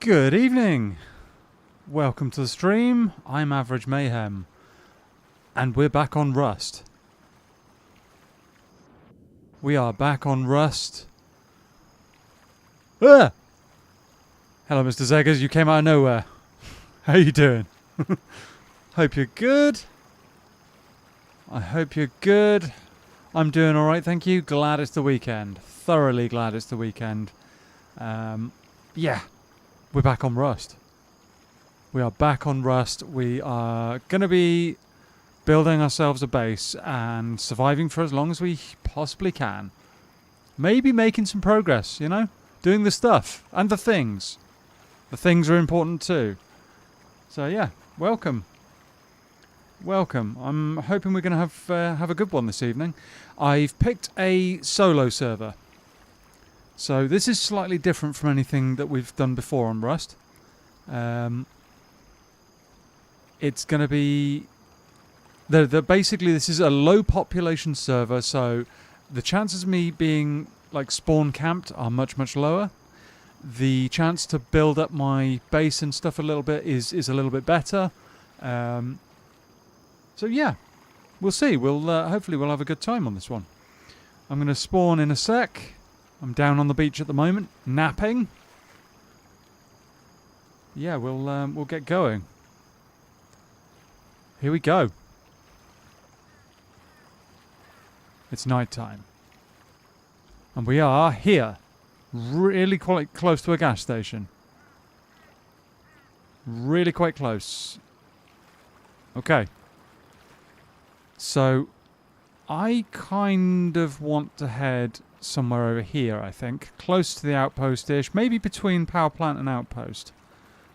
Good evening. Welcome to the stream. I'm Average Mayhem, and we're back on Rust. We are back on Rust. Ah! Hello, Mr. Zeggers. You came out of nowhere. How you doing? Hope you're good. I hope you're good. I'm doing all right, thank you. Glad it's the weekend. Thoroughly glad it's the weekend. Yeah, we're back on Rust. We are back on Rust. We are going to be building ourselves a base and surviving for as long as we possibly can. Maybe making some progress, you know? Doing the stuff and the things. The things are important too. So yeah, welcome. Welcome. I'm hoping we're going to have a good one this evening. I've picked a solo server. So this is slightly different from anything that we've done before on Rust. it's going to be... basically, this is a low population server, so the chances of me being like spawn camped are much, much lower. The chance to build up my base and stuff a little bit is a little bit better. So yeah, we'll see. Hopefully we'll have a good time on this one. I'm going to spawn in a sec. I'm down on the beach at the moment, napping. Yeah, we'll get going. Here we go. It's night time. And we are here. Really quite close to a gas station. Really quite close. Okay. So, I kind of want to head somewhere over here, I think. Close to the outpost-ish. Maybe between power plant and outpost.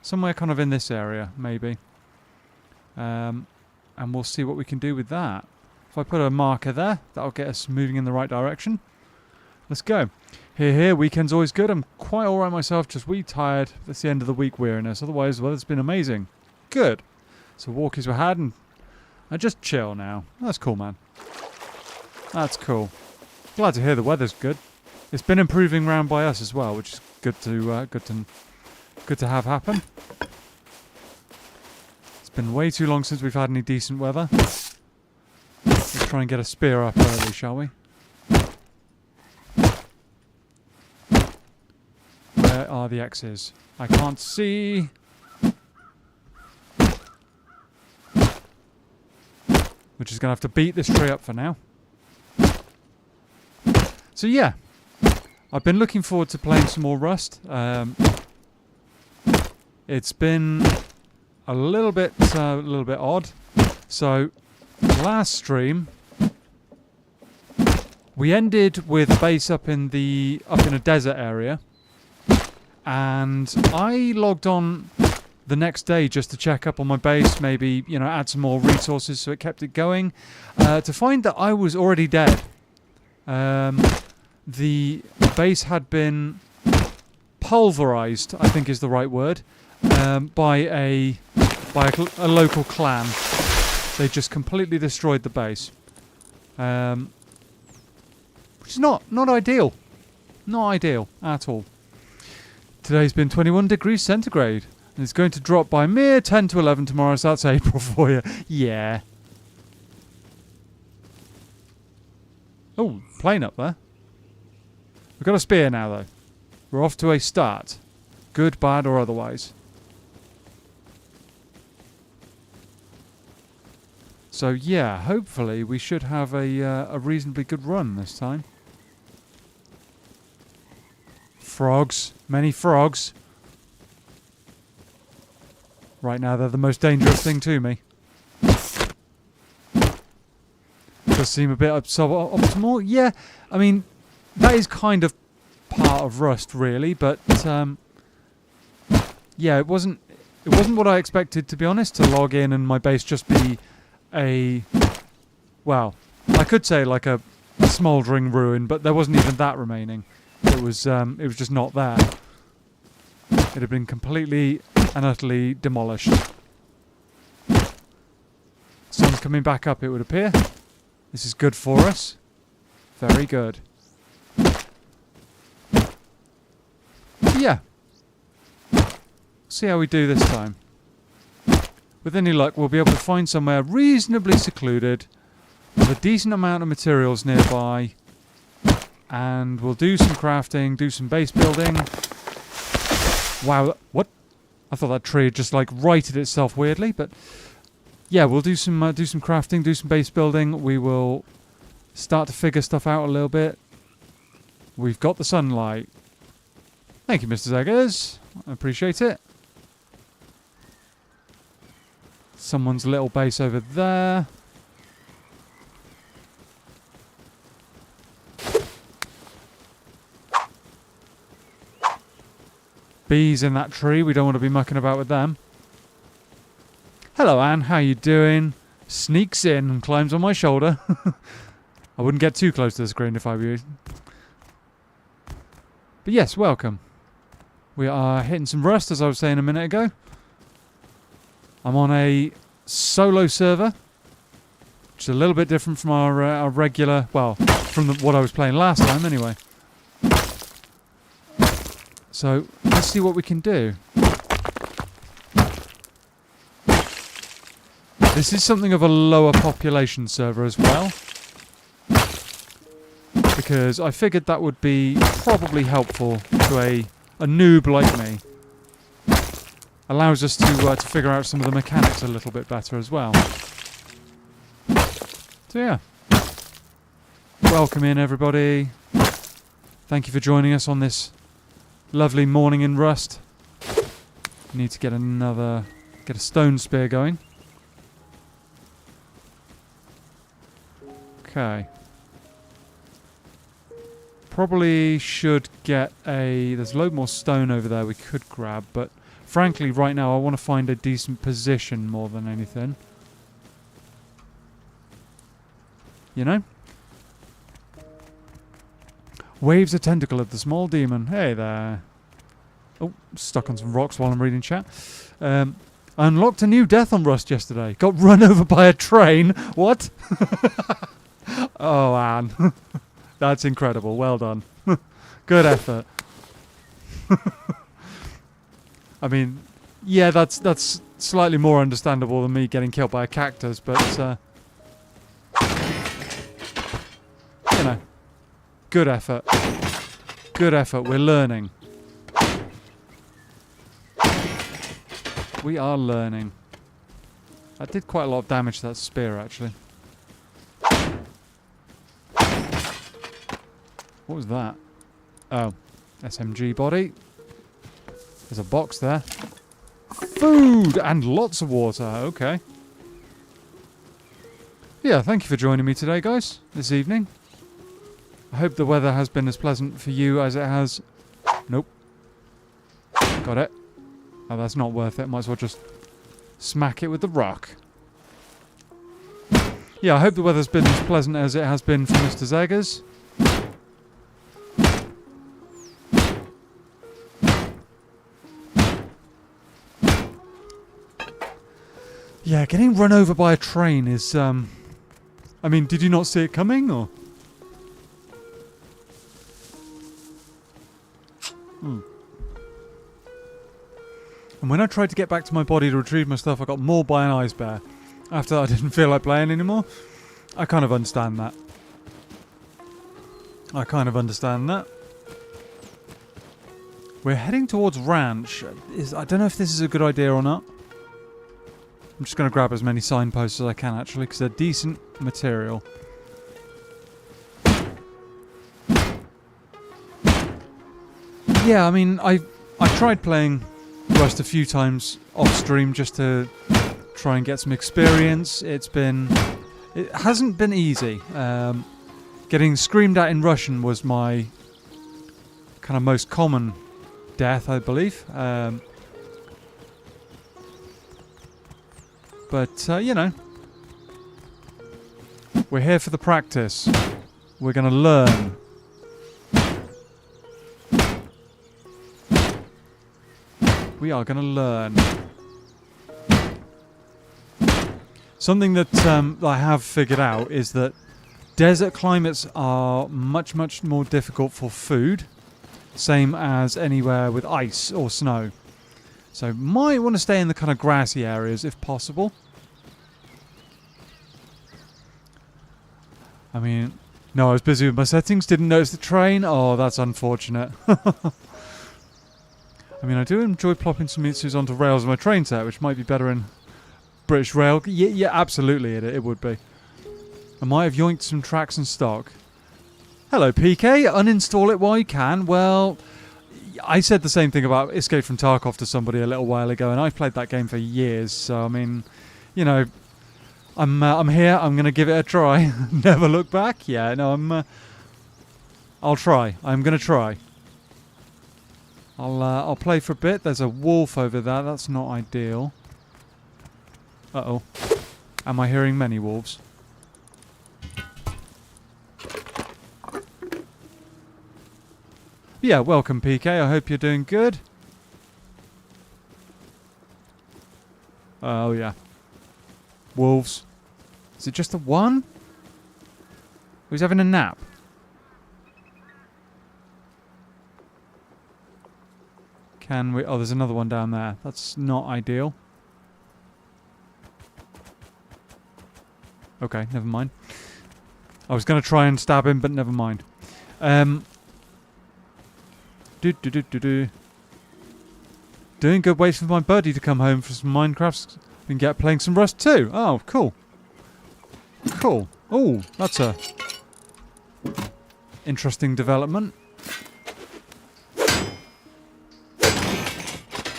Somewhere kind of in this area, maybe. And we'll see what we can do with that. If I put a marker there, that'll get us moving in the right direction. Let's go. Here, weekend's always good. I'm quite alright myself, just tired. That's the end of the week weariness. Otherwise, well, it's been amazing. Good. So walkies were had, and I just chill now. That's cool, man. That's cool. Glad to hear the weather's good. It's been improving round by us as well, which is good to have happen. It's been way too long since we've had any decent weather. Let's try and get a spear up early, shall we? Where are the X's? I can't see. We're just going to have to beat this tree up for now. So yeah, I've been looking forward to playing some more Rust. It's been a little bit odd. So last stream we ended with base up in a desert area, and I logged on the next day just to check up on my base, maybe add some more resources, so it kept it going. To find that I was already dead. The base had been pulverized, I think is the right word, by a local clan. They just completely destroyed the base, which is not ideal, not ideal at all. Today's been 21 degrees centigrade, and it's going to drop by a mere 10 to 11 tomorrow. So that's April for you. Yeah. Oh, plane up there. We've got a spear now, though. We're off to a start. Good, bad, or otherwise. So, yeah, hopefully we should have a reasonably good run this time. Frogs. Many frogs. Right now, they're the most dangerous thing to me. Does seem a bit suboptimal. Yeah, I mean, that is kind of part of Rust, really, but yeah, it wasn't what I expected, to be honest, to log in and my base just be well, I could say like a smouldering ruin, but there wasn't even that remaining. It was just not there. It had been completely and utterly demolished. Sun's coming back up, it would appear. This is good for us. Very good. Yeah. See how we do this time. With any luck, we'll be able to find somewhere reasonably secluded with a decent amount of materials nearby, and we'll do some crafting, do some base building. Wow, what? I thought that tree had just like righted itself weirdly, but yeah, we'll do some crafting, do some base building. We will start to figure stuff out a little bit. We've got the sunlight. Thank you, Mr. Zeggers. I appreciate it. Someone's little base over there. Bees in that tree. We don't want to be mucking about with them. Hello, Anne. How you doing? Sneaks in and climbs on my shoulder. I wouldn't get too close to the screen if I were you. But yes, welcome. We are hitting some Rust, as I was saying a minute ago. I'm on a solo server, which is a little bit different from our regular, well, from what I was playing last time anyway. So let's see what we can do. This is something of a lower population server as well, because I figured that would be probably helpful to a noob like me. Allows us to figure out some of the mechanics a little bit better as well. So yeah, welcome in everybody. Thank you for joining us on this lovely morning in Rust. Need to get a stone spear going. Okay. Probably should get there's a load more stone over there we could grab, but frankly right now I want to find a decent position more than anything. You know? Waves a tentacle at the small demon. Hey there. Oh, stuck on some rocks while I'm reading chat. I unlocked a new death on Rust yesterday. Got run over by a train. What? Oh, Anne. That's incredible. Well done. Good effort. I mean, yeah, that's slightly more understandable than me getting killed by a cactus, but you know, good effort. Good effort. We're learning. We are learning. I did quite a lot of damage to that spear, actually. What was that? Oh, SMG body. There's a box there. Food and lots of water. Okay. Yeah, thank you for joining me today, guys, this evening. I hope the weather has been as pleasant for you as it has... Nope. Got it. Oh, that's not worth it. Might as well just smack it with the rock. Yeah, I hope the weather's been as pleasant as it has been for Mr. Zeggers. Yeah, getting run over by a train is, I mean, did you not see it coming, or...? And when I tried to get back to my body to retrieve my stuff, I got mauled by an ice bear. After that, I didn't feel like playing anymore. I kind of understand that. We're heading towards Ranch. I don't know if this is a good idea or not. I'm just going to grab as many signposts as I can, actually, because they're decent material. Yeah, I mean, I tried playing Rust a few times off stream just to try and get some experience. It hasn't been easy. Getting screamed at in Russian was my kind of most common death, I believe. But, you know, we're here for the practice. We're going to learn. We are going to learn. Something that I have figured out is that desert climates are much, much more difficult for food. Same as anywhere with ice or snow. So might want to stay in the kind of grassy areas if possible. I mean, no, I was busy with my settings, didn't notice the train. Oh, that's unfortunate. I mean, I do enjoy plopping some Mitsus onto rails on my train set, which might be better in British Rail. Yeah, absolutely it would be. I might have yoinked some tracks and stock. Hello, PK. Uninstall it while you can. Well, I said the same thing about Escape from Tarkov to somebody a little while ago, and I've played that game for years. So, I mean, you know, I'm here. I'm going to give it a try. Never look back. Yeah, no, I'll try. I'm going to try. I'll play for a bit. There's a wolf over there. That's not ideal. Uh-oh. Am I hearing many wolves? Yeah, welcome PK. I hope you're doing good. Oh, yeah. Wolves. Is it just the one? Who's having a nap? Can we... Oh, there's another one down there. That's not ideal. Okay, never mind. I was going to try and stab him, but never mind. Doing good, waiting for my buddy to come home for some Minecraft and get playing some Rust too. Oh, cool. Cool. Oh, that's a interesting development.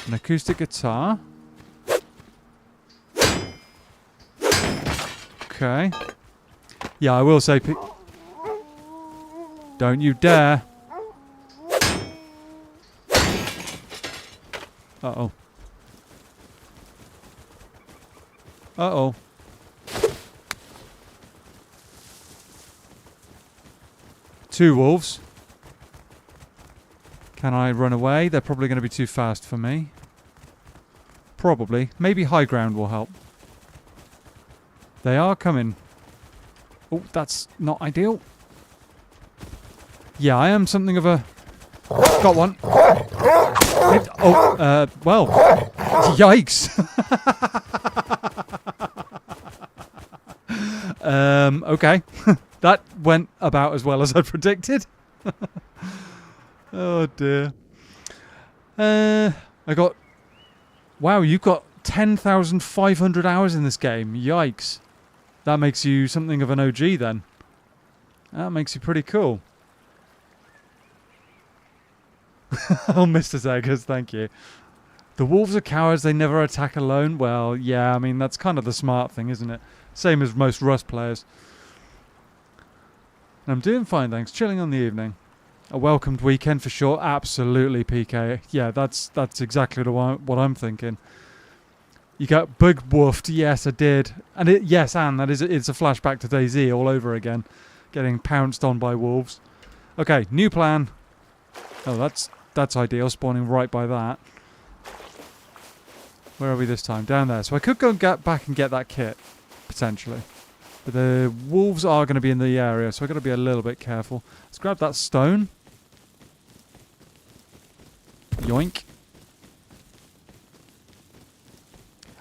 An acoustic guitar. Okay. Yeah, I will say... Don't you dare. Uh-oh. Uh-oh. Two wolves. Can I run away? They're probably going to be too fast for me. Probably. Maybe high ground will help. They are coming. Oh, that's not ideal. Yeah, I am something of a... Got one. Well. Yikes. Okay. That went about as well as I predicted. Oh, dear. I got... Wow, you've got 10,500 hours in this game. Yikes. That makes you something of an OG then. That makes you pretty cool. Oh, Mr. Zeggers, thank you. The wolves are cowards, they never attack alone. Well, yeah, I mean, that's kind of the smart thing, isn't it? Same as most Rust players. And I'm doing fine, thanks. Chilling on the evening. A welcomed weekend for sure. Absolutely, PK. Yeah, that's exactly what I'm thinking. You got bug woofed. Yes, I did. And it's a flashback to DayZ all over again. Getting pounced on by wolves. Okay, new plan. Oh, that's ideal. Spawning right by that. Where are we this time? Down there. So I could go back and get that kit, potentially. But the wolves are going to be in the area, so I've got to be a little bit careful. Let's grab that stone. Yoink.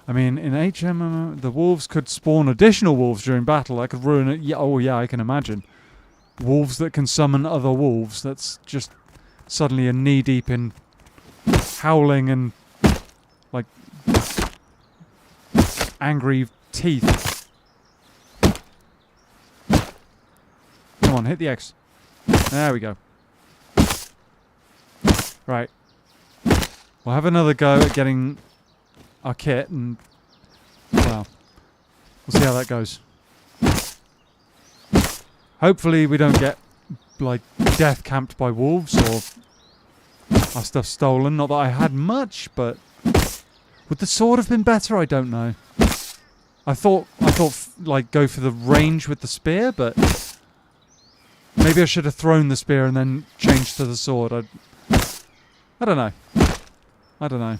I mean, in HM, the wolves could spawn additional wolves during battle. That could ruin it. Yeah, oh, yeah, I can imagine. Wolves that can summon other wolves. That's just suddenly a knee-deep in howling and, like, angry teeth. Come on, hit the X. There we go. Right. We'll have another go at getting our kit and, well, we'll see how that goes. Hopefully we don't get, like, death camped by wolves or our stuff stolen. Not that I had much, but would the sword have been better? I don't know. I thought, like, go for the range with the spear, but maybe I should have thrown the spear and then changed to the sword. I don't know. I don't know.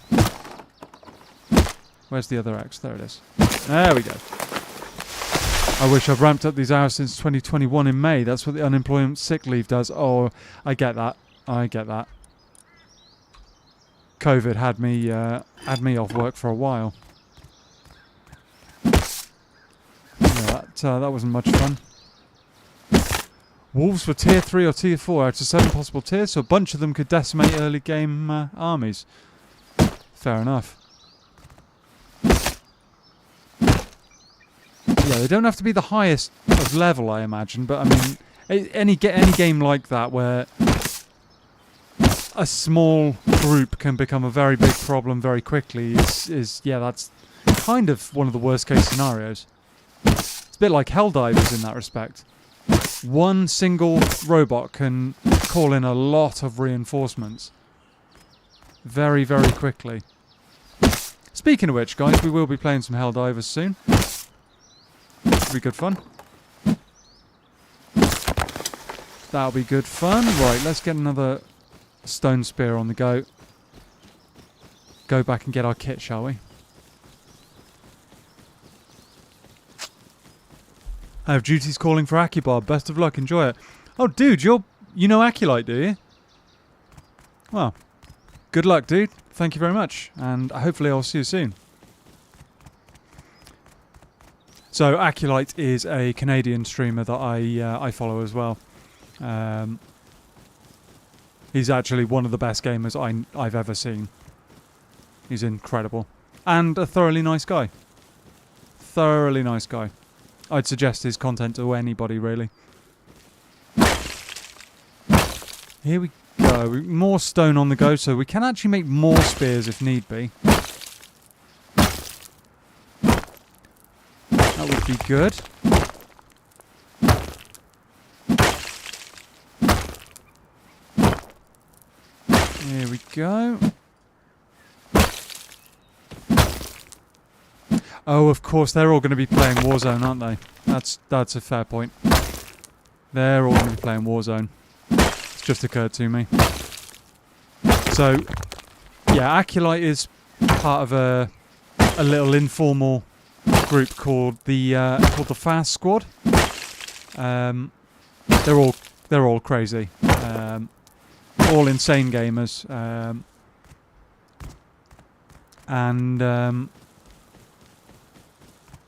Where's the other axe? There it is. There we go. I wish I've ramped up these hours since 2021 in May. That's what the unemployment sick leave does. Oh, I get that. I get that. COVID had me off work for a while. Yeah, that wasn't much fun. Wolves were tier 3 or tier 4 out of 7 possible tiers, so a bunch of them could decimate early game armies. Fair enough. Yeah, they don't have to be the highest of level, I imagine, but I mean, any game like that where a small group can become a very big problem very quickly is that's kind of one of the worst case scenarios. It's a bit like Helldivers in that respect. One single robot can call in a lot of reinforcements very, very quickly. Speaking of which, guys, we will be playing some Helldivers soon. That'll be good fun. That'll be good fun. Right, let's get another stone spear on the go. Go back and get our kit, shall we? I have duties calling for Acubar. Best of luck. Enjoy it. Oh, dude, you know Aculite, do you? Well, good luck, dude. Thank you very much. And hopefully I'll see you soon. So, Aculite is a Canadian streamer that I follow as well. He's actually one of the best gamers I've ever seen. He's incredible. And a thoroughly nice guy. Thoroughly nice guy. I'd suggest his content to anybody, really. Here we go. More stone on the go, so we can actually make more spears if need be. That would be good. Here we go. Oh, of course, they're all going to be playing Warzone, aren't they? That's a fair point. They're all going to be playing Warzone. It's just occurred to me. So, yeah, Aculite is part of a little informal group called the Fast Squad. They're all crazy. All insane gamers.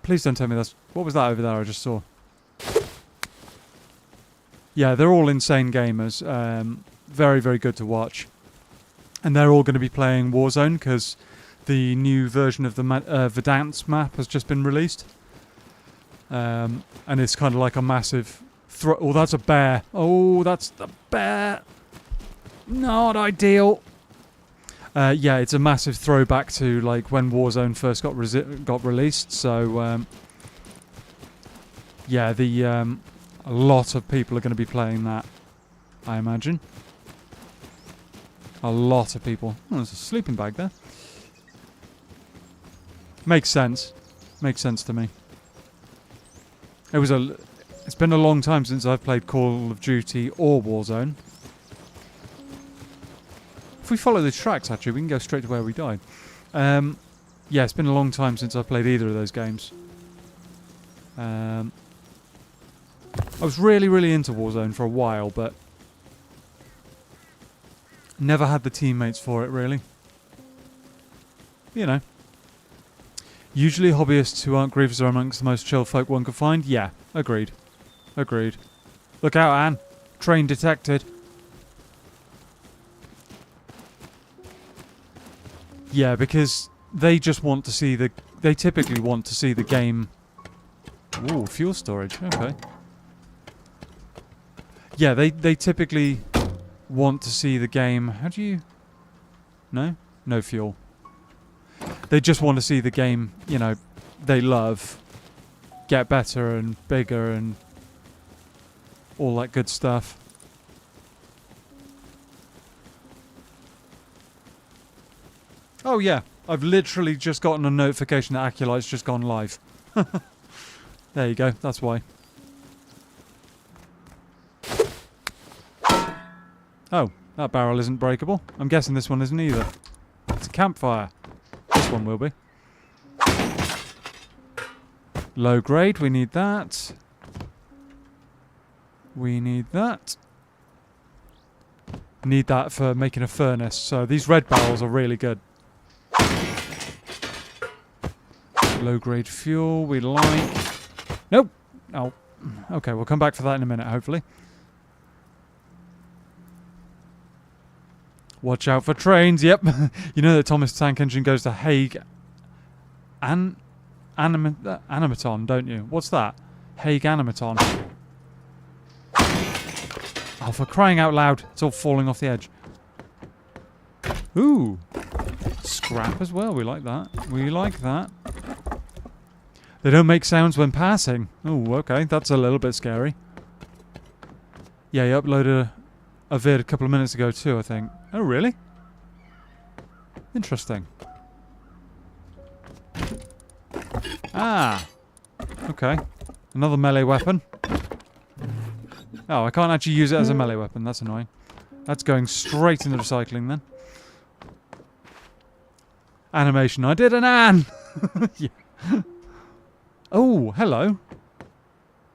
Please don't tell me that's... What was that over there I just saw? Yeah, they're all insane gamers. Very, very good to watch. And they're all going to be playing Warzone because the new version of the Verdansk map has just been released. And it's kind of like a massive... Oh, that's a bear. Oh, that's the bear. Not ideal. Yeah, it's a massive throwback to like when Warzone first got released. So yeah, a lot of people are going to be playing that, I imagine. A lot of people. Oh, there's a sleeping bag there. Makes sense. Makes sense to me. It's been a long time since I've played Call of Duty or Warzone. If we follow the tracks, actually, we can go straight to where we died. Yeah, it's been a long time since I've played either of those games. I was really, really into Warzone for a while, but never had the teammates for it, really. You know. Usually hobbyists who aren't griefers are amongst the most chill folk one could find. Yeah, agreed. Agreed. Look out, Anne. Train detected. Yeah, because they just want to see the... They typically want to see the game... Ooh, fuel storage. Okay. Yeah, they typically want to see the game... How do you... No? No fuel. They just want to see the game, you know, they love get better and bigger and all that good stuff. Oh yeah, I've literally just gotten a notification that Aculite's just gone live. There you go, that's why. Oh, that barrel isn't breakable. I'm guessing this one isn't either. It's a campfire. This one will be. Low grade, we need that. We need that. Need that for making a furnace. So these red barrels are really good. Low grade fuel, we like. Nope. Oh. Okay, we'll come back for that in a minute, hopefully. Watch out for trains, yep. You know that Thomas Tank Engine goes to Hague Animaton, don't you? What's that? Hague Animaton. Oh, for crying out loud. It's all falling off the edge. Ooh. Scrap as well. We like that. We like that. They don't make sounds when passing. Ooh, okay. That's a little bit scary. Yeah, you uploaded a vid a couple of minutes ago too, I think. Oh, really? Interesting. Ah. Okay. Another melee weapon. Oh, I can't actually use it as a melee weapon. That's annoying. That's going straight into recycling then. Animation. I did an Ann! Yeah. Oh, hello.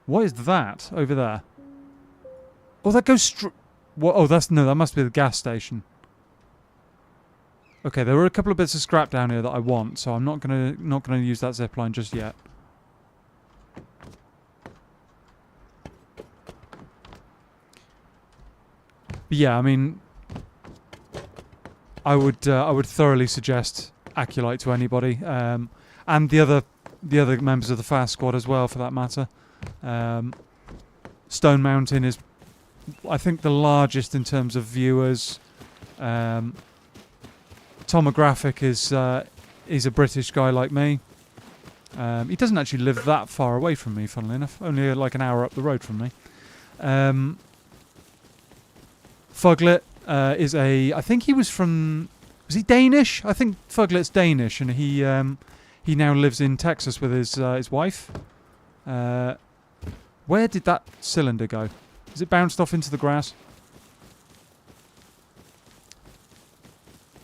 What is that over there? Oh, that goes straight... What? Oh, that must be the gas station. Okay, there were a couple of bits of scrap down here that I want, so I'm not gonna use that zipline just yet. But yeah, I mean, I would thoroughly suggest Aculite to anybody, and the other members of the Fast Squad as well, for that matter. Stone Mountain is, I think, the largest in terms of viewers. Tomographic is a British guy like me. He doesn't actually live that far away from me, funnily enough. Only like an hour up the road from me. Fuglet is I think he was from... Was he Danish? I think Fuglet's Danish, and he now lives in Texas with his wife. Where did that cylinder go? Is it bounced off into the grass?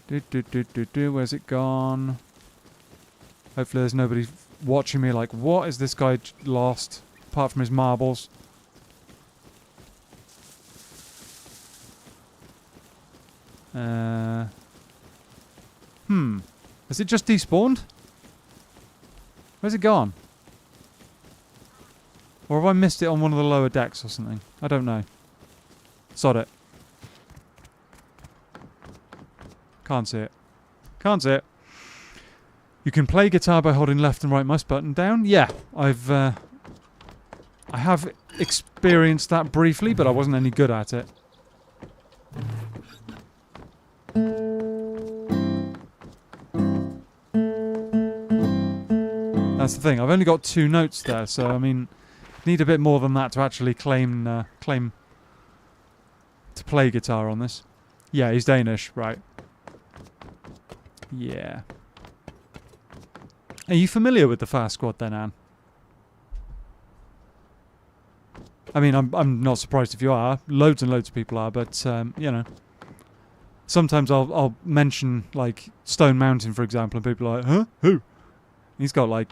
Where's it gone? Hopefully there's nobody watching me like, what is this guy lost? Apart from his marbles. Has it just despawned? Where's it gone? Or have I missed it on one of the lower decks or something? I don't know. Sod it. Can't see it. Can't see it. You can play guitar by holding left and right mouse button down. Yeah, I have experienced that briefly, but I wasn't any good at it. That's the thing. I've only got 2 notes there, so I mean, need a bit more than that to actually claim to play guitar on this. Yeah, he's Danish, right? Yeah. Are you familiar with the Fast Squad then, Anne? I mean, I'm not surprised if you are. Loads and loads of people are, but you know, sometimes I'll mention like Stone Mountain, for example, and people are like, huh? Who? He's got like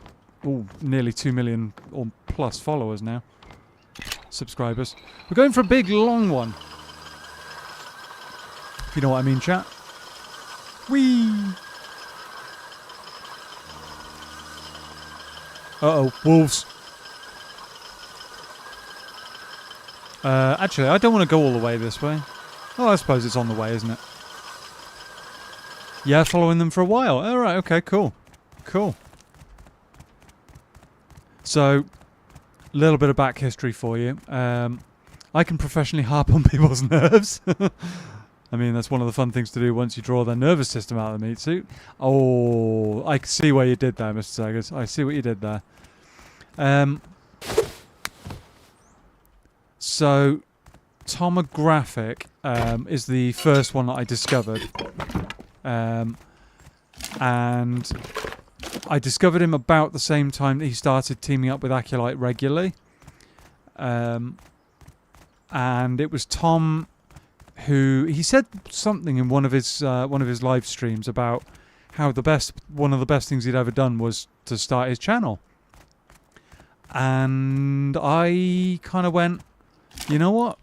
nearly 2 million or plus followers now. Subscribers. We're going for a big long one. If you know what I mean, chat. Whee! Uh-oh, wolves. Actually, I don't want to go all the way this way. Oh, I suppose it's on the way, isn't it? Yeah, following them for a while. Alright, okay, cool. Cool. So, a little bit of back history for you. I can professionally harp on people's nerves. I mean, that's one of the fun things to do once you draw their nervous system out of the meat suit. Oh, I see what you did there, Mr. Saggers. I see what you did there. So, Tomographic is the first one that I discovered. And I discovered him about the same time that he started teaming up with Aculite regularly. And it was Tom who... He said something in one of his live streams about how one of the best things he'd ever done was to start his channel. And I kind of went, you know what?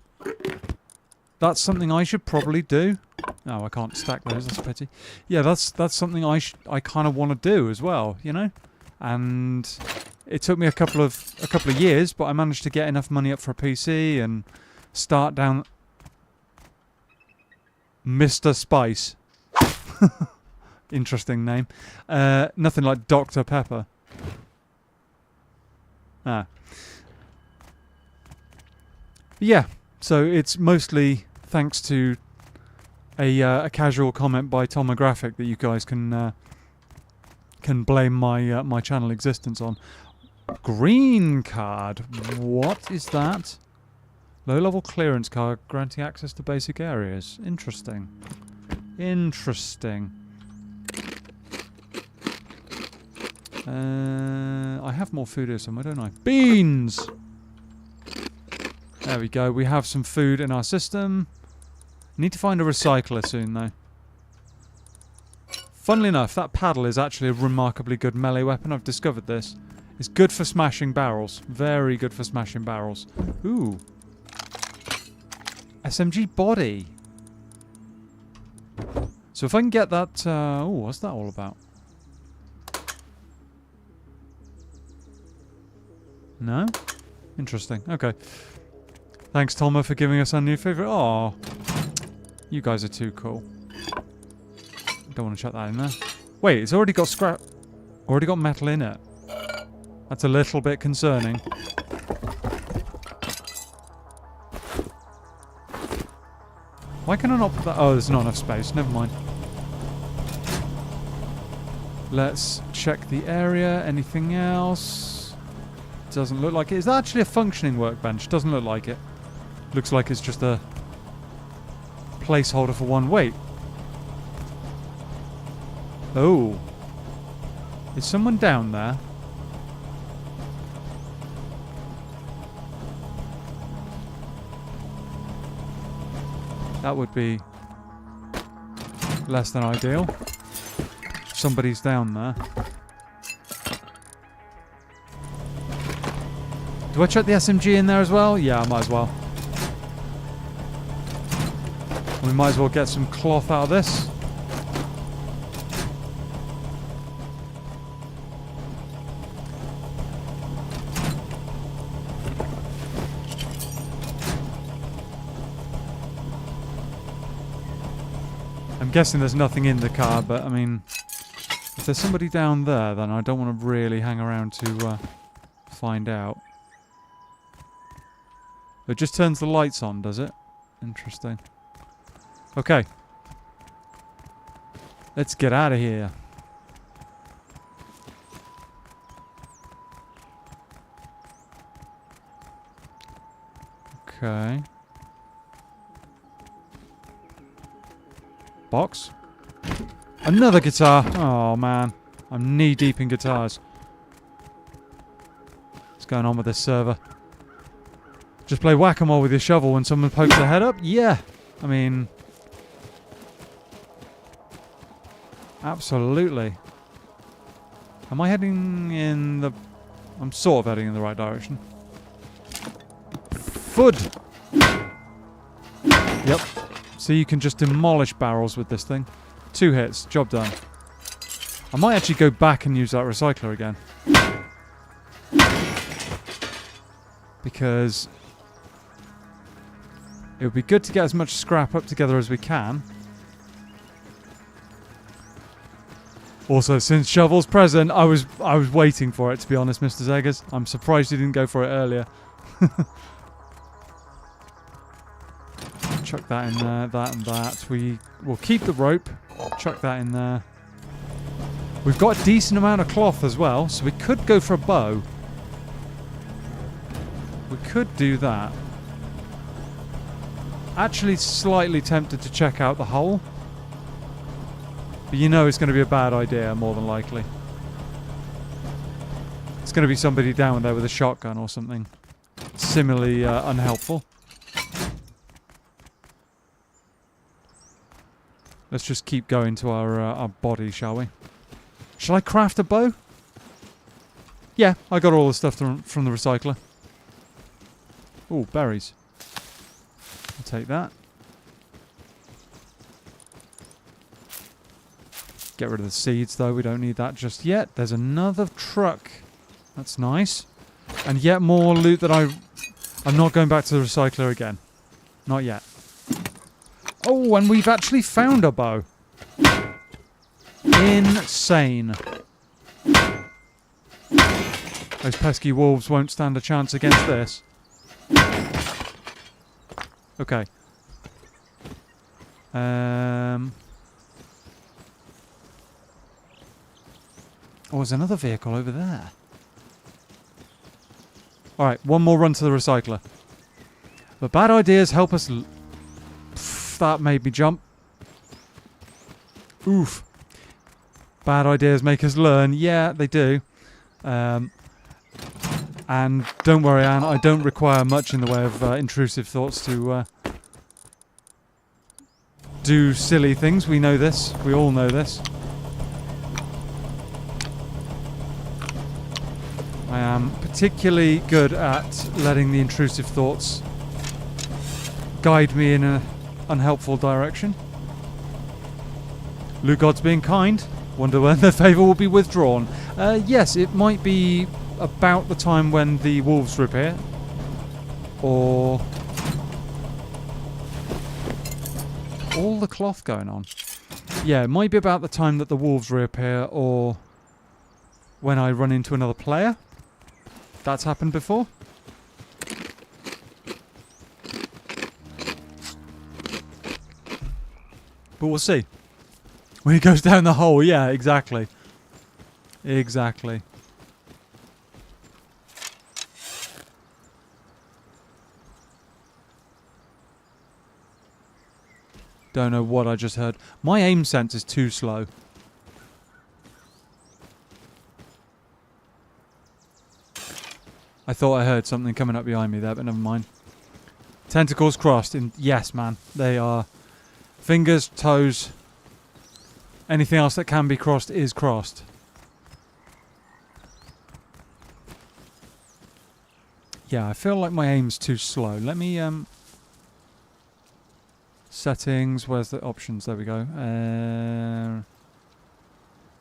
That's something I should probably do. Oh, I can't stack those. That's a pity. Yeah, that's something I kind of want to do as well, you know. And it took me a couple of years, but I managed to get enough money up for a PC and start down. Mr. Spice. Interesting name. Nothing like Dr. Pepper. Ah. Yeah. So it's mostly thanks to a casual comment by Tomographic that you guys can blame my channel existence on. Green card. What is that? Low-level clearance card granting access to basic areas. Interesting. Interesting. I have more food here somewhere, don't I? Beans! There we go. We have some food in our system. Need to find a recycler soon, though. Funnily enough, that paddle is actually a remarkably good melee weapon. I've discovered this. It's good for smashing barrels. Very good for smashing barrels. Ooh. SMG body. So if I can get that... oh, what's that all about? No? Interesting. Okay. Thanks, Tolma, for giving us our new favourite. Oh, you guys are too cool. Don't want to chuck that in there. Wait, it's already got scrap... Already got metal in it. That's a little bit concerning. Why can I not put that... Oh, there's not enough space. Never mind. Let's check the area. Anything else? Doesn't look like it. Is that actually a functioning workbench? Doesn't look like it. Looks like it's just a placeholder for one. Wait. Oh. Is someone down there? That would be less than ideal. Somebody's down there. Do I chuck the SMG in there as well? Yeah, I might as well. We might as well get some cloth out of this. I'm guessing there's nothing in the car, but I mean, if there's somebody down there, then I don't want to really hang around to find out. It just turns the lights on, does it? Interesting. Okay. Let's get out of here. Okay. Box. Another guitar. Oh, man. I'm knee-deep in guitars. What's going on with this server? Just play whack-a-mole with your shovel when someone pokes their head up? Yeah. I mean... absolutely. Am I heading in the... I'm sort of heading in the right direction. Food! Yep. So you can just demolish barrels with this thing. 2 hits. Job done. I might actually go back and use that recycler again. Because... it would be good to get as much scrap up together as we can. Also, since shovel's present, I was waiting for it, to be honest, Mr. Zeggers. I'm surprised you didn't go for it earlier. Chuck that in there, that and that. We will keep the rope. Chuck that in there. We've got a decent amount of cloth as well, so we could go for a bow. We could do that. Actually slightly tempted to check out the hole. But you know it's going to be a bad idea, more than likely. It's going to be somebody down there with a shotgun or something. Similarly unhelpful. Let's just keep going to our body, shall we? Shall I craft a bow? Yeah, I got all the stuff from the recycler. Ooh, berries. I'll take that. Get rid of the seeds, though. We don't need that just yet. There's another truck. That's nice. And yet more loot that I'm not going back to the recycler again. Not yet. Oh, and we've actually found a bow. Insane. Those pesky wolves won't stand a chance against this. Okay. Oh, there's another vehicle over there. Alright, one more run to the recycler. But bad ideas help us... Pff, that made me jump. Oof. Bad ideas make us learn. Yeah, they do. And don't worry, Anne, I don't require much in the way of intrusive thoughts to do silly things. We know this. We all know this. I am particularly good at letting the intrusive thoughts guide me in an unhelpful direction. Lu gods being kind. Wonder when their favour will be withdrawn. Yes, it might be about the time when the wolves reappear. Or... all the cloth going on. Yeah, it might be about the time that the wolves reappear, or when I run into another player. That's happened before. But we'll see. When he goes down the hole, yeah, exactly. Exactly. Don't know what I just heard. My aim sense is too slow. I thought I heard something coming up behind me there, but never mind. Tentacles crossed. Yes, man. They are fingers, toes. Anything else that can be crossed is crossed. Yeah, I feel like my aim's too slow. Let me, settings, where's the options? There we go.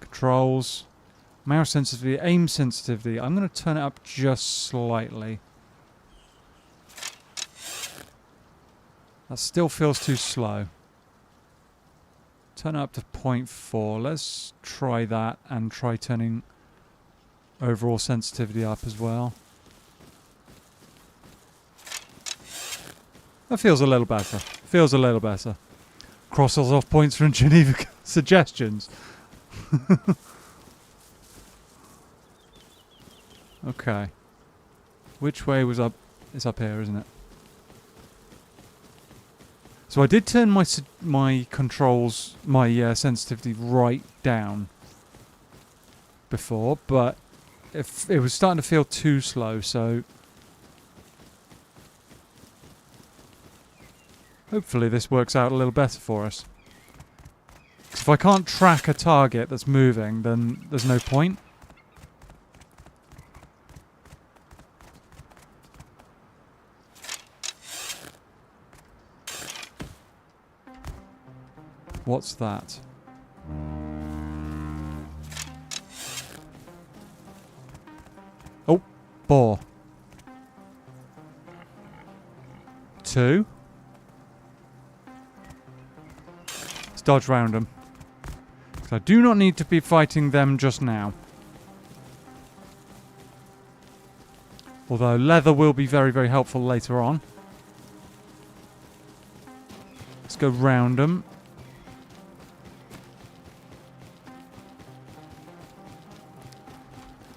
Controls. Mouse sensitivity, aim sensitivity. I'm going to turn it up just slightly. That still feels too slow. Turn it up to 0.4. Let's try that and try turning overall sensitivity up as well. That feels a little better. Feels a little better. Crosses off points from Geneva suggestions. Okay. Which way was up? It's up here, isn't it? So I did turn my controls, my sensitivity right down before, but if it was starting to feel too slow, so hopefully this works out a little better for us. 'Cause if I can't track a target that's moving, then there's no point. What's that? Oh, boar. 2. Let's dodge round them. Because I do not need to be fighting them just now. Although leather will be very, very helpful later on. Let's go round them.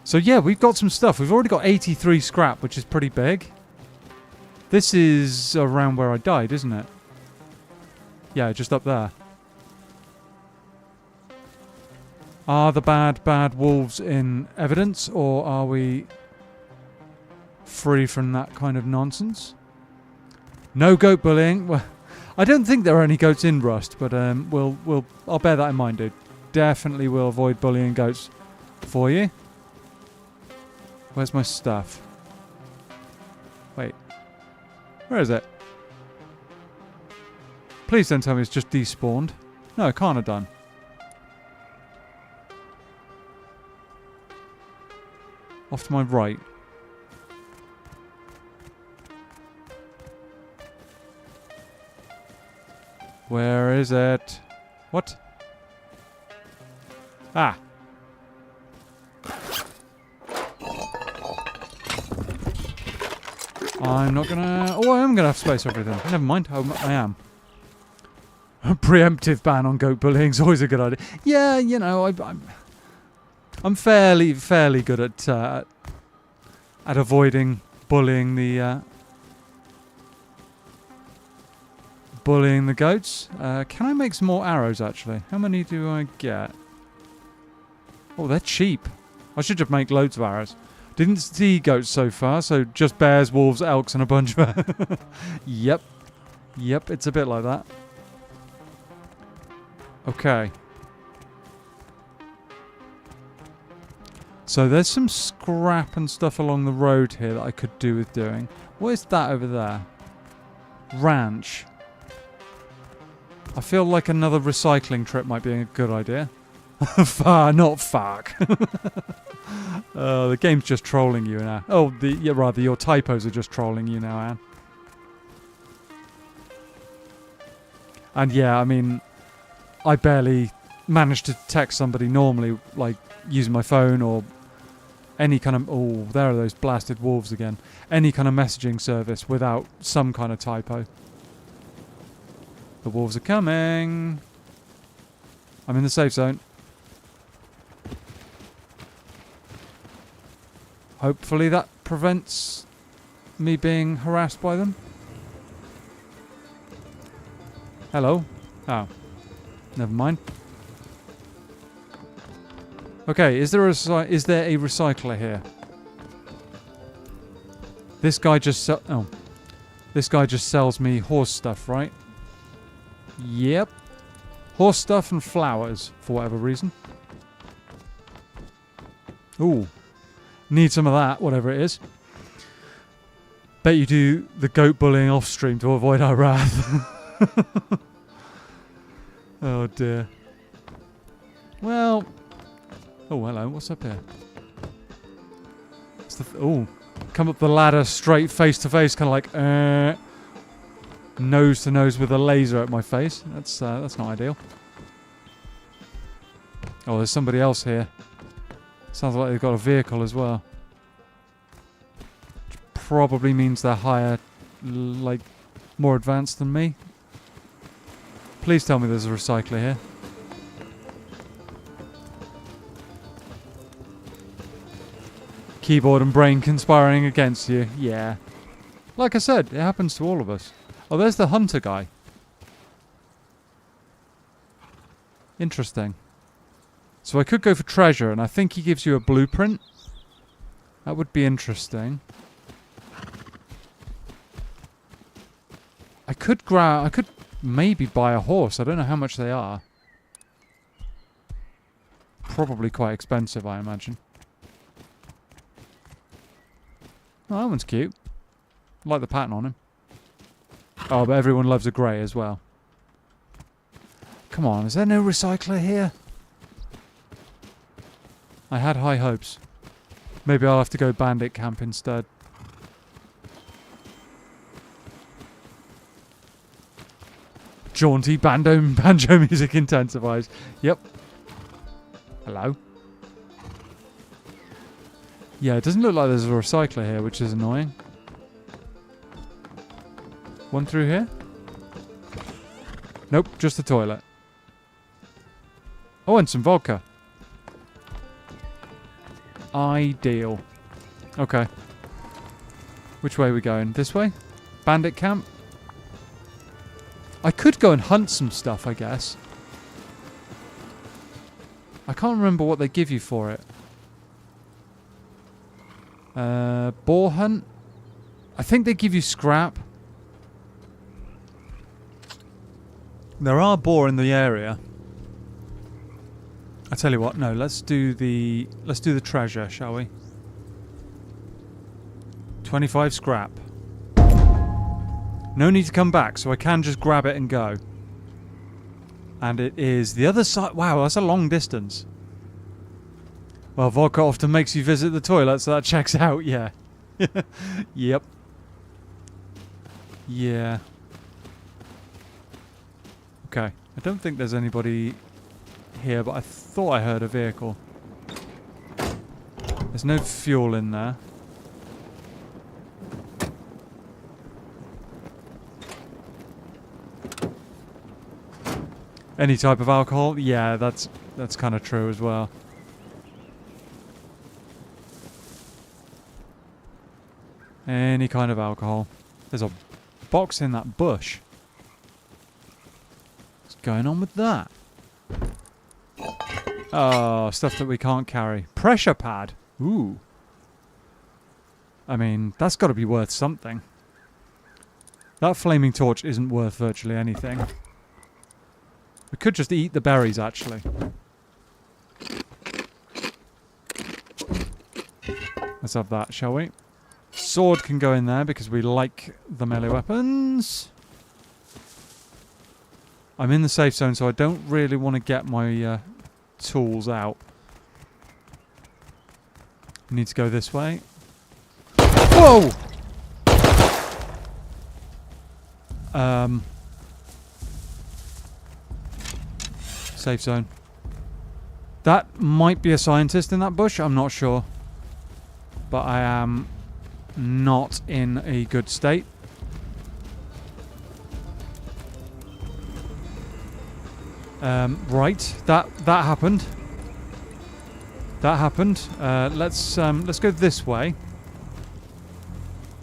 So yeah, we've got some stuff. We've already got 83 scrap, which is pretty big. This is around where I died, isn't it? Yeah, just up there. Are the bad wolves in evidence, or are we free from that kind of nonsense? No goat bullying. Well, I don't think there are any goats in Rust, but I'll bear that in mind, dude. Definitely will avoid bullying goats for you. Where's my stuff? Wait. Where is it? Please don't tell me it's just despawned. No, it can't have done. Off to my right. Where is it? What? Ah. I'm not gonna... Oh, I am gonna have space for everything. Never mind. I am. A preemptive ban on goat bullying is always a good idea. Yeah, you know, I'm fairly good at avoiding bullying the goats. Can I make some more arrows? Actually, how many do I get? Oh, they're cheap. I should just make loads of arrows. Didn't see goats so far, so just bears, wolves, elks, and a bunch of... Yep. Yep, it's a bit like that. Okay. So there's some scrap and stuff along the road here that I could do with doing. What is that over there? Ranch. I feel like another recycling trip might be a good idea. Not fuck. The game's just trolling you now. Oh, rather your typos are just trolling you now, Anne. And yeah, I mean, I barely manage to text somebody normally, like using my phone or any kind of... Oh, there are those blasted wolves again. Any kind of messaging service without some kind of typo. The wolves are coming. I'm in the safe zone. Hopefully that prevents me being harassed by them. Hello? Oh. Never mind. Okay, is there a recycler here? This guy just this guy just sells me horse stuff, right? Yep. Horse stuff and flowers, for whatever reason. Ooh. Need some of that, whatever it is. Bet you do the goat bullying off stream to avoid our wrath. Oh dear. Well. Oh, hello. What's up here? Oh, come up the ladder straight face to face, kind of like nose to nose with a laser at my face. That's not ideal. Oh, there's somebody else here. Sounds like they've got a vehicle as well. Which probably means they're higher, like more advanced than me. Please tell me there's a recycler here. Keyboard and brain conspiring against you. Yeah. Like I said, it happens to all of us. Oh, there's the hunter guy. Interesting. So I could go for treasure, and I think he gives you a blueprint. That would be interesting. I could maybe buy a horse. I don't know how much they are. Probably quite expensive, I imagine. Oh, that one's cute. I like the pattern on him. Oh, but everyone loves a grey as well. Come on, is there no recycler here? I had high hopes. Maybe I'll have to go bandit camp instead. Jaunty banjo music intensifies. Yep. Hello. Yeah, it doesn't look like there's a recycler here, which is annoying. One through here? Nope, just the toilet. Oh, and some vodka. Ideal. Okay. Which way are we going? This way? Bandit camp? I could go and hunt some stuff, I guess. I can't remember what they give you for it. Boar hunt? I think they give you scrap. There are boar in the area. I tell you what, no, let's do the treasure, shall we? 25 scrap. No need to come back, so I can just grab it and go. And it is the other side. Wow, that's a long distance. Well, vodka often makes you visit the toilet, so that checks out, yeah. Yep. Yeah. Okay. I don't think there's anybody here, but I thought I heard a vehicle. There's no fuel in there. Any type of alcohol? Yeah, that's kind of true as well. Any kind of alcohol. There's a box in that bush. What's going on with that? Oh, stuff that we can't carry. Pressure pad. Ooh. I mean, that's got to be worth something. That flaming torch isn't worth virtually anything. We could just eat the berries, actually. Let's have that, shall we? Sword can go in there because we like the melee weapons. I'm in the safe zone, so I don't really want to get my tools out. Need to go this way. Whoa! Safe zone. That might be a scientist in that bush, I'm not sure. But I am not in a good state. Right, that happened. That happened. Let's go this way.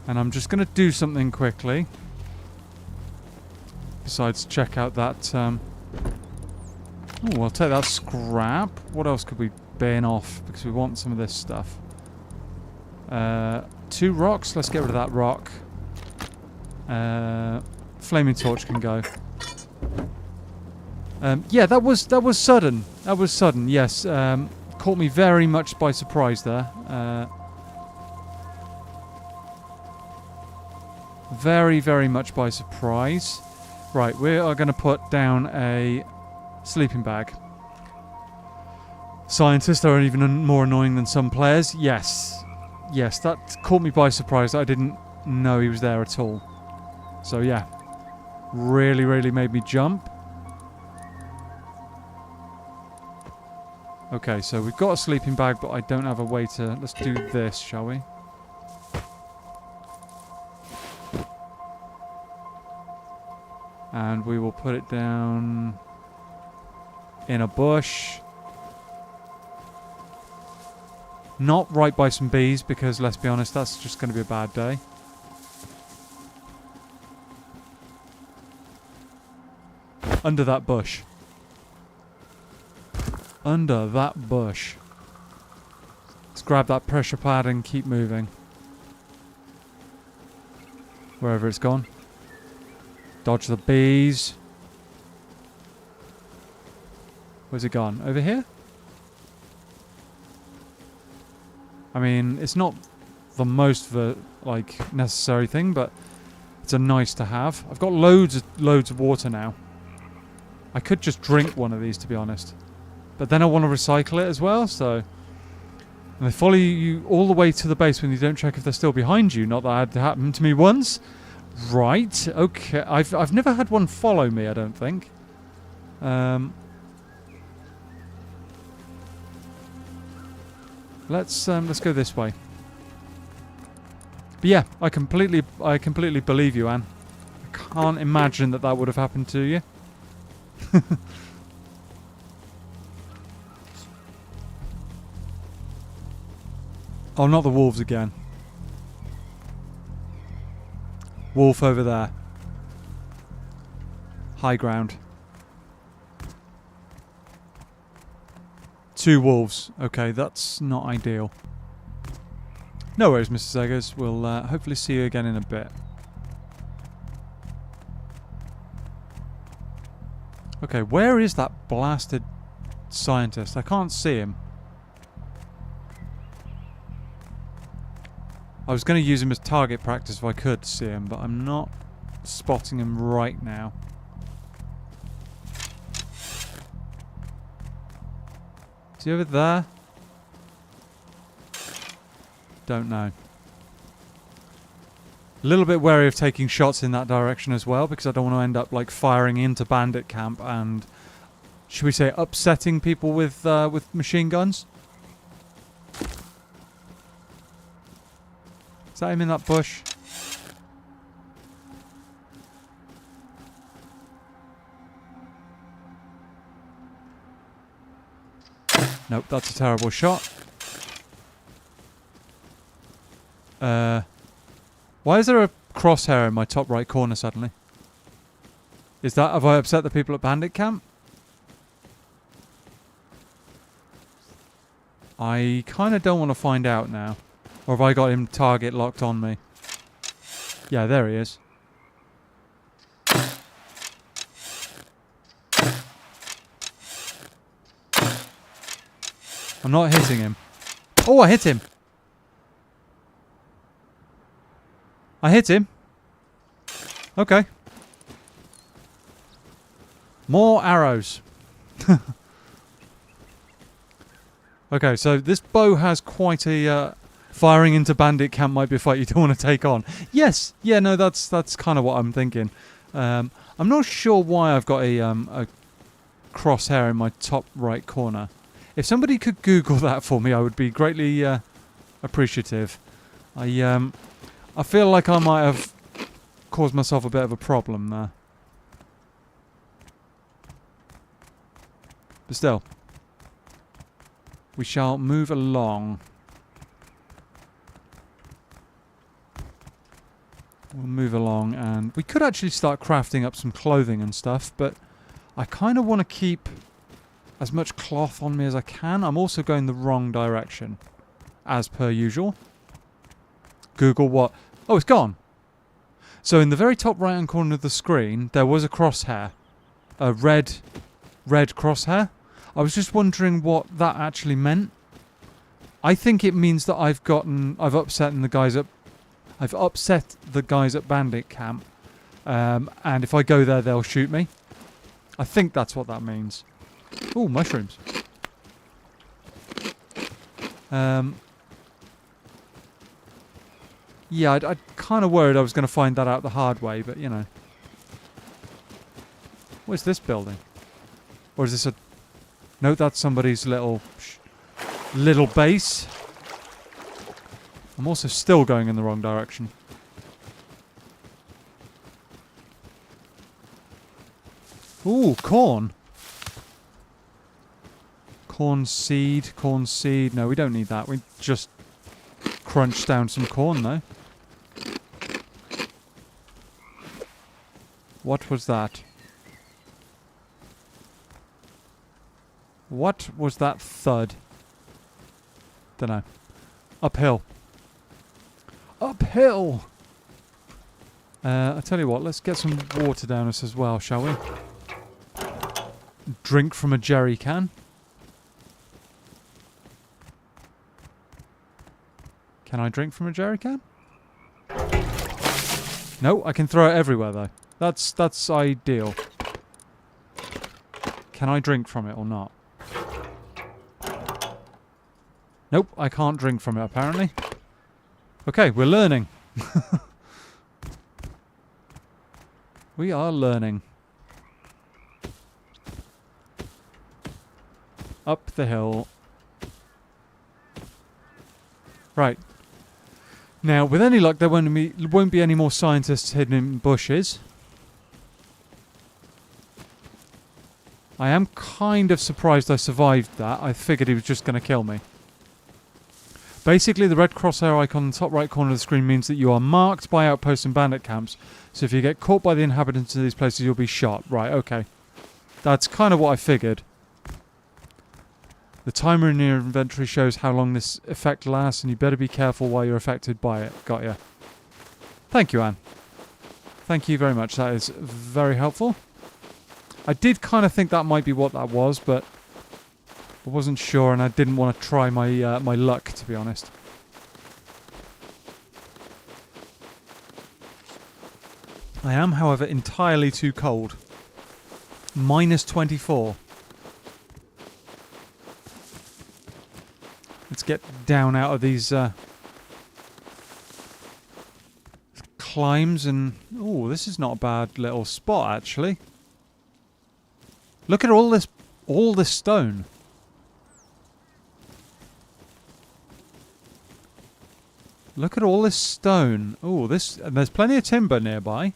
And I'm just going to do something quickly. Besides check out that... Oh, I'll take that scrap. What else could we burn off? Because we want some of this stuff. 2 rocks. Let's get rid of that rock. Flaming torch can go. Yeah, that was sudden. That was sudden, yes. Caught me very much by surprise there. Very, very much by surprise. Right, we are going to put down a sleeping bag. Scientists are even more annoying than some players. Yes. Yes, that caught me by surprise. I didn't know he was there at all. So yeah. Really, really made me jump. Okay, so we've got a sleeping bag, but I don't have a way to... Let's do this, shall we? And we will put it down in a bush. Not right by some bees, because let's be honest, that's just going to be a bad day. Under that bush. Under that bush. Let's grab that pressure pad and keep moving. Wherever it's gone. Dodge the bees. Where's it gone? Over here? I mean, it's not the most necessary thing, but it's a nice to have. I've got loads of water now. I could just drink one of these, to be honest. But then I want to recycle it as well, so... And they follow you all the way to the base when you don't check if they're still behind you. Not that had happened to me once. Right, okay. I've never had one follow me, I don't think. Let's go this way. But yeah, I completely believe you, Anne. I can't imagine that would have happened to you. Oh, not the wolves again. Wolf over there. High ground. 2 wolves. Okay, that's not ideal. No worries, Mr. Zeggers. We'll hopefully see you again in a bit. Okay, where is that blasted scientist? I can't see him. I was going to use him as target practice if I could see him, but I'm not spotting him right now. Is he over there? Don't know. A little bit wary of taking shots in that direction as well, because I don't want to end up like firing into bandit camp and, should we say, upsetting people with machine guns. Is that him in that bush? Nope, that's a terrible shot. Why is there a crosshair in my top right corner suddenly? Is that... Have I upset the people at bandit camp? I kind of don't want to find out now. Or have I got him target locked on me? Yeah, there he is. I'm not hitting him. Oh, I hit him! I hit him. Okay. More arrows. Okay, so this bow has quite a... firing into bandit camp might be a fight you don't want to take on. Yes! Yeah, no, that's kind of what I'm thinking. I'm not sure why I've got a crosshair in my top right corner. If somebody could Google that for me, I would be greatly appreciative. I feel like I might have caused myself a bit of a problem there. But still, we shall move along. We'll move along, and we could actually start crafting up some clothing and stuff, but I kind of want to keep as much cloth on me as I can. I'm also going the wrong direction, as per usual. Google what? Oh, it's gone. So in the very top right-hand corner of the screen, there was a crosshair. A red crosshair. I was just wondering what that actually meant. I think it means that I've upset the guys at bandit camp. And if I go there, they'll shoot me. I think that's what that means. Ooh, mushrooms. Yeah, I'd kind of worried I was going to find that out the hard way, but you know. What's this building? Or is this a... No, that's somebody's little base. I'm also still going in the wrong direction. Ooh, corn. Corn seed. No, we don't need that. We just crunch down some corn, though. What was that? What was that thud? Dunno. Uphill. Uphill! I'll tell you what, let's get some water down us as well, shall we? Drink from a jerry can. Can I drink from a jerry can? No, I can throw it everywhere though. That's ideal. Can I drink from it or not? Nope, I can't drink from it apparently. Okay, we're learning. We are learning. Up the hill. Right. Now, with any luck, there won't be any more scientists hidden in bushes. I am kind of surprised I survived that. I figured he was just going to kill me. Basically, the red crosshair icon in the top right corner of the screen means that you are marked by outposts and bandit camps. So if you get caught by the inhabitants of these places, you'll be shot. Right, okay. That's kind of what I figured. The timer in your inventory shows how long this effect lasts, and you better be careful while you're affected by it. Got ya. Thank you, Anne. Thank you very much. That is very helpful. I did kind of think that might be what that was, but I wasn't sure, and I didn't want to try my my luck, to be honest. I am, however, entirely too cold. Minus 24. Let's get down out of these climbs and... Oh, this is not a bad little spot, actually. Look at all this stone. Look at all this stone. Oh, and there's plenty of timber nearby.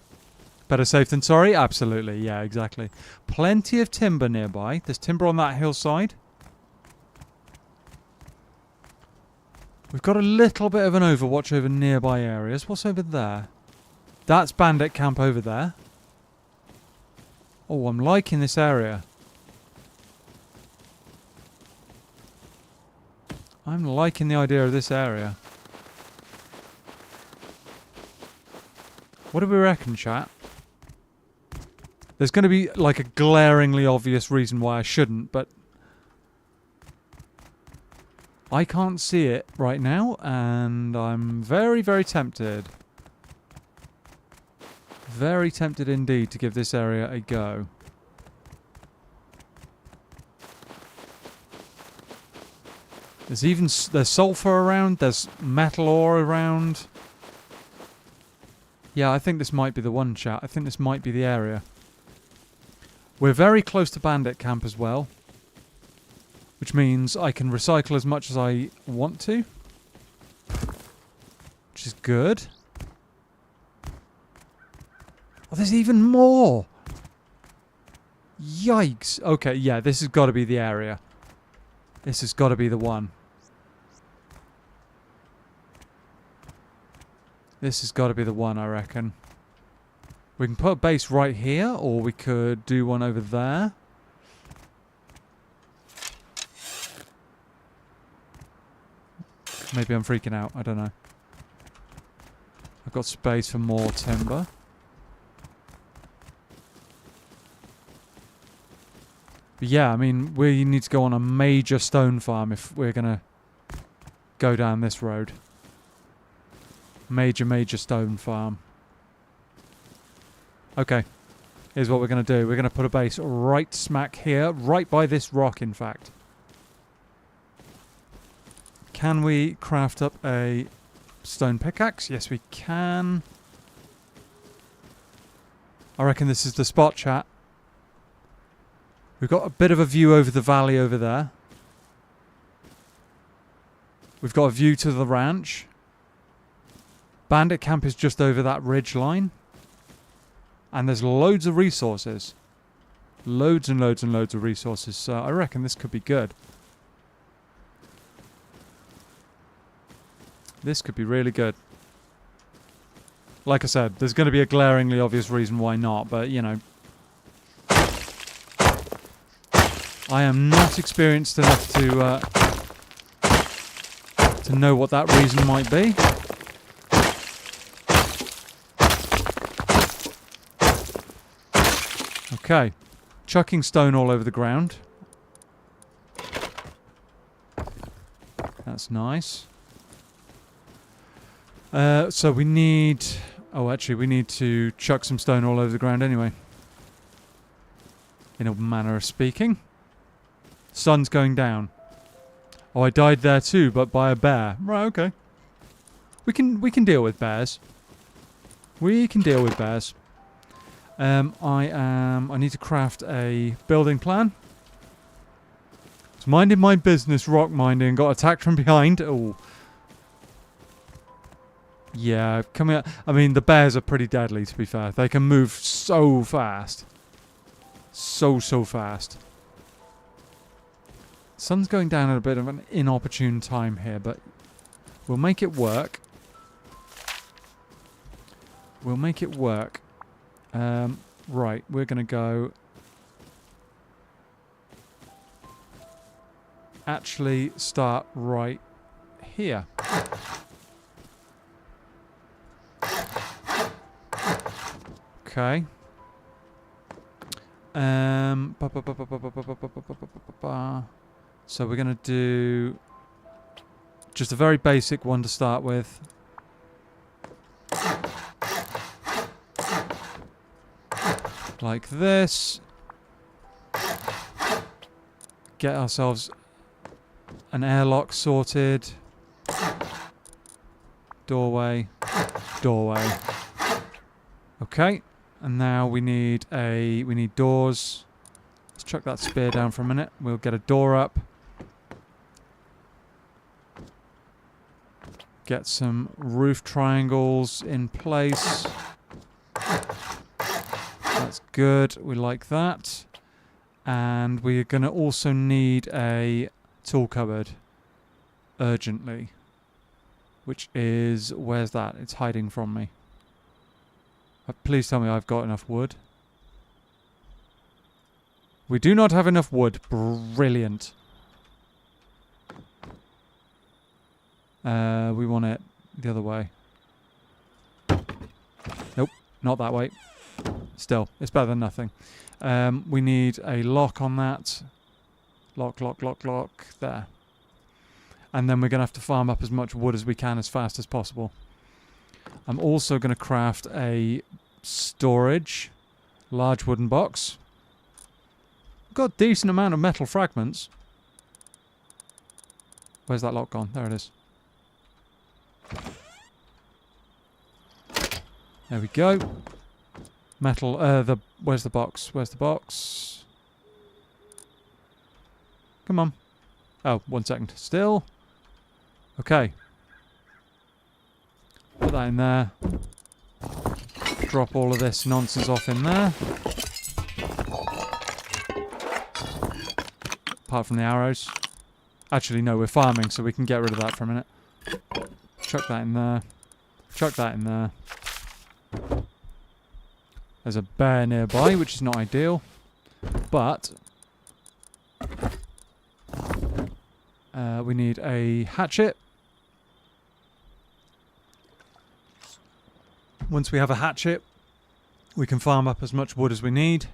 Better safe than sorry? Absolutely, yeah, exactly. Plenty of timber nearby. There's timber on that hillside. We've got a little bit of an overwatch over nearby areas. What's over there? That's bandit camp over there. Oh, I'm liking this area. I'm liking the idea of this area. What do we reckon, chat? There's going to be like a glaringly obvious reason why I shouldn't, but I can't see it right now, and I'm very, very tempted. Very tempted indeed to give this area a go. There's sulfur around, there's metal ore around. Yeah, I think this might be the one, chat. I think this might be the area. We're very close to Bandit Camp as well, which means I can recycle as much as I want to, which is good. Oh, there's even more! Yikes! Okay, yeah, this has got to be the area. This has got to be the one. This has got to be the one, I reckon. We can put a base right here, or we could do one over there. Maybe I'm freaking out, I don't know. I've got space for more timber. But yeah, I mean, we need to go on a major stone farm if we're going to go down this road. Major stone farm. Okay. Here's what we're going to do. We're going to put a base right smack here. Right by this rock, in fact. Can we craft up a stone pickaxe? Yes, we can. I reckon this is the spot, chat. We've got a bit of a view over the valley over there. We've got a view to the ranch. Bandit Camp is just over that ridge line. And there's loads of resources. Loads and loads and loads of resources. So I reckon this could be good. This could be really good. Like I said, there's going to be a glaringly obvious reason why not. But, you know. I am not experienced enough to know what that reason might be. Okay, chucking stone all over the ground. That's nice. So we need... Oh, actually, we need to chuck some stone all over the ground anyway. In a manner of speaking. Sun's going down. Oh, I died there too, but by a bear. Right, okay. We can deal with bears. We can deal with bears. I need to craft a building plan. Was minding my business, rock mining, and got attacked from behind. Oh. Yeah, coming up. I mean, the bears are pretty deadly, to be fair. They can move so fast. So fast. Sun's going down at a bit of an inopportune time here, but we'll make it work. We'll make it work. Right, we're going to go... Actually start right here. Okay. So we're going to do just a very basic one to start with. Like this. Get ourselves an airlock sorted. Doorway. Doorway. Okay. And now we need doors. Let's chuck that spear down for a minute. We'll get a door up. Get some roof triangles in place. That's good. We like that. And we're going to also need a tool cupboard urgently. Which is... Where's that? It's hiding from me. Please tell me I've got enough wood. We do not have enough wood. Brilliant. We want it the other way. Nope, not that way. Still, it's better than nothing. We need a lock on that. Lock, lock, lock, lock. There. And then we're going to have to farm up as much wood as we can as fast as possible. I'm also going to craft a storage. Large wooden box. Got a decent amount of metal fragments. Where's that lock gone? There it is. There we go. Metal, where's the box? Where's the box? Come on. Oh, 1 second. Still. Okay. Put that in there. Drop all of this nonsense off in there. Apart from the arrows. Actually, no, we're farming, so we can get rid of that for a minute. Chuck that in there. Chuck that in there. There's a bear nearby, which is not ideal. But we need a hatchet. Once we have a hatchet, we can farm up as much wood as we need.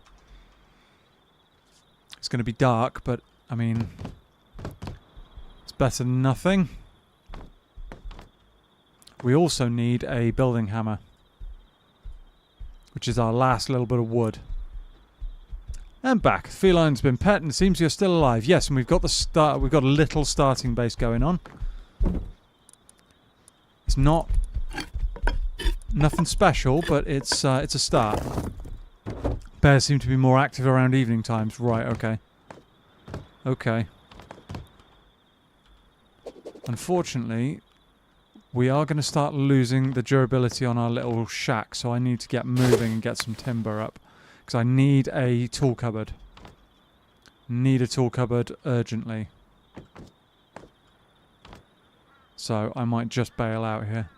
It's going to be dark, but, I mean, it's better than nothing. We also need a building hammer, which is our last little bit of wood. And back. The feline's been pet and it seems you're still alive. Yes, and we've got a little starting base going on. It's not nothing special, but it's a start. Bears seem to be more active around evening times. Right, okay. Okay. Unfortunately, we are going to start losing the durability on our little shack, so I need to get moving and get some timber up. Because I need a tool cupboard. Need a tool cupboard urgently. So I might just bail out here.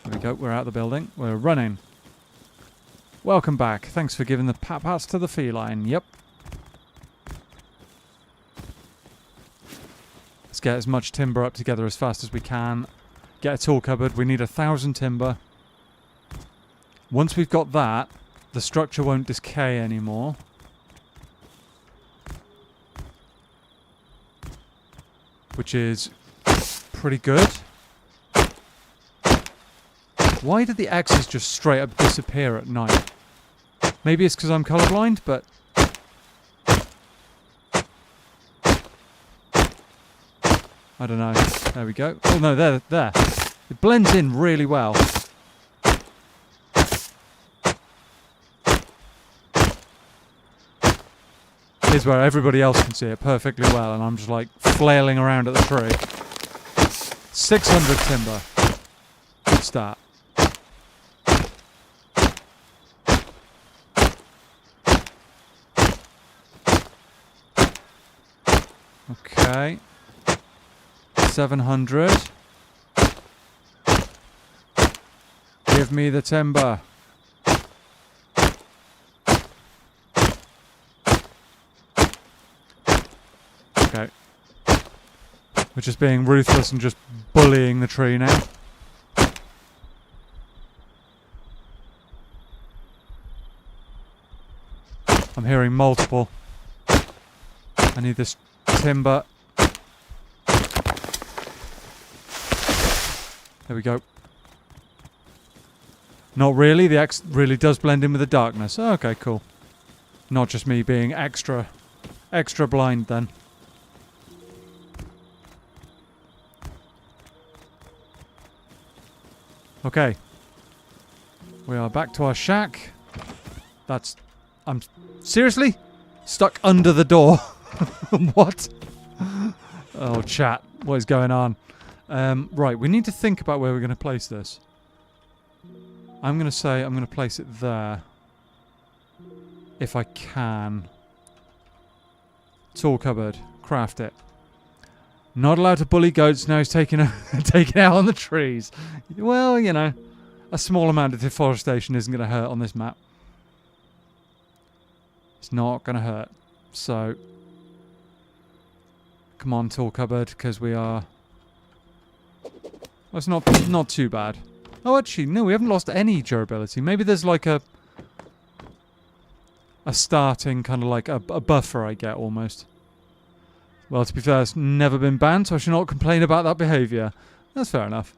There we go, we're out of the building. We're running. Welcome back. Thanks for giving the pat-pats to the feline. Yep. Let's get as much timber up together as fast as we can. Get a tool cupboard. We need 1,000 timber. Once we've got that, the structure won't decay anymore. Which is pretty good. Why did the X's just straight up disappear at night? Maybe it's because I'm colorblind, but... I don't know. There we go. Oh no, there. It blends in really well. Here's where everybody else can see it perfectly well, and I'm just like flailing around at the tree. 600 timber. Good start. Okay. 700. Give me the timber. Okay. We're just being ruthless and just bullying the tree now. I'm hearing multiple. I need this timber. There we go. Not really. The X really does blend in with the darkness. Oh, okay, cool. Not just me being extra blind then. Okay. We are back to our shack. I'm seriously stuck under the door. What? Oh, chat. What is going on? Right, we need to think about where we're going to place this. I'm going to say I'm going to place it there. If I can. Tool cupboard. Craft it. Not allowed to bully goats. Now he's taking out on the trees. Well, you know, a small amount of deforestation isn't going to hurt on this map. It's not going to hurt. So, come on, tool cupboard, because we are... Well, it's not too bad. Oh, actually, no, we haven't lost any durability. Maybe there's like a starting kind of like a buffer I get almost. Well, to be fair, it's never been banned, so I should not complain about that behaviour. That's fair enough.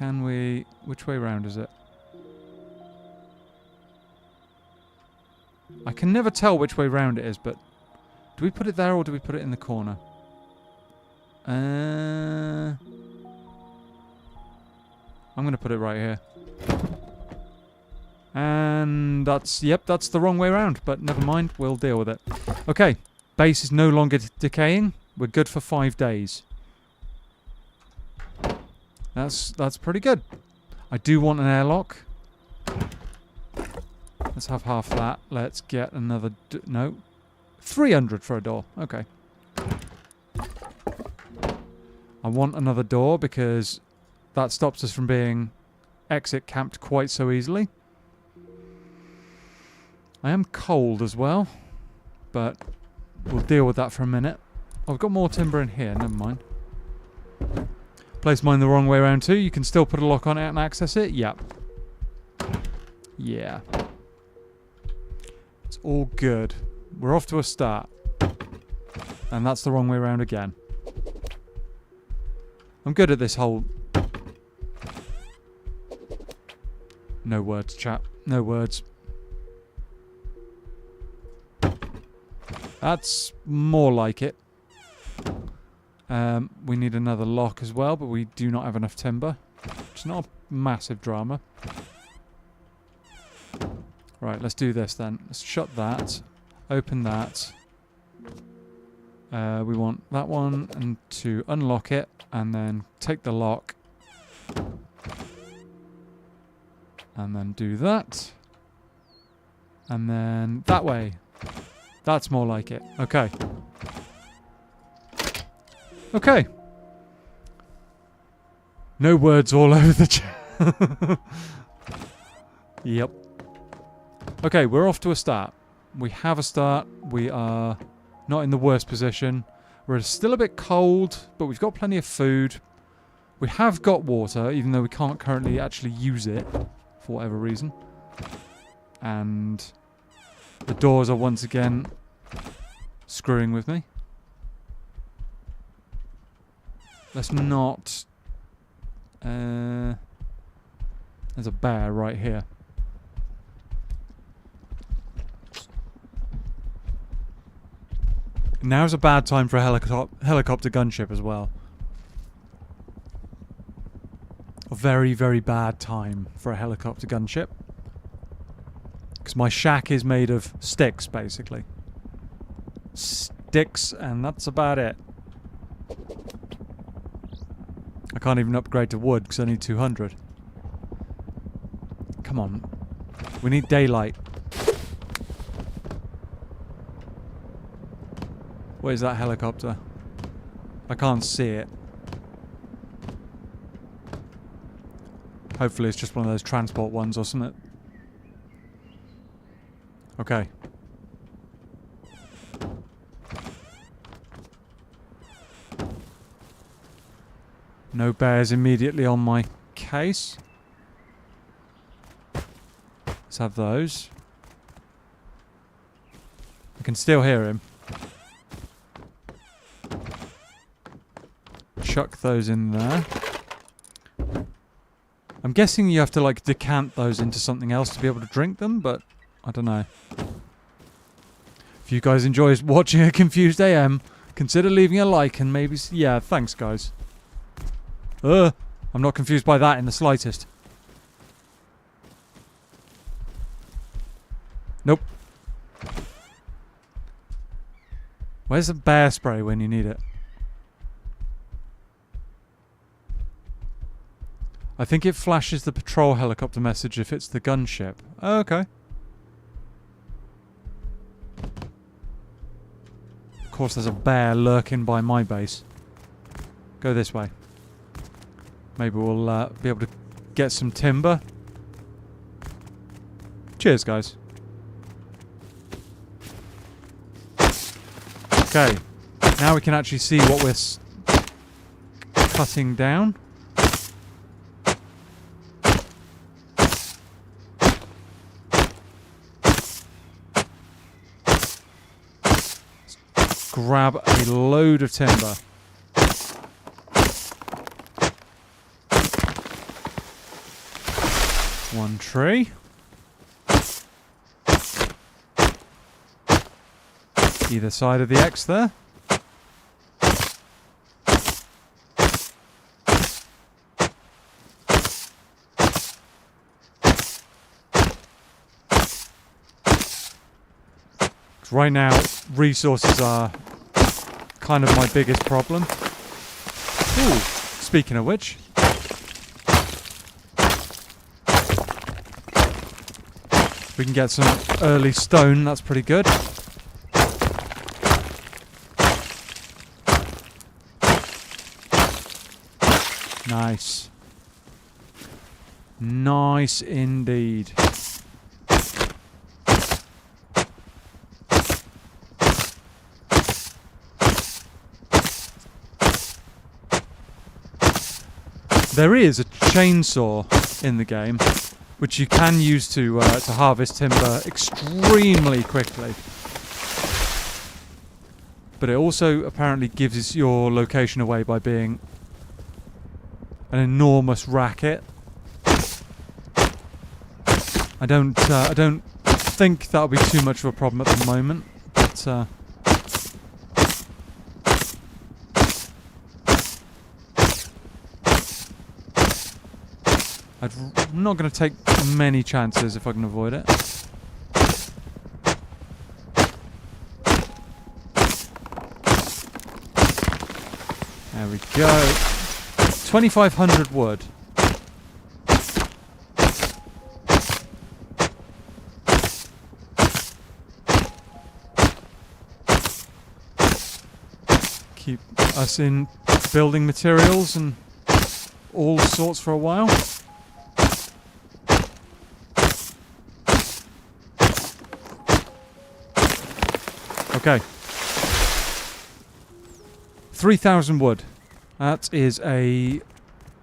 Can we... Which way round is it? I can never tell which way round it is, but... Do we put it there or do we put it in the corner? I'm going to put it right here. And that's... Yep, that's the wrong way round. But never mind, we'll deal with it. Okay, base is no longer decaying. We're good for 5 days. That's pretty good. I do want an airlock. Let's have half that. Let's get another... No. 300 for a door. Okay. I want another door because that stops us from being exit camped quite so easily. I am cold as well, but we'll deal with that for a minute. Oh, I've got more timber in here. Never mind. Place mine the wrong way around too. You can still put a lock on it and access it. Yep. Yeah. It's all good. We're off to a start. And that's the wrong way around again. I'm good at this whole... No words, chat. No words. That's more like it. We need another lock as well, but we do not have enough timber. It's not a massive drama. Right, let's do this then. Let's shut that. Open that. We want that one and to unlock it and then take the lock. And then do that. And then that way. That's more like it. Okay. Okay. No words all over the chat. Yep. Okay, we're off to a start. We have a start. We are not in the worst position. We're still a bit cold, but we've got plenty of food. We have got water, even though we can't currently actually use it for whatever reason. And the doors are once again screwing with me. Let's not... there's a bear right here. Now's a bad time for a helicopter gunship as well. A very, very bad time for a helicopter gunship. Because my shack is made of sticks, basically. Sticks, and that's about it. I can't even upgrade to wood because I need 200. Come on. We need daylight. Where's that helicopter? I can't see it. Hopefully it's just one of those transport ones or something. Okay. No bears immediately on my case. Let's have those. I can still hear him. Chuck those in there. I'm guessing you have to like decant those into something else to be able to drink them, but I don't know. If you guys enjoy watching a confused AM, consider leaving a like and maybe... Yeah, thanks guys. I'm not confused by that in the slightest. Nope. Where's the bear spray when you need it? I think it flashes the patrol helicopter message if it's the gunship. Oh, okay. Of course there's a bear lurking by my base. Go this way. Maybe we'll be able to get some timber. Cheers, guys. Okay. Now we can actually see what we're cutting down. Grab a load of timber. One tree. Either side of the X there. Right now, resources are kind of my biggest problem. Ooh, speaking of which. We can get some early stone, that's pretty good. Nice. Nice indeed. There is a chainsaw in the game, which you can use to harvest timber extremely quickly. But it also apparently gives your location away by being an enormous racket. I don't think that'll be too much of a problem at the moment, but I'm not going to take many chances if I can avoid it. There we go. 2,500 wood. Keep us in building materials and all sorts for a while. Okay. 3,000 wood. That is a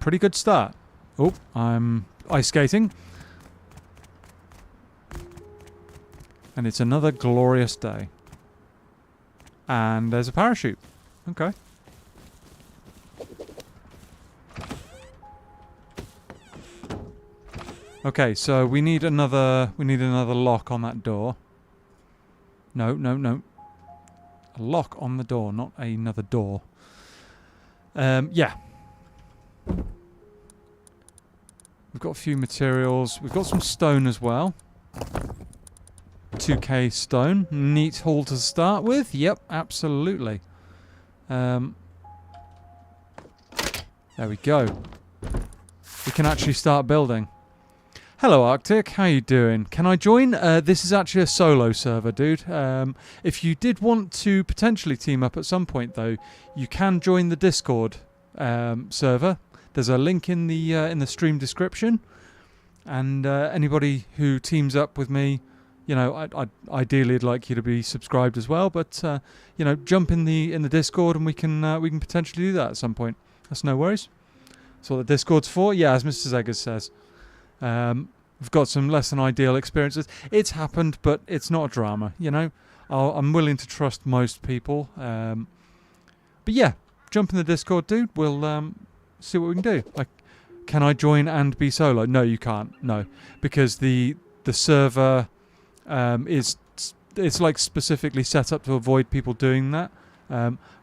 pretty good start. Oh, I'm ice skating. And it's another glorious day. And there's a parachute. Okay. Okay, so we need another lock on that door. No. A lock on the door, not another door. Yeah. We've got a few materials. We've got some stone as well. 2k stone. Neat haul to start with. Yep, absolutely. There we go. We can actually start building. Hello Arctic, how you doing? Can I join? This is actually a solo server, dude. If you did want to potentially team up at some point, though, you can join the Discord server. There's a link in the stream description, and anybody who teams up with me, you know, I'd ideally like you to be subscribed as well. But you know, jump in the Discord, and we can potentially do that at some point. That's no worries. That's what the Discord's for. Yeah, as Mr. Zeggers says. We've got some less than ideal experiences. It's happened, but it's not a drama, you know. I'm willing to trust most people. But yeah, jump in the Discord, dude. We'll see what we can do. Like, can I join and be solo? No, you can't. No, because the server it's like specifically set up to avoid people doing that.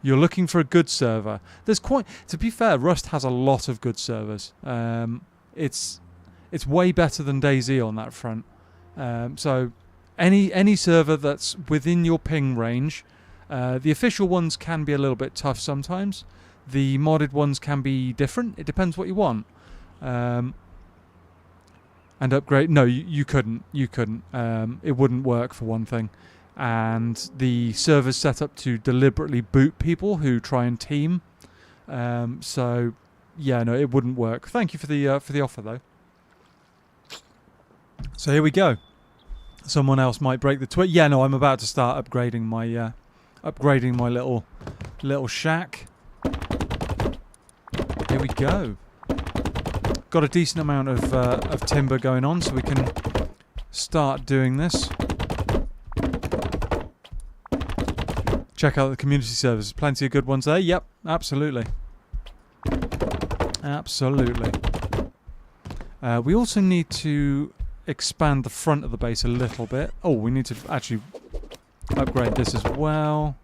You're looking for a good server. To be fair, Rust has a lot of good servers. It's way better than DayZ on that front. So any server that's within your ping range, the official ones can be a little bit tough sometimes. The modded ones can be different. It depends what you want. And upgrade. No, you couldn't. You couldn't. It wouldn't work for one thing. And the server's set up to deliberately boot people who try and team. So yeah, no, it wouldn't work. Thank you for the offer though. So here we go. Someone else might break the twig. Yeah, no, I'm about to start upgrading my little shack. Here we go. Got a decent amount of timber going on, so we can start doing this. Check out the community servers. Plenty of good ones there. Yep, absolutely. Absolutely. We also need to expand the front of the base a little bit. Oh, we need to actually upgrade this as well.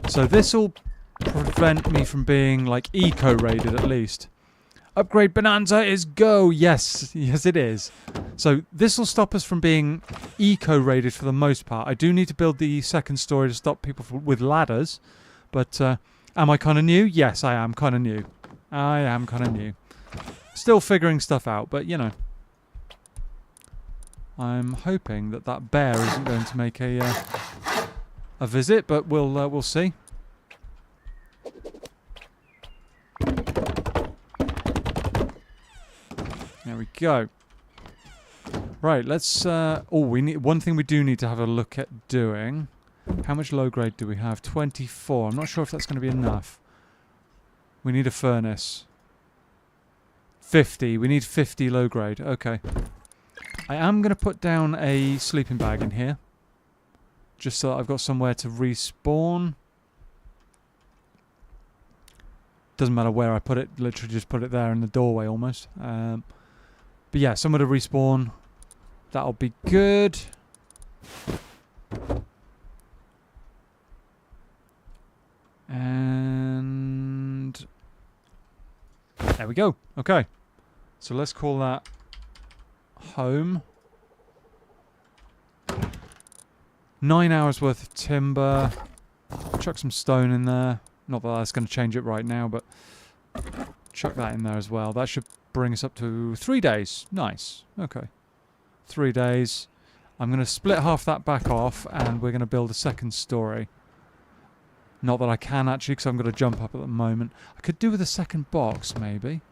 So this will prevent me from being like eco-raided at least. Upgrade bonanza is go! Yes, yes it is. So this will stop us from being eco-raided for the most part. I do need to build the second story to stop people with ladders. But am I kind of new? Yes, I am kind of new. I am kind of new. Still figuring stuff out, but you know. I'm hoping that that bear isn't going to make a visit, but we'll see. There we go. Right, let's. We need one thing we do need to have a look at doing. How much low grade do we have? 24. I'm not sure if that's going to be enough. We need a furnace. 50. We need 50 low grade. Okay. I am going to put down a sleeping bag in here. Just so that I've got somewhere to respawn. Doesn't matter where I put it. Literally just put it there in the doorway almost. But yeah, somewhere to respawn. That'll be good. And there we go. Okay. So let's call that home. 9 hours worth of timber. Chuck some stone in there. Not that that's going to change it right now, but chuck that in there as well. That should bring us up to 3 days. Nice. Okay. 3 days. I'm going to split half that back off, and we're going to build a second story. Not that I can, actually, because I'm going to jump up at the moment. I could do with a second box, maybe.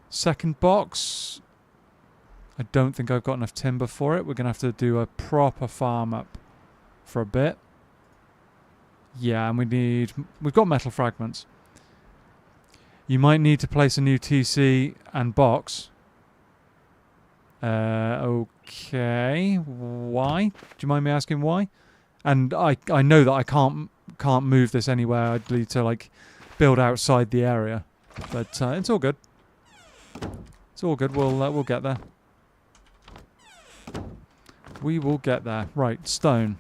Second box. I don't think I've got enough timber for it. We're going to have to do a proper farm up for a bit. Yeah, and we've got metal fragments. You might need to place a new TC and box. Okay. Why? Do you mind me asking why? And I know that I can't move this anywhere. I'd need to like build outside the area. But it's all good. It's all good. We'll get there. We will get there. Right, stone.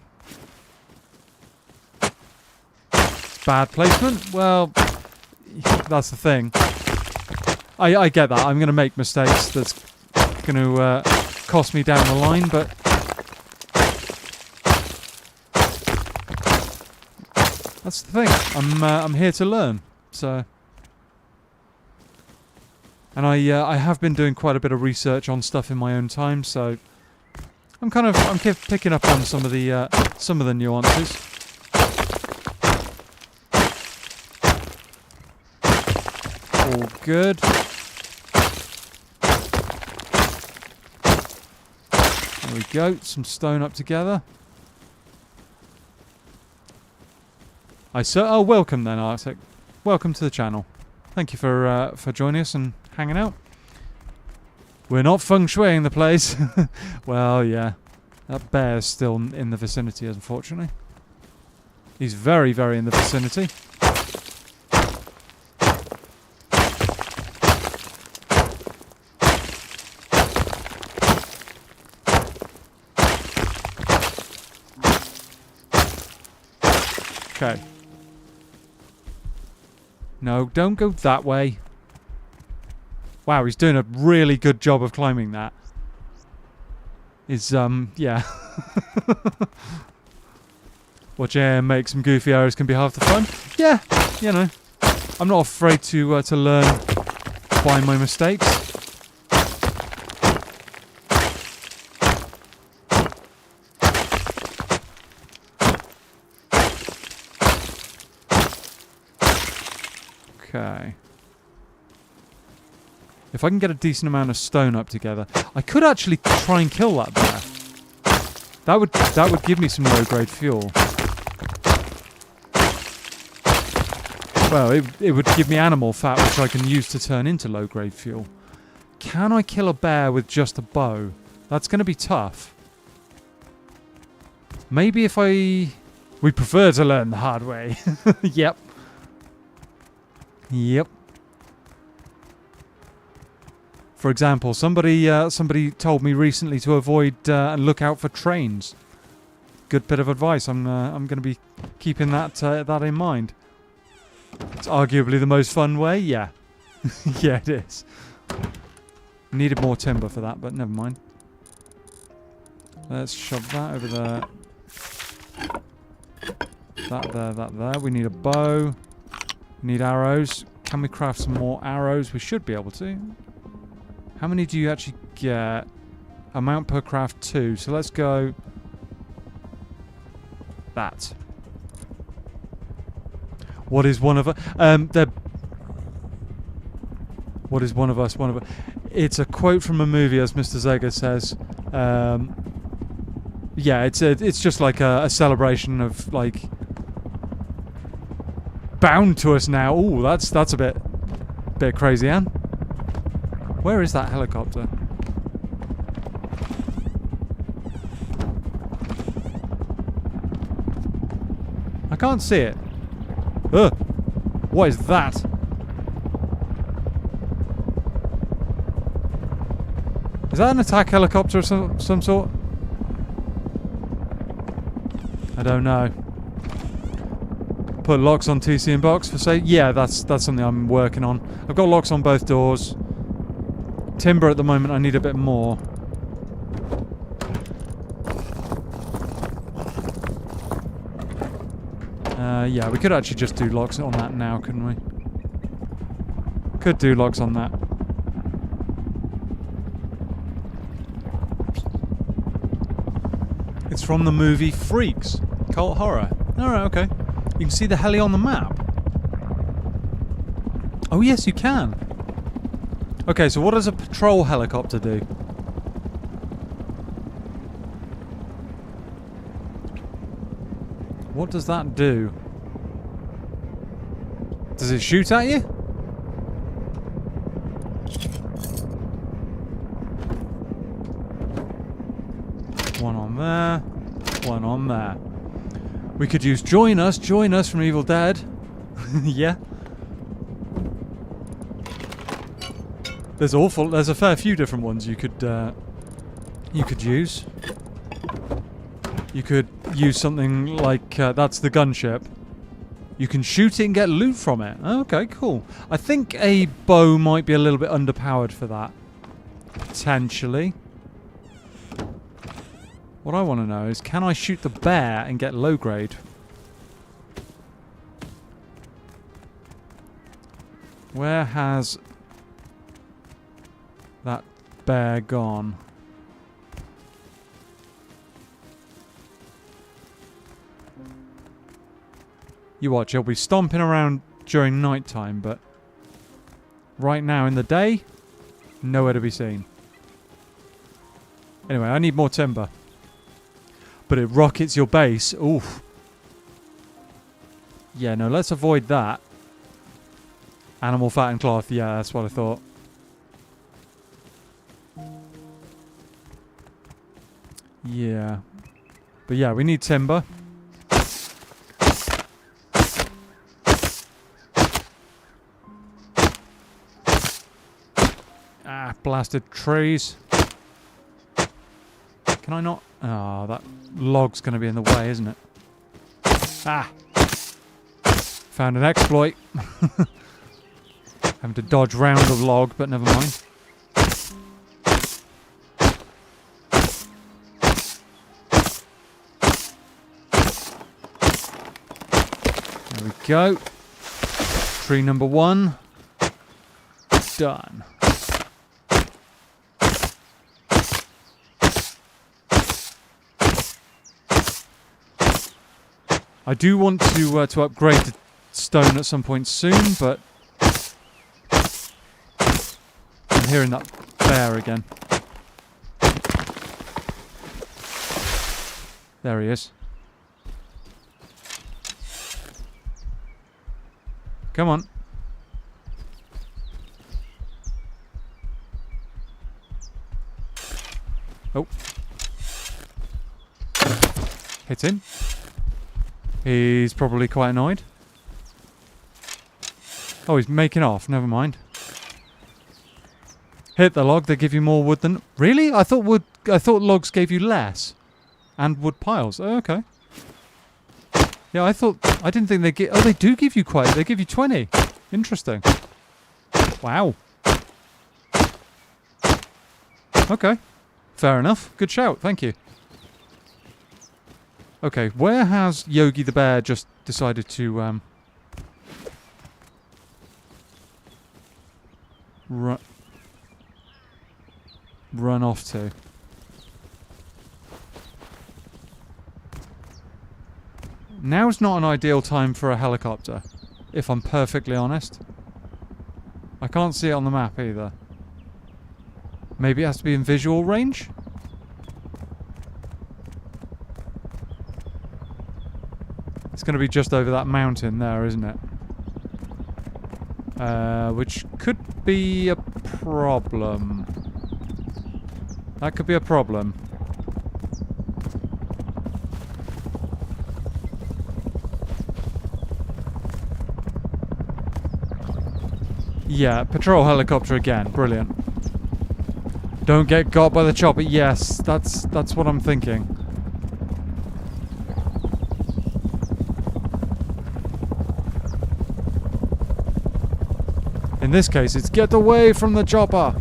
Bad placement? Well, that's the thing. I get that. I'm going to make mistakes. That's going to cost me down the line, but that's the thing. I'm here to learn. So, and I have been doing quite a bit of research on stuff in my own time. So, I'm picking up on some of the nuances. All good. There we go. Some stone up together. Oh, welcome then, Arctic. Welcome to the channel. Thank you for joining us and hanging out. We're not feng shuiing the place. Well, yeah. That bear's still in the vicinity, unfortunately. He's very, very in the vicinity. Okay. No, don't go that way. Wow, he's doing a really good job of climbing that. Yeah. Watching him make some goofy errors can be half the fun. Yeah, you know. I'm not afraid to learn by my mistakes. Okay. If I can get a decent amount of stone up together, I could actually try and kill that bear. That would give me some low-grade fuel. Well, it would give me animal fat, which I can use to turn into low-grade fuel. Can I kill a bear with just a bow? That's going to be tough. Maybe if we prefer to learn the hard way. Yep. Yep. For example, somebody told me recently to avoid and look out for trains. Good bit of advice. I'm going to be keeping that in mind. It's arguably the most fun way. Yeah, yeah, it is. Needed more timber for that, but never mind. Let's shove that over there. That there. We need a bow. We need arrows. Can we craft some more arrows? We should be able to. How many do you actually get? Amount per craft 2. So let's go... that. What is one of us? What is one of us? One of us. It's a quote from a movie, as Mr. Zega says. Yeah, it's just like a celebration of like bound to us now. Ooh, that's a bit crazy, Anne. Where is that helicopter? I can't see it. Ugh! What is that? Is that an attack helicopter of some sort? I don't know. Put locks on TC and box for say. Yeah, that's something I'm working on. I've got locks on both doors. Timber at the moment, I need a bit more. Yeah, we could actually just do locks on that now, couldn't we? Could do locks on that. It's from the movie Freaks. Cult horror. Alright, okay. You can see the heli on the map. Oh yes, you can. Okay, so what does a patrol helicopter do? What does that do? Does it shoot at you? One on there. One on there. We could use Join Us from Evil Dead. Yeah. There's a fair few different ones you could use. You could use something like that's the gunship. You can shoot it and get loot from it. Okay, cool. I think a bow might be a little bit underpowered for that. Potentially. What I want to know is, can I shoot the bear and get low grade? Where has that bear gone? You watch, he'll be stomping around during night time, but right now in the day, nowhere to be seen. Anyway, I need more timber. But it rockets your base. Oof. Yeah, no, let's avoid that. Animal fat and cloth. Yeah, that's what I thought. Yeah. But yeah, we need timber. Ah, blasted trees. Can I not? Oh, that log's going to be in the way, isn't it? Ah! Found an exploit. Having to dodge round the log, but never mind. There we go. Tree number 1. Done. I do want to upgrade to stone at some point soon, but I'm hearing that bear again. There he is. Come on. Oh. Hit him. He's probably quite annoyed. Oh, he's making off. Never mind. Hit the log, they give you more wood than... Really? I thought logs gave you less. And wood piles. Oh, okay. Yeah, I didn't think they give... Oh, they do give you quite... They give you 20. Interesting. Wow. Okay. Fair enough. Good shout. Thank you. Okay, where has Yogi the bear just decided to, run off to? Now's not an ideal time for a helicopter, if I'm perfectly honest. I can't see it on the map either. Maybe it has to be in visual range? It's going to be just over that mountain there, isn't it? Which could be a problem. That could be a problem. Yeah, patrol helicopter again. Brilliant. Don't get got by the chopper. Yes, that's what I'm thinking. In this case, it's get away from the chopper.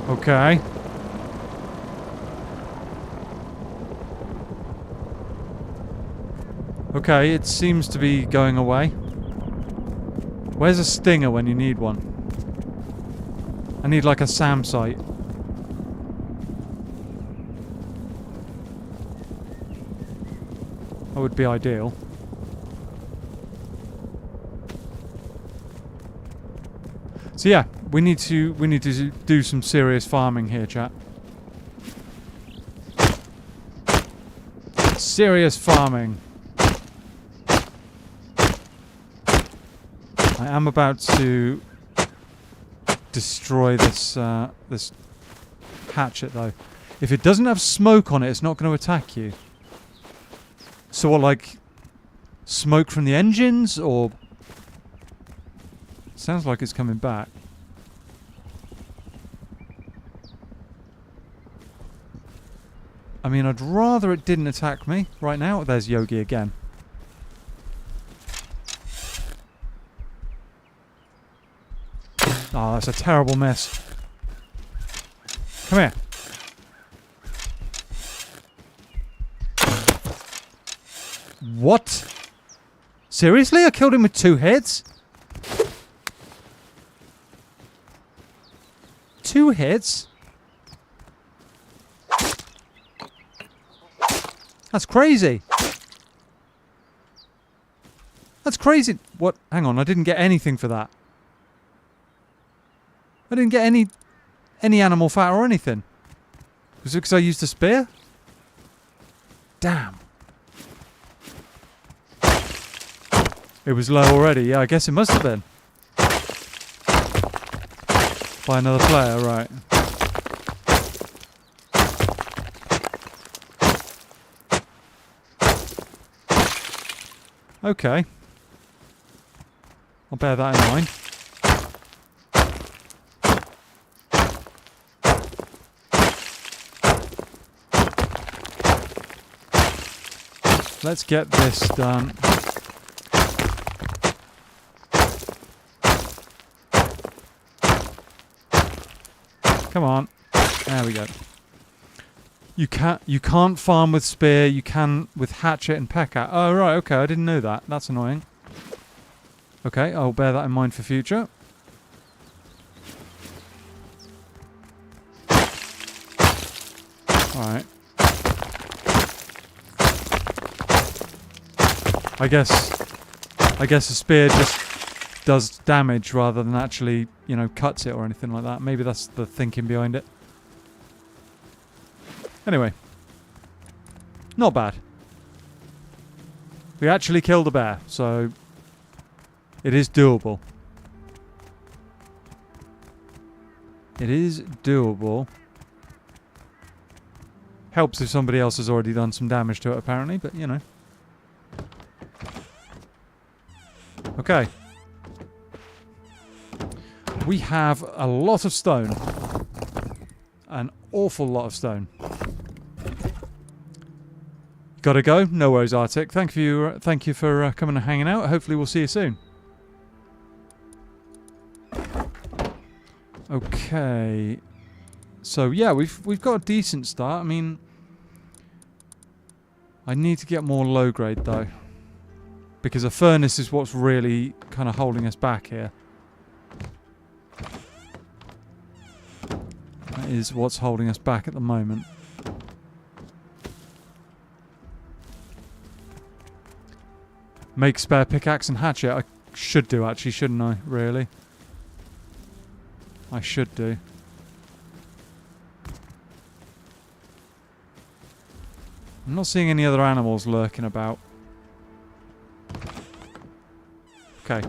Okay. Okay, it seems to be going away. Where's a stinger when you need one? I need like a SAM site. That would be ideal. So yeah, we need to do some serious farming here, chat. Serious farming. I am about to destroy this this hatchet though. If it doesn't have smoke on it, it's not going to attack you. So what, like smoke from the engines, or sounds like it's coming back. I mean, I'd rather it didn't attack me right now. There's Yogi again. Oh, that's a terrible miss. Come here. What? Seriously? I killed him with 2 hits? 2 hits? That's crazy. That's crazy. What? Hang on, I didn't get anything for that. I didn't get any animal fat or anything. Was it because I used a spear? Damn. It was low already. Yeah, I guess it must have been. By another player, right. Okay. I'll bear that in mind. Let's get this done. Come on. There we go. You can't farm with spear, you can with hatchet and peckaxe. Oh right, okay, I didn't know that. That's annoying. Okay, I'll bear that in mind for future. Alright. I guess a spear just does damage rather than actually, you know, cuts it or anything like that. Maybe that's the thinking behind it. Anyway. Not bad. We actually killed a bear, so it is doable. It is doable. Helps if somebody else has already done some damage to it, apparently, but you know. Okay. We have a lot of stone. An awful lot of stone. Gotta go? No worries, Arctic. Thank you for coming and hanging out. Hopefully we'll see you soon. Okay. So yeah, we've got a decent start. I mean, I need to get more low grade though, because a furnace is what's really kind of holding us back here. That is what's holding us back at the moment. Make spare pickaxe and hatchet. I should do actually, shouldn't I? Really? I should do. I'm not seeing any other animals lurking about. Okay.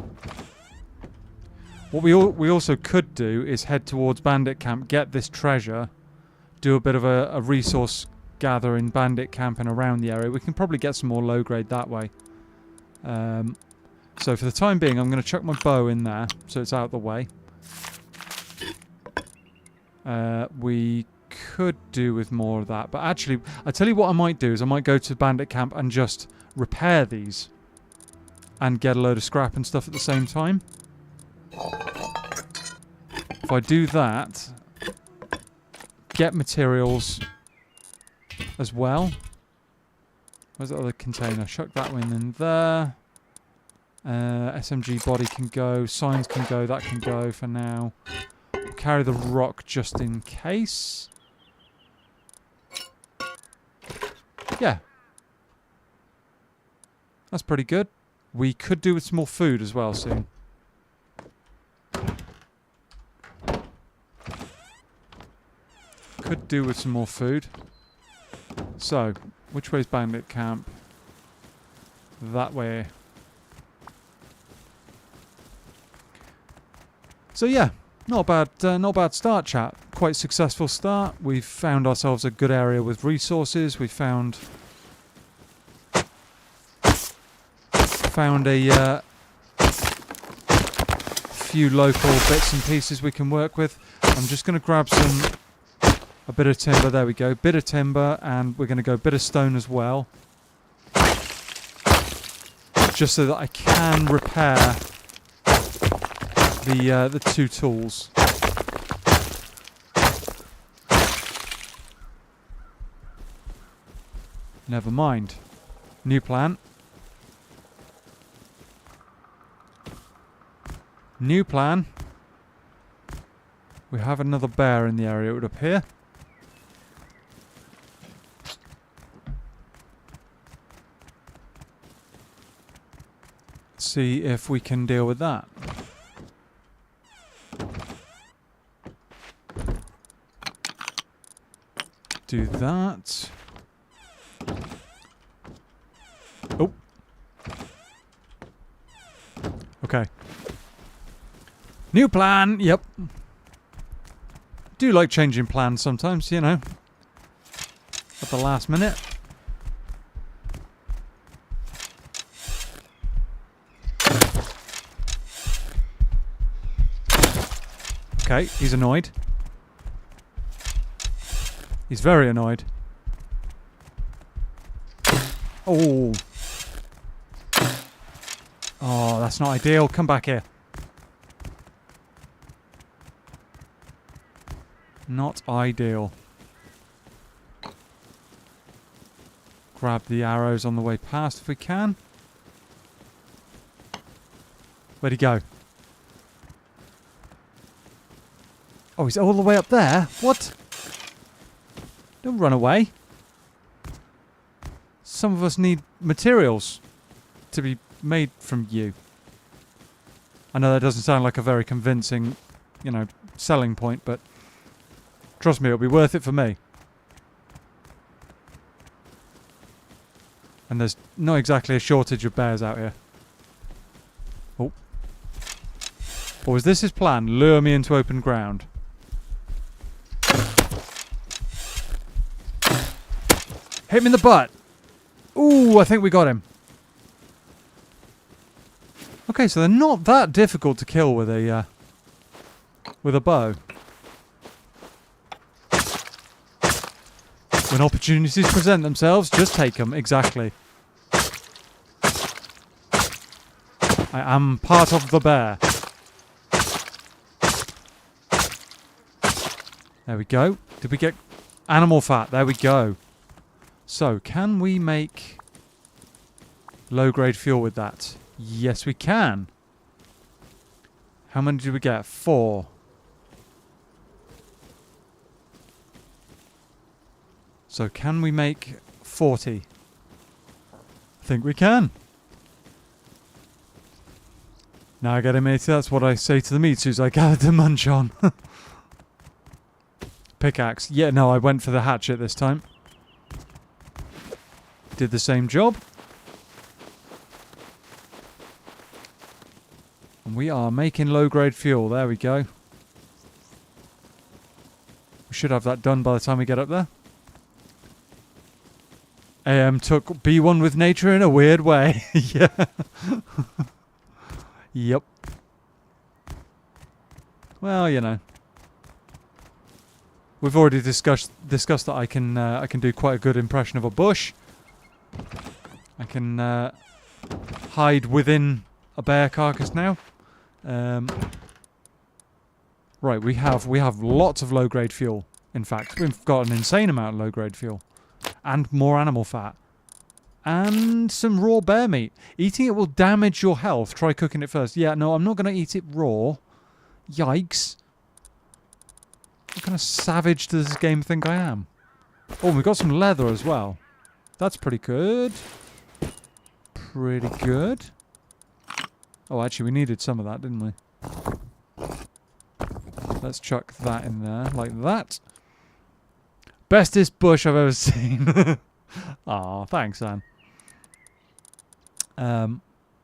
What we also could do is head towards Bandit Camp, get this treasure, do a bit of a resource gather in Bandit Camp and around the area. We can probably get some more low grade that way. So for the time being, I'm going to chuck my bow in there so it's out of the way. We could do with more of that, but actually, I tell you what I might do is I might go to Bandit Camp and just repair these and get a load of scrap and stuff at the same time. If I do that, get materials as well. Where's the other container? Chuck that one in there. SMG body can go. Signs can go. That can go for now. We'll carry the rock just in case. Yeah. That's pretty good. We could do with some more food as well soon. Could do with some more food. So, which way is Bandit Camp? That way. So yeah, not a bad start, chat. Quite successful start. We've found ourselves a good area with resources. We found a few local bits and pieces we can work with. I'm just going to grab a bit of timber. There we go, bit of timber, and we're going to go a bit of stone as well, just so that I can repair the two tools. Never mind. New plan. New plan. We have another bear in the area, it would appear. Let's see if we can deal with that. Do that. Oh. Okay. New plan, yep. Do like changing plans sometimes, you know. At the last minute. Okay, he's annoyed. He's very annoyed. Oh. Oh, that's not ideal. Come back here. Not ideal. Grab the arrows on the way past if we can. Where'd he go? Oh, he's all the way up there? What? Don't run away. Some of us need materials to be made from you. I know that doesn't sound like a very convincing, you know, selling point, but trust me, it'll be worth it for me. And there's not exactly a shortage of bears out here. Oh. Or was this his plan? Lure me into open ground. Hit him in the butt. Ooh, I think we got him. Okay, so they're not that difficult to kill with a bow. When opportunities present themselves, just take them. Exactly. I am part of the bear. There we go. Did we get animal fat? There we go. So, can we make low-grade fuel with that? Yes, we can. How many did we get? 4. So, can we make 40? I think we can. Now I get it, matey. That's what I say to the meat suits I gathered to munch on. Pickaxe. Yeah, no, I went for the hatchet this time. Did the same job. And we are making low-grade fuel. There we go. We should have that done by the time we get up there. AM took B1 with nature in a weird way. Yeah. Yep. Well, you know. We've already discussed that I can do quite a good impression of a bush. I can hide within a bear carcass now. Right, we have lots of low-grade fuel. In fact, we've got an insane amount of low-grade fuel. And more animal fat. And some raw bear meat. Eating it will damage your health. Try cooking it first. Yeah, no, I'm not going to eat it raw. Yikes. What kind of savage does this game think I am? Oh, we've got some leather as well. That's pretty good. Pretty good. Oh, actually, we needed some of that, didn't we? Let's chuck that in there, like that. Bestest bush I've ever seen. Aw, thanks, Anne.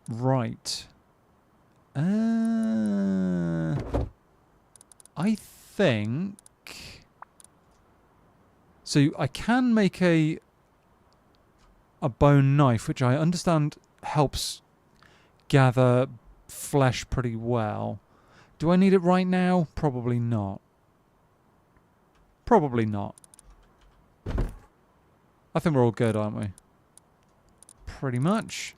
Right. I think... So I can make a bone knife, which I understand helps gather flesh pretty well. Do I need it right now? Probably not. Probably not. I think we're all good, aren't we? Pretty much.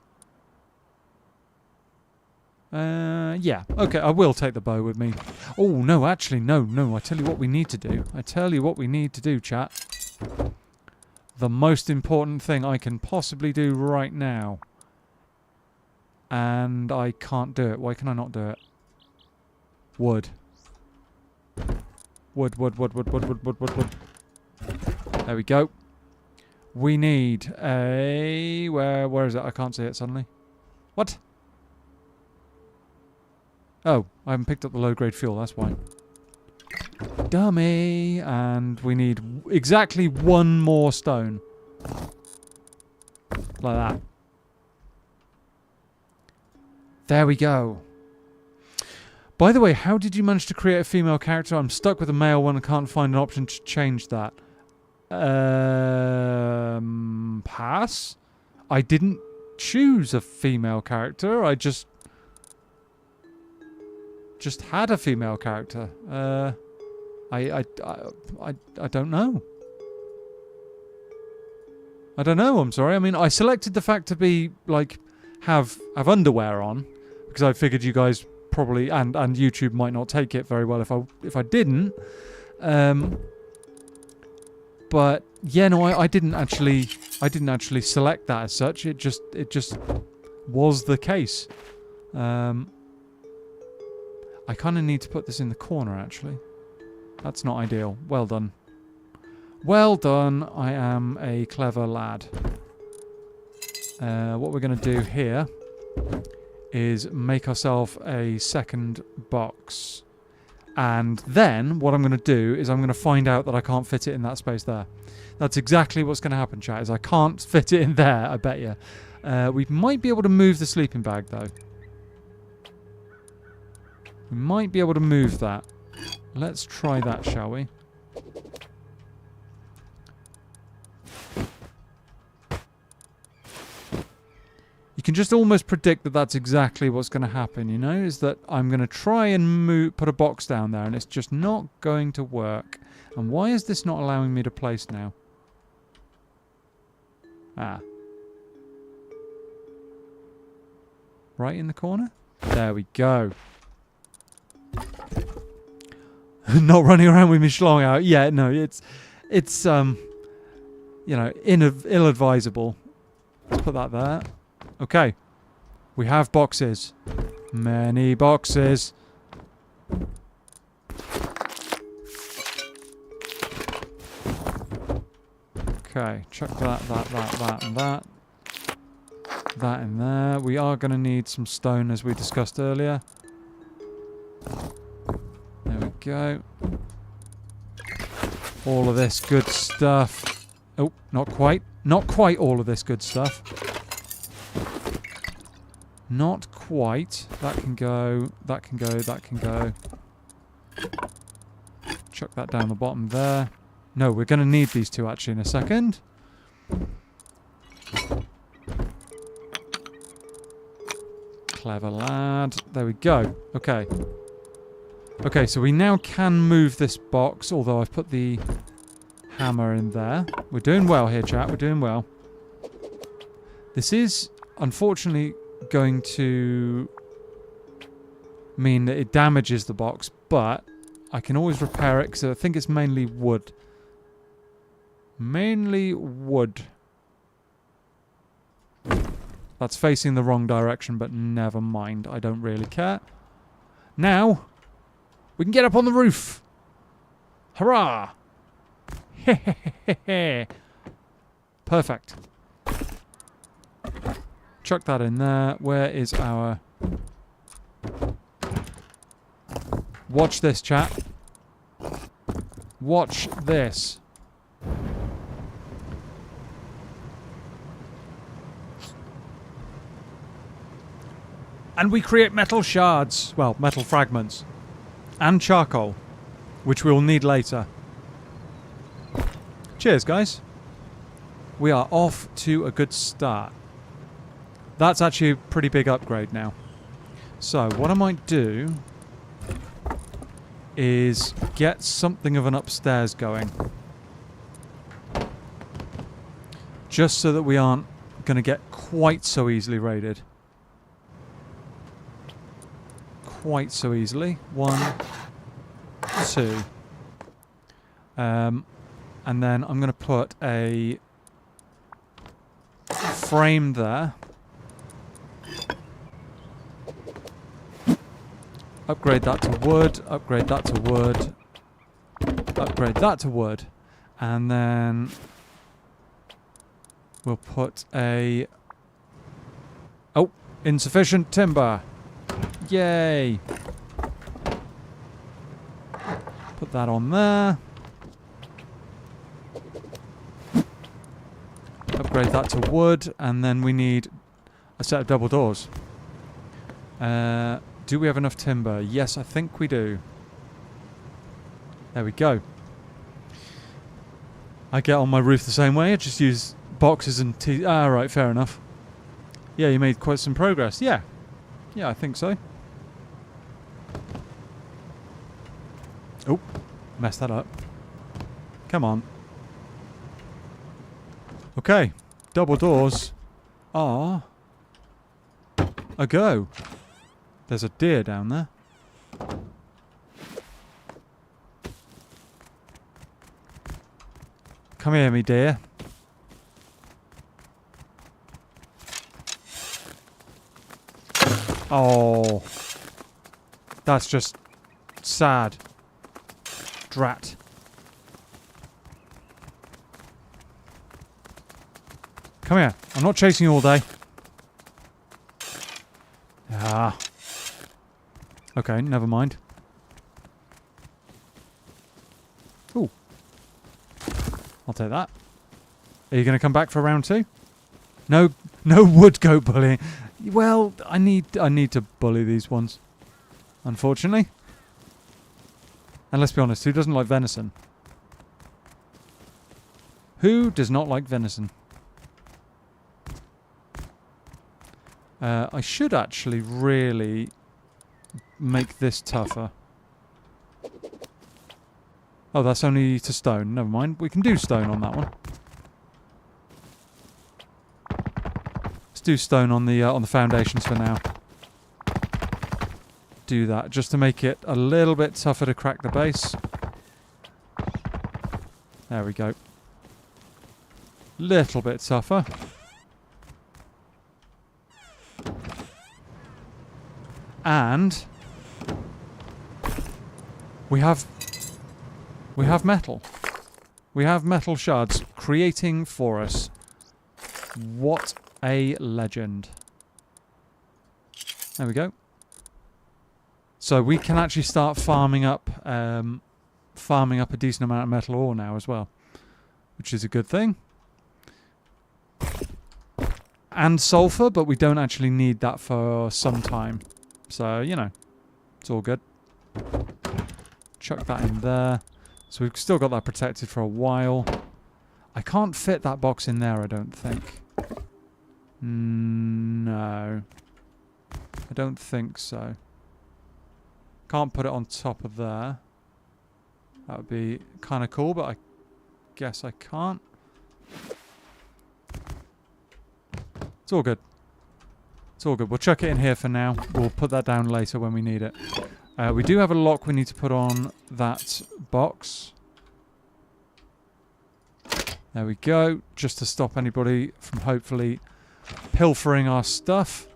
Yeah. Okay, I will take the bow with me. Oh, no, actually, no. I tell you what we need to do. I tell you what we need to do, chat. The most important thing I can possibly do right now. And I can't do it. Why can I not do it? Wood. Wood. There we go. We need a... Where is it? I can't see it suddenly. What? Oh, I haven't picked up the low-grade fuel, that's why. Dummy! And we need exactly 1 more stone. Like that. There we go. By the way, how did you manage to create a female character? I'm stuck with a male one and can't find an option to change that. Pass? I didn't choose a female character. I just had a female character. I don't know. I don't know, I'm sorry. I mean, I selected the fact to be, like, have underwear on, because I figured you guys probably, and YouTube might not take it very well if I didn't. But, yeah, no, I didn't actually select that as such. It just was the case. I kind of need to put this in the corner, actually. That's not ideal. Well done. Well done. I am a clever lad. What we're going to do here is make ourselves a second box. And then what I'm going to do is I'm going to find out that I can't fit it in that space there. That's exactly what's going to happen, chat, is I can't fit it in there, I bet you. We might be able to move the sleeping bag, though. We might be able to move that. Let's try that, shall we? can just almost predict that that's exactly what's going to happen, you know, is that I'm going to try and put a box down there and it's just not going to work. And why is this not allowing me to place now? Ah. Right in the corner? There we go. Not running around with my schlong out. Yeah, no, it's you know, ill-advisable. Let's put that there. Okay. We have boxes. Many boxes. Okay, chuck that, and that. That in there. We are going to need some stone as we discussed earlier. There we go. All of this good stuff. Oh, not quite. Not quite all of this good stuff. Not quite. That can go, that can go, that can go. Chuck that down the bottom there. No, we're going to need these two actually in a second. Clever lad. There we go. Okay. Okay, so we now can move this box, although I've put the hammer in there. We're doing well here, chat. We're doing well. This is, unfortunately, going to mean that it damages the box, but I can always repair it because I think it's mainly wood. Mainly wood. That's facing the wrong direction, but never mind. I don't really care. Now, we can get up on the roof. Hurrah! Perfect. Chuck that in there. Where is our... Watch this, chat. Watch this. And we create metal shards. Well, metal fragments. And charcoal. Which we'll need later. Cheers, guys. We are off to a good start. That's actually a pretty big upgrade now. So, what I might do is get something of an upstairs going. Just so that we aren't going to get quite so easily raided. Quite so easily. 1, 2. And then I'm going to put a frame there. Upgrade that to wood. Upgrade that to wood. Upgrade that to wood. And then we'll put a... Oh, insufficient timber. Yay. Put that on there. Upgrade that to wood, and then we need a set of double doors. Do we have enough timber? Yes, I think we do. There we go. I get on my roof the same way. I just use boxes and Ah, right, fair enough. Yeah, you made quite some progress. Yeah. Yeah, I think so. Oh, messed that up. Come on. Okay, double doors are a go. There's a deer down there. Come here, me dear. Oh, that's just sad. Drat. Come here. I'm not chasing you all day. Ah. Okay, never mind. Ooh. I'll take that. Are you going to come back for round 2? No wood goat bullying. Well, I need to bully these ones. Unfortunately. And let's be honest, who doesn't like venison? Who does not like venison? I should actually really make this tougher. Oh, that's only to stone. Never mind. We can do stone on that one. Let's do stone on the foundations for now. Do that just to make it a little bit tougher to crack the base. There we go. Little bit tougher. And we have metal. We have metal shards creating for us. What a legend. There we go. So we can actually start farming up a decent amount of metal ore now as well, which is a good thing. And sulfur, but we don't actually need that for some time. So, you know, it's all good. Chuck that in there. So we've still got that protected for a while. I can't fit that box in there, I don't think. No. I don't think so. Can't put it on top of there. That would be kind of cool, but I guess I can't. It's all good. It's all good. We'll chuck it in here for now. We'll put that down later when we need it. We do have a lock we need to put on that box. There we go. Just to stop anybody from hopefully pilfering our stuff.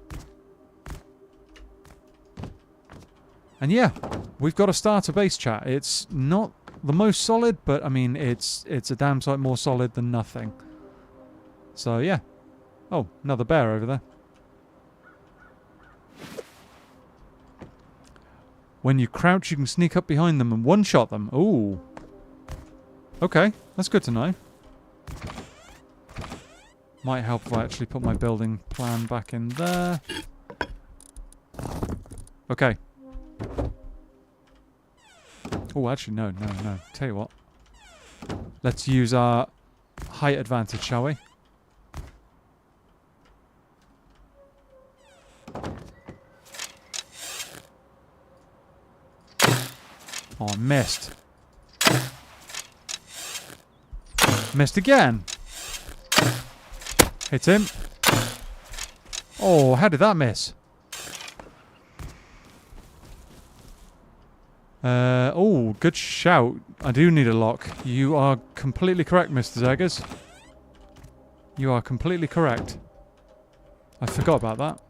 And yeah, we've got a starter base chat. It's not the most solid, but I mean, it's a damn sight more solid than nothing. So yeah. Oh, another bear over there. When you crouch, you can sneak up behind them and one-shot them. Ooh. Okay, that's good to know. Might help if I actually put my building plan back in there. Okay. Oh, actually, no. Tell you what. Let's use our height advantage, shall we? Oh, I missed. Missed again. Hit him. Oh, how did that miss? Oh, good shout. I do need a lock. You are completely correct, Mr. Zeggers. You are completely correct. I forgot about that.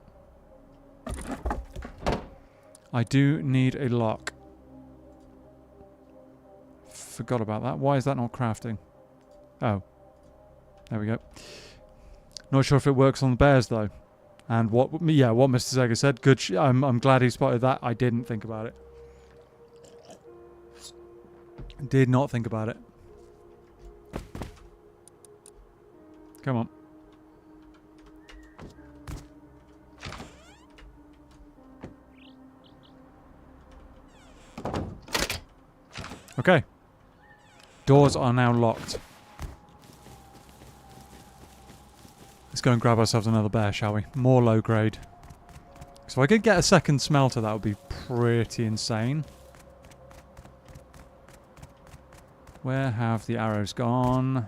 I do need a lock. Forgot about that. Why is that not crafting? Oh. There we go. Not sure if it works on the bears, though. And what Mr. Zegger said. Good. I'm glad he spotted that. I didn't think about it. Did not think about it. Come on. Okay. Doors are now locked. Let's go and grab ourselves another bear, shall we? More low grade. So if I could get a second smelter, that would be pretty insane. Where have the arrows gone?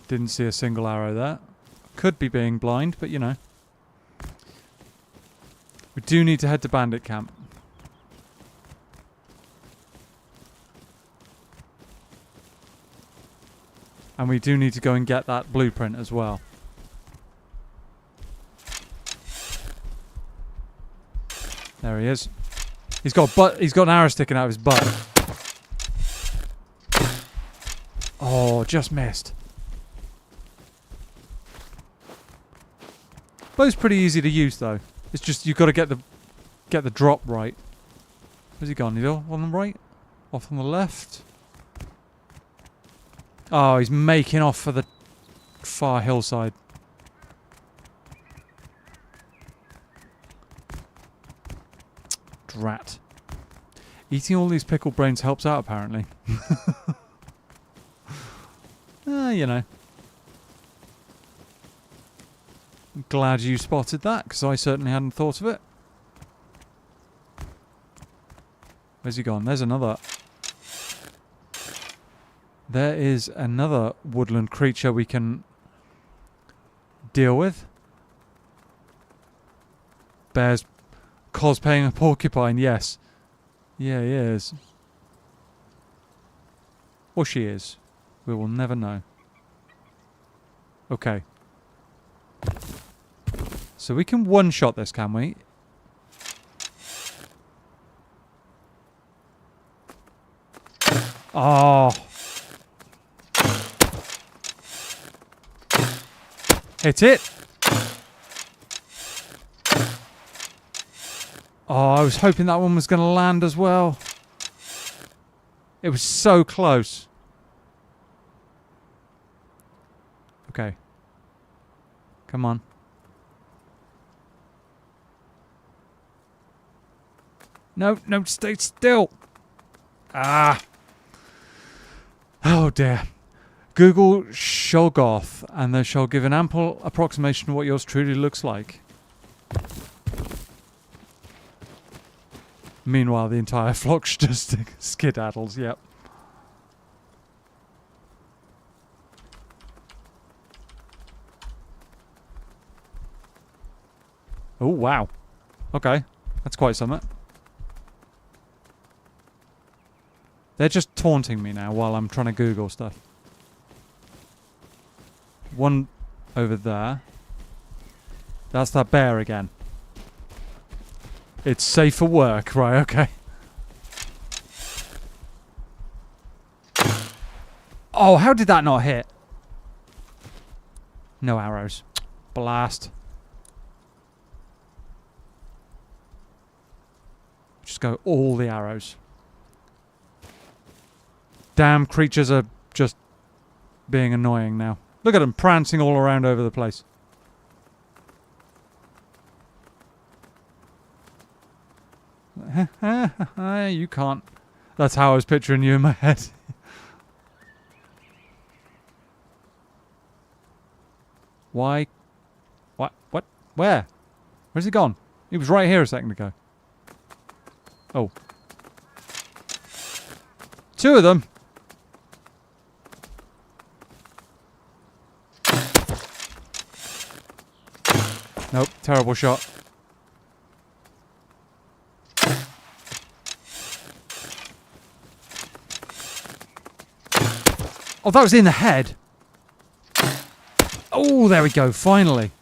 Didn't see a single arrow there. Could be being blind, but you know. We do need to head to Bandit Camp. And we do need to go and get that blueprint as well. There he is. He's got an arrow sticking out of his butt. Oh, just missed. Bow's pretty easy to use though. It's just you've got to get the drop right. Where's he gone? Is he off on the right? Off on the left? Oh, he's making off for the far hillside. Drat. Eating all these pickled brains helps out, apparently. You know. glad you spotted that, because I certainly hadn't thought of it. Where's he gone? There's another. There is another woodland creature we can deal with. Bear's cosplaying a porcupine, yes. Yeah, he is. Or she is. We will never know. Okay. So we can one-shot this, can we? Oh. Hit it. Oh, I was hoping that one was going to land as well. It was so close. Okay. Come on. No, no, stay still. Ah. Oh dear. Google Shoggoth, and they shall give an ample approximation of what yours truly looks like. Meanwhile, the entire flock just skedaddles, yep. Oh, wow. Okay. That's quite something. They're just taunting me now while I'm trying to Google stuff. One over there. That's that bear again. It's safe for work, right? Okay. Oh, how did that not hit? No arrows. Blast. Just go all the arrows. Damn creatures are just being annoying now. Look at them prancing all around over the place. You can't. That's how I was picturing you in my head. Why? What? What? Where? Where's he gone? He was right here a second ago. Oh. Two of them? Nope, terrible shot. Oh, that was in the head. Oh, there we go, finally.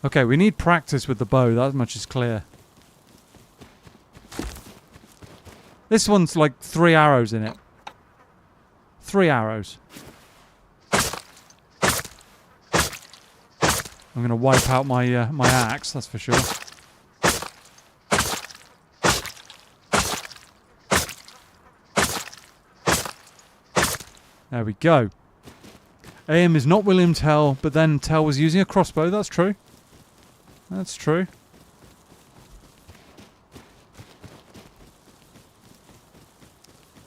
Okay, we need practice with the bow, that much is clear. This one's like 3 arrows in it. 3 arrows. I'm gonna wipe out my my axe, that's for sure. There we go. Aim is not William Tell, but then Tell was using a crossbow. That's true. That's true.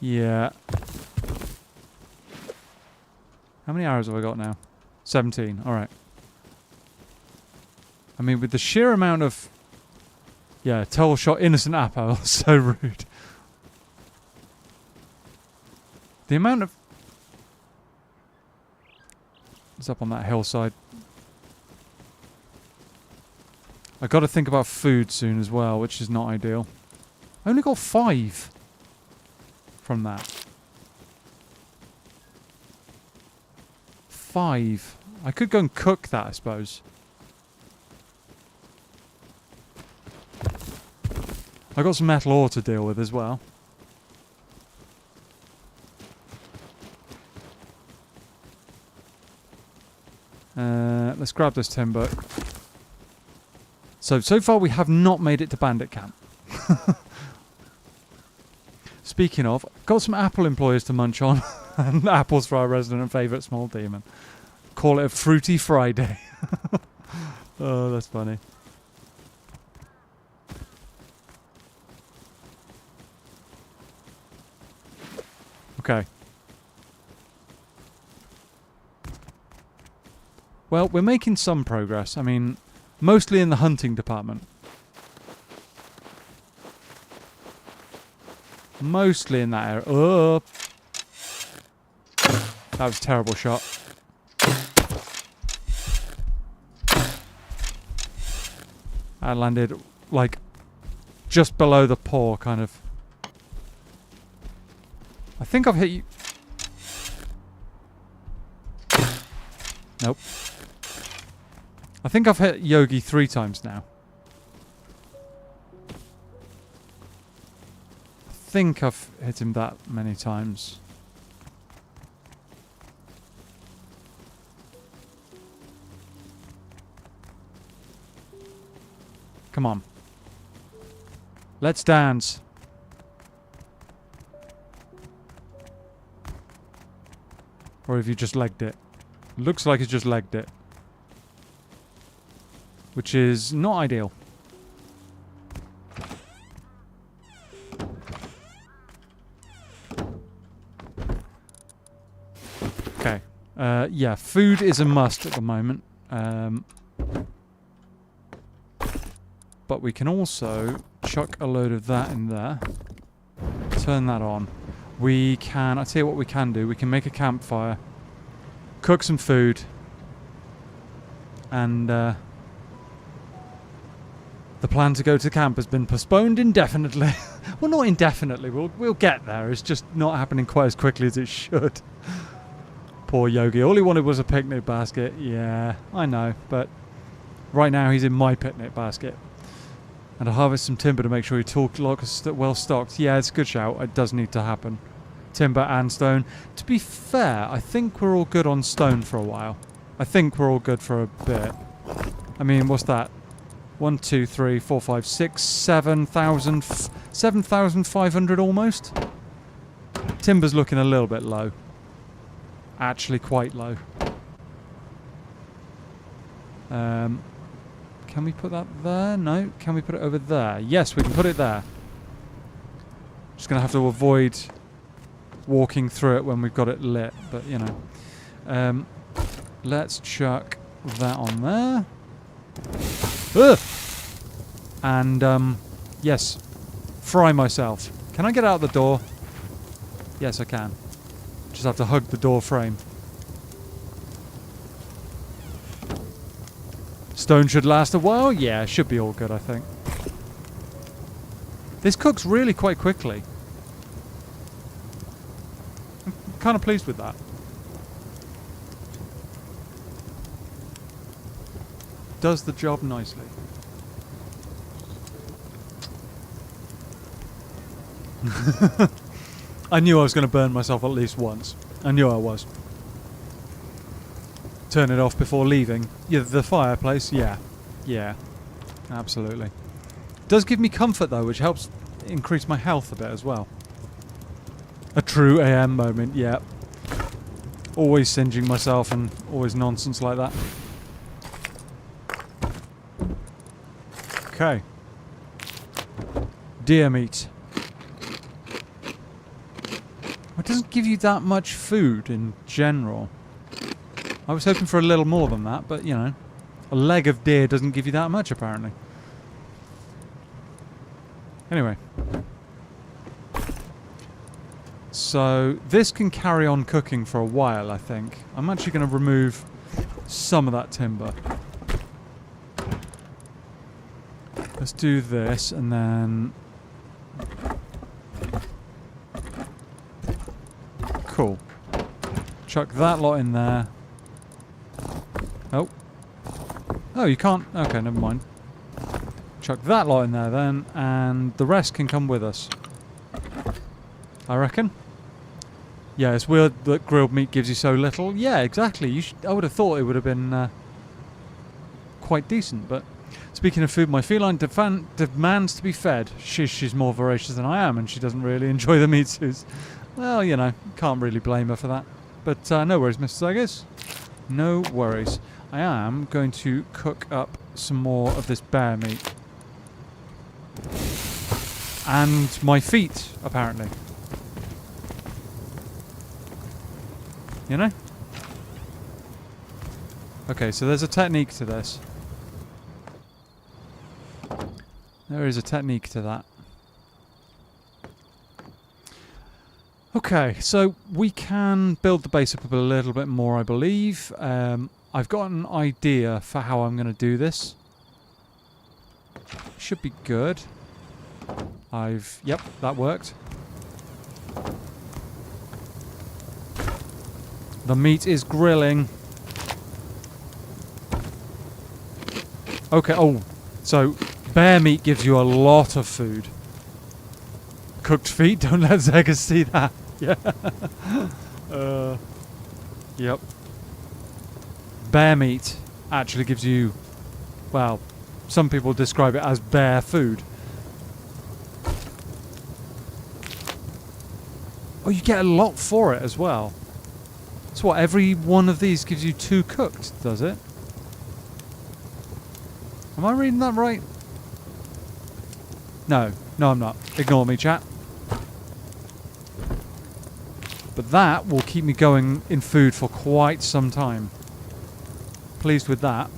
Yeah. How many arrows have I got now? 17. Alright. I mean, with the sheer amount of... Yeah, Tell shot innocent apple. So rude. The amount of... It's up on that hillside. I got to think about food soon as well, which is not ideal. I only got 5 from that. 5. I could go and cook that, I suppose. I got some metal ore to deal with as well. Let's grab this timber. So far we have not made it to Bandit Camp. Speaking of, got some apple employers to munch on. And apples for our resident and favourite small demon. Call it a fruity Friday. Oh, that's funny. Okay. Well, we're making some progress. I mean, mostly in the hunting department. Mostly in that area. Oh! That was a terrible shot. I landed, like, just below the paw, kind of. I think I've hit you. Nope. I think I've hit Yogi 3 times now. I think I've hit him that many times. Come on. Let's dance. Or have you just legged it? Looks like he's just legged it. Which is not ideal. Okay. Yeah, food is a must at the moment. But we can also chuck a load of that in there. Turn that on. We can, I'll tell you what we can do. We can make a campfire. Cook some food. And the plan to go to camp has been postponed indefinitely. Well, not indefinitely. We'll get there. It's just not happening quite as quickly as it should. Poor Yogi. All he wanted was a picnic basket. Yeah, I know. But right now he's in my picnic basket. And I'll harvest some timber to make sure he's well stocked. Yeah, it's a good shout. It does need to happen. Timber and stone. To be fair, I think we're all good on stone for a while. I think we're all good for a bit. I mean, what's that? 1, 2, 3, 4, 5, 6, 7,000... 7,500 almost? Timber's looking a little bit low. Actually quite low. Can we put that there? No. Can we put it over there? Yes, we can put it there. Just going to have to avoid walking through it when we've got it lit, but you know. Let's chuck that on there. Ugh! And, yes. Fry myself. Can I get out the door? Yes, I can. Just have to hug the door frame. Stone should last a while? Yeah, should be all good, I think. This cooks really quite quickly. I'm kind of pleased with that. Does the job nicely. I knew I was going to burn myself at least once. I knew I was. Turn it off before leaving. Yeah, the fireplace, yeah. Yeah, absolutely. Does give me comfort though, which helps increase my health a bit as well. A true AM moment, yeah. Always singeing myself and always nonsense like that. Okay. Deer meat. It doesn't give you that much food in general. I was hoping for a little more than that, but, you know, a leg of deer doesn't give you that much, apparently. Anyway. So, this can carry on cooking for a while, I think. I'm actually going to remove some of that timber. Let's do this, and then... Cool. Chuck that lot in there. Oh. Oh, you can't... Okay, never mind. Chuck that lot in there then, and the rest can come with us. I reckon. Yeah, it's weird that grilled meat gives you so little. Yeah, exactly. I would have thought it would have been quite decent, but... Speaking of food, my feline demands to be fed. She's more voracious than I am, and she doesn't really enjoy the meat suits. Well, you know, can't really blame her for that. But no worries, Mr. Zegers. No worries. I am going to cook up some more of this bear meat. And my feet, apparently. You know? Okay, so there's a technique to this. There is a technique to that. Okay, so we can build the base up a little bit more, I believe. I've got an idea for how I'm going to do this. Should be good. Yep, that worked. The meat is grilling. Okay, oh, so bear meat gives you a lot of food. Cooked feet, don't let Zegas see that. Yeah. Yep. Bear meat actually gives you, well, some people describe it as bear food. Oh, you get a lot for it as well. So what, every one of these gives you 2 cooked, does it? Am I reading that right? No, I'm not. Ignore me, chat. But that will keep me going in food for quite some time. Pleased with that.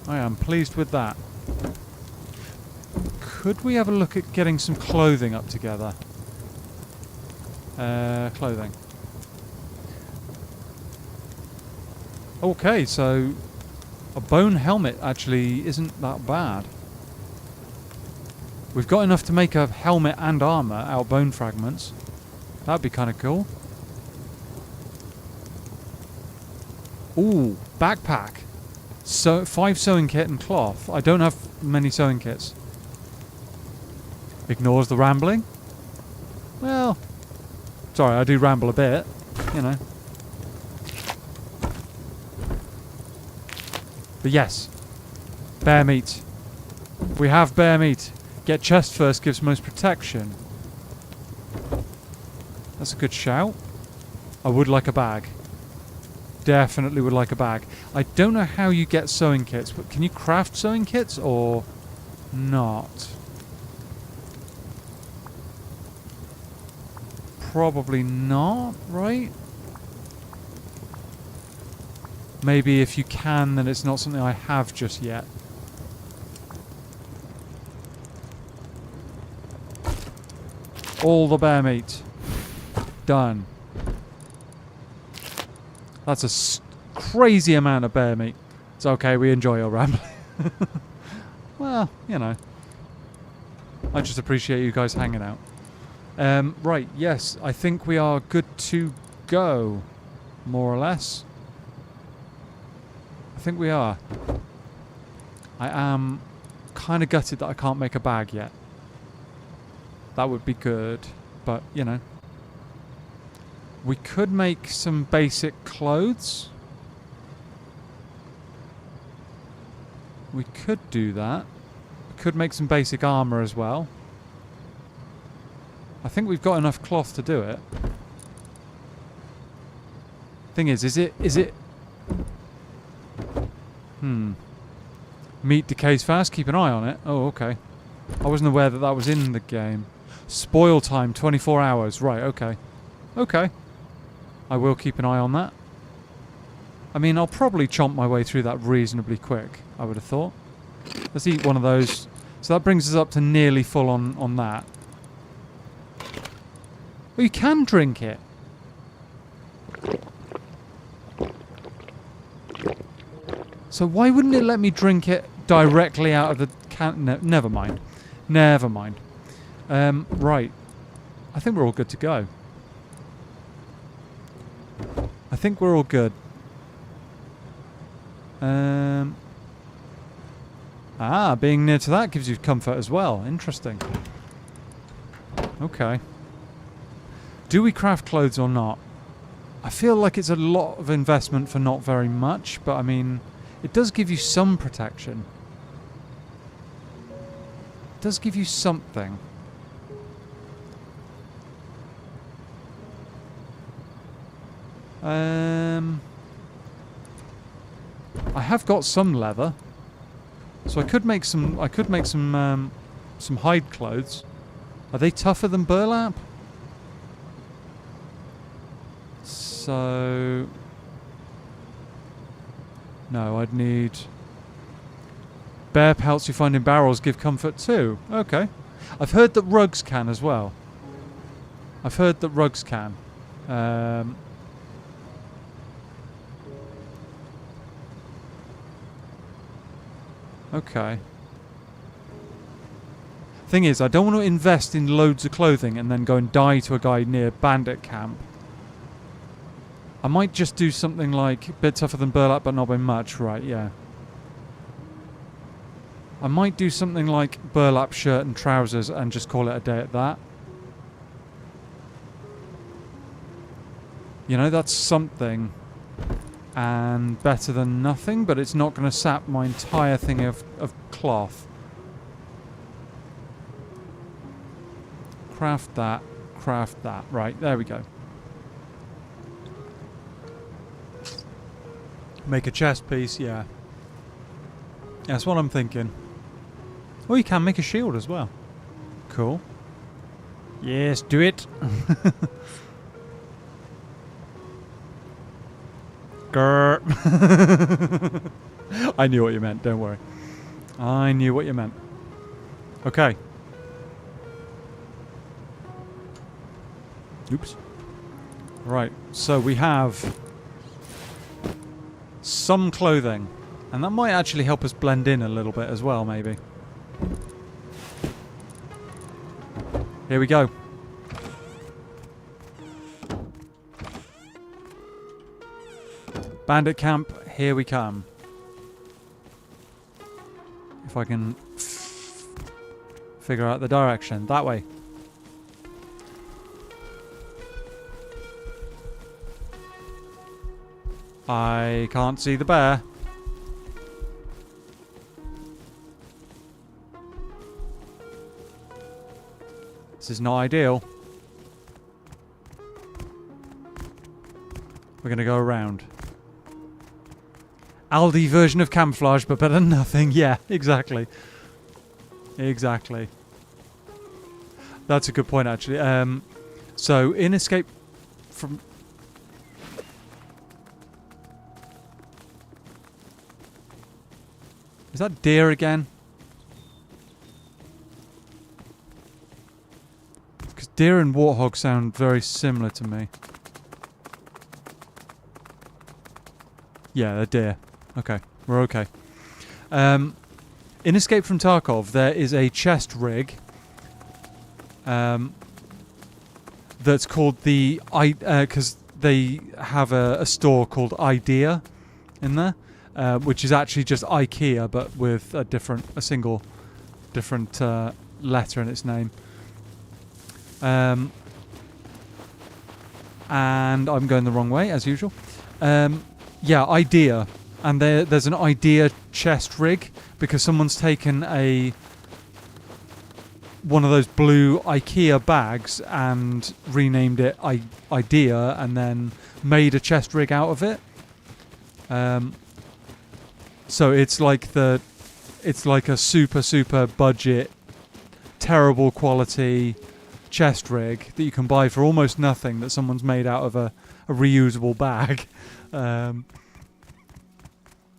I am pleased with that. Could we have a look at getting some clothing up together? Clothing. Okay, so a bone helmet actually isn't that bad. We've got enough to make a helmet and armor out of bone fragments. That'd be kind of cool. Ooh, backpack. So 5 sewing kit and cloth. I don't have many sewing kits. Ignores the rambling. Well, sorry, I do ramble a bit, you know. But yes, bear meat. We have bear meat. Get chest first gives most protection. That's a good shout. I would like a bag. Definitely would like a bag. I don't know how you get sewing kits, but can you craft sewing kits or not? Probably not, right? Maybe if you can, then it's not something I have just yet. All the bear meat. Done. That's a crazy amount of bear meat. It's okay, we enjoy your rambling. Well, you know. I just appreciate you guys hanging out. Right, yes, I think we are good to go. More or less. I think we are. I am kind of gutted that I can't make a bag yet. That would be good, but, you know. We could make some basic clothes. We could do that. We could make some basic armor as well. I think we've got enough cloth to do it. Thing is it... Meat decays fast, keep an eye on it. Oh, okay. I wasn't aware that that was in the game. Spoil time, 24 hours. Right, okay. Okay. I will keep an eye on that. I mean, I'll probably chomp my way through that reasonably quick, I would have thought. Let's eat one of those. So that brings us up to nearly full on that. Well, you can drink it. So why wouldn't it let me drink it directly out of the can? No, never mind. Never mind. Right. I think we're all good to go. I think we're all good. Being near to that gives you comfort as well. Interesting. Okay. Do we craft clothes or not? I feel like it's a lot of investment for not very much, but I mean, it does give you some protection. It does give you something. I have got some leather, so I could make some. I could make some hide clothes. Are they tougher than burlap? So No, I'd need... Bear pelts you find in barrels give comfort too. Okay. I've heard that rugs can as well. I've heard that rugs can. Okay. Thing is, I don't want to invest in loads of clothing and then go and die to a guy near bandit camp. I might just do something like a bit tougher than burlap but not by much, right, yeah. I might do something like burlap shirt and trousers and just call it a day at that. You know, that's something and better than nothing, but it's not going to sap my entire thing of cloth. Craft that, craft that. Right, there we go. Make a chest piece, yeah. That's what I'm thinking. Oh, you can make a shield as well. Cool. Yes, do it. Grr. I knew what you meant, don't worry. I knew what you meant. Okay. Oops. Right, so we have some clothing. And that might actually help us blend in a little bit as well, maybe. Here we go. Bandit camp, here we come. If I can figure out the direction. That way. I can't see the bear. This is not ideal. We're going to go around. Aldi version of camouflage, but better than nothing. Yeah, exactly. Exactly. That's a good point, actually. So, in Escape from... Is that deer again? Because deer and warthog sound very similar to me. Yeah, they're deer. Okay, we're okay. In Escape from Tarkov, there is a chest rig that's called the... because they have a store called Idea in there. Which is actually just IKEA, but with a single different letter in its name. And I'm going the wrong way, as usual. Yeah, Idea. And there's an Idea chest rig, because someone's taken one of those blue IKEA bags and renamed it Idea, and then made a chest rig out of it. So it's like a super budget, terrible quality chest rig that you can buy for almost nothing, that someone's made out of a reusable bag.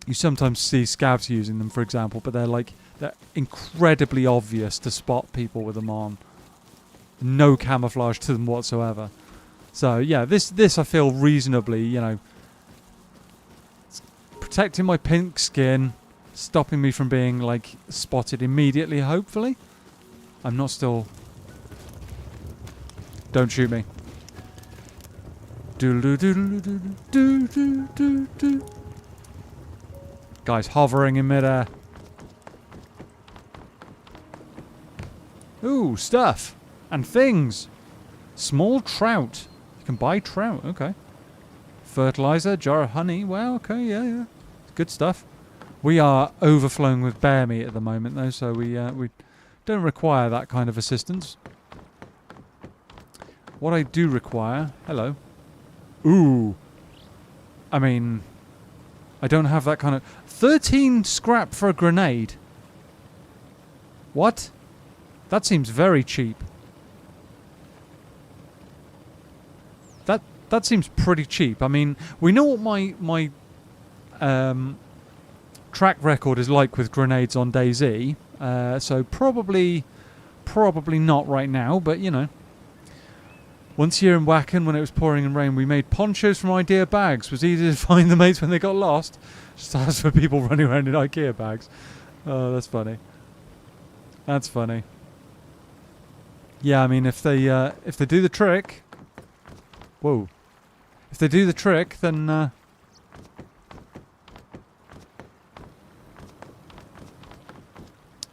You sometimes see scavs using them, for example, but they're incredibly obvious to spot people with them on. No camouflage to them whatsoever. So yeah, this I feel reasonably, you know, protecting my pink skin, stopping me from being like spotted immediately, hopefully. I'm not still... Don't shoot me. Guys hovering in midair. Ooh, stuff. And things. Small trout. You can buy trout, okay. Fertilizer, jar of honey. Well, okay, yeah. Good stuff. We are overflowing with bear meat at the moment, though, so we don't require that kind of assistance. What I do require... Hello. Ooh. I mean... I don't have that kind of... 13 scrap for a grenade. What? That seems very cheap. That seems pretty cheap. I mean, we know what my track record is like with grenades on DayZ. So probably not right now, but you know. Once here in Wacken, when it was pouring in rain, we made ponchos from IKEA bags. It was easy to find the mates when they got lost. Just ask for people running around in IKEA bags. Oh, that's funny. That's funny. Yeah, I mean, if they do the trick, whoa, if they do the trick, then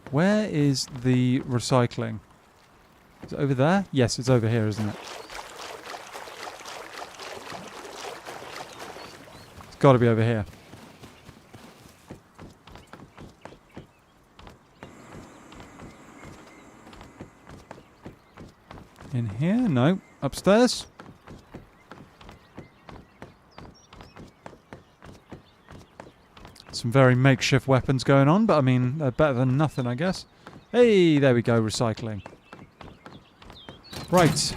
where is the recycling? Is it over there? Yes, it's over here, isn't it? It's got to be over here. In here? No. Upstairs? Some very makeshift weapons going on, but I mean, they're better than nothing, I guess. Hey, there we go, recycling. Right.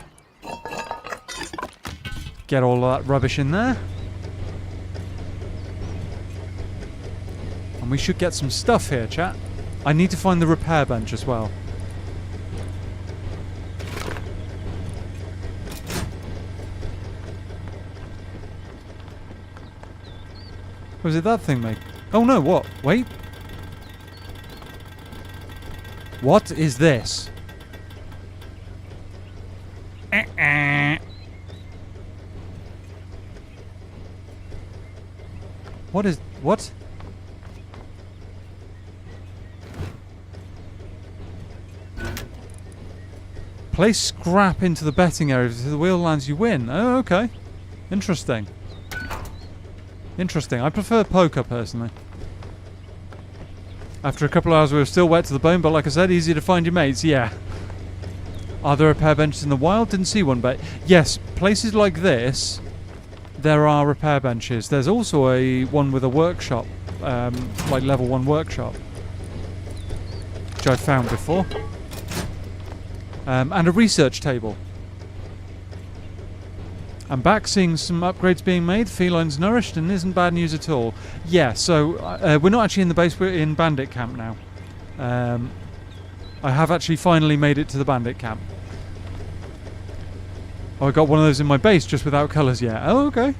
Get all of that rubbish in there. And we should get some stuff here, chat. I need to find the repair bench as well. Was it that thing, mate? Oh no, what? Wait. What is this? What is... what? Place scrap into the betting area. If the wheel lands, you win. Oh, okay. Interesting. Interesting. I prefer poker, personally. After a couple of hours, we were still wet to the bone, but like I said, easy to find your mates. Yeah. Are there repair benches in the wild? Didn't see one, but yes, places like this, there are repair benches. There's also one with a workshop, like level 1 workshop, which I've found before. And a research table. I'm back seeing some upgrades being made. Feline's nourished and isn't bad news at all. Yeah, so we're not actually in the base, we're in Bandit Camp now. I have actually finally made it to the Bandit Camp. Oh, I got one of those in my base just without colours yet. Oh, okay.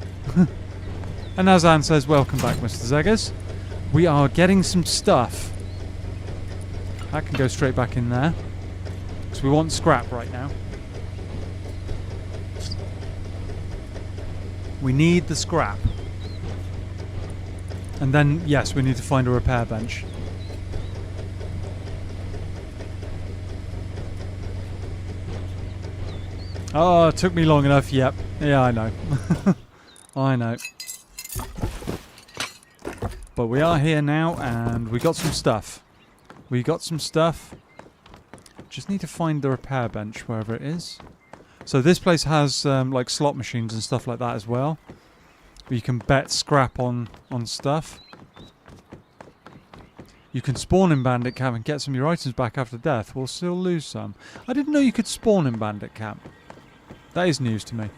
And as Anne says, welcome back, Mr. Zeggers. We are getting some stuff. That can go straight back in there. Because we want scrap right now. We need the scrap. And then, yes, we need to find a repair bench. Oh, it took me long enough, yep. Yeah, I know. I know. But we are here now, and we got some stuff. We got some stuff. Just need to find the repair bench, wherever it is. So this place has like slot machines and stuff like that as well. You can bet scrap on stuff. You can spawn in Bandit Camp and get some of your items back after death. We'll still lose some. I didn't know you could spawn in Bandit Camp. That is news to me.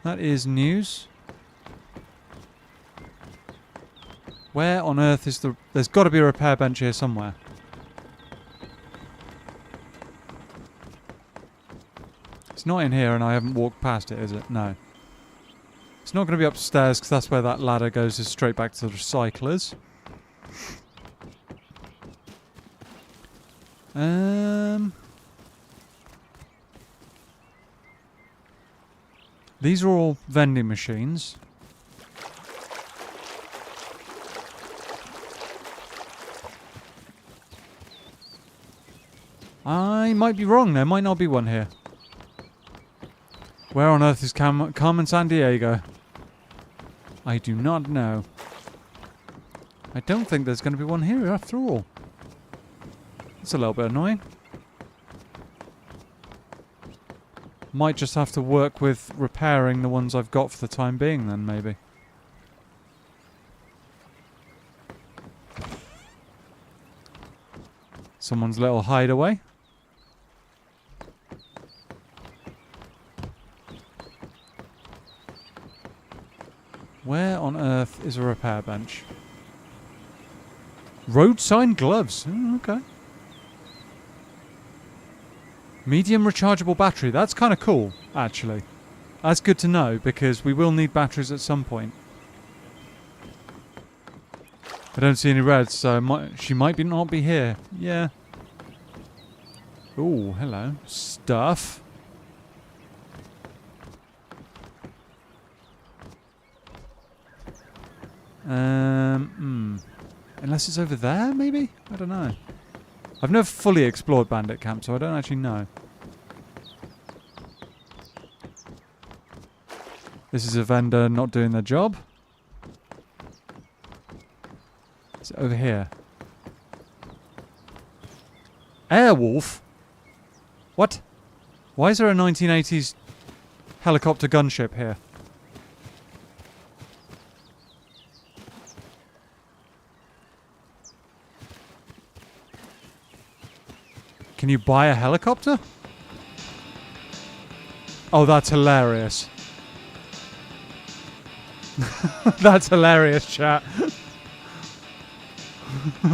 That is news. Where on earth is the... There's got to be a repair bench here somewhere. It's not in here and I haven't walked past it, is it? No. It's not going to be upstairs because that's where that ladder goes, is straight back to the recyclers. These are all vending machines. I might be wrong, there might not be one here. Where on earth is Carmen Sandiego? I do not know. I don't think there's going to be one here after all. That's a little bit annoying. Might just have to work with repairing the ones I've got for the time being then, maybe. Someone's little hideaway. earth is a repair bench? Road sign gloves. Oh, okay. Medium rechargeable battery. That's kind of cool, actually. That's good to know, because we will need batteries at some point. I don't see any reds, so she might not be here. Yeah. Oh, hello. Stuff. Unless it's over there, maybe? I don't know. I've never fully explored Bandit Camp, so I don't actually know. This is a vendor not doing their job. It's over here. Airwolf? What? Why is there a 1980s helicopter gunship here? Can you buy a helicopter? Oh, that's hilarious. That's hilarious, chat.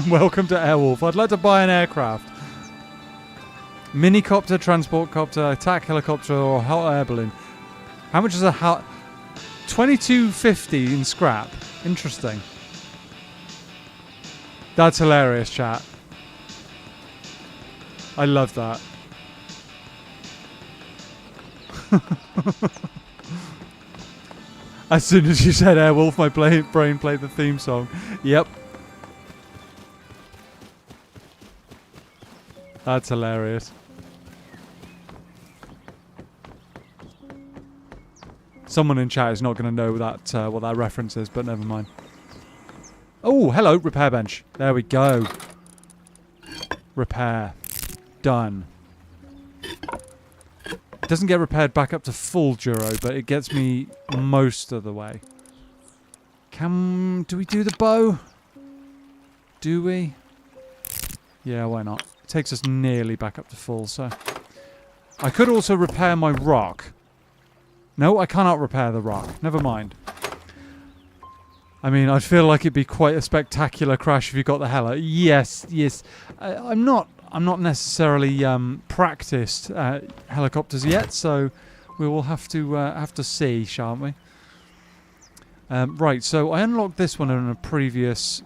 Welcome to Airwolf. I'd like to buy an aircraft. Minicopter, transport copter, attack helicopter, or hot air balloon. How much is a $22.50 in scrap? Interesting. That's hilarious, chat. I love that. As soon as you said Airwolf, my brain played the theme song. Yep. That's hilarious. Someone in chat is not going to know that what that reference is, but never mind. Oh, hello, repair bench. There we go. Repair. Done. It doesn't get repaired back up to full Duro, but it gets me most of the way. Do we do the bow? Do we? Yeah, why not? It takes us nearly back up to full, so... I could also repair my rock. No, I cannot repair the rock. Never mind. I mean, I feel like it'd be quite a spectacular crash if you got the heli. Yes, yes. I'm not necessarily practiced helicopters yet, so we will have to see, shan't we? Right. So I unlocked this one in a previous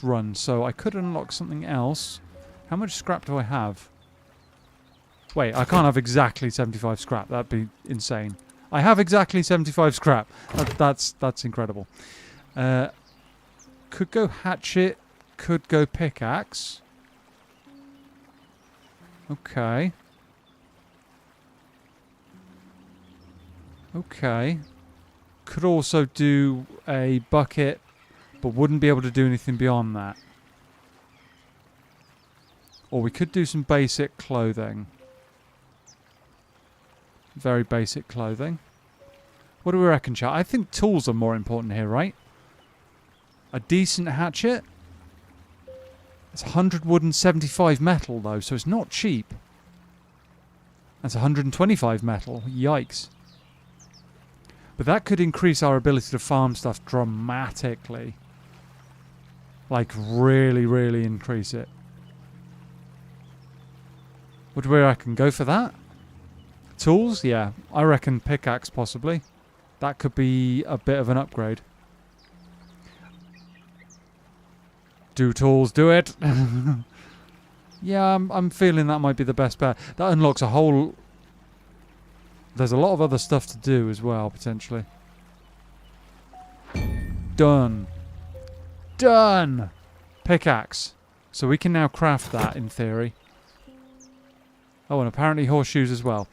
run, so I could unlock something else. How much scrap do I have? Wait, I can't have exactly 75 scrap. That'd be insane. I have exactly 75 scrap. That's incredible. Could go hatchet. Could go pickaxe. Okay. Okay. Could also do a bucket, but wouldn't be able to do anything beyond that. Or we could do some basic clothing. Very basic clothing. What do we reckon, chat? I think tools are more important here, right? A decent hatchet. It's 100 wood and 75 metal, though, so it's not cheap. That's 125 metal. Yikes. But that could increase our ability to farm stuff dramatically. Like, really, really increase it. What do we reckon? Go for that? Tools? Yeah. I reckon pickaxe, possibly. That could be a bit of an upgrade. Do tools, do it! Yeah, I'm feeling that might be the best bet. That unlocks a whole... There's a lot of other stuff to do as well, potentially. Done. Done! Pickaxe. So we can now craft that, in theory. Oh, and apparently horseshoes as well.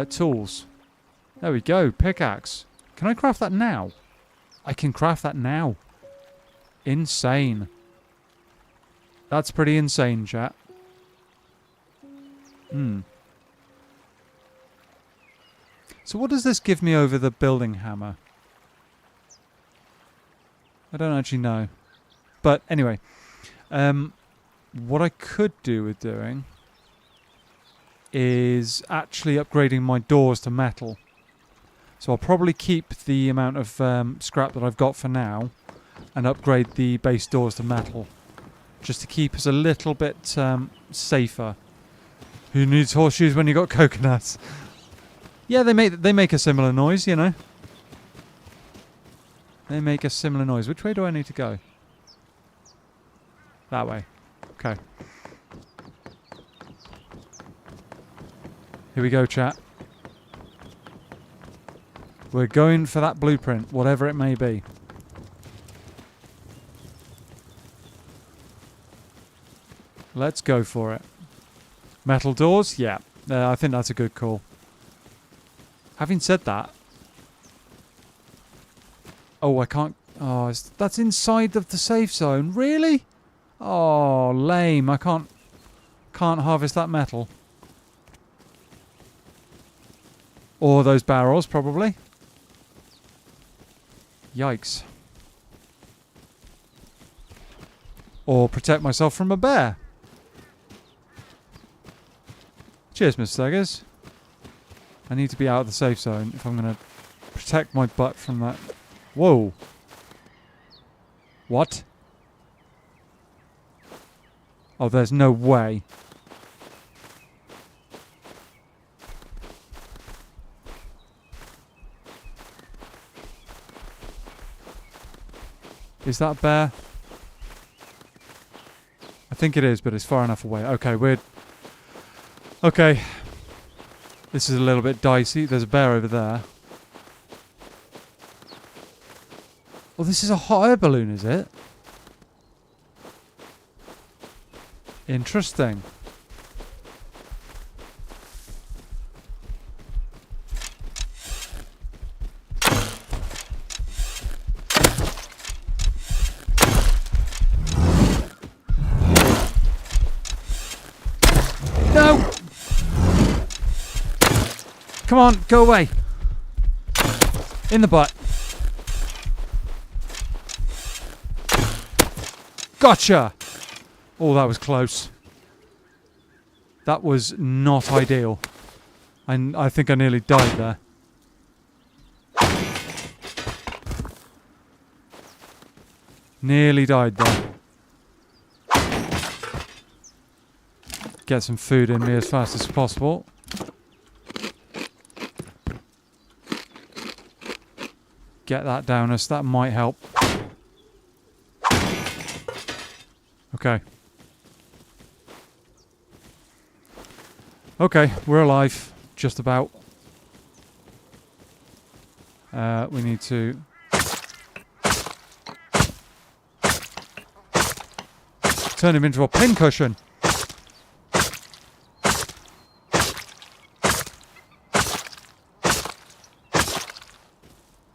Tools. There we go. Pickaxe. Can I craft that now? I can craft that now. Insane. That's pretty insane, chat. So what does this give me over the building hammer? I don't actually know. But anyway. What I could do with doing is actually upgrading my doors to metal. So I'll probably keep the amount of scrap that I've got for now and upgrade the base doors to metal. Just to keep us a little bit safer. Who needs horseshoes when you got coconuts? Yeah, they make a similar noise, you know. They make a similar noise. Which way do I need to go? That way. Okay. Here we go, chat. We're going for that blueprint, whatever it may be. Let's go for it. Metal doors? Yeah. I think that's a good call. Having said that... Oh, I can't... Oh, that's inside of the safe zone. Really? Oh, lame. I can't harvest that metal. Or those barrels, probably. Yikes. Or protect myself from a bear. Cheers, Mr. Seggers. I need to be out of the safe zone if I'm going to protect my butt from that. Whoa. What? Oh, there's no way. Is that a bear? I think it is, but it's far enough away. Okay, we're... Okay. This is a little bit dicey. There's a bear over there. Oh, this is a hot air balloon, is it? Interesting. No! Come on, go away. In the butt. Gotcha! Oh, that was close. That was not ideal. I think I nearly died there. Nearly died there. Get some food in me as fast as possible. Get that down us. That might help. Okay. Okay, we're alive. Just about. We need to... turn him into a pincushion.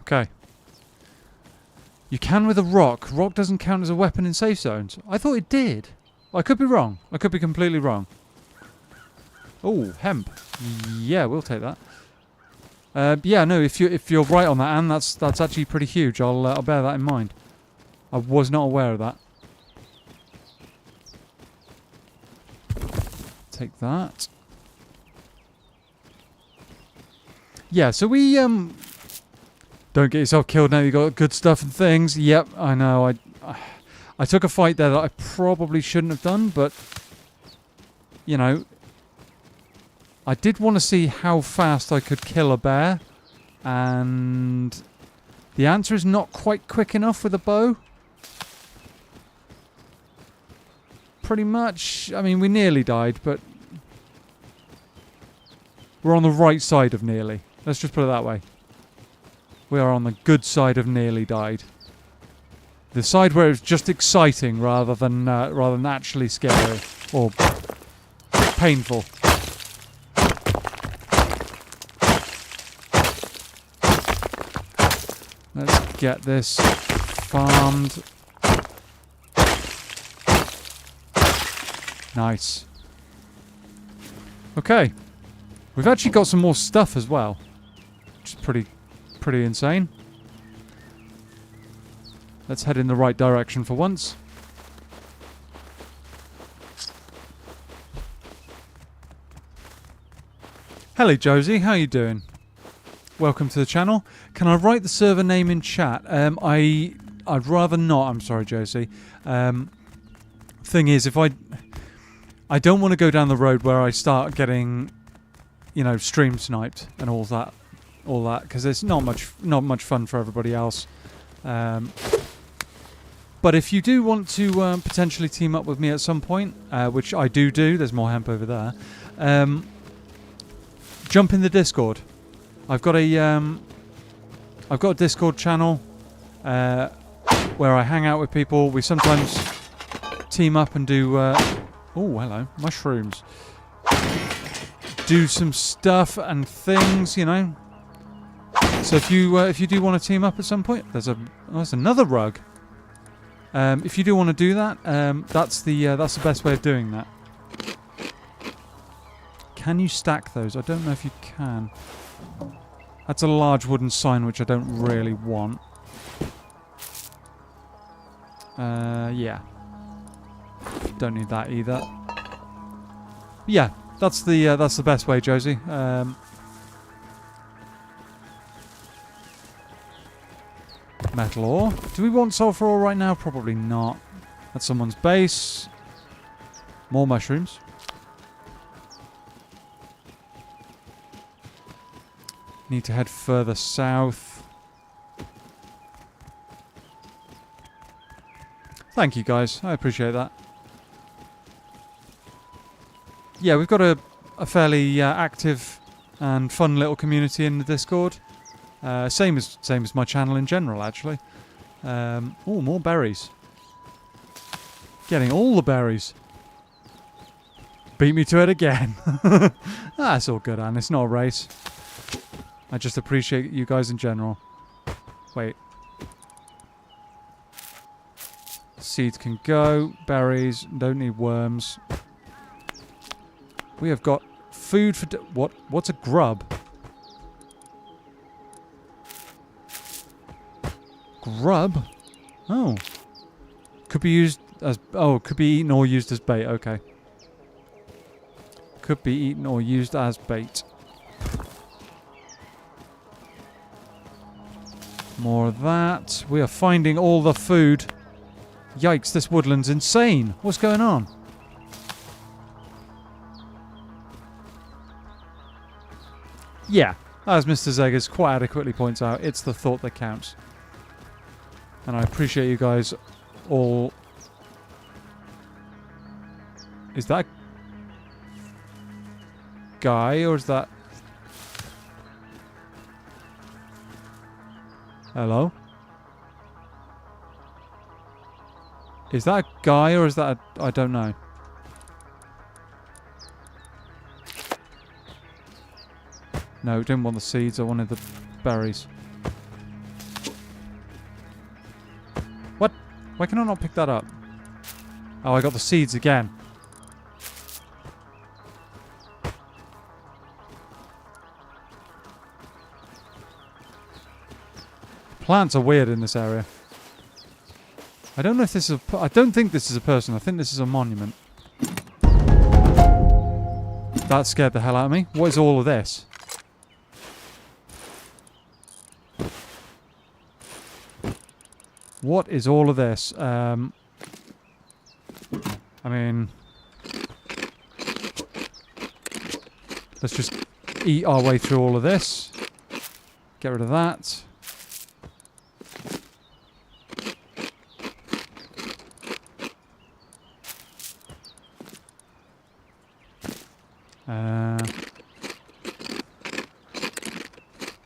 Okay. You can with a rock. Rock doesn't count as a weapon in safe zones. I thought it did. I could be wrong. I could be completely wrong. Oh, hemp. Yeah, we'll take that. Yeah, no. If you're right on that, Anne, that's actually pretty huge. I'll bear that in mind. I was not aware of that. Take that. Yeah. So we don't get yourself killed now you got good stuff and things. Yep, I know. I took a fight there that I probably shouldn't have done, but you know, I did want to see how fast I could kill a bear, and the answer is not quite quick enough with a bow. Pretty much. I mean, we nearly died, but we're on the right side of nearly. Let's just put it that way. We are on the good side of nearly died. The side where it's just exciting rather than actually scary or painful. Let's get this farmed. Nice. Okay. We've actually got some more stuff as well, which is pretty insane. Let's head in the right direction for once. Hello, Josie. How you doing? welcome to the channel. Can I write the server name in chat? I'd rather not. I'm sorry, Josie. Thing is, if I don't want to go down the road where I start getting, you know, stream sniped and all that, because it's not much fun for everybody else. But if you do want to potentially team up with me at some point, which I do, there's more hemp over there. Jump in the Discord. I've got a Discord channel where I hang out with people. We sometimes team up and do. Oh, hello, mushrooms. Do some stuff and things, you know. So if you do want to team up at some point, there's another rug. If you do want to do that, that's the best way of doing that. Can you stack those? I don't know if you can. That's a large wooden sign, which I don't really want. Yeah. Don't need that either. Yeah, that's the best way, Josie. Metal ore. Do we want sulfur ore right now? Probably not. That's someone's base. More mushrooms. Need to head further south. Thank you, guys. I appreciate that. Yeah, we've got a fairly active and fun little community in the Discord. Same as my channel in general, actually. Oh, more berries. Getting all the berries. Beat me to it again. That's all good, Anne. It's not a race. I just appreciate you guys in general. Wait. Seeds can go. Berries. Don't need worms. We have got food for... What's a grub? Grub? Oh. Could be used as... Oh, could be eaten or used as bait. Okay. Could be eaten or used as bait. More of that. We are finding all the food. Yikes, this woodland's insane. What's going on? Yeah, as Mr. Zeggers quite adequately points out, it's the thought that counts. And I appreciate you guys all... Is that... guy, or is that... Hello? Is that a guy, or is that a... I don't know. No, didn't want the seeds, I wanted the berries. What? Why can I not pick that up? Oh, I got the seeds again. Plants are weird in this area. I don't know if this is a... I don't think this is a person. I think this is a monument. That scared the hell out of me. What is all of this? What is all of this? I mean... Let's just eat our way through all of this. Get rid of that.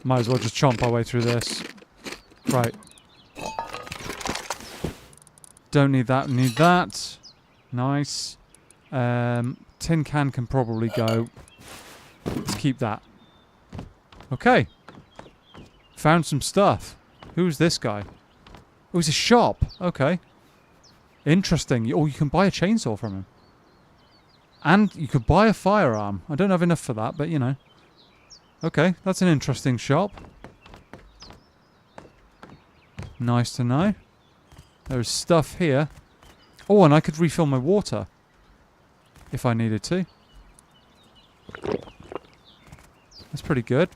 Might as well just chomp our way through this. Right. Don't need that, need that. Nice. Tin can probably go. Let's keep that. Okay. Found some stuff. Who's this guy? Oh, it's a shop. Okay. Interesting. Oh, you can buy a chainsaw from him. And you could buy a firearm. I don't have enough for that, but you know. Okay, that's an interesting shop. Nice to know. There's stuff here. Oh, and I could refill my water. If I needed to. That's pretty good.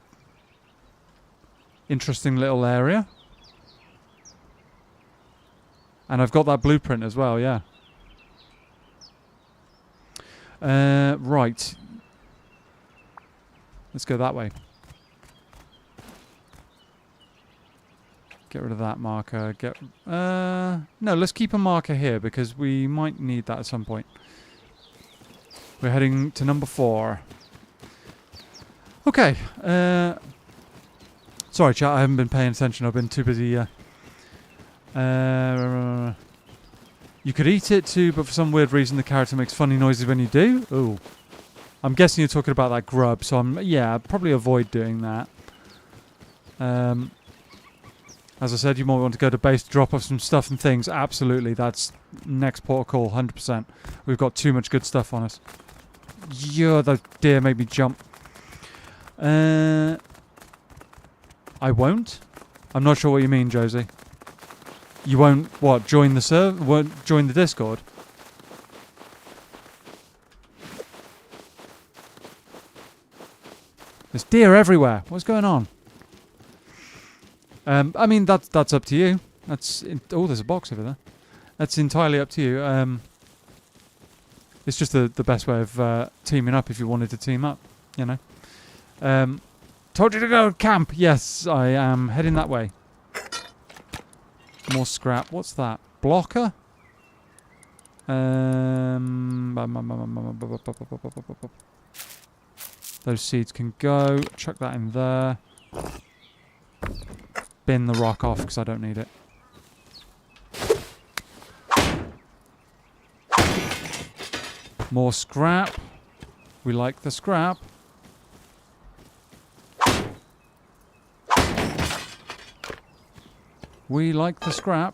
interesting little area. And I've got that blueprint as well, yeah. Right. Let's go that way. Get rid of that marker. No, let's keep a marker here because we might need that at some point. We're heading to number 4. Okay. Sorry, chat. I haven't been paying attention. I've been too busy. You could eat it too, but for some weird reason the character makes funny noises when you do. Ooh. I'm guessing you're talking about that grub, so I'd probably avoid doing that. As I said, you might want to go to base to drop off some stuff and things. Absolutely, that's next port of call, 100%. We've got too much good stuff on us. Yeah, the deer made me jump. I won't? I'm not sure what you mean, Josie. You won't, what, join the server? Won't join the Discord? There's deer everywhere. What's going on? I mean, that's up to you. Oh, there's a box over there. That's entirely up to you. It's just the best way of teaming up if you wanted to team up, you know. Told you to go camp. Yes, I am heading that way. More scrap. What's that? Blocker? Those seeds can go. Chuck that in there. Bin the rock off because I don't need it. More scrap. We like the scrap. We like the scrap.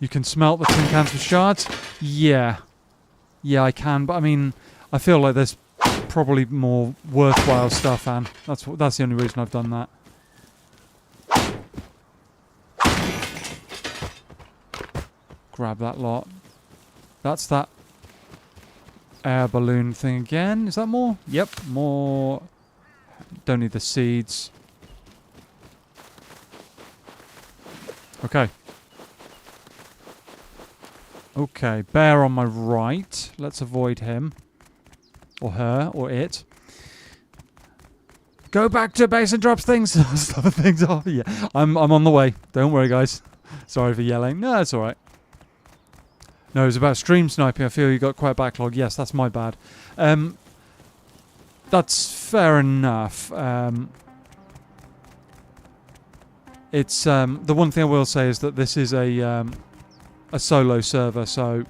You can smelt the tin cans with shards? Yeah. Yeah, I can, but I mean, I feel like there's probably more worthwhile stuff, Anne. That's the only reason I've done that. Grab that lot. That's that air balloon thing again. Is that more? Yep, more. Don't need the seeds. Okay. Okay, bear on my right. Let's avoid him. Or her, or it. Go back to base and drop things. Stop things off. Yeah, I'm on the way. Don't worry, guys. Sorry for yelling. No, it's all right. No, it was about stream sniping. I feel you got quite a backlog. Yes, that's my bad. That's fair enough. It's the one thing I will say is that this is a solo server, so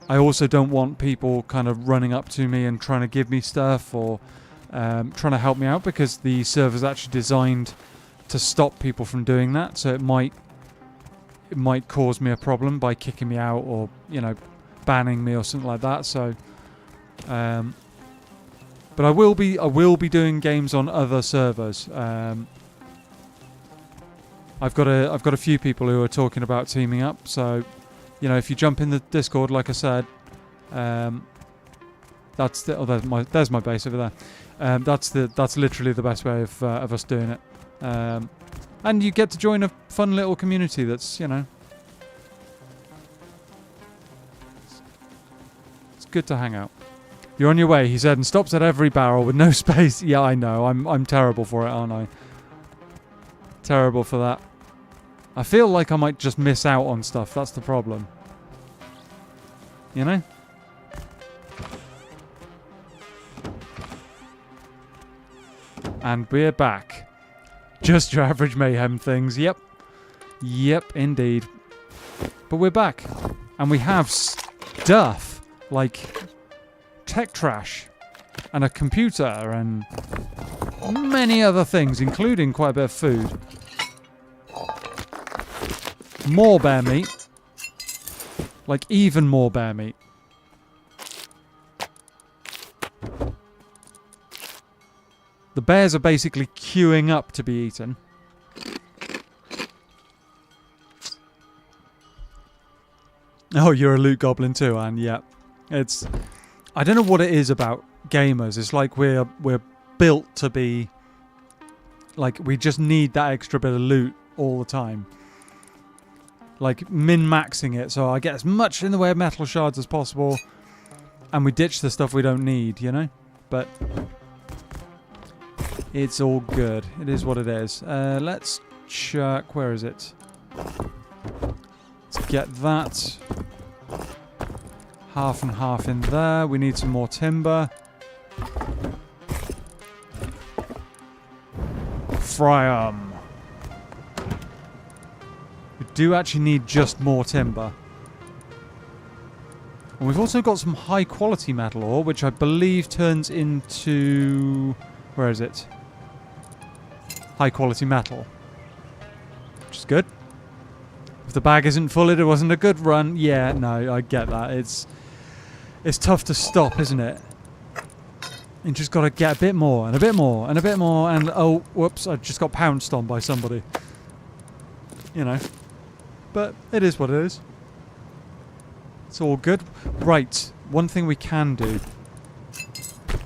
I also don't want people kind of running up to me and trying to give me stuff or trying to help me out, because the server's actually designed to stop people from doing that. So it might cause me a problem by kicking me out or, you know, banning me or something like that. So, but I will be doing games on other servers. I've got a few people who are talking about teaming up. So, you know, if you jump in the Discord, like I said, there's my base over there. That's literally the best way of us doing it. And you get to join a fun little community that's, you know, it's good to hang out. You're on your way, he said, and stops at every barrel with no space. Yeah, I know. I'm terrible for it, aren't I? Terrible for that. I feel like I might just miss out on stuff. That's the problem. You know? And we're back. Just your average mayhem things. Yep. Yep, indeed. But we're back. And we have stuff like tech trash and a computer and many other things, including quite a bit of food. More bear meat. Like even more bear meat. The bears are basically queuing up to be eaten. Oh, you're a loot goblin too, Anne. Yeah. It's... I don't know what it is about gamers. It's like we're built to be Like, we just need that extra bit of loot all the time. Like, min-maxing it, so I get as much in the way of metal shards as possible, and we ditch the stuff we don't need, you know? But it's all good. It is what it is. Let's check. Where is it? Let's get that. Half and half in there. We need some more timber. Fry 'em. We do actually need just more timber. And we've also got some high quality metal ore, which I believe turns into... Where is it? High quality metal. Which is good. If the bag isn't full, it wasn't a good run. Yeah, no, I get that. It's tough to stop, isn't it? You just got to get a bit more, and a bit more, and a bit more, and oh, whoops, I just got pounced on by somebody. You know. But it is what it is. It's all good. Right, one thing we can do.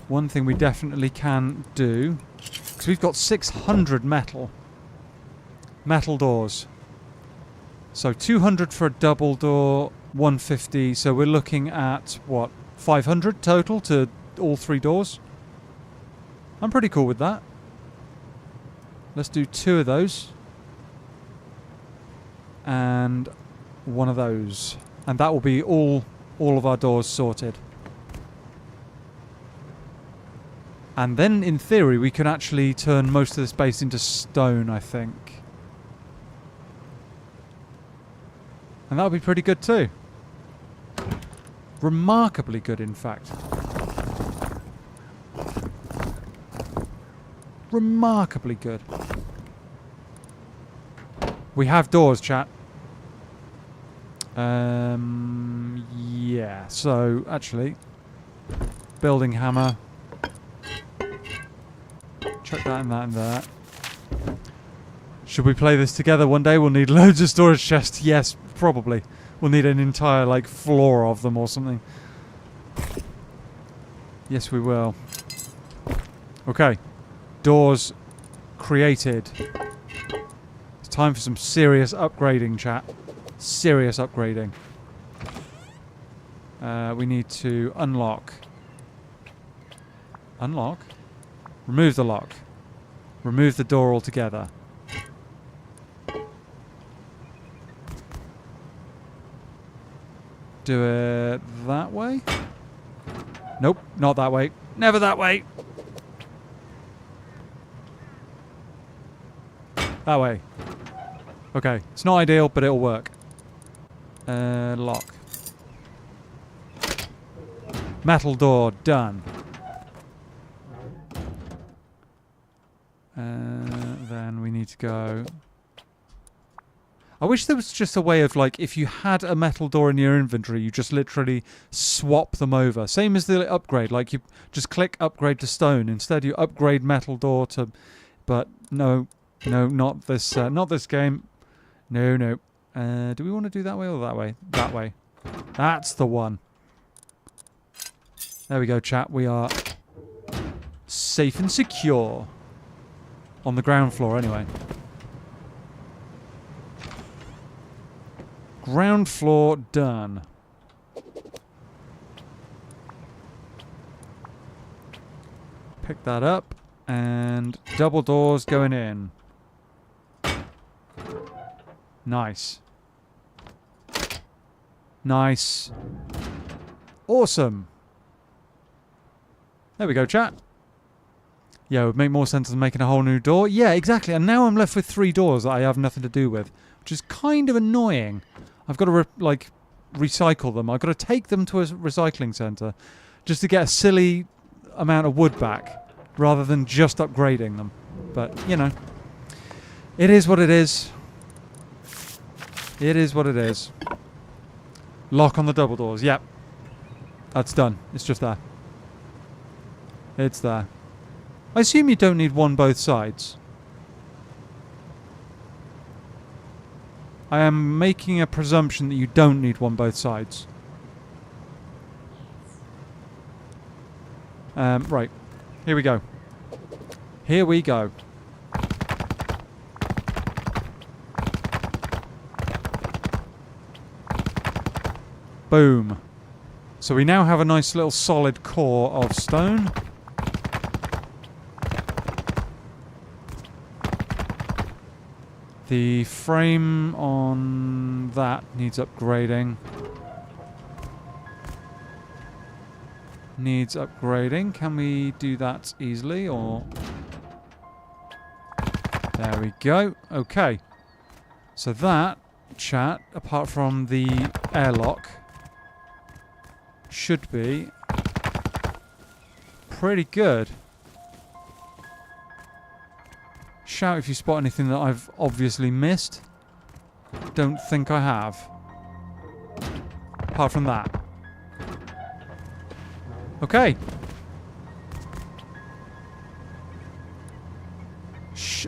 One thing we definitely can do. Because we've got 600 metal. Metal doors. So 200 for a double door, 150. So we're looking at, what, 500 total to all 3 doors? I'm pretty cool with that. Let's do 2 of those. And 1 of those. And that will be all of our doors sorted. And then, in theory, we can actually turn most of this base into stone, I think. And that would be pretty good too. Remarkably good, in fact. Remarkably good. We have doors, chat. Yeah, so, actually, building hammer. Chuck that and that and that. Should we play this together one day? We'll need loads of storage chests. Yes, probably. We'll need an entire, like, floor of them or something. Yes, we will. Okay. Doors created. It's time for some serious upgrading, chat. Serious upgrading. We need to unlock. Unlock? Remove the lock. Remove the door altogether. Do it that way? Nope, not that way. Never that way. That way. Okay, it's not ideal, but it'll work. Lock. Metal door, done. Then we need to go... I wish there was just a way of, like, if you had a metal door in your inventory, you just literally swap them over. Same as the upgrade. Like, you just click upgrade to stone. Instead, you upgrade metal door to... But, no. No, not this game. No, no. Do we want to do that way or that way? That way. That's the one. There we go, chat. We are safe and secure. On the ground floor, anyway. Ground floor done. Pick that up. And double doors going in. Nice. Nice. Awesome. There we go, chat. Yeah, it would make more sense than making a whole new door. Yeah, exactly. And now I'm left with 3 doors that I have nothing to do with, which is kind of annoying. I've got to, recycle them. I've got to take them to a recycling centre just to get a silly amount of wood back, rather than just upgrading them. But, you know, it is what it is. It is what it is. Lock on the double doors. Yep. That's done. It's just there. It's there. I assume you don't need one both sides. I am making a presumption that you don't need one both sides. Right. Here we go. Here we go. Boom. So we now have a nice little solid core of stone. The frame on that needs upgrading. Needs upgrading. Can we do that easily, or... There we go. Okay. So that, chat, apart from the airlock, should be pretty good. Shout if you spot anything that I've obviously missed. Don't think I have. Apart from that. Okay.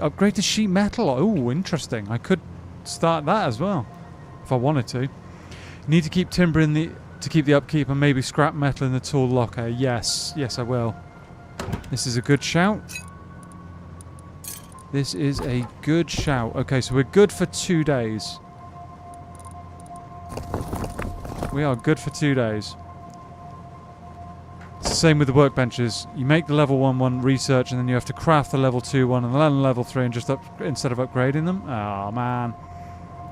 Upgrade to sheet metal. Oh, interesting. I could start that as well if I wanted to. Need to keep timber in the to keep the upkeep and maybe scrap metal in the tool locker. Yes, yes I will. This is a good shout. This is a good shout. Okay, so we're good for 2 days. We are good for 2 days. It's the same with the workbenches. You make the level 1 research and then you have to craft the level 2 one and then level 3 and just instead of upgrading them. Oh man.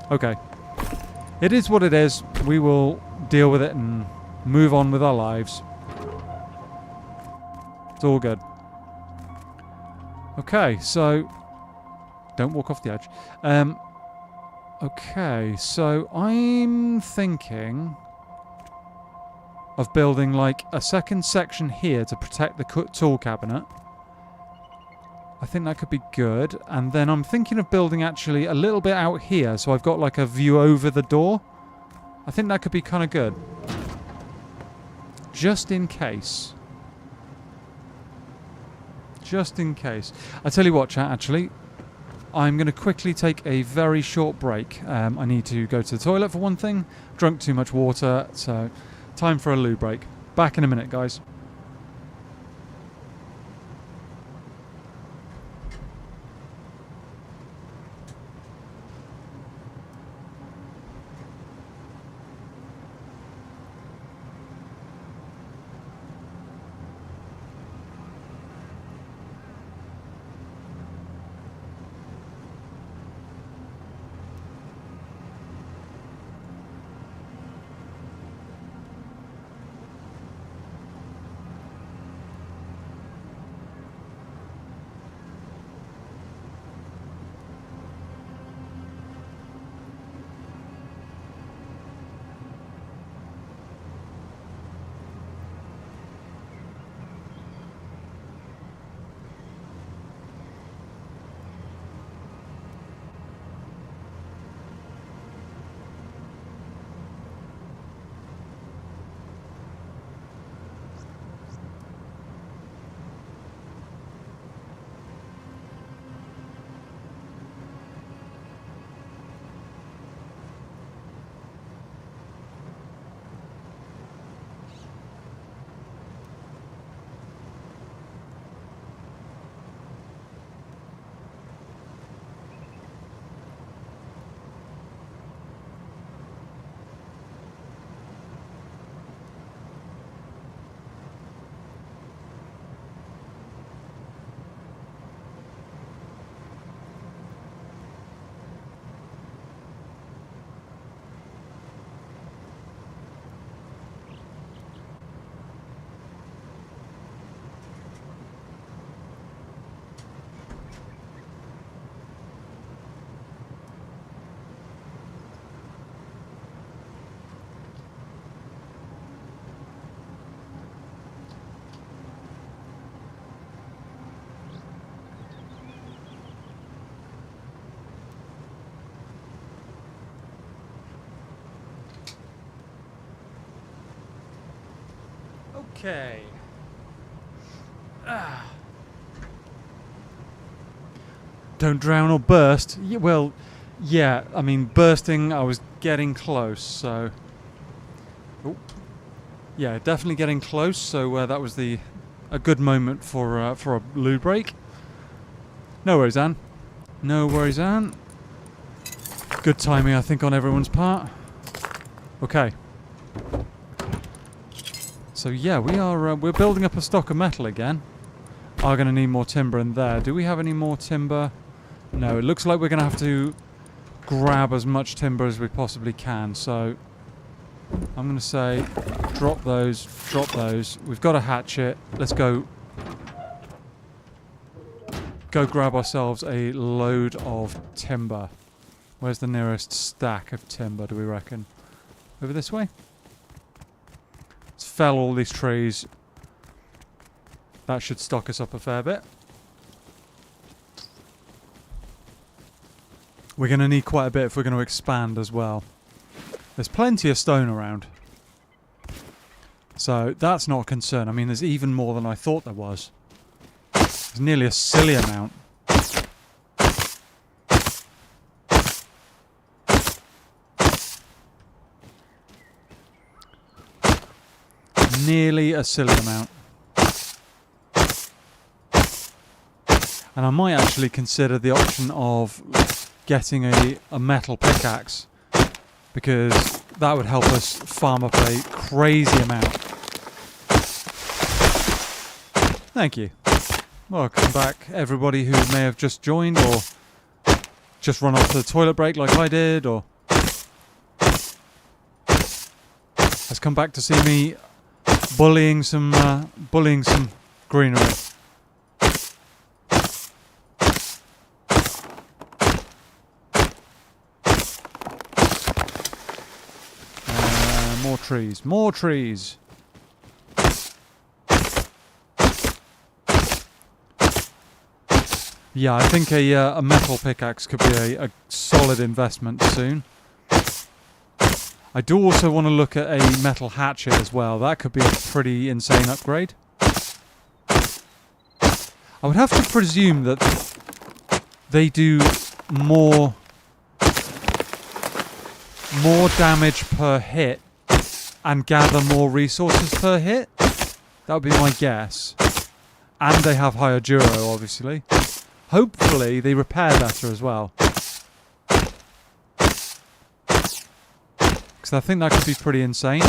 Okay. It is what it is. We will deal with it and move on with our lives. It's all good. Okay, so don't walk off the edge. Okay, so I'm thinking of building like a second section here to protect the tool cabinet. I think that could be good. And then I'm thinking of building actually a little bit out here so I've got like a view over the door. I think that could be kind of good. Just in case. Just in case. I tell you what, chat, actually. I'm going to quickly take a very short break. I need to go to the toilet for one thing. Drunk too much water, so time for a loo break. Back in a minute, guys. Okay. Don't drown or burst. Well, yeah, I mean, bursting, I was getting close, so... Oh. Yeah, definitely getting close, so that was a good moment for a loo break. No worries, Anne. No worries, Anne. Good timing, I think, on everyone's part. Okay. So yeah, we're building up a stock of metal again. Are going to need more timber in there. Do we have any more timber? No, it looks like we're going to have to grab as much timber as we possibly can. So I'm going to say drop those, drop those. We've got a hatchet. Let's go grab ourselves a load of timber. Where's the nearest stack of timber, do we reckon? Over this way? Let's fell all these trees. That should stock us up a fair bit. We're going to need quite a bit if we're going to expand as well. There's plenty of stone around. So that's not a concern. I mean, there's even more than I thought there was. There's nearly a silly amount. Nearly a silly amount. And I might actually consider the option of getting a metal pickaxe, because that would help us farm up a crazy amount. Thank you. Welcome back, everybody who may have just joined or just run off to the toilet break like I did, or has come back to see me bullying some greenery. More trees, more trees. Yeah, I think a metal pickaxe could be a solid investment soon. I do also want to look at a metal hatchet as well. That could be a pretty insane upgrade. I would have to presume that they do more damage per hit and gather more resources per hit. That would be my guess. And they have higher duro, obviously. Hopefully they repair better as well. Because I think that could be pretty insane.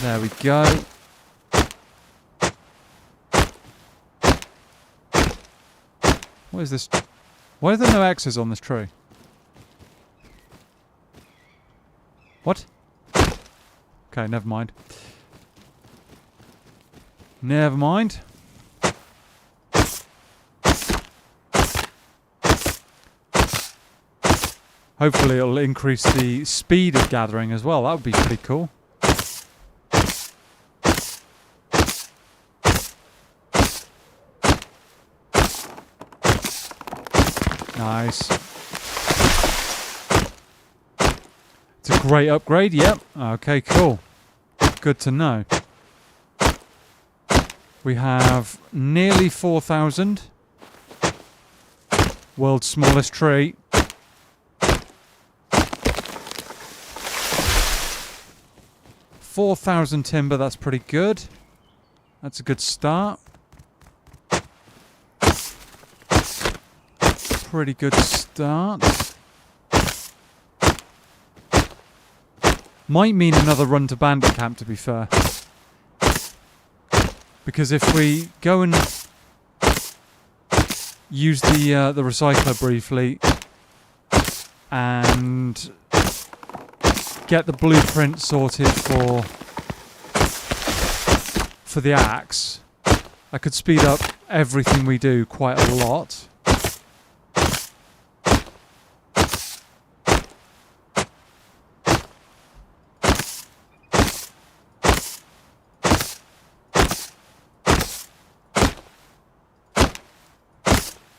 There we go. What is this? Why are there no X's on this tree? What? Okay, never mind. Never mind. Hopefully it'll increase the speed of gathering as well. That would be pretty cool. Nice. It's a great upgrade, yep. Okay, cool. Good to know. We have nearly 4,000. World's smallest tree. $4,000 timber, that's pretty good. That's a good start. Pretty good start. Might mean another run to Bandit Camp, to be fair. Because if we go and use the recycler briefly and get the blueprint sorted for the axe, I could speed up everything we do quite a lot.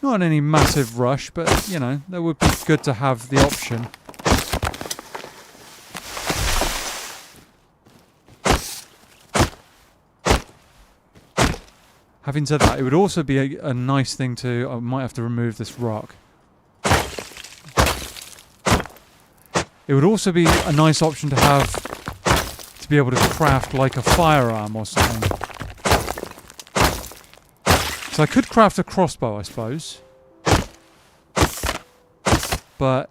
Not in any massive rush, but, you know, that would be good to have the option. Having said that, it would also be a nice thing to... I might have to remove this rock. It would also be a nice option to have to be able to craft like a firearm or something. So I could craft a crossbow, I suppose. but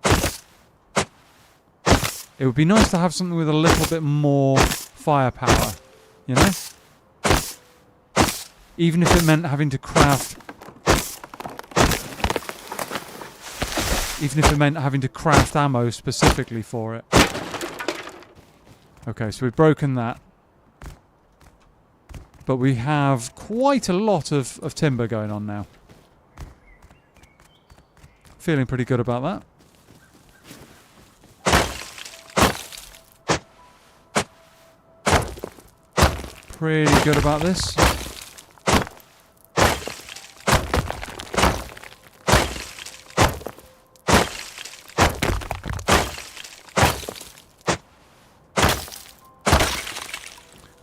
it would be nice to have something with a little bit more firepower, you know? Even if it meant having to craft... Even if it meant having to craft ammo specifically for it. Okay, so we've broken that. But we have quite a lot of timber going on now. Feeling pretty good about that. Pretty good about this.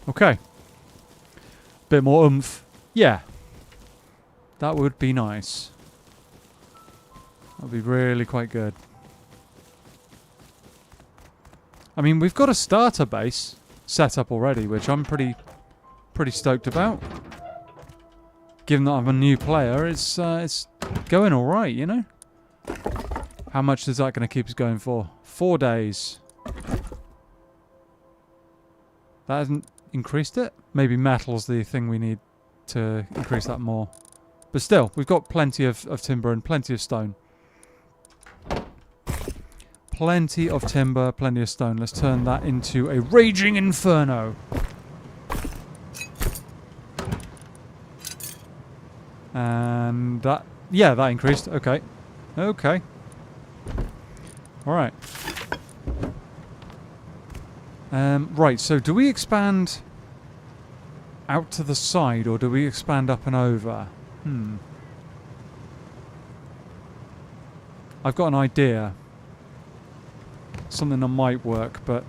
Okay. Bit more oomph. Yeah. That would be nice. That would be really quite good. I mean, we've got a starter base set up already, which I'm pretty stoked about. Given that I'm a new player, it's going all right, you know? How much is that going to keep us going for? 4 days. That hasn't increased it? Maybe metal's the thing we need to increase that more. But still, we've got plenty of timber and plenty of stone. Plenty of timber, plenty of stone. Let's turn that into a raging inferno. And that... Yeah, that increased. Okay. Okay. Alright. Right, so do we expand out to the side or do we expand up and over? I've got an idea. Something that might work, but...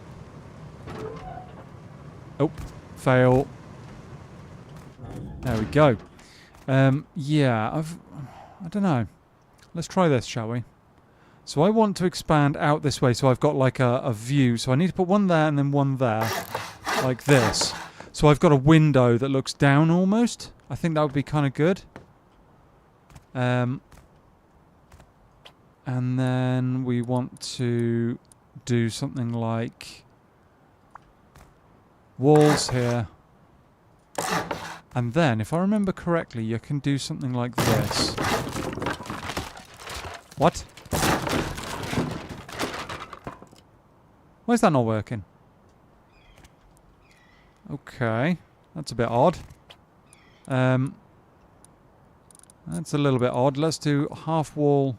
Oh, fail. There we go. Yeah, I don't know. Let's try this, shall we? So I want to expand out this way so I've got like a view. So I need to put one there and then one there. Like this. So I've got a window that looks down almost. I think that would be kind of good. And then we want to do something like walls here. And then, if I remember correctly, you can do something like this. What? Why is that not working? Okay. That's a bit odd. That's a little bit odd. Let's do half wall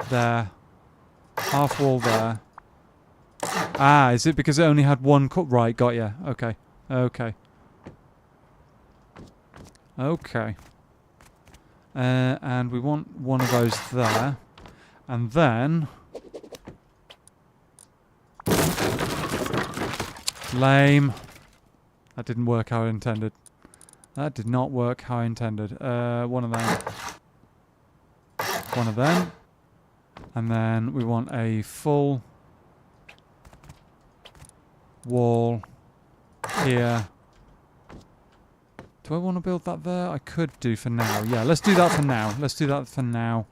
there. Half wall there. Ah, is it because it only had one cut? Right, got ya. Okay. Okay. Okay. And we want one of those there. And then... Lame. That didn't work how I intended. That did not work how I intended. One of them. One of them. And then we want a full wall here. Do I want to build that there? I could do for now. Yeah, let's do that for now. Let's do that for now.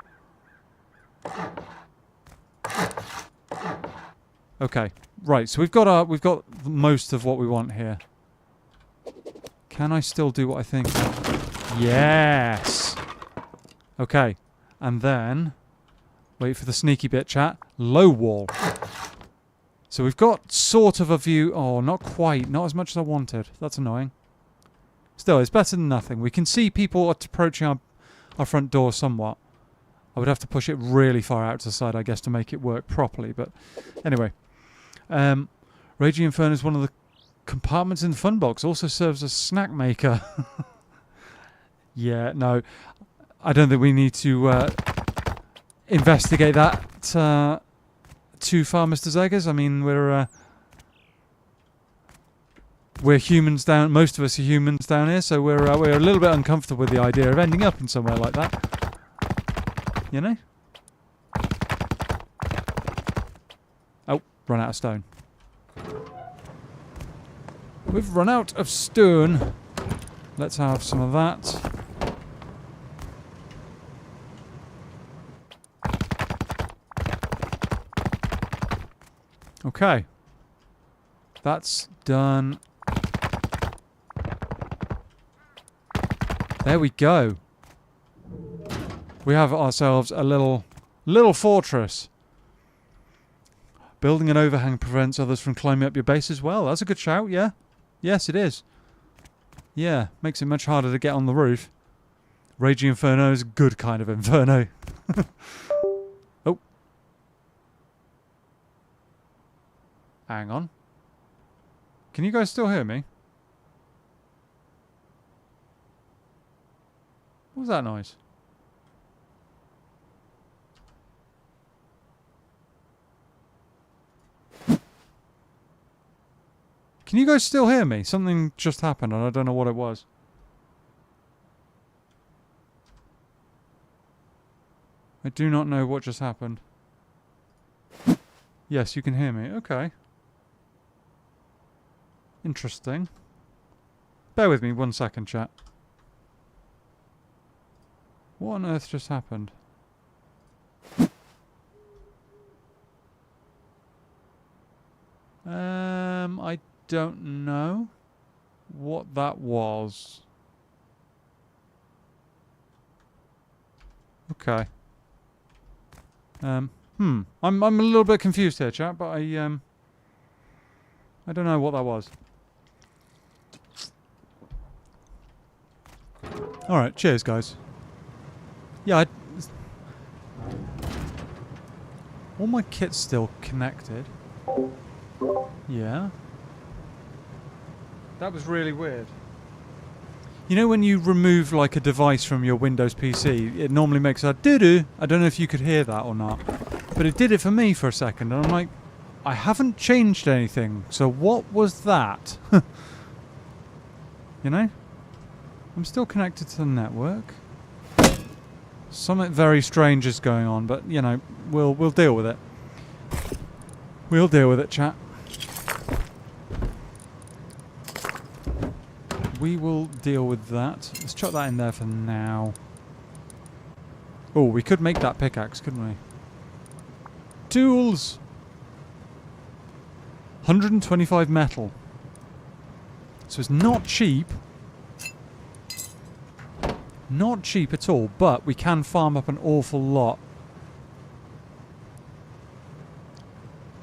Okay. Right, so we've got most of what we want here. Can I still do what I think? Yes. Okay. And then wait for the sneaky bit, chat. Low wall. So we've got sort of a view. Oh, not quite. Not as much as I wanted. That's annoying. Still, it's better than nothing. We can see people approaching our front door somewhat. I would have to push it really far out to the side, I guess, to make it work properly. But anyway. Raging Inferno is one of the compartments in the fun box. Also serves as a snack maker. Yeah, no. I don't think we need to investigate that too far, Mr. Zeggers. I mean, we're humans down. Most of us are humans down here, so we're a little bit uncomfortable with the idea of ending up in somewhere like that. You know? Oh, run out of stone. We've run out of stone. Let's have some of that. Okay. That's done. There we go. We have ourselves a little fortress. Building an overhang prevents others from climbing up your base as well. That's a good shout, yeah? Yes, it is. Yeah, makes it much harder to get on the roof. Raging Inferno is a good kind of inferno. Oh. Hang on. Can you guys still hear me? What was that noise? Can you guys still hear me? Something just happened and I don't know what it was. I do not know what just happened. Yes, you can hear me. Okay. Interesting. Bear with me 1 second, chat. What on earth just happened? I don't know what that was. Okay. I'm a little bit confused here, chat, but I don't know what that was. Alright, cheers, guys. Yeah, all my kit's still connected. Yeah. That was really weird. You know when you remove like a device from your Windows PC, it normally makes a doo-doo. I don't know if you could hear that or not. But it did it for me for a second, and I'm like, I haven't changed anything, so what was that? You know? I'm still connected to the network. Something very strange is going on, but you know, we'll deal with it. We'll deal with it, chat. We will deal with that. Let's chuck that in there for now. Oh, we could make that pickaxe, couldn't we? Tools! 125 metal. So it's not cheap. Not cheap at all, but we can farm up an awful lot.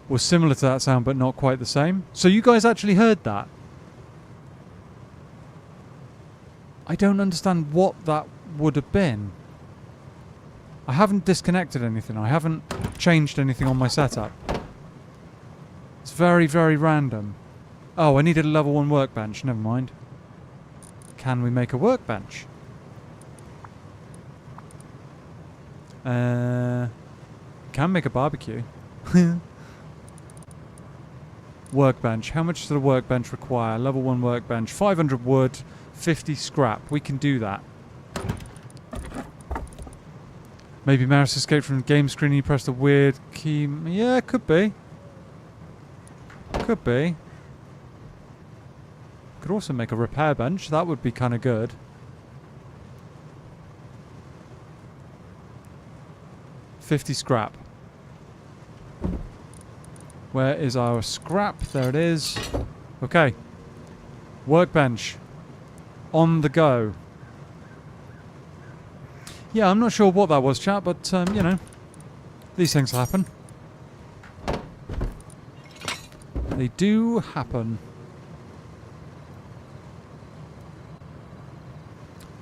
Was similar to that sound, but not quite the same. So you guys actually heard that? I don't understand what that would have been. I haven't disconnected anything. I haven't changed anything on my setup. It's very, very random. Oh, I needed a level 1 workbench. Never mind. Can we make a workbench? Can make a barbecue. Workbench. How much does a workbench require? Level 1 workbench. 500 wood, 50 scrap. We can do that. Maybe Maris escaped from the game screen and you pressed a weird key. Yeah, could be. Could be. Could also make a repair bench. That would be kind of good. $50 scrap. Where is our scrap? There it is. Okay. Workbench. On the go. Yeah, I'm not sure what that was, chat, but, you know, these things happen. They do happen.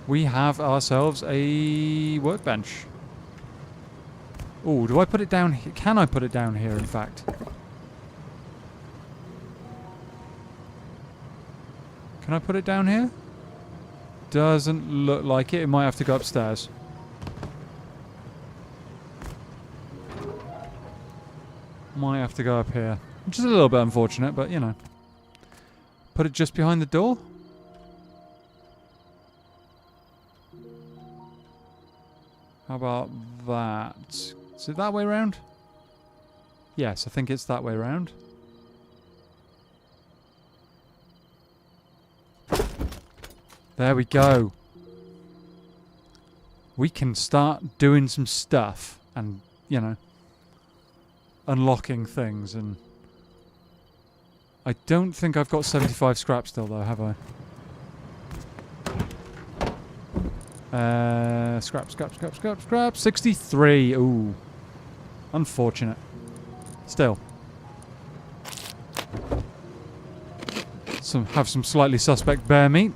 We have ourselves a workbench. Oh, do I put it down here? Can I put it down here, in fact? Can I put it down here? Doesn't look like it. It might have to go upstairs. Might have to go up here. Which is a little bit unfortunate, but you know. Put it just behind the door? How about that? Is it that way round? Yes, I think it's that way round. There we go. We can start doing some stuff and, you know, unlocking things and I don't think I've got 75 scrap still, though, have I? Scrap. 63. Ooh. Unfortunate. Still. Have some slightly suspect bear meat.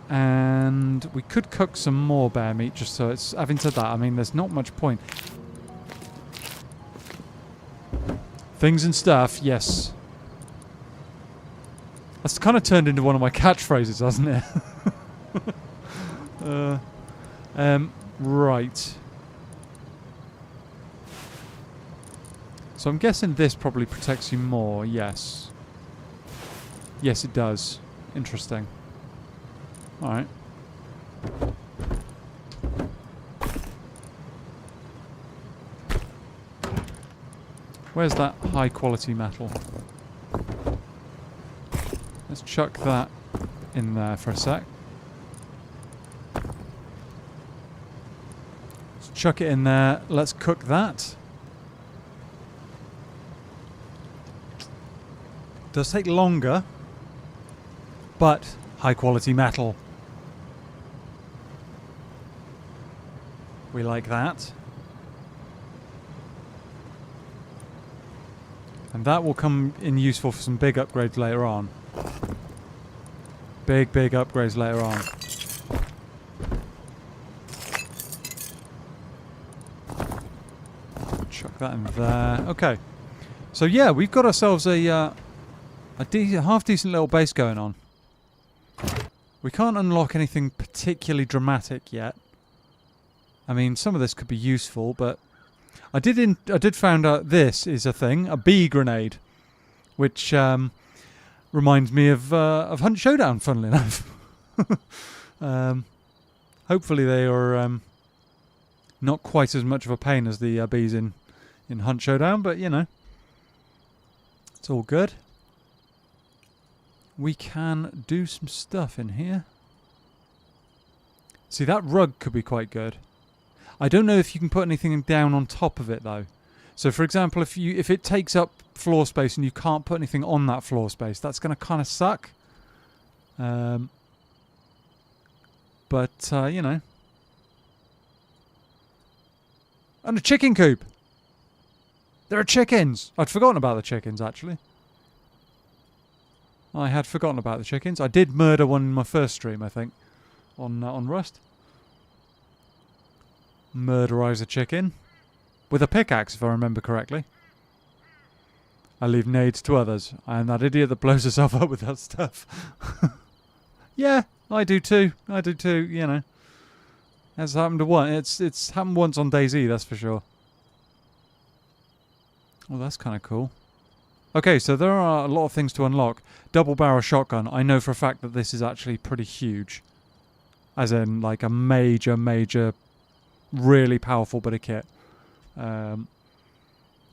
And we could cook some more bear meat, just so it's... Having said that, I mean, there's not much point. Things and stuff, yes. That's kind of turned into one of my catchphrases, hasn't it? Right. So I'm guessing this probably protects you more, yes. Yes, it does. Interesting. Alright. Where's that high quality metal? Let's chuck that in there for a sec. Let's chuck it in there. Let's cook that. Does take longer, but high quality metal. We like that. And that will come in useful for some big upgrades later on. Big upgrades later on. Chuck that in there. Okay. So yeah, we've got ourselves a half decent little base going on. We can't unlock anything particularly dramatic yet. I mean, some of this could be useful, but I did find out this is a thing, a bee grenade, which reminds me of Hunt Showdown, funnily enough. Hopefully they are not quite as much of a pain as the bees in Hunt Showdown, but you know, it's all good. We can do some stuff in here. See, that rug could be quite good. I don't know if you can put anything down on top of it though. So for example, if it takes up floor space and you can't put anything on that floor space, that's going to kind of suck. But you know. And a chicken coop. There are chickens. I'd forgotten about the chickens actually. I had forgotten about the chickens. I did murder one in my first stream, I think, on Rust. Murderize a chicken with a pickaxe, if I remember correctly. I leave nades to others. I am that idiot that blows herself up with that stuff. Yeah, I do too. You know, has happened to one. It's happened once on DayZ, that's for sure. Well, that's kind of cool. Okay, so there are a lot of things to unlock. Double barrel shotgun. I know for a fact that this is actually pretty huge, as in like a major, really powerful bit of kit.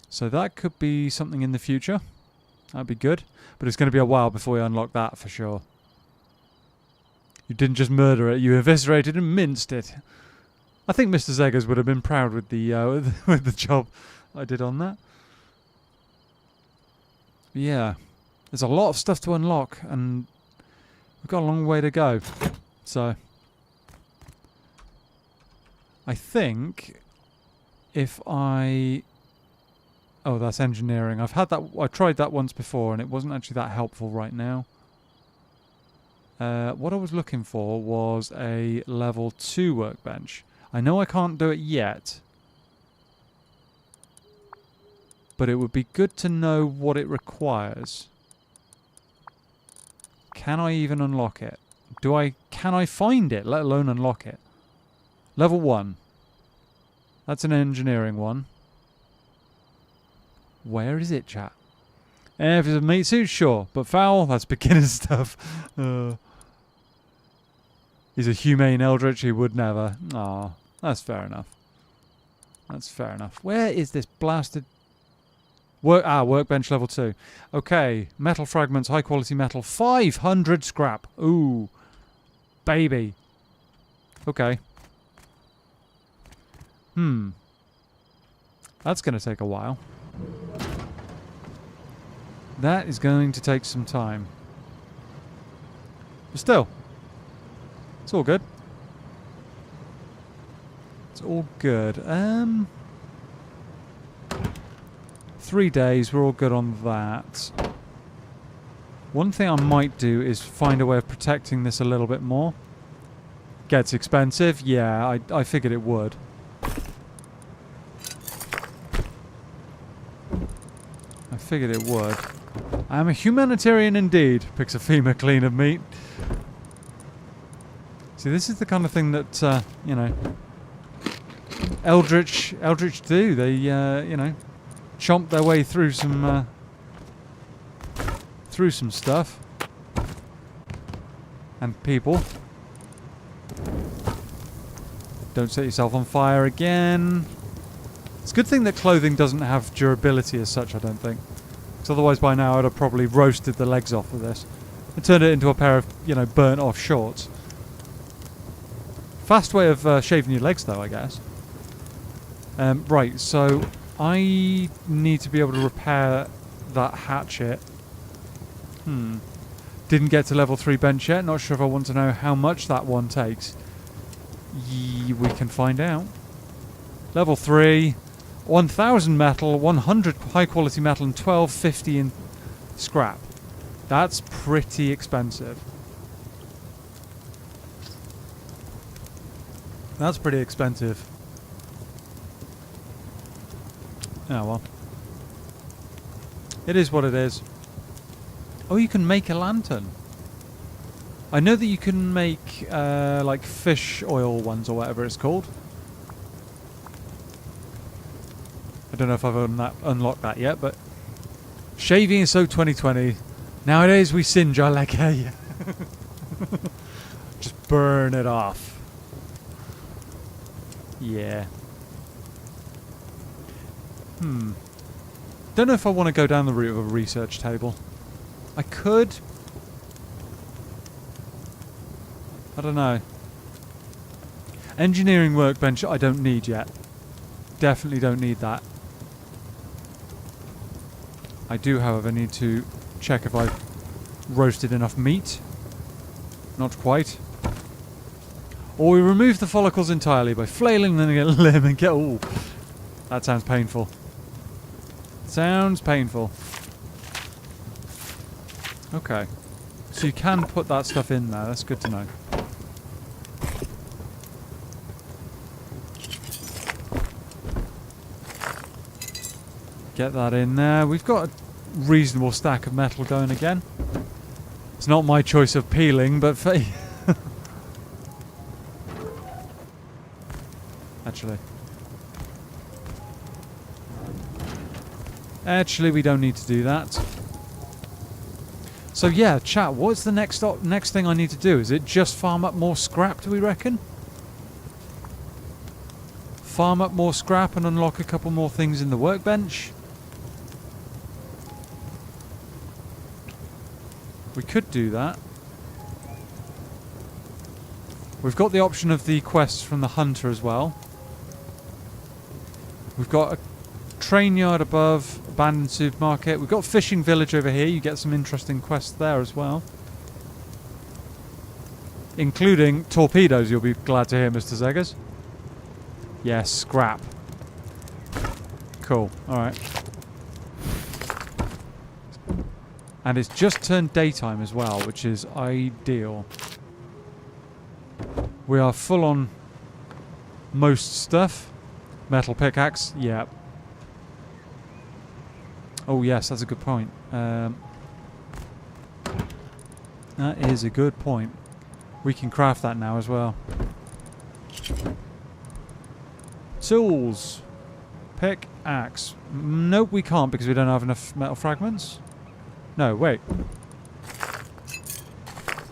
So that could be something in the future. That'd be good. But it's going to be a while before we unlock that for sure. You didn't just murder it, you eviscerated and minced it. I think Mr. Zeggers would have been proud with the with the job I did on that. Yeah. There's a lot of stuff to unlock and we've got a long way to go. So I think if I... Oh, that's engineering. I've had that. I tried that once before and it wasn't actually that helpful right now. What I was looking for was a level 2 workbench. I know I can't do it yet, but it would be good to know what it requires. Can I even unlock it? Can I find it, let alone unlock it? Level 1. That's an engineering one. Where is it, chat? If it's a meat suit, sure. But foul, that's beginner stuff. He's a humane eldritch, he would never. Aw, that's fair enough. That's fair enough. Where is this blasted... workbench level 2. Okay, metal fragments, high quality metal. 500 scrap. Ooh. Baby. Okay. That's going to take a while. That is going to take some time. But still, it's all good. It's all good. 3 days, we're all good on that. One thing I might do is find a way of protecting this a little bit more. Gets expensive? Yeah, I figured it would. I figured it would. I am a humanitarian indeed, picks a femur clean of meat. See, this is the kind of thing that, you know, Eldritch do. They, you know, chomp their way through some stuff. And people. Don't set yourself on fire again. It's a good thing that clothing doesn't have durability as such, I don't think. Because otherwise by now I'd have probably roasted the legs off of this. And turned it into a pair of, you know, burnt off shorts. Fast way of shaving your legs though, I guess. Right, so I need to be able to repair that hatchet. Didn't get to level 3 bench yet. Not sure if I want to know how much that one takes. We can find out. Level 3, 1,000 metal, 100 high quality metal, and 1250 in scrap. That's pretty expensive. That's pretty expensive. Oh well. It is what it is. Oh, you can make a lantern. I know that you can make like fish oil ones or whatever it's called. I don't know if I've unlocked that yet, but shaving is so 2020. Nowadays we singe our leg hair. Just burn it off. Yeah. Don't know if I want to go down the route of a research table. I could. I don't know. Engineering workbench I don't need yet. Definitely don't need that. I do, however, need to check if I've roasted enough meat. Not quite. Or we remove the follicles entirely by flailing them against a limb and get... Ooh, that sounds painful. Sounds painful. Okay. So you can put that stuff in there. That's good to know. Get that in there. We've got a reasonable stack of metal going again. It's not my choice of peeling, but for... Actually, we don't need to do that. So yeah, chat, what's the next thing I need to do? Is it just farm up more scrap, do we reckon? Farm up more scrap and unlock a couple more things in the workbench? We could do that. We've got the option of the quests from the hunter as well. We've got a train yard above, abandoned supermarket. We've got fishing village over here. You get some interesting quests there as well. Including torpedoes, you'll be glad to hear, Mr. Zeggers. Yes, scrap. Cool, alright. And it's just turned daytime as well, which is ideal. We are full on most stuff. Metal pickaxe, yeah. Oh yes, that's a good point. That is a good point. We can craft that now as well. Tools. Pickaxe. Nope, we can't because we don't have enough metal fragments. No, wait.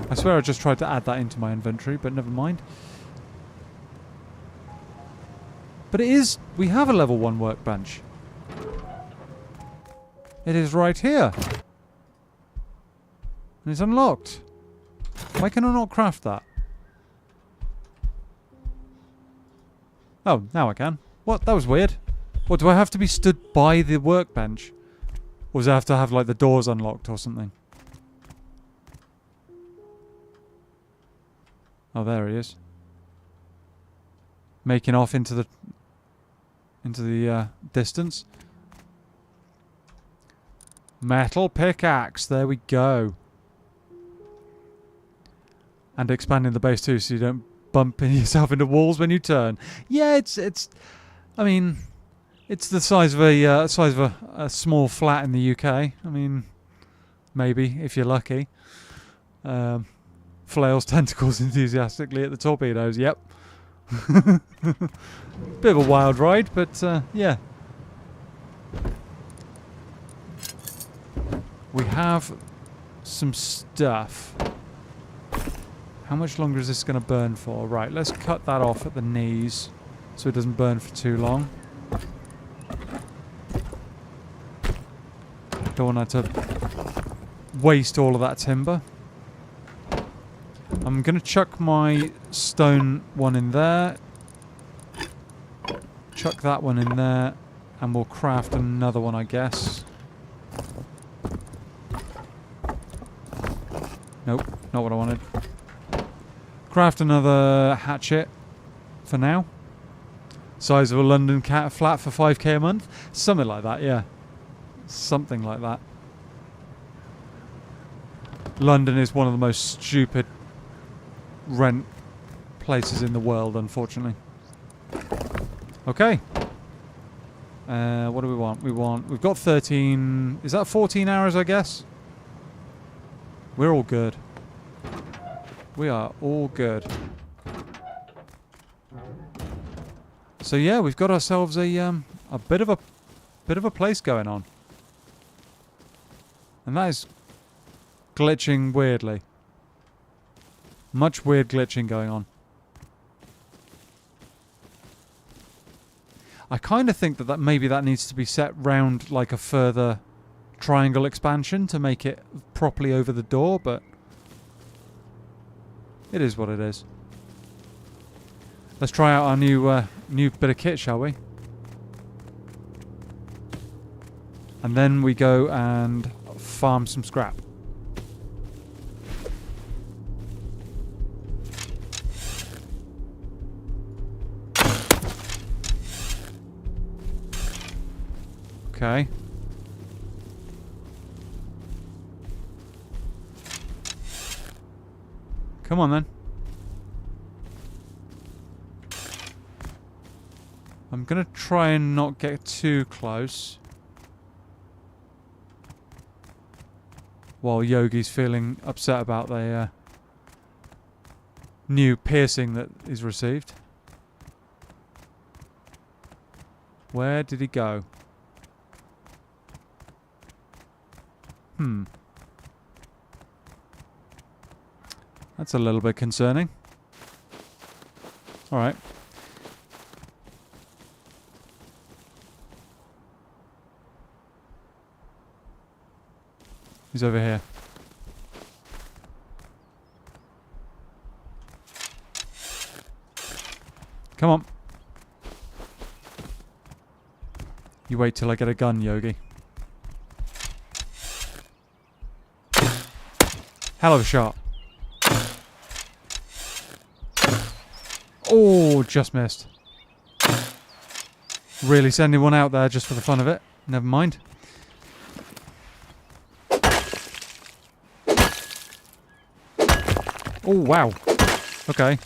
I swear I just tried to add that into my inventory, but never mind. But it is... We have a level 1 workbench. It is right here. And it's unlocked. Why can I not craft that? Oh, now I can. What? That was weird. What, do I have to be stood by the workbench? Or does it have to have like the doors unlocked or something? Oh, there he is. Making off into the distance. Metal pickaxe. There we go. And expanding the base too, so you don't bump yourself into walls when you turn. Yeah, it's. I mean, it's the size of a small flat in the UK. I mean, maybe if you're lucky. Flails tentacles enthusiastically at the torpedoes. Yep. Bit of a wild ride, but yeah. We have some stuff. How much longer is this going to burn for? Right, let's cut that off at the knees so it doesn't burn for too long. Don't want to waste all of that timber. I'm going to chuck my stone one in there. Chuck that one in there. And we'll craft another one, I guess. Nope, not what I wanted. Craft another hatchet for now. Size of a London cat flat for 5k a month. Something like that, yeah. Something like that. London is one of the most stupid rent places in the world, unfortunately. Okay. What do we want? We've got 13... Is that 14 hours, I guess? We're all good. We are all good. So yeah, we've got ourselves a bit of a place going on. And that is glitching weirdly. Much weird glitching going on. I kind of think that maybe that needs to be set round like a further triangle expansion to make it properly over the door, but it is what it is. Let's try out our new bit of kit, shall we? And then we go and farm some scrap. Okay. Come on then. I'm gonna try and not get too close. While Yogi's feeling upset about the new piercing that he's received. Where did he go? That's a little bit concerning. Alright. He's over here. Come on. You wait till I get a gun, Yogi. Hell of a shot. Oh, just missed. Really sending one out there just for the fun of it. Never mind. Oh, wow. Okay.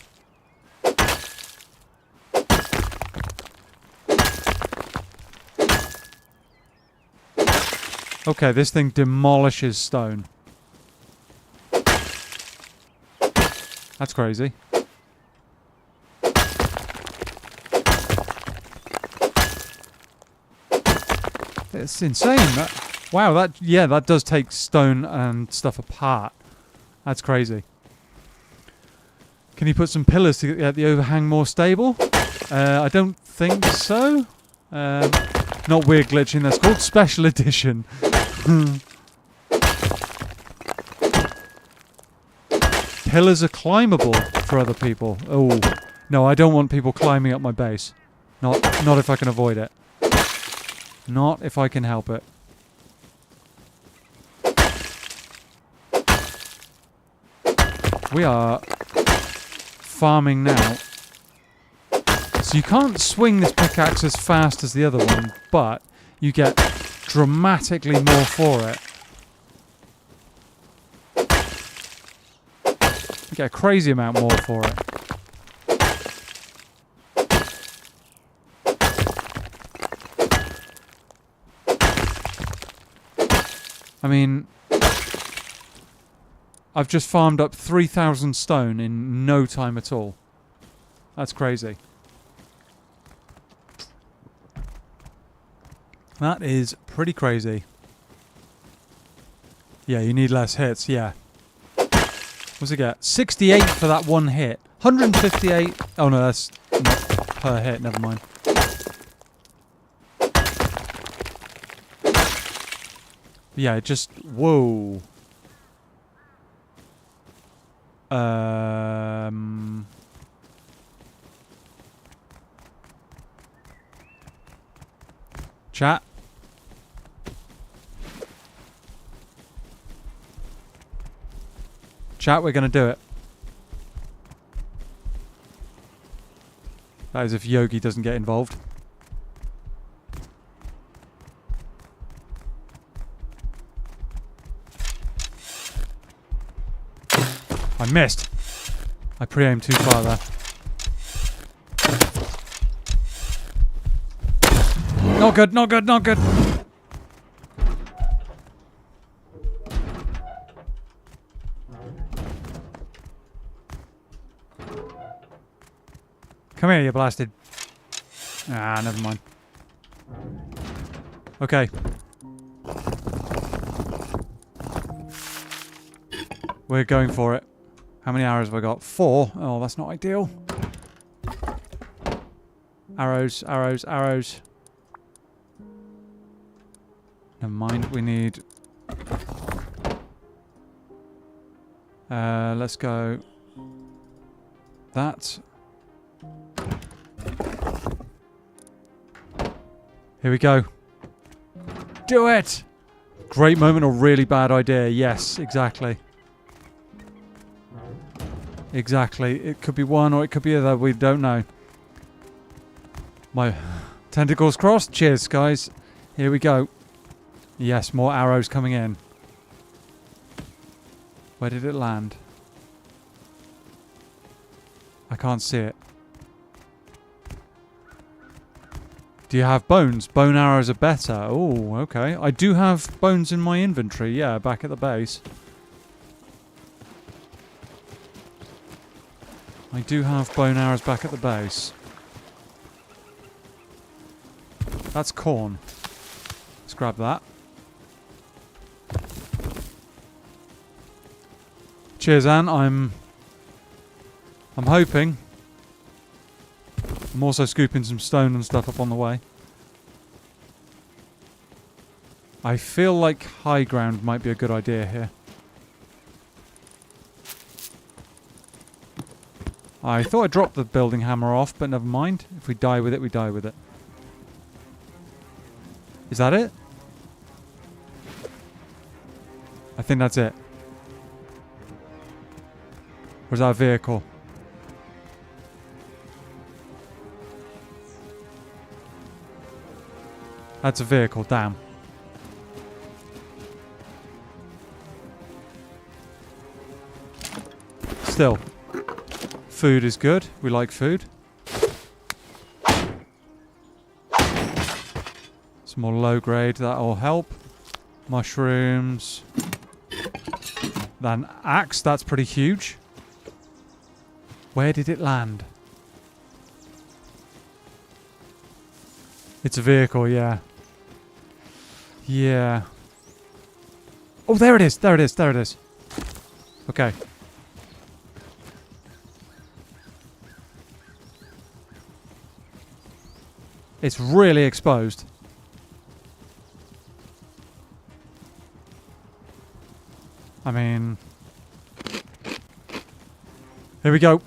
Okay, this thing demolishes stone. That's crazy. It's insane. Wow, that does take stone and stuff apart. That's crazy. Can you put some pillars to get the overhang more stable? I don't think so. Not weird glitching, that's called special edition. Pillars are climbable for other people. Oh, no, I don't want people climbing up my base. Not if I can avoid it. Not if I can help it. We are farming now. So you can't swing this pickaxe as fast as the other one, but you get dramatically more for it. You get a crazy amount more for it. I mean, I've just farmed up 3,000 stone in no time at all. That's crazy. That is pretty crazy. Yeah, you need less hits, yeah. What's it get? 68 for that one hit. 158. Oh no, that's not per hit, never mind. Yeah, it just... Whoa. Chat. Chat, we're going to do it. That is if Yogi doesn't get involved. I missed. I pre-aimed too far there. Not good, not good, not good. Come here, you blasted. Ah, never mind. Okay. We're going for it. How many arrows have I got? 4. Oh, that's not ideal. Arrows, arrows, arrows. Never mind, we need... let's go... That. Here we go. Do it! Great moment or really bad idea. Yes, exactly. Exactly. It could be one or it could be the other. We don't know. My tentacles crossed. Cheers, guys. Here we go. Yes, more arrows coming in. Where did it land? I can't see it. Do you have bones? Bone arrows are better. Oh, okay. I do have bones in my inventory. Yeah, back at the base. I do have bone arrows back at the base. That's corn. Let's grab that. Cheers, Anne. I'm hoping. I'm also scooping some stone and stuff up on the way. I feel like high ground might be a good idea here. I thought I dropped the building hammer off, but never mind. If we die with it, we die with it. Is that it? I think that's it. Or is that a vehicle? That's a vehicle, damn. Still. Food is good. We like food. Some more low grade, that'll help. Mushrooms. Then axe, that's pretty huge. Where did it land? It's a vehicle, yeah. Yeah. Oh, there it is. There it is. There it is. Okay. It's really exposed. I mean... Here we go.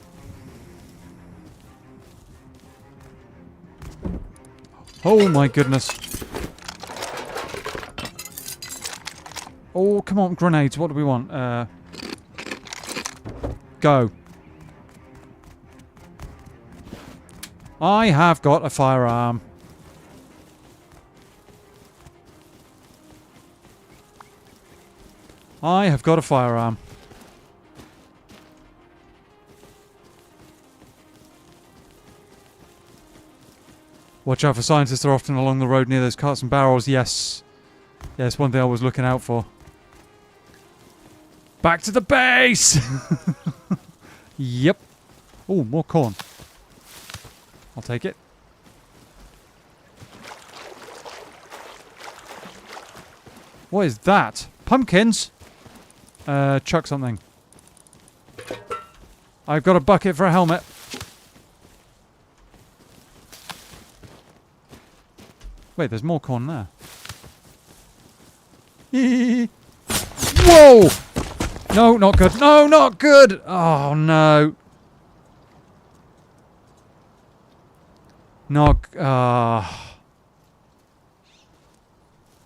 Oh my goodness. Oh, come on, grenades. What do we want? Go. I have got a firearm. I have got a firearm. Watch out for scientists. They're often along the road near those carts and barrels. Yes. Yes, one thing I was looking out for. Back to the base! Yep. Oh, more corn. I'll take it. What is that? Pumpkins? Chuck something. I've got a bucket for a helmet. Wait, there's more corn there. Whoa! No, not good. No, not good! Oh, no. Not...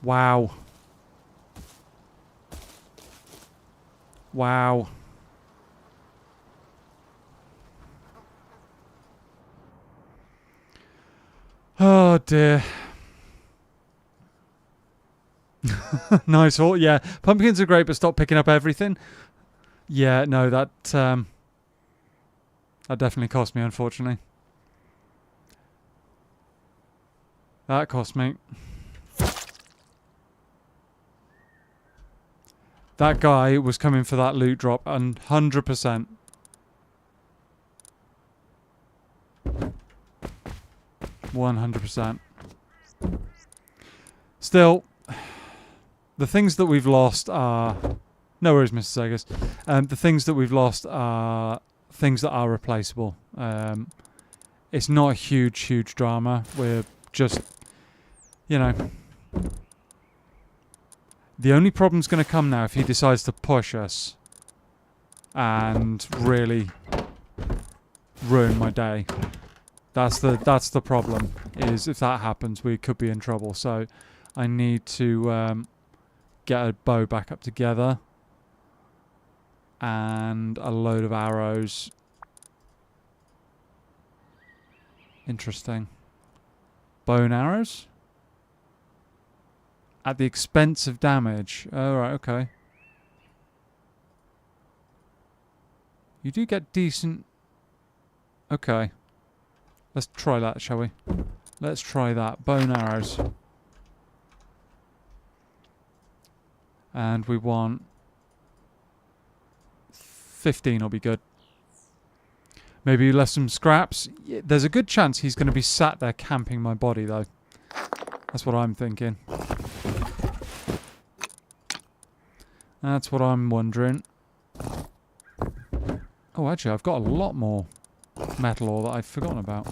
Wow. Wow. Oh, dear. Nice haul. Yeah, pumpkins are great, but stop picking up everything. Yeah, no, that definitely cost me, unfortunately. That cost me. That guy was coming for that loot drop, 100%. %100%. Still, the things that we've lost are... No worries, Mr. Segas. The things that we've lost are things that are replaceable. It's not a huge drama. We're just, you know... The only problem's going to come now if he decides to push us and really ruin my day. That's the problem, is if that happens, we could be in trouble. So I need to get a bow back up together and a load of arrows. Interesting. Bow and arrows? At the expense of damage. Oh, right, okay. You do get decent... Okay. Let's try that, shall we? Let's try that. Bow and arrows. And we want... 15 will be good. Maybe less some scraps. Yeah, there's a good chance he's going to be sat there camping my body, though. That's what I'm thinking. That's what I'm wondering. Oh, actually, I've got a lot more metal ore that I've forgotten about.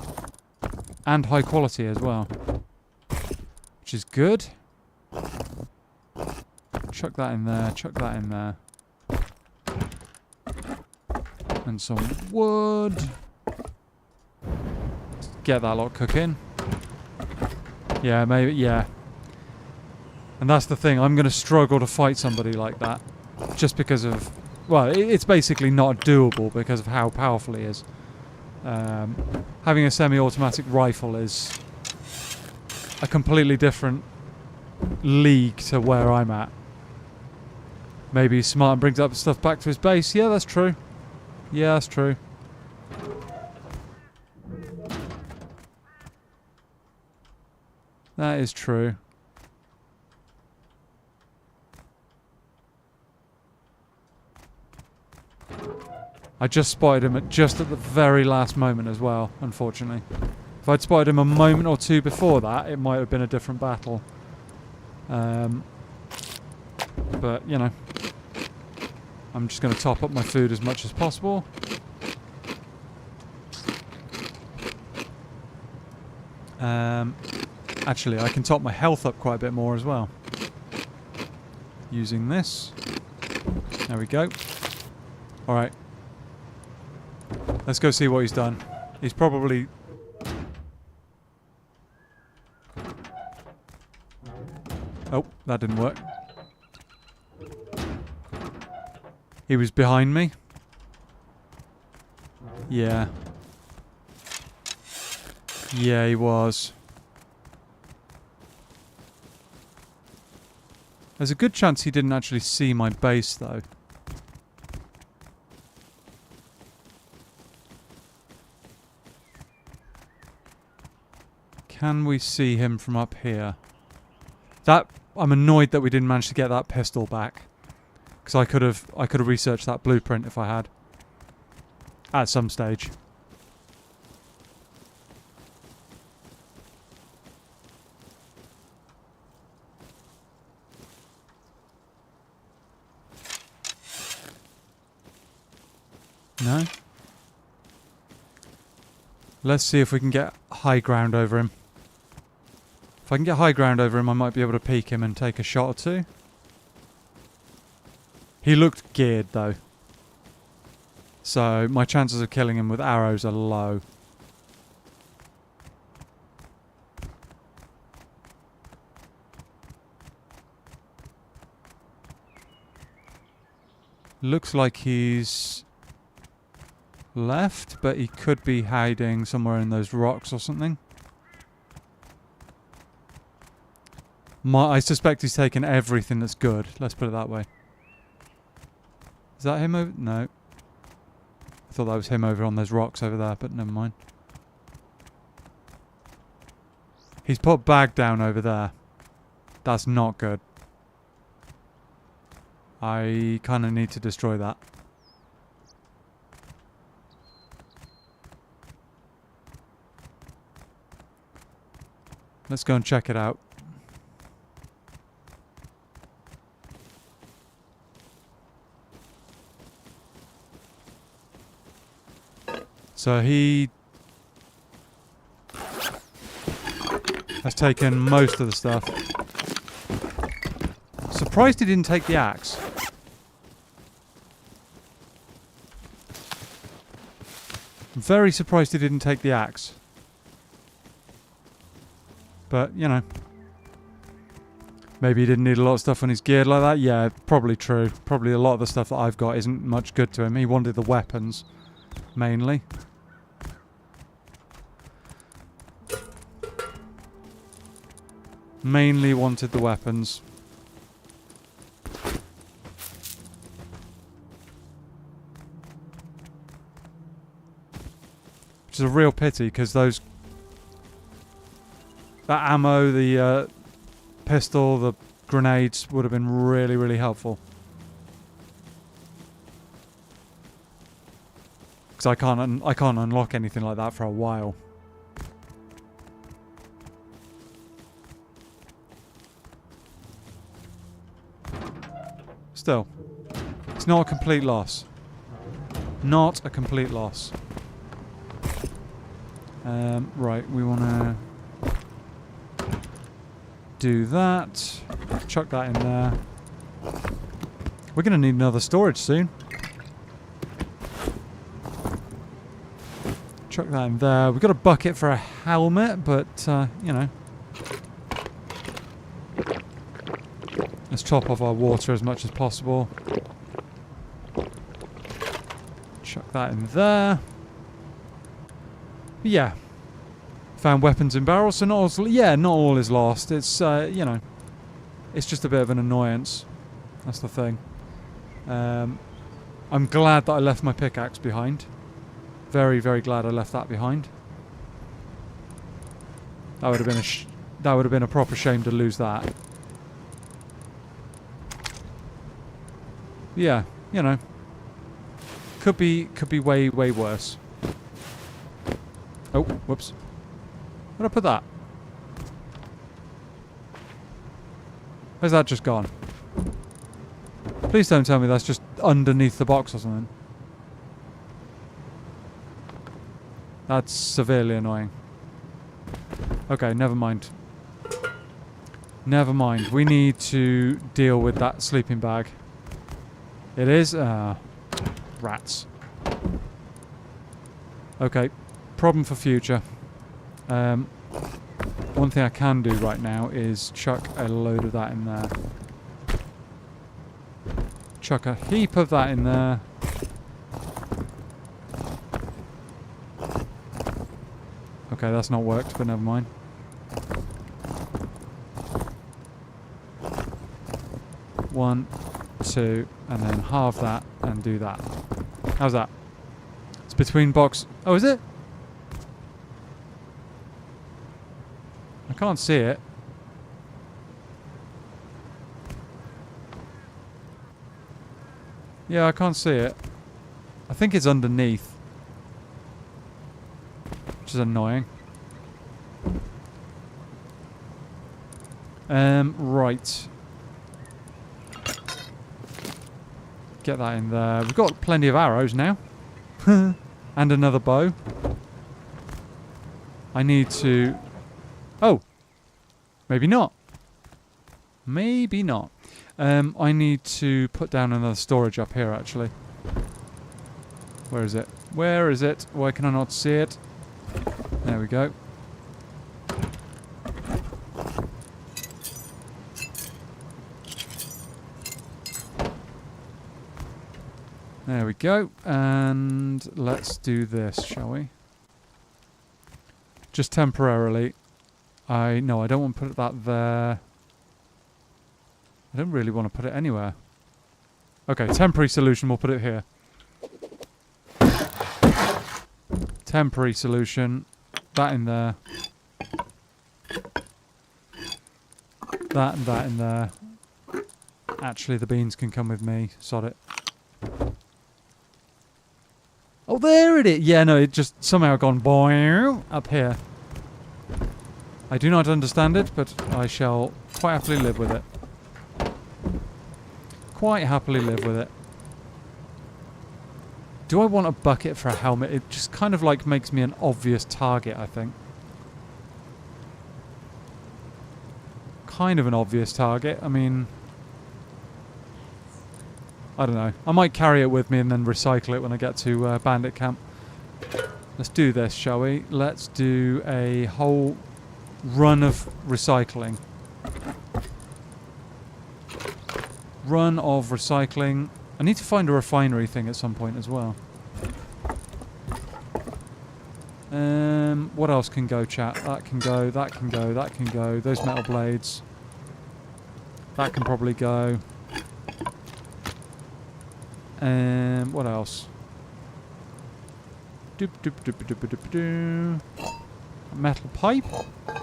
And high quality as well. Which is good. Chuck that in there, chuck that in there. And some wood. Let's get that lot cooking. Yeah, maybe, yeah. And that's the thing, I'm going to struggle to fight somebody like that. Just because of... Well, it's basically not doable because of how powerful he is. Having a semi-automatic rifle is a completely different league to where I'm at. Maybe he's smart and brings up stuff back to his base. Yeah, that's true. Yeah, that's true. That is true. I just spotted him just at the very last moment as well, unfortunately. If I'd spotted him a moment or two before that, it might have been a different battle. But, you know. I'm just going to top up my food as much as possible. Actually, I can top my health up quite a bit more as well. Using this. There we go. Alright. Let's go see what he's done. He's probably... Oh, that didn't work. He was behind me. Yeah. Yeah, he was. There's a good chance he didn't actually see my base, though. Can we see him from up here? I'm annoyed that we didn't manage to get that pistol back. Because I could have researched that blueprint if I had. At some stage. No? Let's see if we can get high ground over him. If I can get high ground over him, I might be able to peek him and take a shot or two. He looked geared, though. So my chances of killing him with arrows are low. Looks like he's left, but he could be hiding somewhere in those rocks or something. I suspect he's taken everything that's good. Let's put it that way. Is that him over? No. I thought that was him over on those rocks over there, but never mind. He's put bag down over there. That's not good. I kind of need to destroy that. Let's go and check it out. So he has taken most of the stuff. Surprised he didn't take the axe. I'm very surprised he didn't take the axe. But, you know. Maybe he didn't need a lot of stuff when he's geared like that. Yeah, probably true. Probably a lot of the stuff that I've got isn't much good to him. He wanted the weapons, mainly. Mainly wanted the weapons. Which is a real pity, because that ammo, the pistol, the grenades would have been really, really helpful. Because I can't unlock anything like that for a while. Still, it's not a complete loss. Not a complete loss. Right, we want to do that. Chuck that in there. We're going to need another storage soon. Chuck that in there. We've got a bucket for a helmet, but, you know. Let's top off our water as much as possible. Chuck that in there. But yeah. Found weapons in barrels, so not all is lost. It's, you know, it's just a bit of an annoyance. That's the thing. I'm glad that I left my pickaxe behind. Very, very glad I left that behind. That would have been a proper shame to lose that. Yeah, you know. Could be way, way worse. Oh, whoops. Where'd I put that? Where's that just gone? Please don't tell me that's just underneath the box or something. That's severely annoying. Okay, never mind. Never mind. We need to deal with that sleeping bag. It is? Rats. Okay. Problem for future. One thing I can do right now is chuck a load of that in there. Chuck a heap of that in there. Okay, that's not worked, but never mind. One, two, and then halve that and do that. How's that? It's between box... Oh, is it? I can't see it. Yeah, I can't see it. I think it's underneath. Which is annoying. Right. Get that in there. We've got plenty of arrows now. And another bow. I need to... Oh! Maybe not. Maybe not. I need to put down another storage up here, actually. Where is it? Where is it? Why can I not see it? There we go. There we go. And let's do this, shall we? Just temporarily. No, I don't want to put that there. I don't really want to put it anywhere. Okay, temporary solution, we'll put it here. Temporary solution. That in there. That and that in there. Actually, the beans can come with me. Sod it. Oh, there it is! Yeah, no, it just somehow gone boing up here. I do not understand it, but I shall quite happily live with it. Quite happily live with it. Do I want a bucket for a helmet? It just kind of like makes me an obvious target, I think. Kind of an obvious target. I mean... I don't know. I might carry it with me and then recycle it when I get to bandit camp. Let's do this, shall we? Let's do a whole run of recycling. Run of recycling. I need to find a refinery thing at some point as well. What else can go, chat? That can go, that can go, that can go. Those metal blades. That can probably go. What else? Doop doop doop doop doop doop doop. Metal pipe. I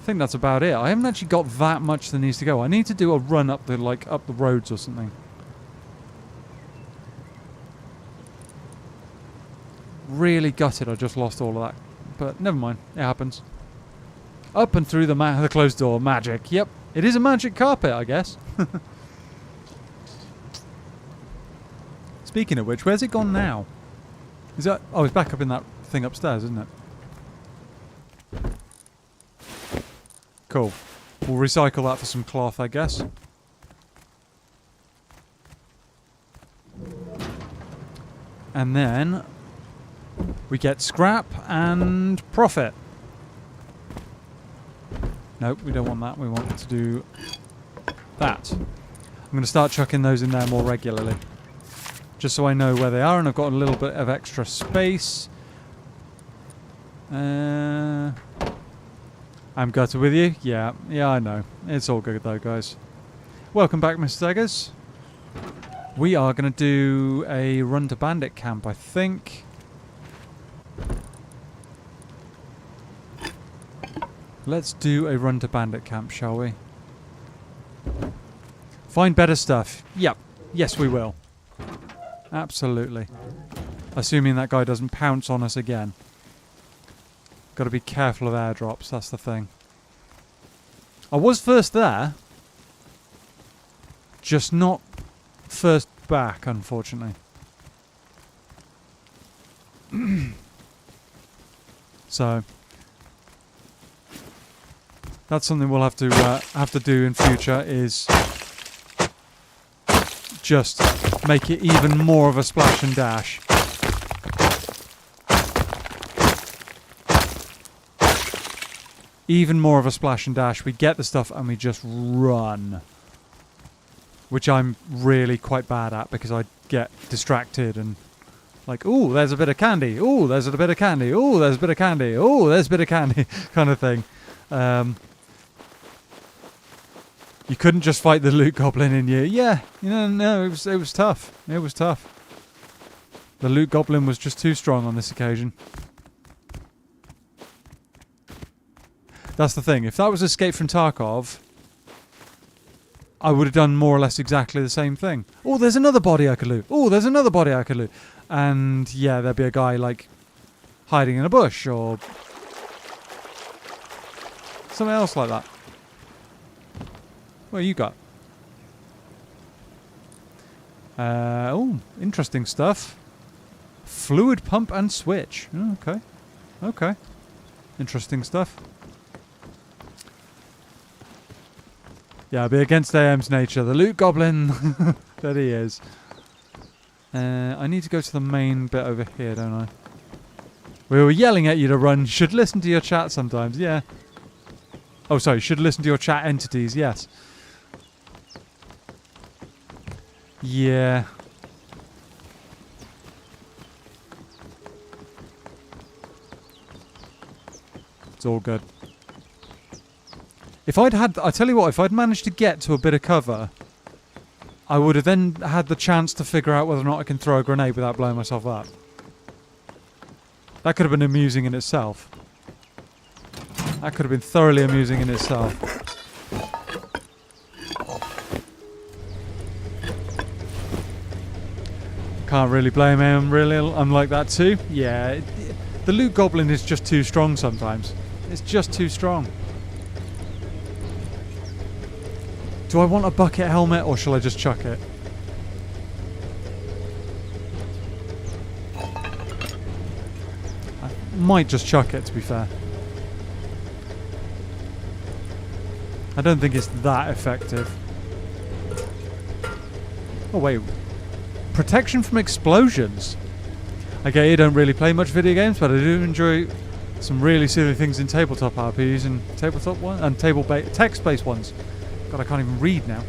think that's about it. I haven't actually got that much that needs to go. I need to do a run up the up the roads or something. Really gutted I just lost all of that. But never mind. It happens. Up and through the closed door. Magic. Yep. It is a magic carpet, I guess. Speaking of which, where's it gone now? Is that... Oh, it's back up in that thing upstairs, isn't it? Cool. We'll recycle that for some cloth, I guess. And then... we get scrap and profit. Nope, we don't want that. We want to do that. I'm going to start chucking those in there more regularly. Just so I know where they are, and I've got a little bit of extra space. I'm gutted with you. Yeah, I know. It's all good though, guys. Welcome back, Mr. Eggers. We are going to do a run to bandit camp, I think. Let's do a run to bandit camp, shall we? Find better stuff. Yep. Yes, we will. Absolutely. Assuming that guy doesn't pounce on us again. Got to be careful of airdrops, that's the thing. I was first there. Just not first back, unfortunately. So that's something we'll have to do in future, is just make it even more of a splash and dash. Even more of a splash and dash. We get the stuff and we just run. Which I'm really quite bad at because I get distracted and Like, ooh, there's a bit of candy. Ooh, there's a bit of candy. Ooh, there's a bit of candy. Ooh, there's a bit of candy, kind of thing. You couldn't just fight the loot goblin in you. Yeah, no, it was tough. It was tough. The loot goblin was just too strong on this occasion. That's the thing. If that was Escape from Tarkov, I would have done more or less exactly the same thing. Oh, there's another body I could loot. Oh, there's another body I could loot. And yeah, there'd be a guy like hiding in a bush or something else like that. What you got? Oh, interesting stuff. Fluid pump and switch. Oh, okay. Okay. Interesting stuff. Yeah, I'll be against AM's nature. The loot goblin that he is. I need to go to the main bit over here, don't I? We were yelling at you to run. Should listen to your chat sometimes, yeah. Oh, sorry, should listen to your chat entities, yes. Yeah. It's all good. If I'd had... I tell you what, if I'd managed to get to a bit of cover, I would have then had the chance to figure out whether or not I can throw a grenade without blowing myself up. That could have been amusing in itself. That could have been thoroughly amusing in itself. Can't really blame him, really. I'm like that too. Yeah, the loot goblin is just too strong sometimes. It's just too strong. Do I want a bucket helmet or shall I just chuck it? I might just chuck it, to be fair. I don't think it's that effective. Oh wait. Protection from explosions. Okay, I don't really play much video games, but I do enjoy some really silly things in tabletop RPGs and tabletop ones and text-based ones. God, I can't even read now.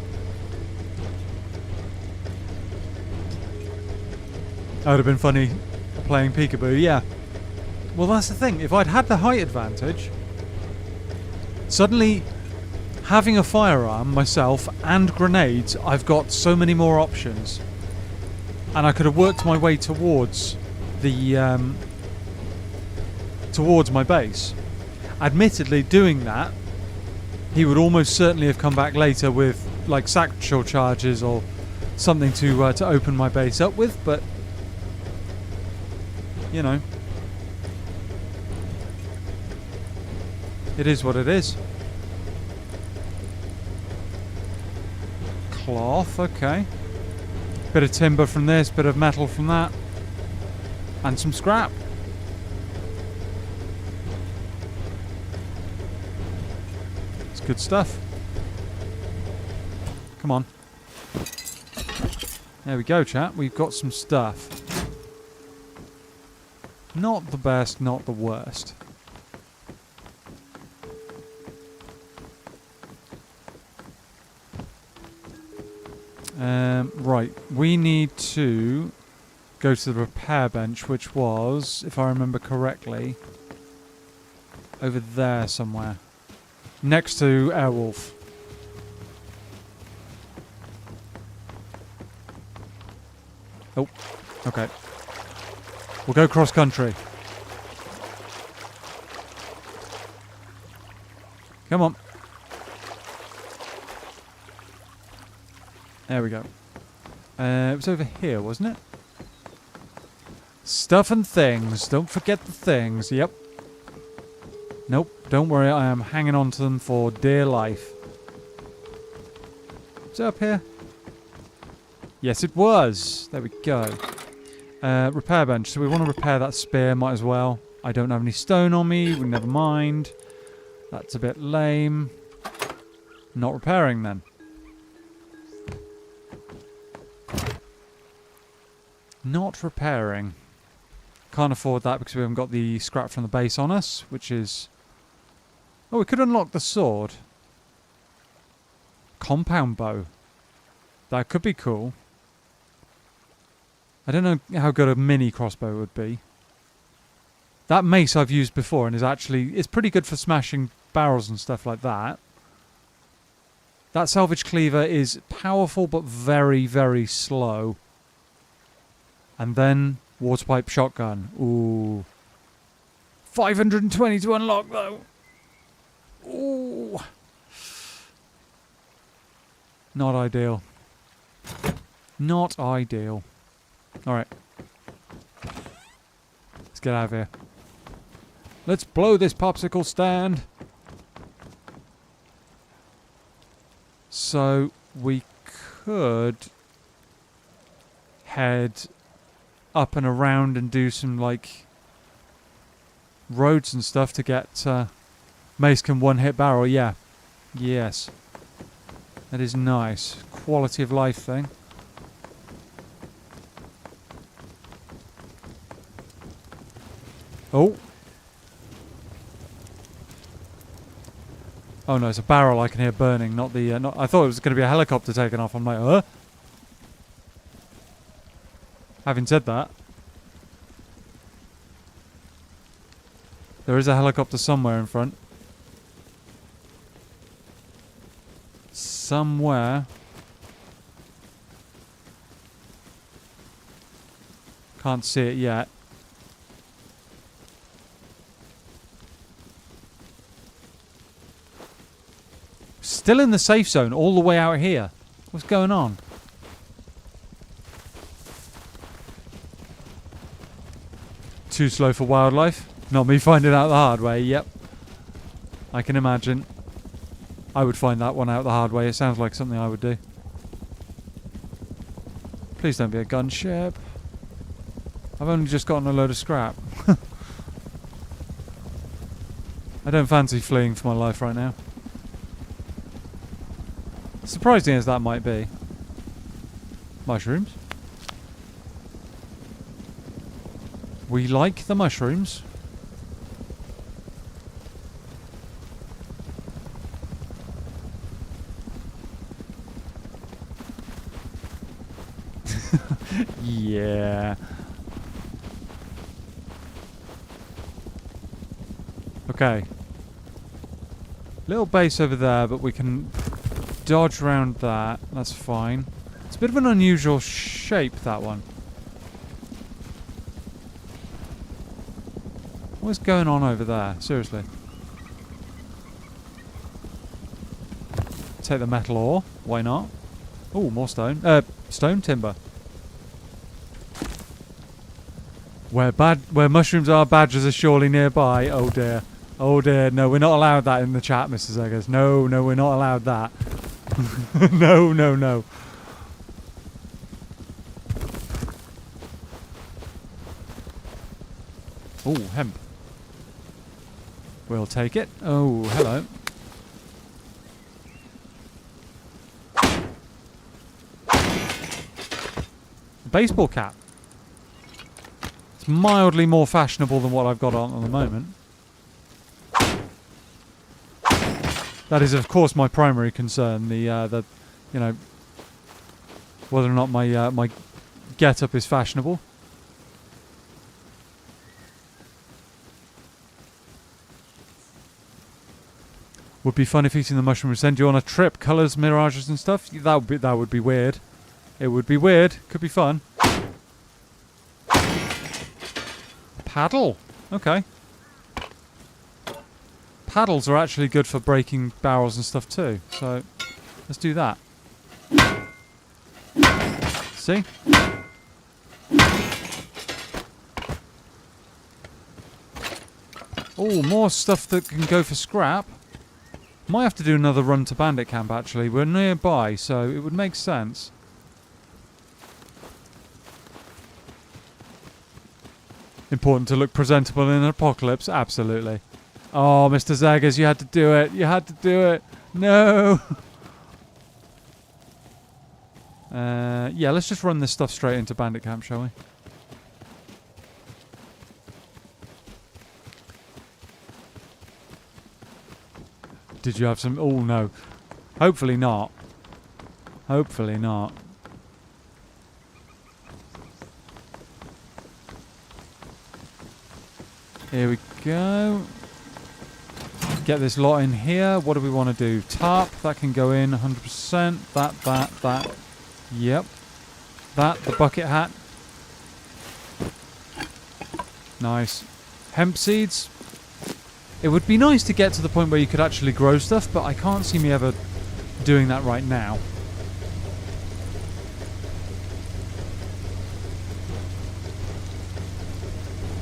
That would have been funny playing peekaboo, yeah. Well, that's the thing. If I'd had the height advantage, suddenly having a firearm myself and grenades, I've got so many more options. And I could have worked my way towards the towards my base. Admittedly, doing that, he would almost certainly have come back later with like satchel charges or something to open my base up with. But you know, it is what it is. Cloth, okay. Bit of timber from this, bit of metal from that, and some scrap. It's good stuff. Come on. There we go, chat. We've got some stuff. Not the best, not the worst. Right, we need to go to the repair bench, which was, if I remember correctly, over there somewhere. Next to Airwolf. Oh, okay. We'll go cross country. Come on. There we go. It was over here, wasn't it? Stuff and things. Don't forget the things. Yep. Nope. Don't worry. I am hanging on to them for dear life. Is it up here? Yes, it was. There we go. Repair bench. So we want to repair that spear. Might as well. I don't have any stone on me. Never mind. That's a bit lame. Not repairing then. Not repairing. Can't afford that because we haven't got the scrap from the base on us, which is... Oh, we could unlock the sword. Compound bow. That could be cool. I don't know how good a mini crossbow would be. That mace I've used before and it's pretty good for smashing barrels and stuff like that. That salvage cleaver is powerful but very, very slow. And then water pipe shotgun. Ooh. 520 to unlock though. Ooh. Not ideal. Not ideal. Alright. Let's get out of here. Let's blow this popsicle stand. So we could head up and around and do some like roads and stuff to get Mace can one-hit barrel. Yeah. Yes. That is nice. Quality of life thing. Oh. Oh no, it's a barrel I can hear burning, not the... I thought it was going to be a helicopter taking off. I'm like, Having said that, there is a helicopter somewhere in front. Somewhere. Can't see it yet. Still in the safe zone all the way out here. What's going on? Too slow for wildlife? Not me finding out the hard way, yep. I can imagine. I would find that one out the hard way. It sounds like something I would do. Please don't be a gunship. I've only just gotten a load of scrap. I don't fancy fleeing for my life right now. Surprising as that might be. Mushrooms. We like the mushrooms. Yeah. Okay. Little base over there, but we can dodge around that. That's fine. It's a bit of an unusual shape, that one. What's going on over there? Seriously. Take the metal ore. Why not? Oh, more stone. Stone timber. Where mushrooms are, badgers are surely nearby. Oh dear. Oh dear. No, we're not allowed that in the chat, Mr. Zeggers. No, no, we're not allowed that. No, no, no. Oh, hemp. We'll take it. Oh, hello. Baseball cap. It's mildly more fashionable than what I've got on at the moment. That is, of course, my primary concern. The you know, whether or not my my get-up is fashionable. Would be fun if eating the mushroom would send you on a trip. Colours, mirages, and stuff. That would be weird. It would be weird. Could be fun. Paddle. Okay. Paddles are actually good for breaking barrels and stuff too. So let's do that. See? Oh, more stuff that can go for scrap. Might have to do another run to Bandit Camp actually. We're nearby, so it would make sense. Important to look presentable in an apocalypse? Absolutely. Oh, Mr. Zaggers, you had to do it. You had to do it. No. Yeah, let's just run this stuff straight into Bandit Camp, shall we? Did you have some... Oh, no. Hopefully not. Hopefully not. Here we go. Get this lot in here. What do we want to do? Tarp, that can go in 100%. That. Yep. That, the bucket hat. Nice. Hemp seeds. It would be nice to get to the point where you could actually grow stuff, but I can't see me ever doing that right now.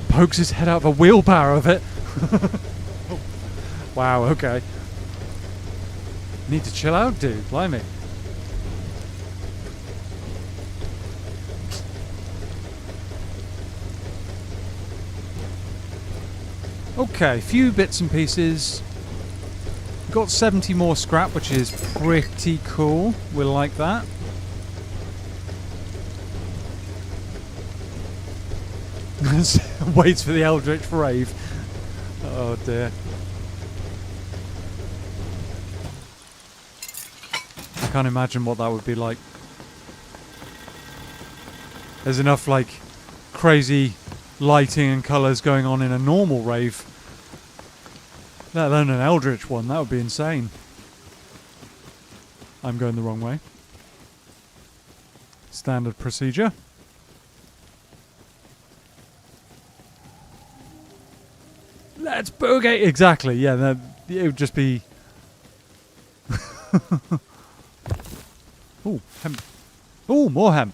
Pokes his head out of a wheelbarrow of it. Wow, okay. Need to chill out, dude. Blimey. Okay, few bits and pieces. Got 70 more scrap, which is pretty cool. We'll like that. Waits for the Eldritch Rave. Oh dear. I can't imagine what that would be like. There's enough like crazy lighting and colours going on in a normal rave. Let alone an Eldritch one. That would be insane. I'm going the wrong way. Standard procedure. Let's boogie! Exactly, yeah, it would just be... Ooh, hemp. Ooh, more hemp.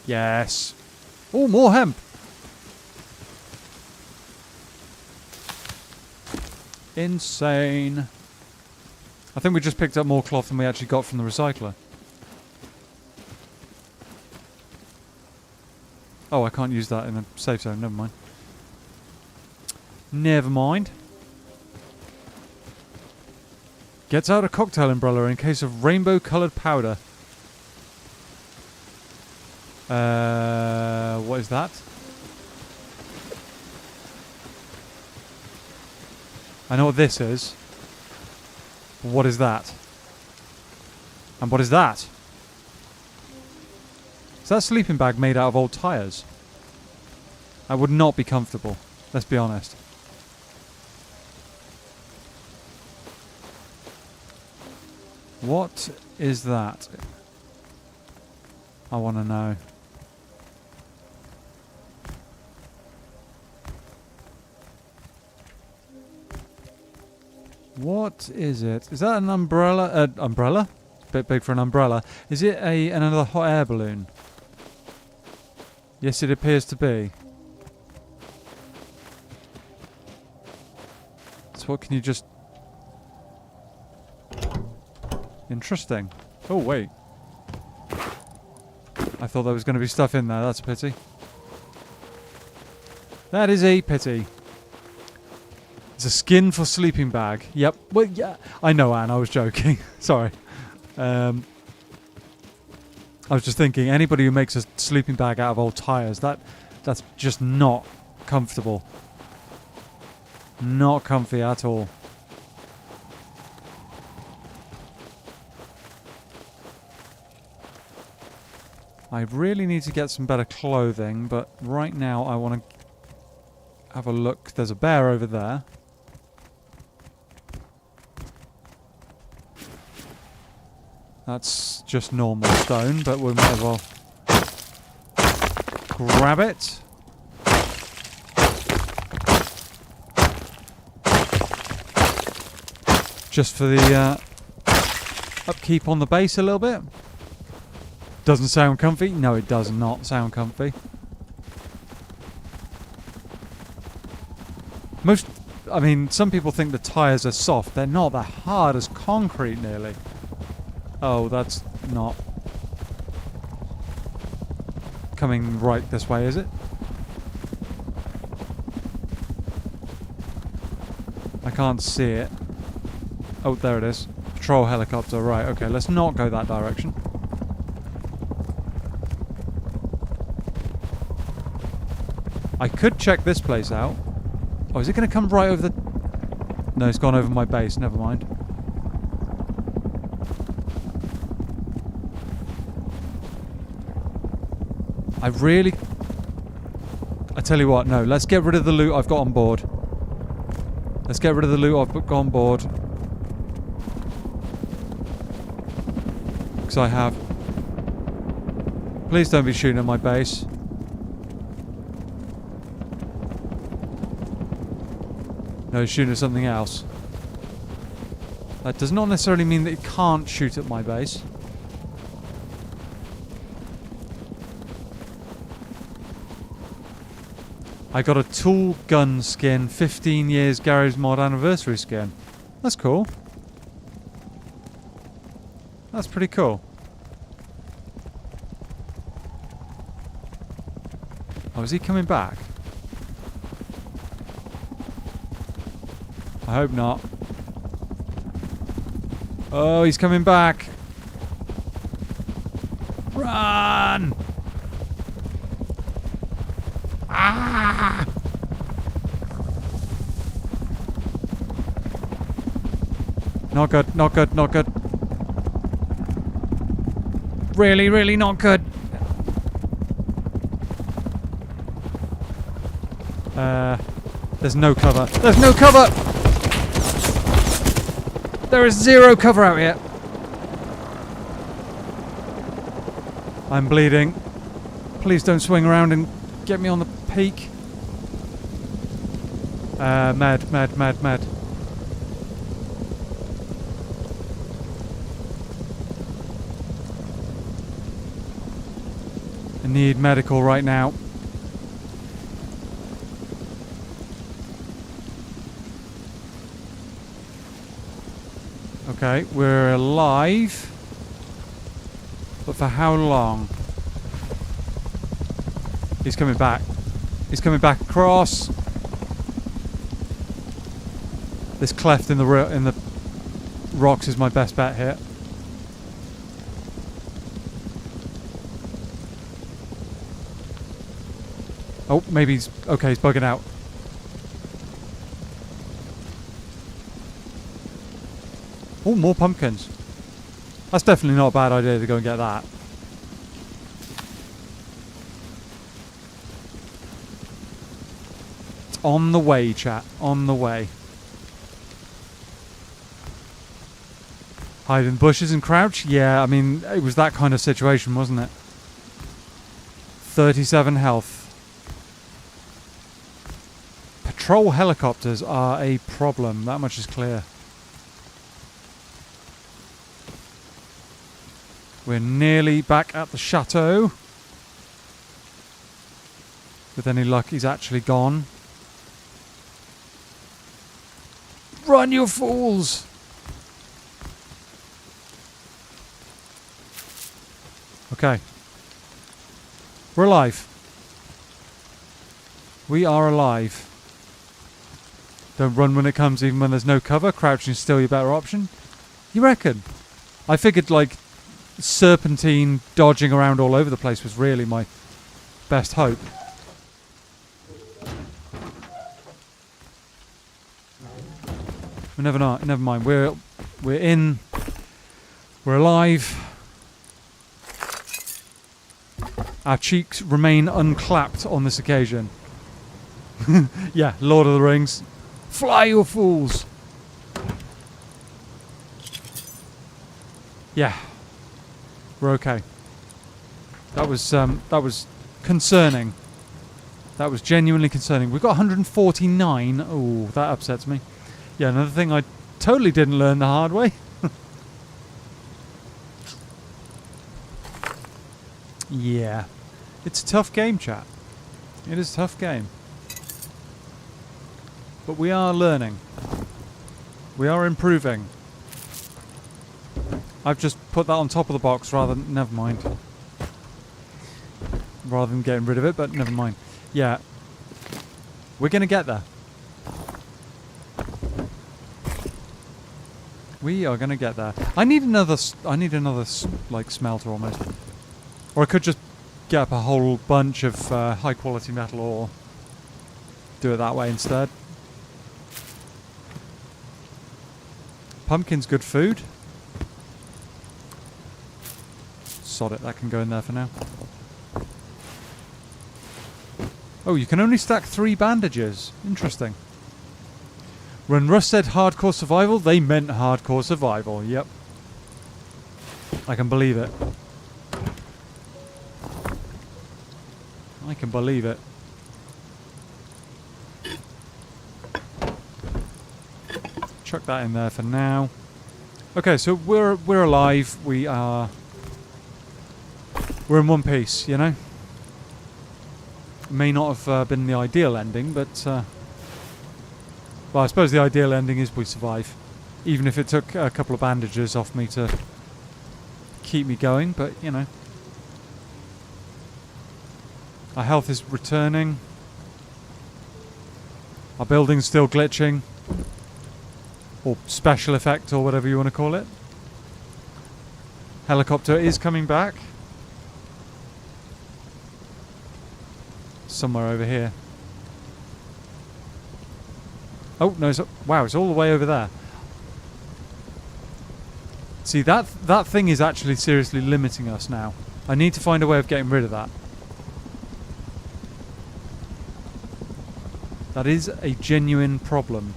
Yes. Ooh, more hemp. Insane. I think we just picked up more cloth than we actually got from the recycler. Oh, I can't use that in a safe zone. Never mind. Never mind. Gets out a cocktail umbrella in case of rainbow-coloured powder. What is that? I know what this is. What is that? And what is that? Is that a sleeping bag made out of old tyres? I would not be comfortable. Let's be honest. What is that? I want to know. What is it? Is that an umbrella? Umbrella? It's a bit big for an umbrella. Is it another hot air balloon? Yes, it appears to be. So what can you just... Interesting. Oh, wait. I thought there was going to be stuff in there. That's a pity. That is a pity. It's a skin for sleeping bag. Yep. Well, yeah. I know, Anne. I was joking. Sorry. I was just thinking, anybody who makes a sleeping bag out of old tyres, that's just not comfortable. Not comfy at all. I really need to get some better clothing, but right now I want to have a look. There's a bear over there. That's just normal stone, but we might as well grab it. Just for the upkeep on the base a little bit. Doesn't sound comfy? No, it does not sound comfy. I mean, some people think the tyres are soft. They're not. They're hard as concrete, nearly. Oh, that's not coming right this way, is it? I can't see it. Oh, there it is. Patrol helicopter. Right, okay, let's not go that direction. I could check this place out. Oh, is it going to come right over the... No, it's gone over my base. Never mind. I really I tell you what, no. Let's get rid of the loot I've got on board. Let's get rid of the loot I've got on board. Because I have. Please don't be shooting at my base. No, he's shooting at something else. That does not necessarily mean that it can't shoot at my base. I got a tool gun skin, 15 years Garry's Mod anniversary skin. That's cool. That's pretty cool. Oh, is he coming back? I hope not. Oh, he's coming back. Run! Ah! Not good, not good, not good. Really, really not good. There's no cover. There's no cover! There is zero cover out here. I'm bleeding. Please don't swing around and get me on the peak. Med. I need medical right now. Okay, we're alive. But for how long? He's coming back. He's coming back across. This cleft in the rocks is my best bet here. Oh, maybe he's... Okay, he's bugging out. Oh, more pumpkins. That's definitely not a bad idea to go and get that. It's on the way, chat. On the way. Hide in bushes and crouch? Yeah, I mean, it was that kind of situation, wasn't it? 37 health. Patrol helicopters are a problem. That much is clear. We're nearly back at the chateau. With any luck, he's actually gone. Run, you fools! Okay. We're alive. We are alive. Don't run when it comes, even when there's no cover. Crouching is still your better option. You reckon? I figured, like, serpentine dodging around all over the place was really my best hope. But never mind. We're in. We're alive. Our cheeks remain unclapped on this occasion. Yeah, Lord of the Rings. Fly, you fools! Yeah. We're okay. That was concerning. That was genuinely concerning. We've got 149. Oh, that upsets me. Yeah, another thing I totally didn't learn the hard way. Yeah. It's a tough game, chat. It is a tough game. But we are learning. We are improving. I've just put that on top of the box rather than... Never mind. Rather than getting rid of it, but never mind. Yeah. We're going to get there. We are going to get there. I need another, like, smelter almost. Or I could just get up a whole bunch of high quality metal ore. Do it that way instead. Pumpkin's good food. Sod it, that can go in there for now. Oh, you can only stack 3 bandages. Interesting. When Russ said hardcore survival, they meant hardcore survival. Yep. I can believe it. I can believe it. Chuck that in there for now. Okay, so we're alive. We're in one piece, you know. May not have been the ideal ending, but well, I suppose the ideal ending is we survive, even if it took a couple of bandages off me to keep me going. But you know, our health is returning. Our building's still glitching, or special effect, or whatever you want to call it. Helicopter is coming back. Somewhere over here. Oh no! Wow, it's all the way over there. See, that thing is actually seriously limiting us now. I need to find a way of getting rid of that. That is a genuine problem.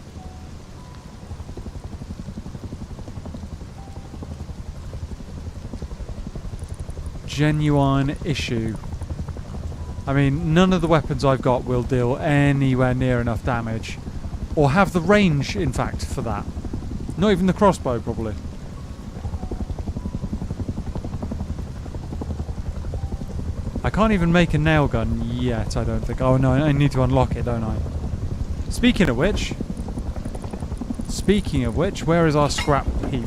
Genuine issue. I mean, none of the weapons I've got will deal anywhere near enough damage. Or have the range, in fact, for that. Not even the crossbow, probably. I can't even make a nail gun yet, I don't think. Oh no, I need to unlock it, don't I? Speaking of which, where is our scrap heap?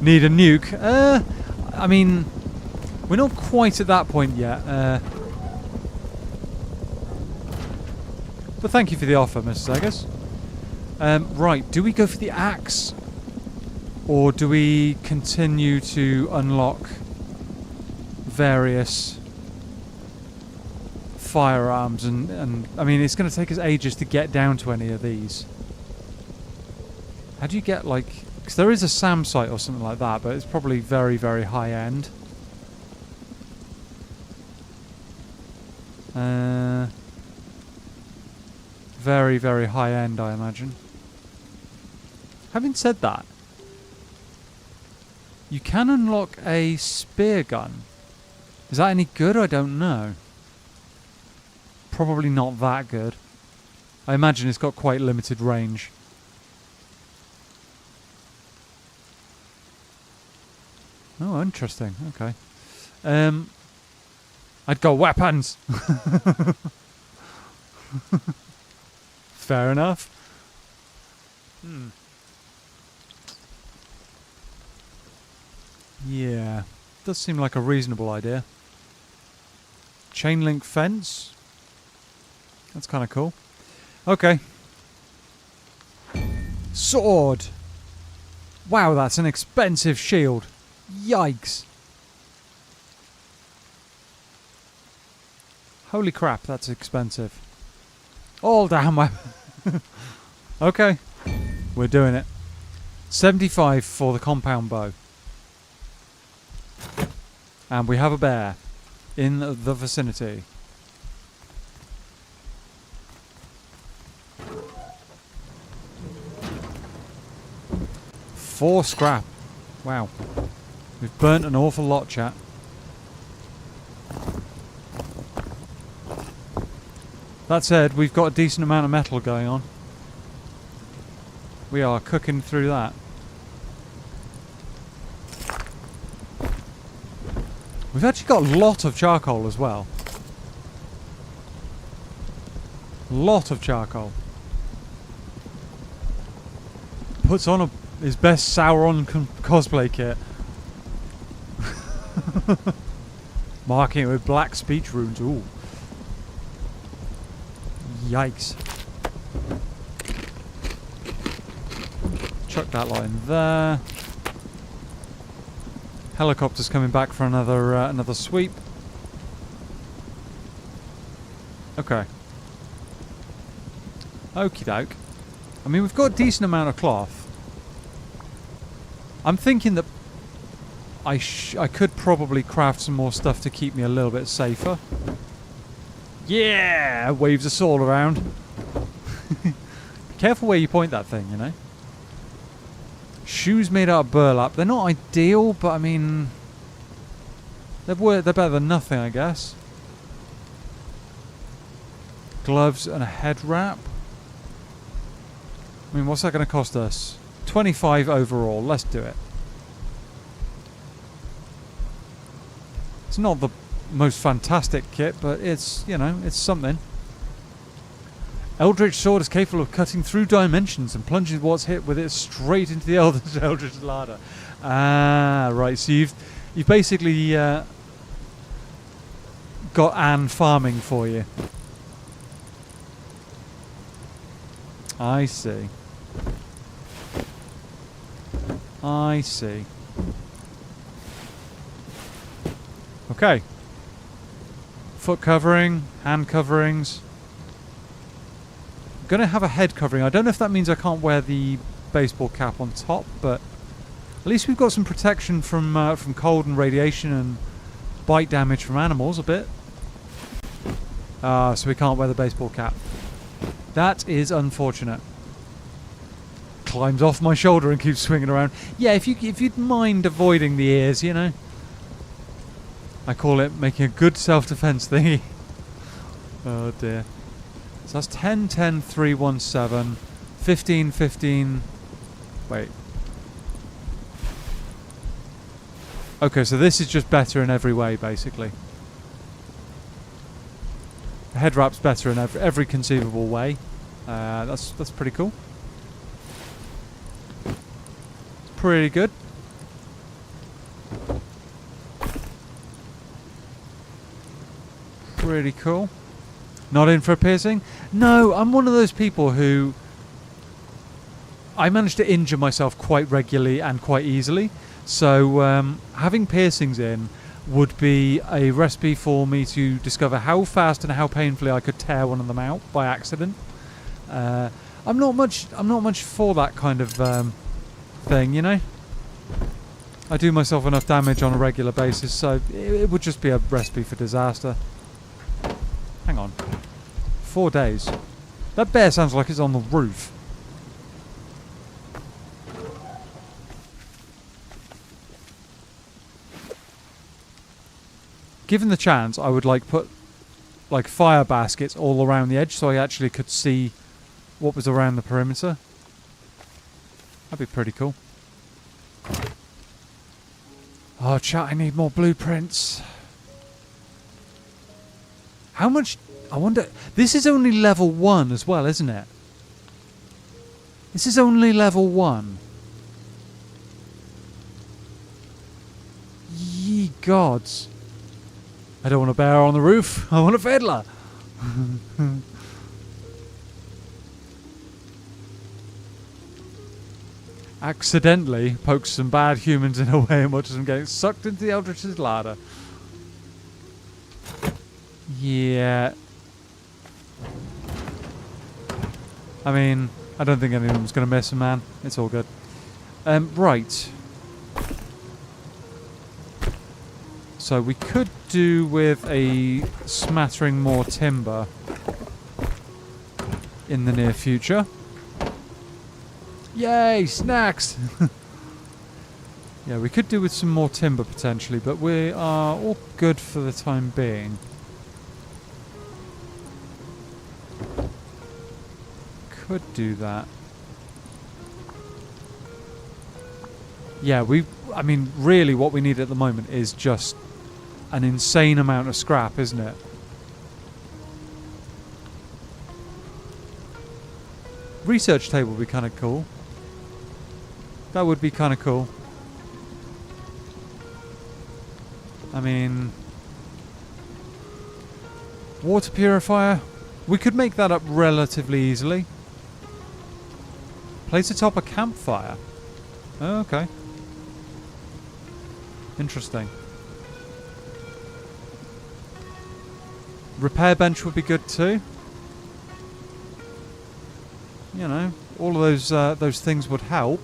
Need a nuke. I mean, we're not quite at that point yet. But thank you for the offer, Mr. Zegers. Right, do we go for the axe? Or do we continue to unlock various firearms? And I mean, it's going to take us ages to get down to any of these. How do you get, like... Because there is a SAM site or something like that, but it's probably very, very high end. Very, very high end, I imagine. Having said that, you can unlock a spear gun. Is that any good? I don't know. Probably not that good. I imagine it's got quite limited range. Oh, interesting. Okay. I'd go weapons. Fair enough. Yeah, does seem like a reasonable idea. Chain link fence. That's kind of cool. Okay. Sword. Wow, that's an expensive shield. Yikes. Holy crap, that's expensive. All damn weapon. Okay. We're doing it. 75 for the compound bow. And we have a bear in the vicinity. Four scrap. Wow. We've burnt an awful lot, chat. That said, we've got a decent amount of metal going on. We are cooking through that. We've actually got a lot of charcoal as well. Lot of charcoal. Puts on his best Sauron cosplay kit. Marking it with black speech runes. Ooh. Yikes. Chuck that lot in there. Helicopter's coming back for another sweep. Okay. Okie doke. I mean, we've got a decent amount of cloth. I'm thinking that I could probably craft some more stuff to keep me a little bit safer. Yeah! Waves a sword around. Be careful where you point that thing, you know. Shoes made out of burlap. They're not ideal, but I mean... They're better than nothing, I guess. Gloves and a head wrap. I mean, what's that going to cost us? 25 overall. Let's do it. It's not the most fantastic kit, but it's, you know, it's something. Eldritch Sword is capable of cutting through dimensions and plunging what's hit with it straight into the Eldritch Ladder. Ah, right. So you've basically got Anne farming for you. I see. I see. Okay. Foot covering, hand coverings. I'm going to have a head covering. I don't know if that means I can't wear the baseball cap on top, but at least we've got some protection from cold and radiation and bite damage from animals a bit. So we can't wear the baseball cap. That is unfortunate. Climbs off my shoulder and keeps swinging around. Yeah, if you'd mind avoiding the ears, you know. I call it making a good self-defense thingy. Oh dear. So that's 10, 10, 3, 1, 7, 15, 15. Wait. Okay, so this is just better in every way, basically. The head wrap's better in every conceivable way. That's pretty cool. Pretty good. Pretty cool. Not in for a piercing? No, I'm one of those people who... I manage to injure myself quite regularly and quite easily. So having piercings in would be a recipe for me to discover how fast and how painfully I could tear one of them out by accident. I'm not much for that kind of thing, you know. I do myself enough damage on a regular basis, so it would just be a recipe for disaster. Hang on. 4 days. That bear sounds like it's on the roof. Given the chance, I would put fire baskets all around the edge so I actually could see what was around the perimeter. That'd be pretty cool. Oh, chat, I need more blueprints. How much... I wonder... This is only level 1 as well, isn't it? This is only level 1. Ye gods. I don't want a bear on the roof. I want a fiddler. Accidentally pokes some bad humans in a way and watches them getting sucked into the Eldritch's ladder. Yeah. I mean, I don't think anyone's going to miss him, man. It's all good. Right. So we could do with a smattering more timber in the near future. Yay, snacks! Yeah, we could do with some more timber potentially, but we are all good for the time being. Could do that. Yeah, I mean, really what we need at the moment is just an insane amount of scrap, isn't it? Research table would be kind of cool. That would be kind of cool. I mean... Water purifier. We could make that up relatively easily. Place atop a campfire. Oh, okay. Interesting. Repair bench would be good too. You know, all of those things would help.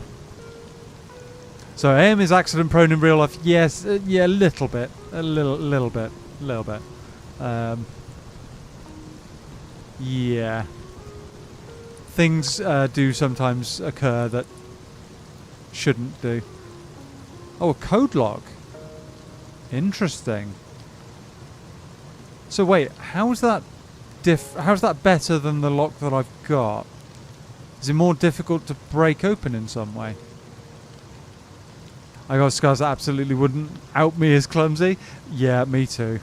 So AM is accident prone in real life. Yes, yeah, a little bit. A little bit. Yeah. Things do sometimes occur that shouldn't do. Oh, a code log. Interesting. So wait, how's that better than the lock that I've got? Is it more difficult to break open in some way? I got scars that absolutely wouldn't out me as clumsy. Yeah, me too.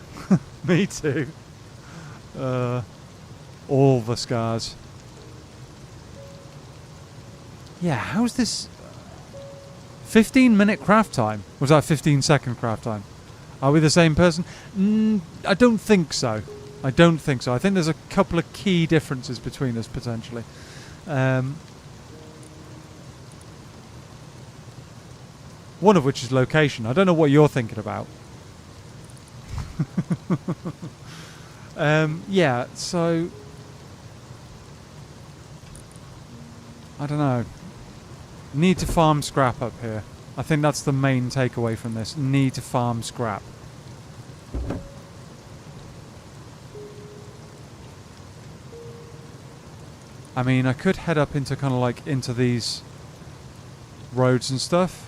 Me too. All the scars. Yeah, how's this 15-minute craft time? Was that 15-second craft time? Are we the same person? I don't think so. I think there's a couple of key differences between us, potentially. One of which is location. I don't know what you're thinking about. Yeah, so... I don't know. Need to farm scrap up here. I think that's the main takeaway from this. Need to farm scrap. I mean, I could head up into kind of like into these roads and stuff.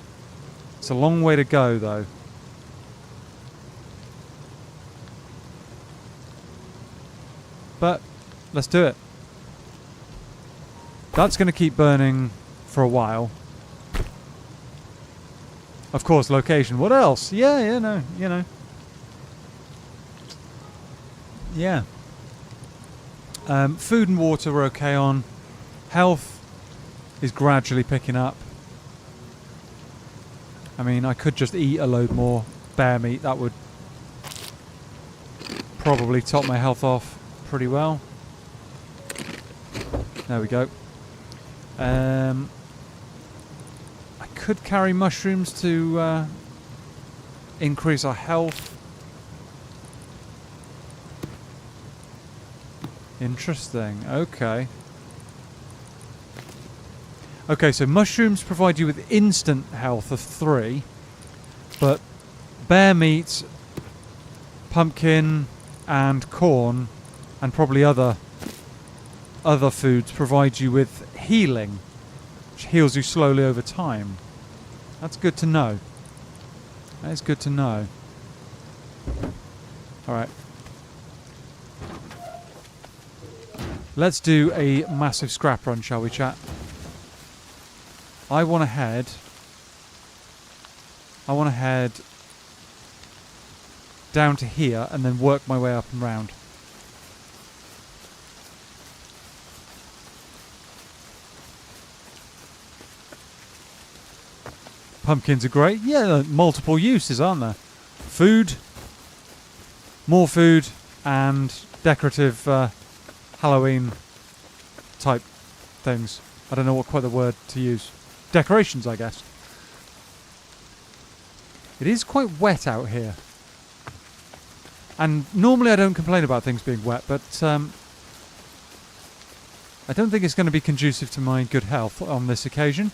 It's a long way to go, though. But let's do it. That's going to keep burning for a while. Of course, location. What else? Yeah, no, you know. Yeah. Food and water we're okay on. Health is gradually picking up. I mean, I could just eat a load more bear meat. That would probably top my health off pretty well. There we go. I could carry mushrooms to increase our health. Interesting. Okay. Okay, so mushrooms provide you with instant health of 3, but bear meat, pumpkin, and corn, and probably other foods provide you with healing, which heals you slowly over time. That's good to know. That is good to know. Alright. Let's do a massive scrap run, shall we, chat? I want to head down to here and then work my way up and round. Pumpkins are great. Yeah, multiple uses, aren't there? Food, more food, and decorative Halloween type things. I don't know what quite the word to use. Decorations, I guess. It is quite wet out here. And normally I don't complain about things being wet, but I don't think it's going to be conducive to my good health on this occasion.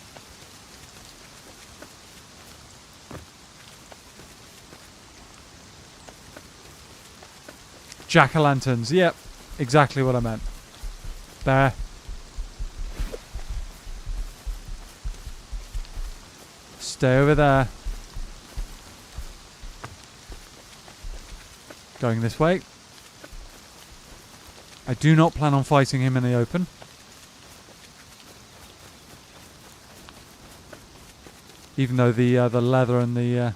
Jack-o'-lanterns, yep, exactly what I meant. There. Stay over there. Going this way. I do not plan on fighting him in the open. Even though the leather and the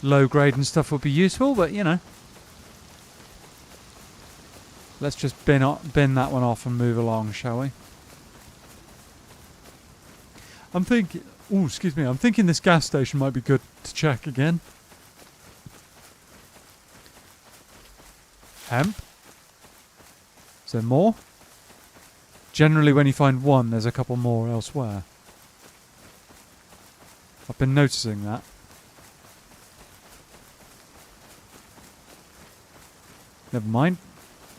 low grade and stuff would be useful, but you know. Let's just bin that one off and move along, shall we? I'm thinking... Ooh, excuse me. I'm thinking this gas station might be good to check again. Hemp. Is there more? Generally, when you find one, there's a couple more elsewhere. I've been noticing that. Never mind.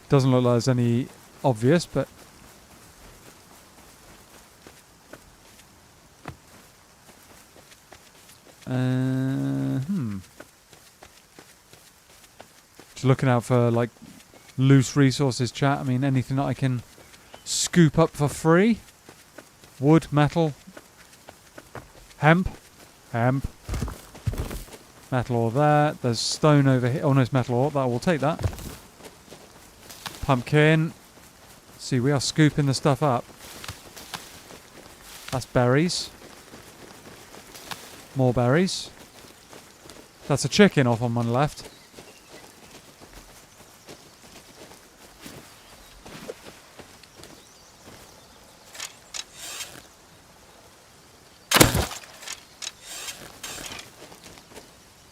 Doesn't look like there's any obvious, but... Just looking out for, like, loose resources, chat. I mean, anything that I can scoop up for free. Wood, metal, hemp. Metal ore there. There's stone over here. Oh, no, it's metal ore. We'll take that. Pumpkin. See, we are scooping the stuff up. That's berries. More berries. That's a chicken off on my left.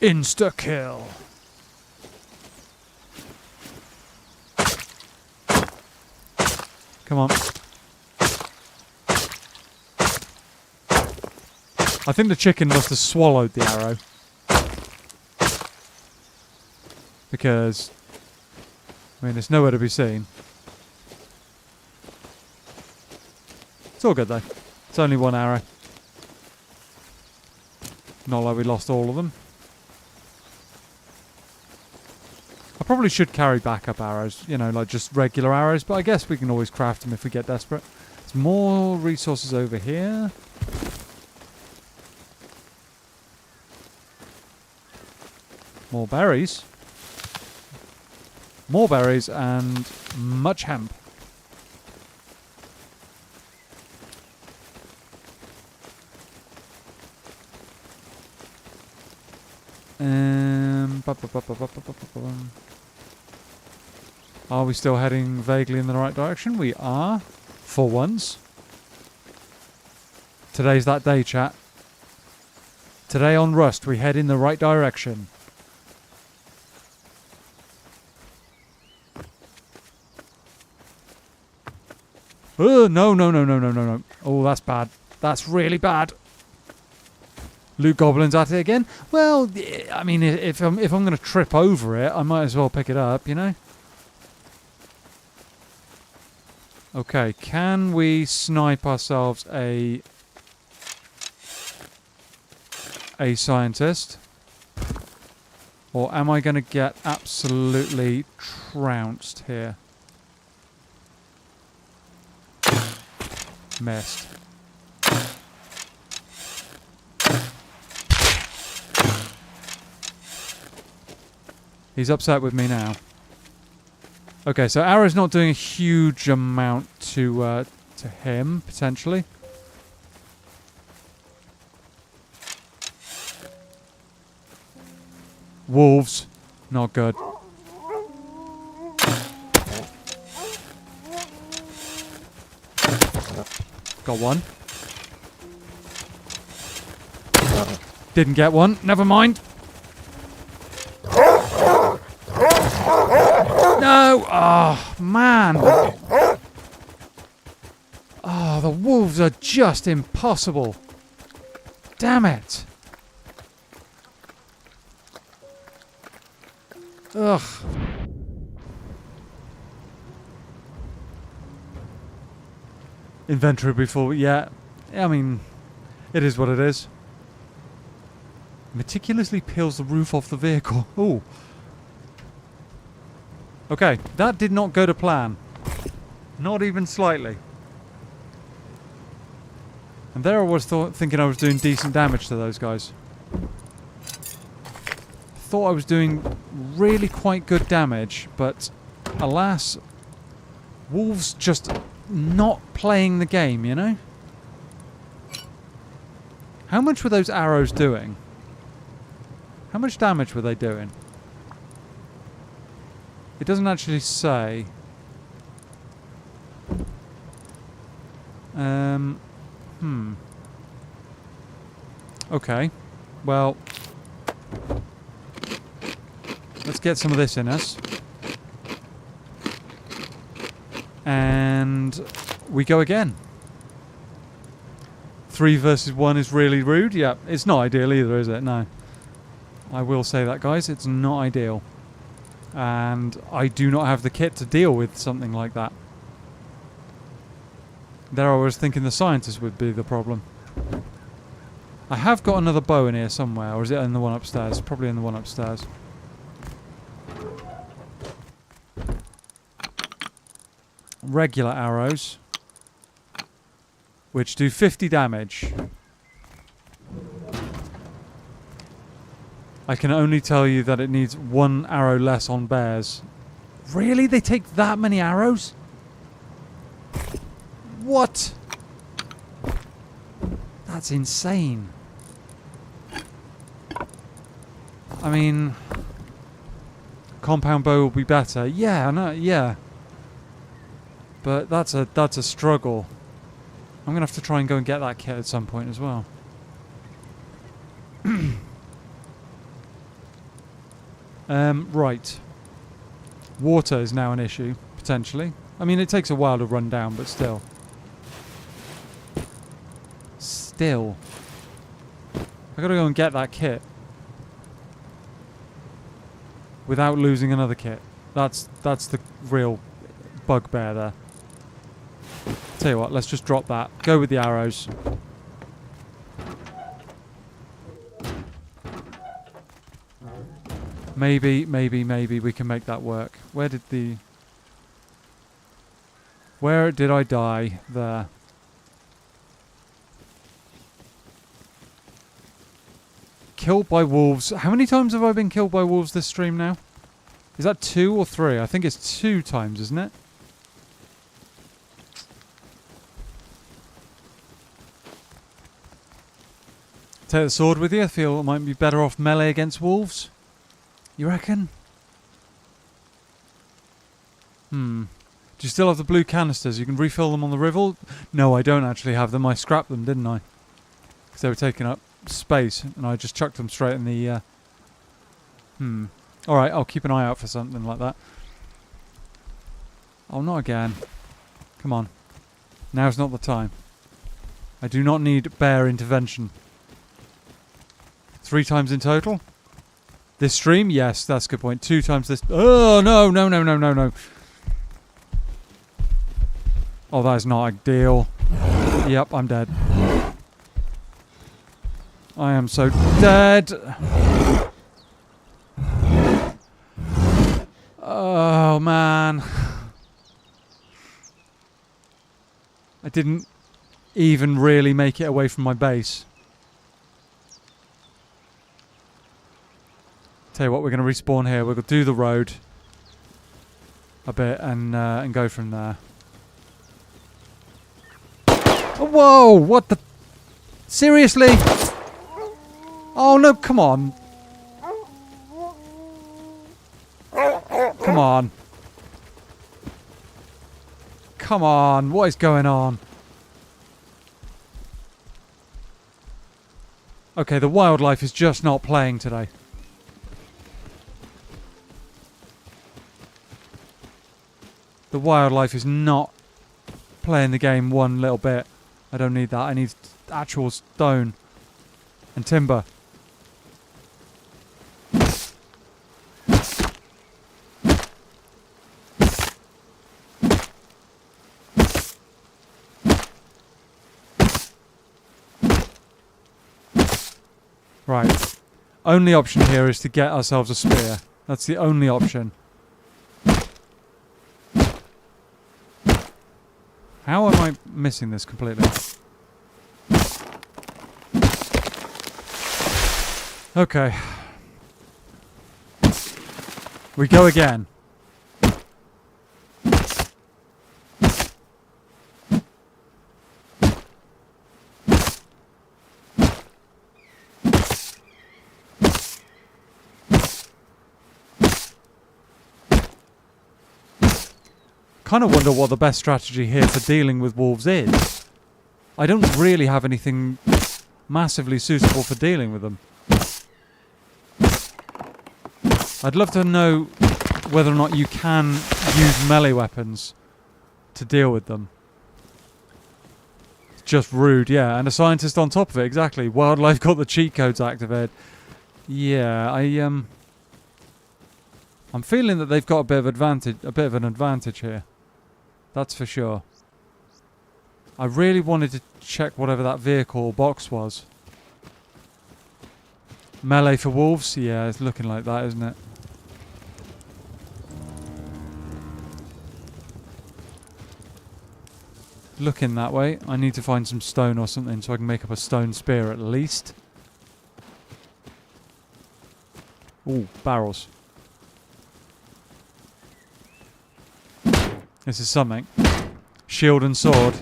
Insta-kill. Come on. I think the chicken must have swallowed the arrow. Because, I mean, it's nowhere to be seen. It's all good though. It's only one arrow. Not like we lost all of them. I probably should carry backup arrows, you know, like just regular arrows, but I guess we can always craft them if we get desperate. There's more resources over here. More berries. More berries and much hemp. Are we still heading vaguely in the right direction? We are, for once. Today's that day, chat. Today on Rust, we head in the right direction. Oh, no. Oh, that's bad. That's really bad. Loot goblins at it again? Well, I mean, if I'm going to trip over it, I might as well pick it up, you know? Okay, can we snipe ourselves a scientist? Or am I going to get absolutely trounced here? Missed. He's upset with me now. Okay, so arrow's not doing a huge amount to him, potentially. Wolves. Not good. Got one. Didn't get one. Never mind. No! Oh, man. Oh, the wolves are just impossible. Damn it. Ugh. Inventory before, yeah. I mean, it is what it is. Meticulously peels the roof off the vehicle. Ooh. Okay, that did not go to plan. Not even slightly. And there I was thinking I was doing decent damage to those guys. Thought I was doing really quite good damage, but alas, wolves just not playing the game, you know? How much were those arrows doing? How much damage were they doing? It doesn't actually say. Okay. Well, let's get some of this in us. And we go again. 3 versus 1 is really rude. Yeah, it's not ideal either, is it? No. I will say that, guys. It's not ideal. And I do not have the kit to deal with something like that. There I was thinking the scientist would be the problem. I have got another bow in here somewhere, or is it in the one upstairs? Probably in the one upstairs. Regular arrows, which do 50 damage. I can only tell you that it needs 1 arrow less on bears. Really? They take that many arrows? What? That's insane. I mean, compound bow will be better. Yeah, I know, yeah. But that's a struggle. I'm gonna have to try and go and get that kit at some point as well. Right. Water is now an issue, potentially. I mean, it takes a while to run down, but still. Still. I gotta go and get that kit. Without losing another kit. That's the real bugbear there. Tell you what, let's just drop that. Go with the arrows. Maybe we can make that work. Where did I die? There. Killed by wolves. How many times have I been killed by wolves this stream now? Is that 2 or 3? I think it's 2 times, isn't it? Take the sword with you. I feel it might be better off melee against wolves. You reckon? Do you still have the blue canisters? You can refill them on the river? No, I don't actually have them. I scrapped them, didn't I? Because they were taking up space, and I just chucked them straight in the... Alright, I'll keep an eye out for something like that. Oh, not again. Come on. Now's not the time. I do not need bear intervention. 3 times in total? This stream? Yes, that's a good point. 2 times this... Oh, no. Oh, that is not ideal. Yep, I'm dead. I am so dead. Oh, man. I didn't even really make it away from my base. Tell you what, we're going to respawn here. We're going to do the road a bit and go from there. Oh, whoa! What the... Seriously? Oh, no, come on. Come on. Come on, what is going on? Okay, the wildlife is just not playing today. The wildlife is not playing the game one little bit. I don't need that. I need actual stone and timber. Right. Only option here is to get ourselves a spear. That's the only option. How am I missing this completely? Okay. We go again. Kind of wonder what the best strategy here for dealing with wolves is. I don't really have anything massively suitable for dealing with them. I'd love to know whether or not you can use melee weapons to deal with them. It's just rude, yeah. And a scientist on top of it, exactly. Wildlife got the cheat codes activated. Yeah, I'm feeling that they've got a bit of an advantage here. That's for sure. I really wanted to check whatever that vehicle box was. Melee for wolves? Yeah, it's looking like that, isn't it? Looking that way. I need to find some stone or something so I can make up a stone spear at least. Ooh, barrels. This is something. Shield and sword.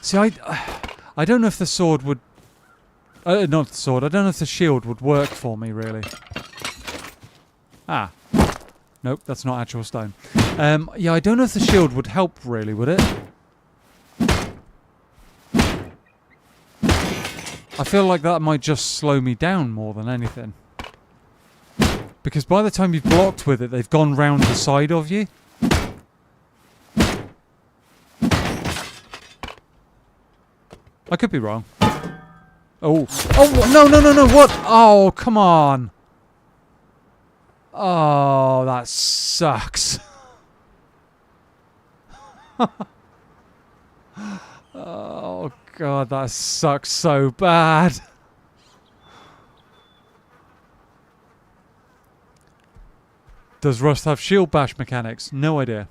See, I don't know if the sword would... not the sword. I don't know if the shield would work for me, really. Ah. Nope, that's not actual stone. Yeah, I don't know if the shield would help, really, would it? I feel like that might just slow me down more than anything. Because by the time you've blocked with it, they've gone round the side of you. I could be wrong. Oh. Oh, no, no, no, no, what? Oh, come on. Oh, that sucks. Oh, God, that sucks so bad. Does Rust have shield bash mechanics? No idea.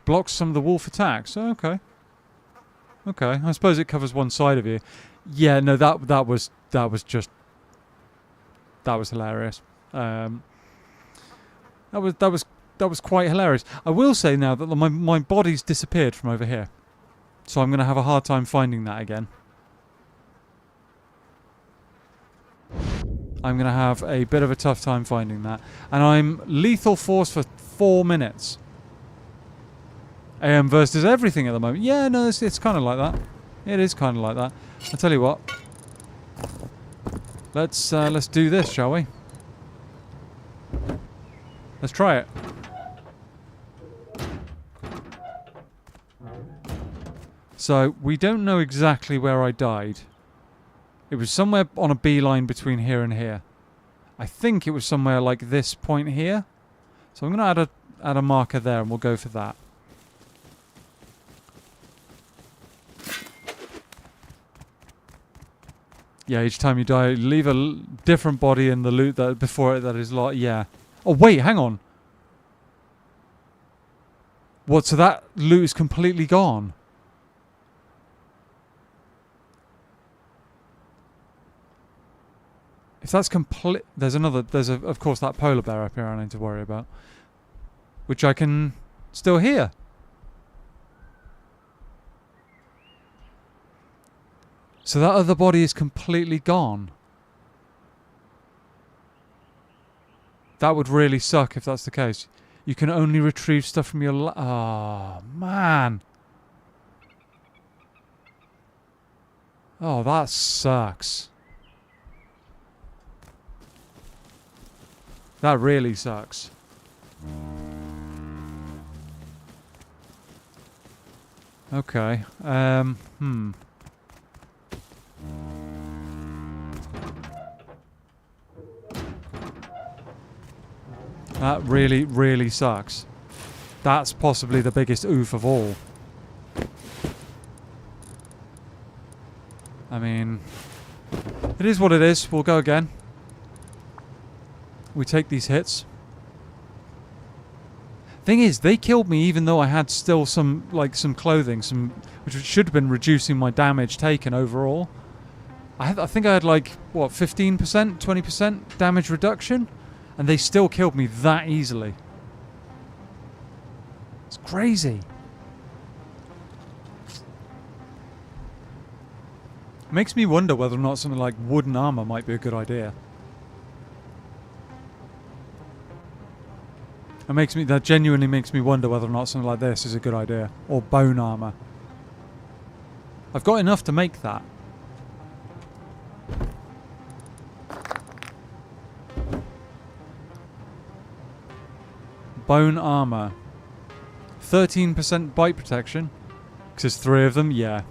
Blocks some of the wolf attacks. Oh, okay. Okay, I suppose it covers one side of you. Yeah, no, that was hilarious. That was quite hilarious. I will say now that my body's disappeared from over here, so I'm going to have a hard time finding that again. I'm going to have a bit of a tough time finding that, and I'm lethal force for 4 minutes. AM versus everything at the moment. Yeah, no, it's kind of like that. It is kind of like that. I'll tell you what. Let's do this, shall we? Let's try it. So, we don't know exactly where I died. It was somewhere on a beeline between here and here. I think it was somewhere like this point here. So I'm going to add a marker there and we'll go for that. Yeah, each time you die, leave a different body in the loot that before it that is like, yeah. Oh, wait, hang on. What, so that loot is completely gone? If that's complete... There's of course, that polar bear up here I need to worry about. Which I can still hear. So that other body is completely gone. That would really suck if that's the case. You can only retrieve stuff from your... Oh, man. Oh, that sucks. That really sucks. Okay. That really, really sucks. That's possibly the biggest oof of all. I mean, it is what it is. We'll go again. We take these hits. Thing is, they killed me even though I had still some clothing, which should have been reducing my damage taken overall. I think I had like, what, 15%, 20% damage reduction? And they still killed me that easily. It's crazy. Makes me wonder whether or not something like wooden armor might be a good idea. That genuinely makes me wonder whether or not something like this is a good idea. Or bone armor. I've got enough to make that. Bone armor. 13% bite protection. Because there's 3 of them, yeah.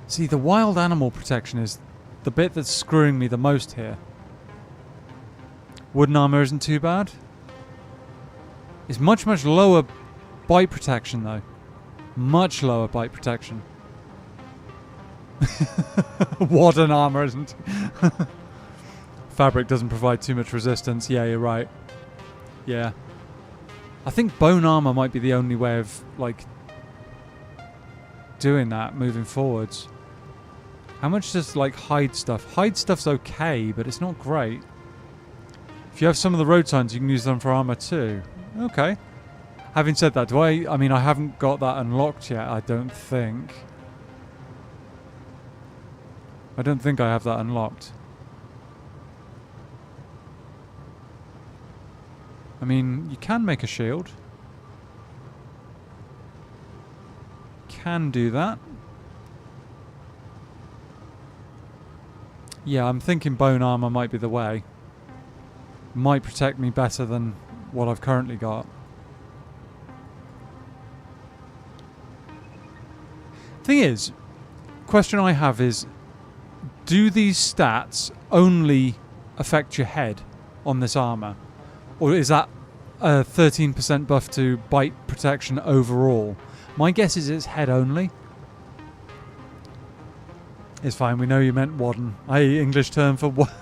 See, the wild animal protection is the bit that's screwing me the most here. Wooden armor isn't too bad. It's much, much lower bite protection, though. Much lower bite protection. Warden armor, isn't it? Fabric doesn't provide too much resistance. Yeah, you're right. Yeah. I think bone armor might be the only way of, like, doing that moving forwards. How much does, like, hide stuff? Hide stuff's okay, but it's not great. If you have some of the road signs, you can use them for armor too. Okay. Having said that, I mean, I haven't got that unlocked yet, I don't think. I don't think I have that unlocked. I mean, you can make a shield. Can do that. Yeah, I'm thinking bone armor might be the way. Might protect me better than what I've currently got. Thing is, question I have is, do these stats only affect your head on this armor? Or is that a 13% buff to bite protection overall? My guess is it's head only. It's fine, we know you meant warden. i.e. English term for what?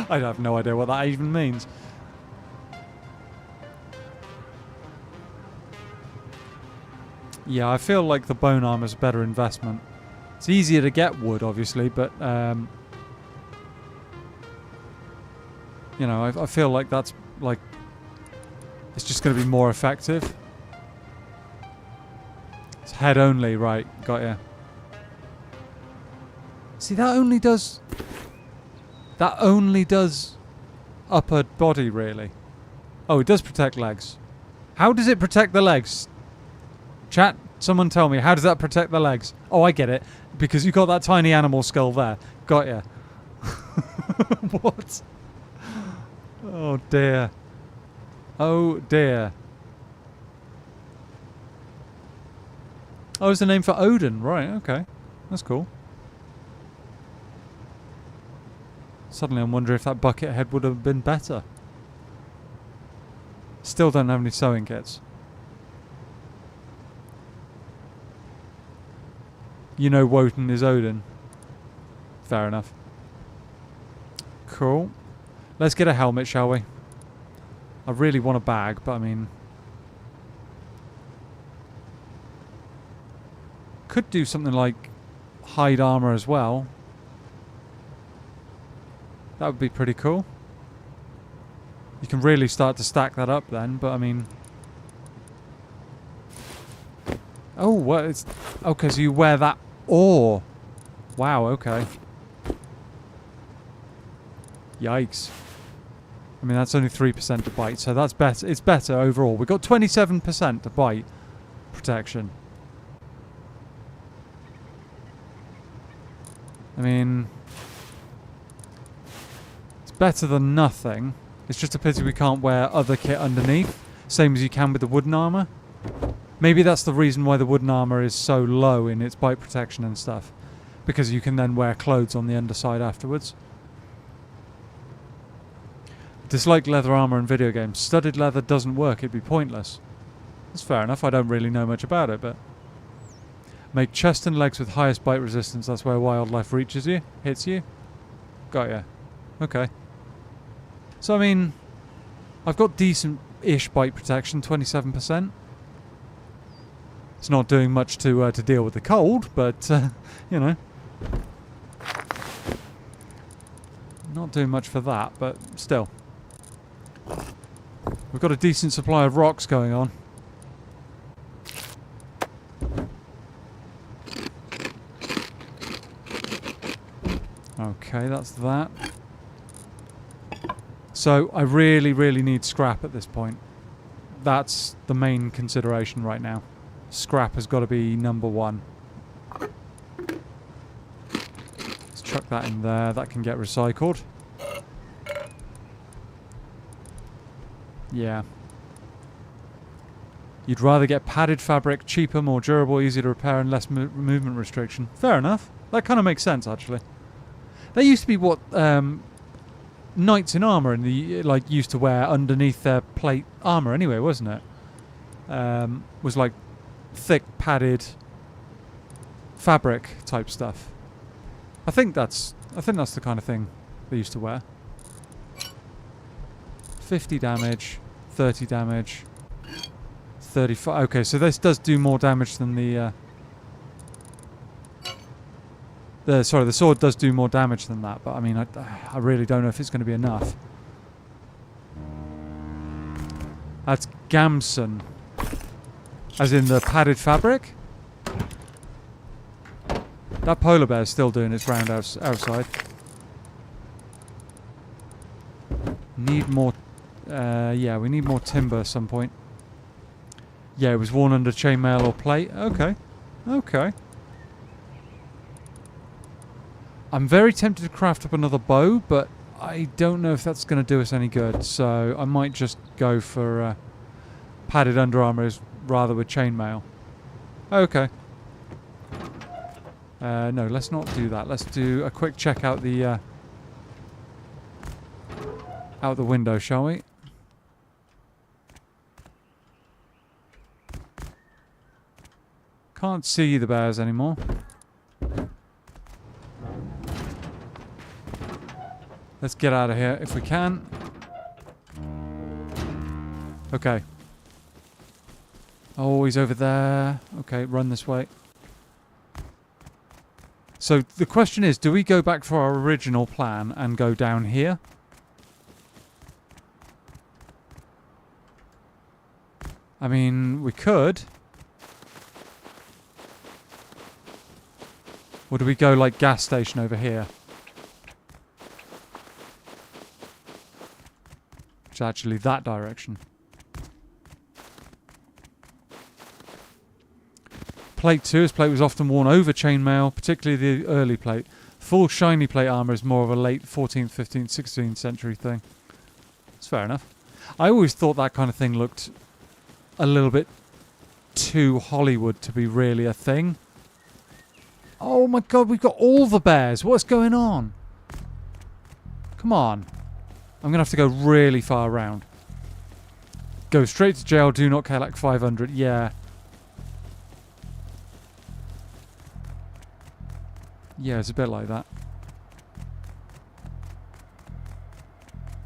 I have no idea what that even means. Yeah, I feel like the bone armor is a better investment. It's easier to get wood, obviously, but you know, I feel like that's like it's just going to be more effective. It's head only, right? Got ya. See, that only does upper body, really. Oh, it does protect legs. How does it protect the legs? Chat, someone tell me, how does that protect the legs? Oh, I get it. Because you got that tiny animal skull there. Got ya. What? Oh, dear. Oh, dear. Oh, it's the name for Odin. Right, okay. That's cool. Suddenly I'm wondering if that bucket head would have been better. Still don't have any sewing kits. You know Wotan is Odin. Fair enough. Cool. Let's get a helmet, shall we? I really want a bag, but I mean... could do something like hide armor as well. That would be pretty cool. You can really start to stack that up then, but I mean... oh, what? It's... okay, so you wear that ore. Wow, okay. Yikes. I mean, that's only 3% to bite, so that's better. It's better overall. We've got 27% to bite protection. I mean... it's better than nothing. It's just a pity we can't wear other kit underneath, same as you can with the wooden armor. Maybe that's the reason why the wooden armor is so low in its bite protection and stuff, because you can then wear clothes on the underside afterwards. Dislike leather armor in video games. Studded leather doesn't work, it'd be pointless. That's fair enough, I don't really know much about it, but... make chest and legs with highest bite resistance, that's where wildlife reaches you, hits you. Got ya. Okay. So, I mean, I've got decent-ish bite protection, 27%. It's not doing much to deal with the cold, but, you know. Not doing much for that, but still. We've got a decent supply of rocks going on. Okay, that's that. So, I really, really need scrap at this point. That's the main consideration right now. Scrap has got to be number one. Let's chuck that in there. That can get recycled. Yeah. You'd rather get padded fabric, cheaper, more durable, easier to repair, and less movement restriction. Fair enough. That kind of makes sense, actually. That used to be what knights in armor in the used to wear underneath their plate armor, anyway, wasn't it? Was like thick padded fabric type stuff. I think that's the kind of thing they used to wear. 50 damage, 30 damage, 35. Okay, so this does do more damage than the sword does do more damage than that, but I mean, I really don't know if it's going to be enough. That's Gamson. As in the padded fabric. That polar bear is still doing its round outside. Need more... yeah, we need more timber at some point. Yeah, it was worn under chainmail or plate. Okay. Okay. I'm very tempted to craft up another bow, but I don't know if that's going to do us any good. So I might just go for padded Under Armour rather with chainmail. Okay. No, let's not do that. Let's do a quick check out the window, shall we? Can't see the bears anymore. Let's get out of here if we can. Okay. Oh, he's over there. Okay, run this way. So the question is, do we go back for our original plan and go down here? I mean, we could. Or do we go like gas station over here? Which is actually that direction. Plate 2. His plate was often worn over chainmail, particularly the early plate. Full shiny plate armour is more of a late 14th, 15th, 16th century thing. It's fair enough. I always thought that kind of thing looked a little bit too Hollywood to be really a thing. Oh my god, we've got all the bears. What's going on? Come on. I'm going to have to go really far around. Go straight to jail, do not collect 500. Yeah. Yeah, it's a bit like that.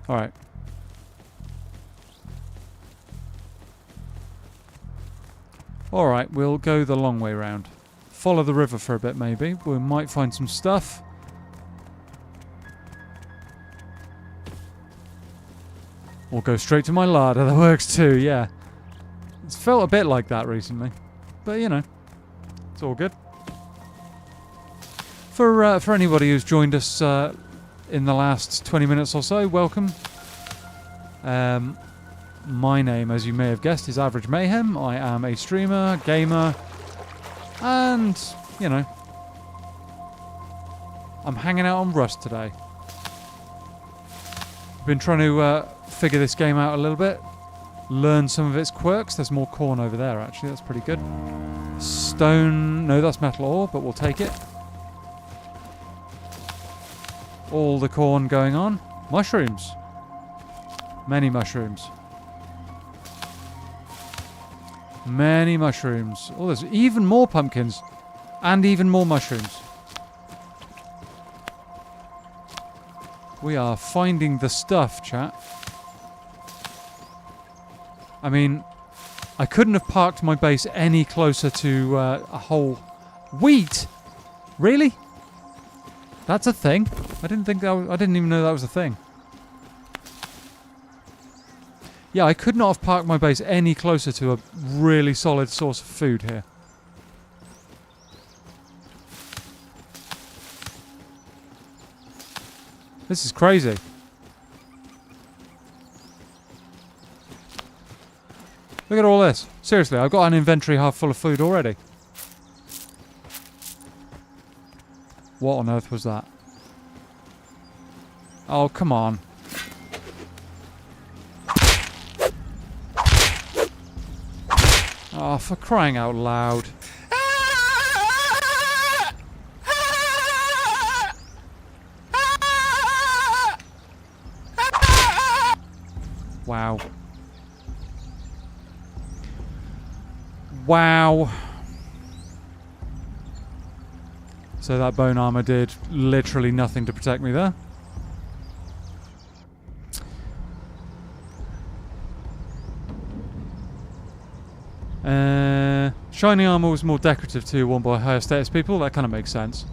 Alright. Alright, we'll go the long way round. Follow the river for a bit, maybe. We might find some stuff. Or go straight to my larder. That works too, yeah. It's felt a bit like that recently. But, you know, it's all good. For anybody who's joined us in the last 20 minutes or so, welcome. My name, as you may have guessed, is Average Mayhem. I am a streamer, gamer, and, you know, I'm hanging out on Rust today. Been trying to figure this game out a little bit, learn some of its quirks. There's more corn over there, actually. That's pretty good. Stone, no, that's metal ore, but we'll take it. All the corn going on. Mushrooms. Many mushrooms. Many mushrooms. Oh, there's even more pumpkins. And even more mushrooms. We are finding the stuff, chat. I mean, I couldn't have parked my base any closer to a whole... Wheat? Really? That's a thing? I didn't even know that was a thing. Yeah, I could not have parked my base any closer to a really solid source of food here. This is crazy. Look at all this. Seriously, I've got an inventory half full of food already. What on earth was that? Oh, come on. Oh, for crying out loud. Wow. Wow. So that bone armor did literally nothing to protect me there. Shiny armor was more decorative too, worn by higher status people. That kind of makes sense.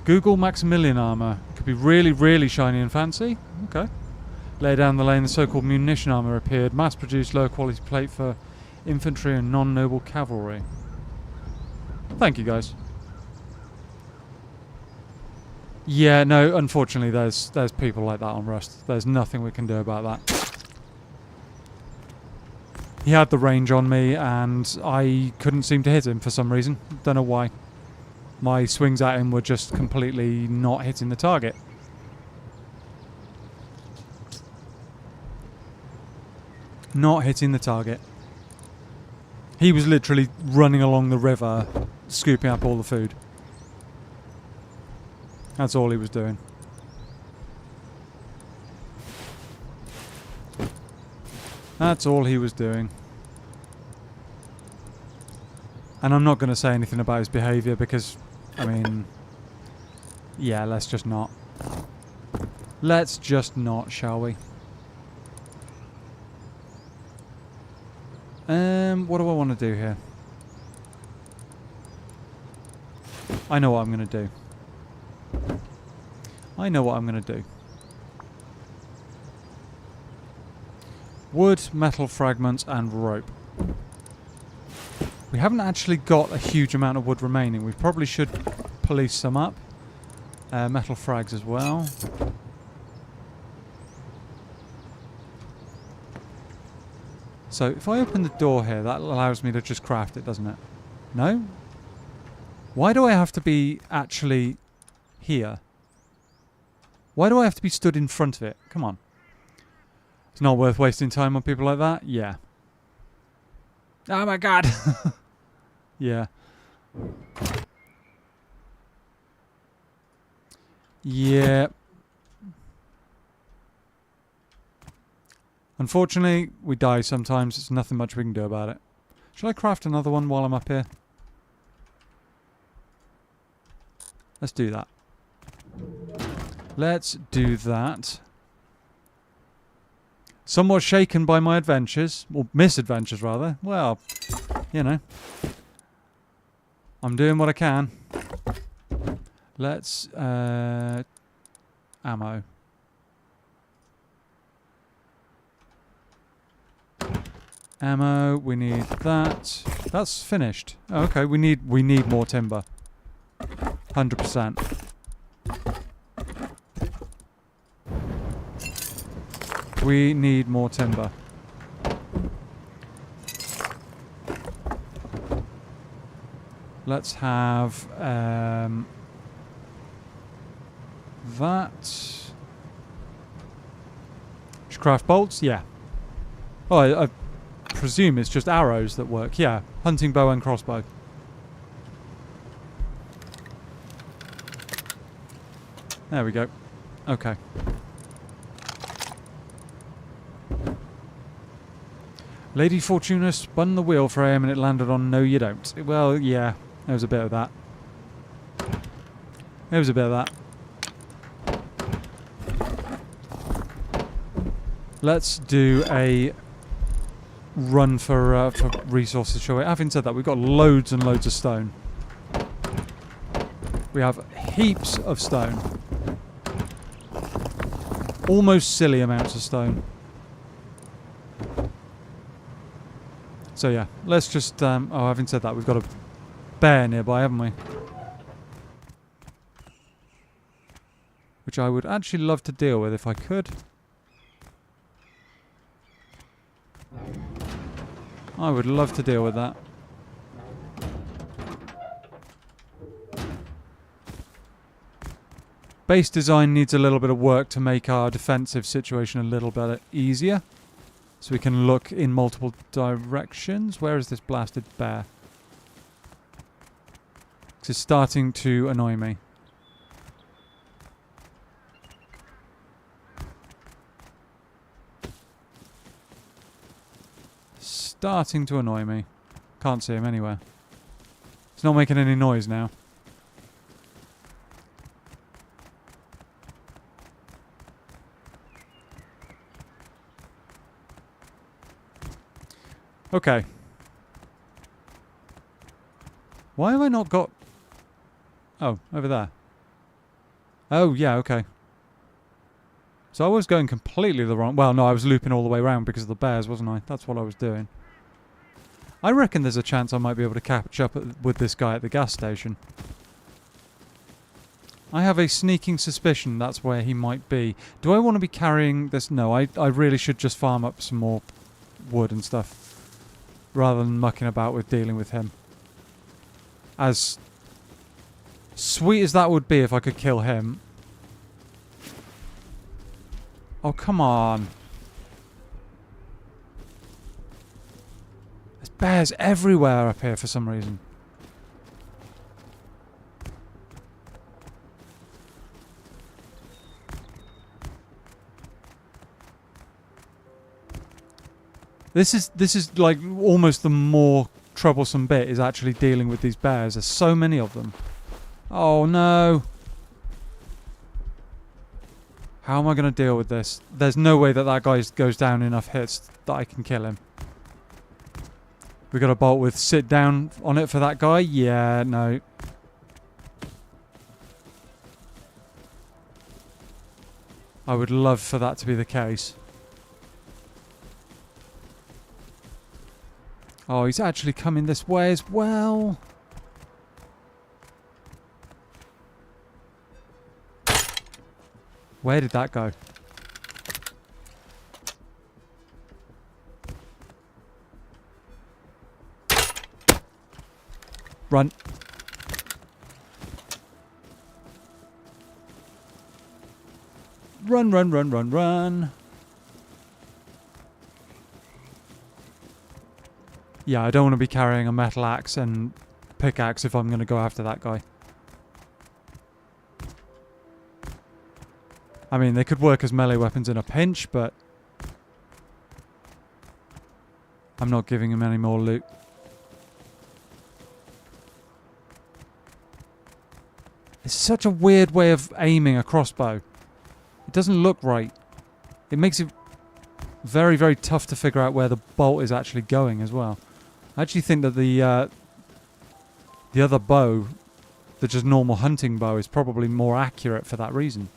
Google Maximilian armor. Could be really, really shiny and fancy. Okay. Later down the lane, the so-called munition armor appeared. Mass-produced lower quality plate for infantry and non-noble cavalry. Thank you, guys. Yeah, no, unfortunately there's people like that on Rust. There's nothing we can do about that. He had the range on me and I couldn't seem to hit him for some reason. Don't know why. My swings at him were just completely not hitting the target. Not hitting the target. He was literally running along the river, scooping up all the food. That's all he was doing. That's all he was doing. And I'm not going to say anything about his behaviour because, I mean, yeah, let's just not. Let's just not, shall we? What do I want to do here? I know what I'm going to do. I know what I'm going to do. Wood, metal fragments, and rope. We haven't actually got a huge amount of wood remaining. We probably should police some up. Metal frags as well. So if I open the door here, that allows me to just craft it, doesn't it? No? Why do I have to be actually here? Why do I have to be stood in front of it? Come on. It's not worth wasting time on people like that? Yeah. Oh my god! Yeah. Yeah. Unfortunately, we die sometimes. There's nothing much we can do about it. Shall I craft another one while I'm up here? Let's do that. Let's do that. Somewhat shaken by my adventures, or misadventures rather. Well, you know. I'm doing what I can. Let's, ammo. Ammo, we need that. That's finished. Oh, okay, we need more timber. 100%. We need more timber. Let's have that. Just craft bolts? Yeah. Oh, I presume it's just arrows that work. Yeah, hunting bow and crossbow. There we go. Okay. Lady Fortuna spun the wheel for him and it landed on no you don't. Well, yeah, there was a bit of that. There was a bit of that. Let's do a run for resources, shall we? Having said that, we've got loads and loads of stone. We have heaps of stone. Almost silly amounts of stone. So yeah, let's just, having said that, we've got a bear nearby, haven't we? Which I would actually love to deal with if I could. I would love to deal with that. Base design needs a little bit of work to make our defensive situation a little bit easier. So we can look in multiple directions. Where is this blasted bear? This is starting to annoy me. Starting to annoy me. Can't see him anywhere. It's not making any noise now. Okay. Why have I not got... Oh, over there. Oh, yeah, okay. So I was going completely the wrong... Well, no, I was looping all the way around because of the bears, wasn't I? That's what I was doing. I reckon there's a chance I might be able to catch up with this guy at the gas station. I have a sneaking suspicion that's where he might be. Do I want to be carrying this? No, I really should just farm up some more wood and stuff rather than mucking about with dealing with him. As sweet as that would be if I could kill him. Oh, come on. There's bears everywhere up here for some reason. This is like almost the more troublesome bit is actually dealing with these bears. There's so many of them. Oh no. How am I going to deal with this? There's no way that guy goes down enough hits that I can kill him. We got a bolt with sit down on it for that guy? Yeah, no. I would love for that to be the case. Oh, he's actually coming this way as well. Where did that go? Run. Run, run, run, run, run. Yeah, I don't want to be carrying a metal axe and pickaxe if I'm going to go after that guy. I mean, they could work as melee weapons in a pinch, but I'm not giving him any more loot. It's such a weird way of aiming a crossbow. It doesn't look right. It makes it very, very tough to figure out where the bolt is actually going as well. I actually think that the other bow, the just normal hunting bow, is probably more accurate for that reason.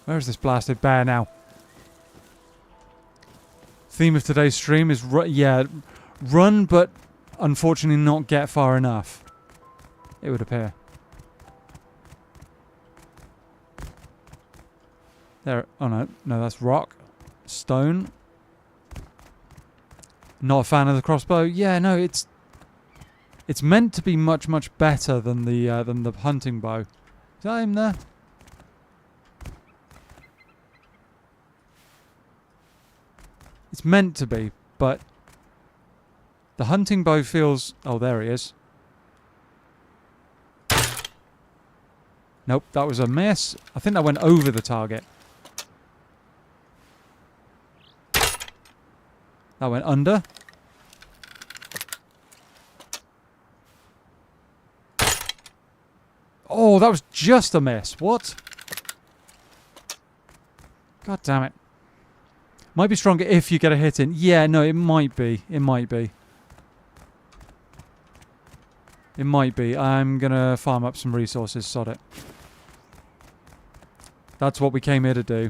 Where is this blasted bear now? Theme of today's stream is run, but unfortunately not get far enough. It would appear. There. Oh no, that's rock, stone. Not a fan of the crossbow. Yeah, no, it's meant to be much, much better than the hunting bow. Is that him there? It's meant to be, but the hunting bow feels... Oh, there he is. Nope, that was a miss. I think that went over the target. That went under. Oh, that was just a miss. What? God damn it. Might be stronger if you get a hit in. Yeah, no, it might be. It might be. It might be. I'm going to farm up some resources. Sod it. That's what we came here to do.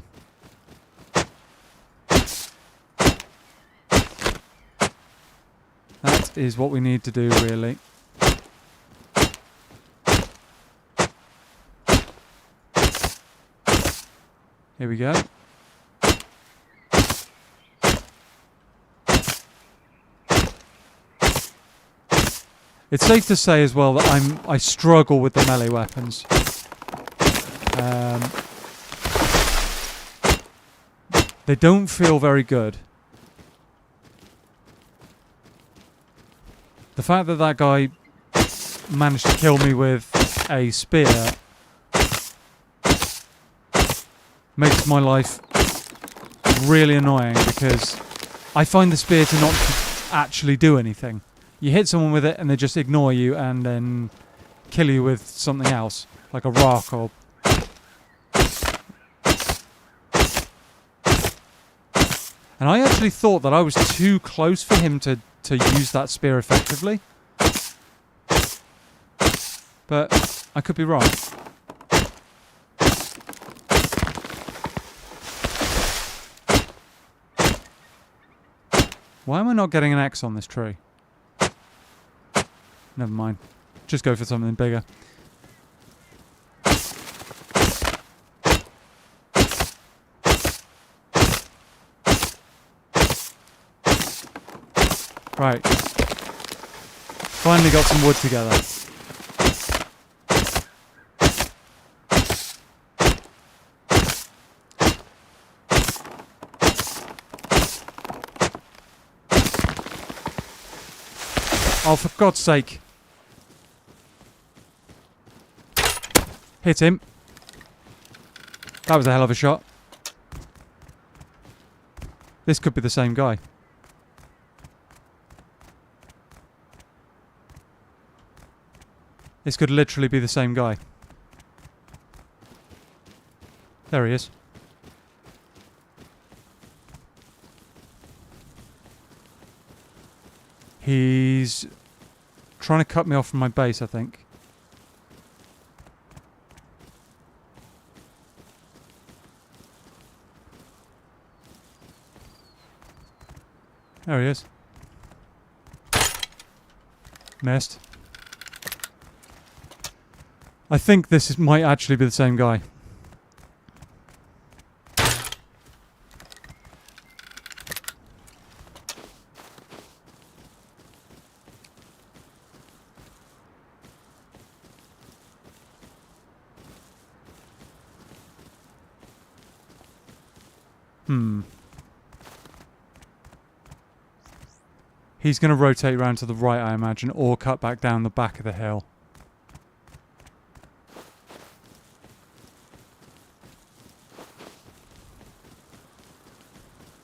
That is what we need to do, really. Here we go. It's safe to say as well that I struggle with the melee weapons. They don't feel very good. The fact that guy managed to kill me with a spear makes my life really annoying because I find the spear to not actually do anything. You hit someone with it and they just ignore you and then kill you with something else, like a rock or... And I actually thought that I was too close for him to use that spear effectively. But I could be wrong. Why am I not getting an X on this tree? Never mind. Just go for something bigger. Right. Finally got some wood together. Oh, for God's sake. Hit him. That was a hell of a shot. This could be the same guy. This could literally be the same guy. There he is. He's trying to cut me off from my base, I think. There he is. Missed. I think this might actually be the same guy. He's going to rotate around to the right, I imagine, or cut back down the back of the hill.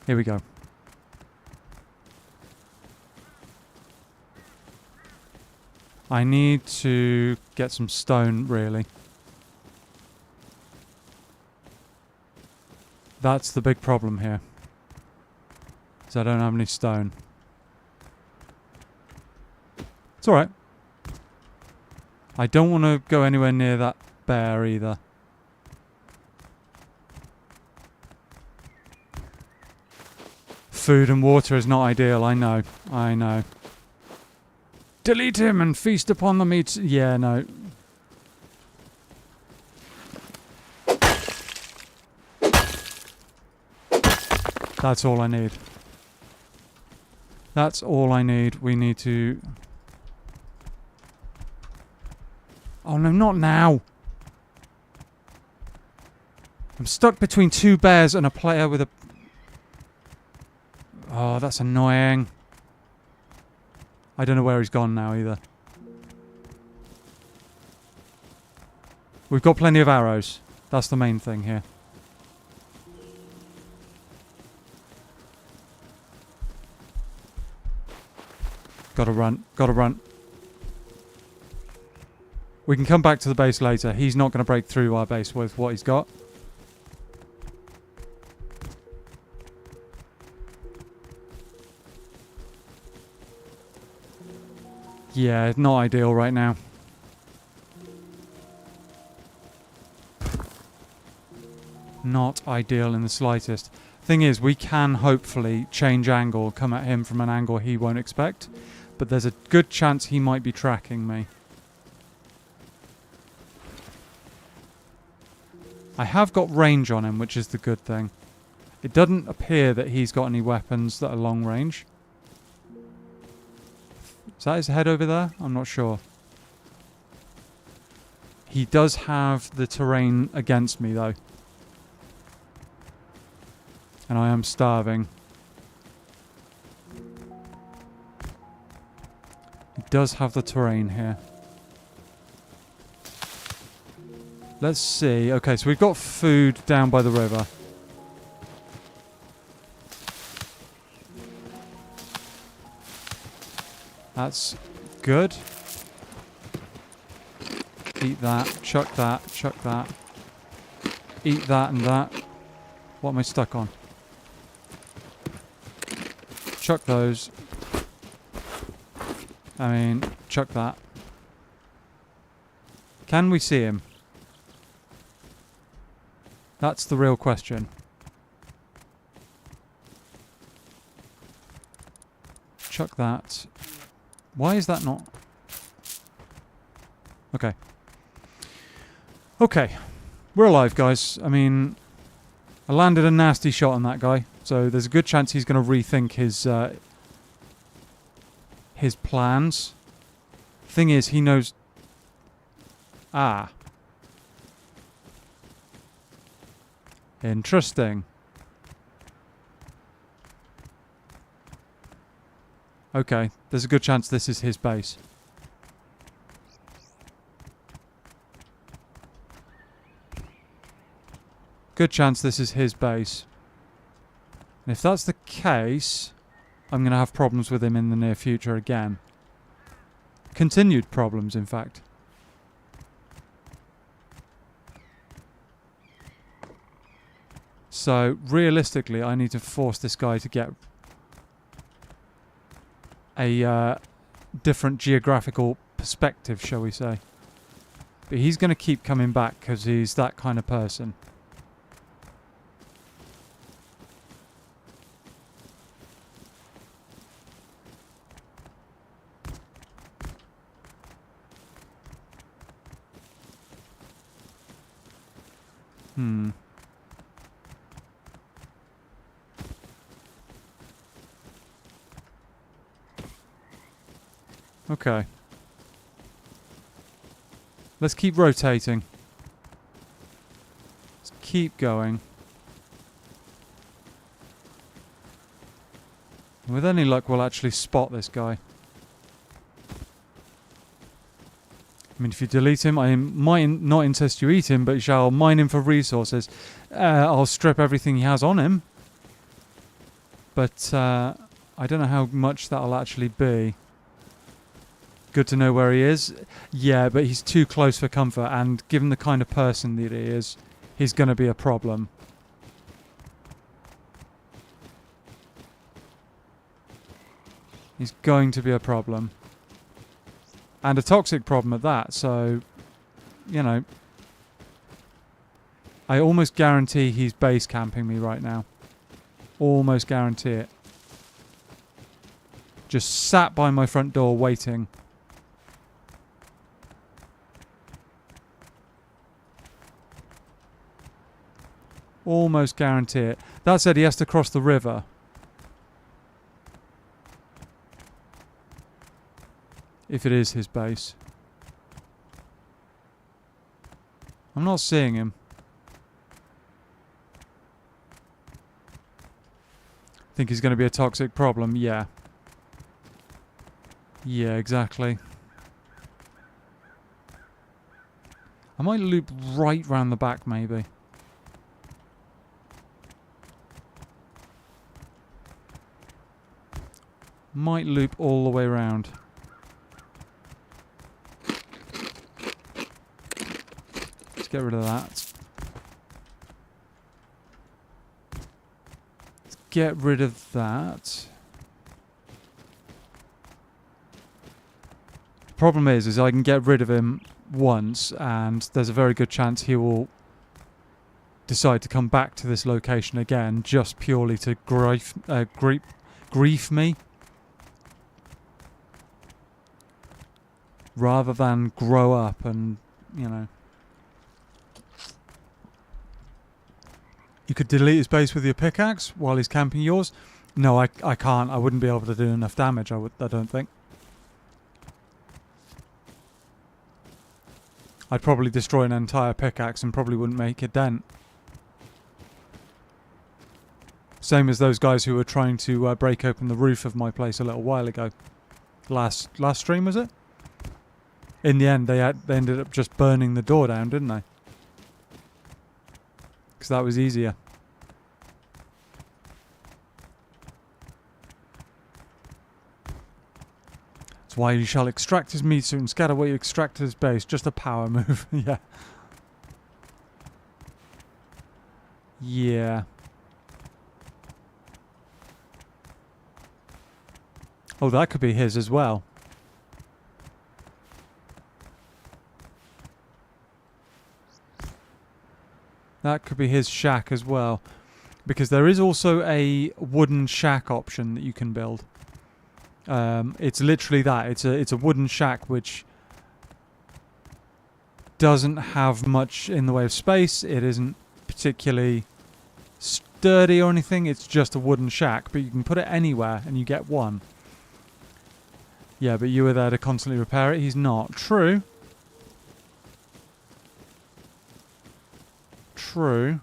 Here we go. I need to get some stone, really. That's the big problem here. Is I don't have any stone. It's alright. I don't want to go anywhere near that bear either. Food and water is not ideal, I know. I know. Delete him and feast upon the meat. Yeah, no. That's all I need. That's all I need. We need to... Oh no, not now! I'm stuck between two bears and a player with a... Oh, that's annoying. I don't know where he's gone now either. We've got plenty of arrows. That's the main thing here. Gotta run. Gotta run. We can come back to the base later. He's not going to break through our base with what he's got. Yeah, not ideal right now. Not ideal in the slightest. Thing is, we can hopefully change angle, come at him from an angle he won't expect. But there's a good chance he might be tracking me. I have got range on him, which is the good thing. It doesn't appear that he's got any weapons that are long range. Is that his head over there? I'm not sure. He does have the terrain against me, though. And I am starving. He does have the terrain here. Let's see. Okay, so we've got food down by the river. That's good. Eat that, chuck that, chuck that. Eat that and that. What am I stuck on? Chuck those. I mean, chuck that. Can we see him? That's the real question. Chuck that. Why is that not... Okay. Okay. We're alive, guys. I mean, I landed a nasty shot on that guy, so there's a good chance he's going to rethink his plans. Thing is, he knows... Ah. Interesting. Okay, there's a good chance this is his base. Good chance this is his base. And if that's the case, I'm going to have problems with him in the near future again. Continued problems, in fact. So, realistically, I need to force this guy to get a different geographical perspective, shall we say. But he's going to keep coming back because he's that kind of person. Okay. Let's keep rotating. Let's keep going. With any luck, we'll actually spot this guy. I mean, if you delete him, I might not insist you eat him, but you shall mine him for resources. I'll strip everything he has on him. But I don't know how much that'll actually be. Good to know where he is. Yeah, but he's too close for comfort, and given the kind of person that he is, he's going to be a problem. He's going to be a problem. And a toxic problem at that, so, you know. I almost guarantee he's base camping me right now. Almost guarantee it. Just sat by my front door waiting. Almost guarantee it. That said, he has to cross the river. If it is his base. I'm not seeing him. Think he's going to be a toxic problem? Yeah. Yeah, exactly. I might loop right round the back, maybe. Might loop all the way around. Let's get rid of that. Let's get rid of that. The problem is I can get rid of him once, and there's a very good chance he will decide to come back to this location again, just purely to grief me. Rather than grow up and, you know. You could delete his base with your pickaxe while he's camping yours. No, I can't. I wouldn't be able to do enough damage, I don't think. I'd probably destroy an entire pickaxe and probably wouldn't make a dent. Same as those guys who were trying to break open the roof of my place a little while ago. Last stream, was it? In the end, they ended up just burning the door down, didn't they? Because that was easier. That's why you shall extract his meat suit and scatter where you extract his base. Just a power move. Yeah. Yeah. Oh, that could be his as well. That could be his shack as well. Because there is also a wooden shack option that you can build. It's literally that. It's a wooden shack which doesn't have much in the way of space. It isn't particularly sturdy or anything. It's just a wooden shack, but you can put it anywhere and you get one. Yeah, but you were there to constantly repair it. He's not. True. True.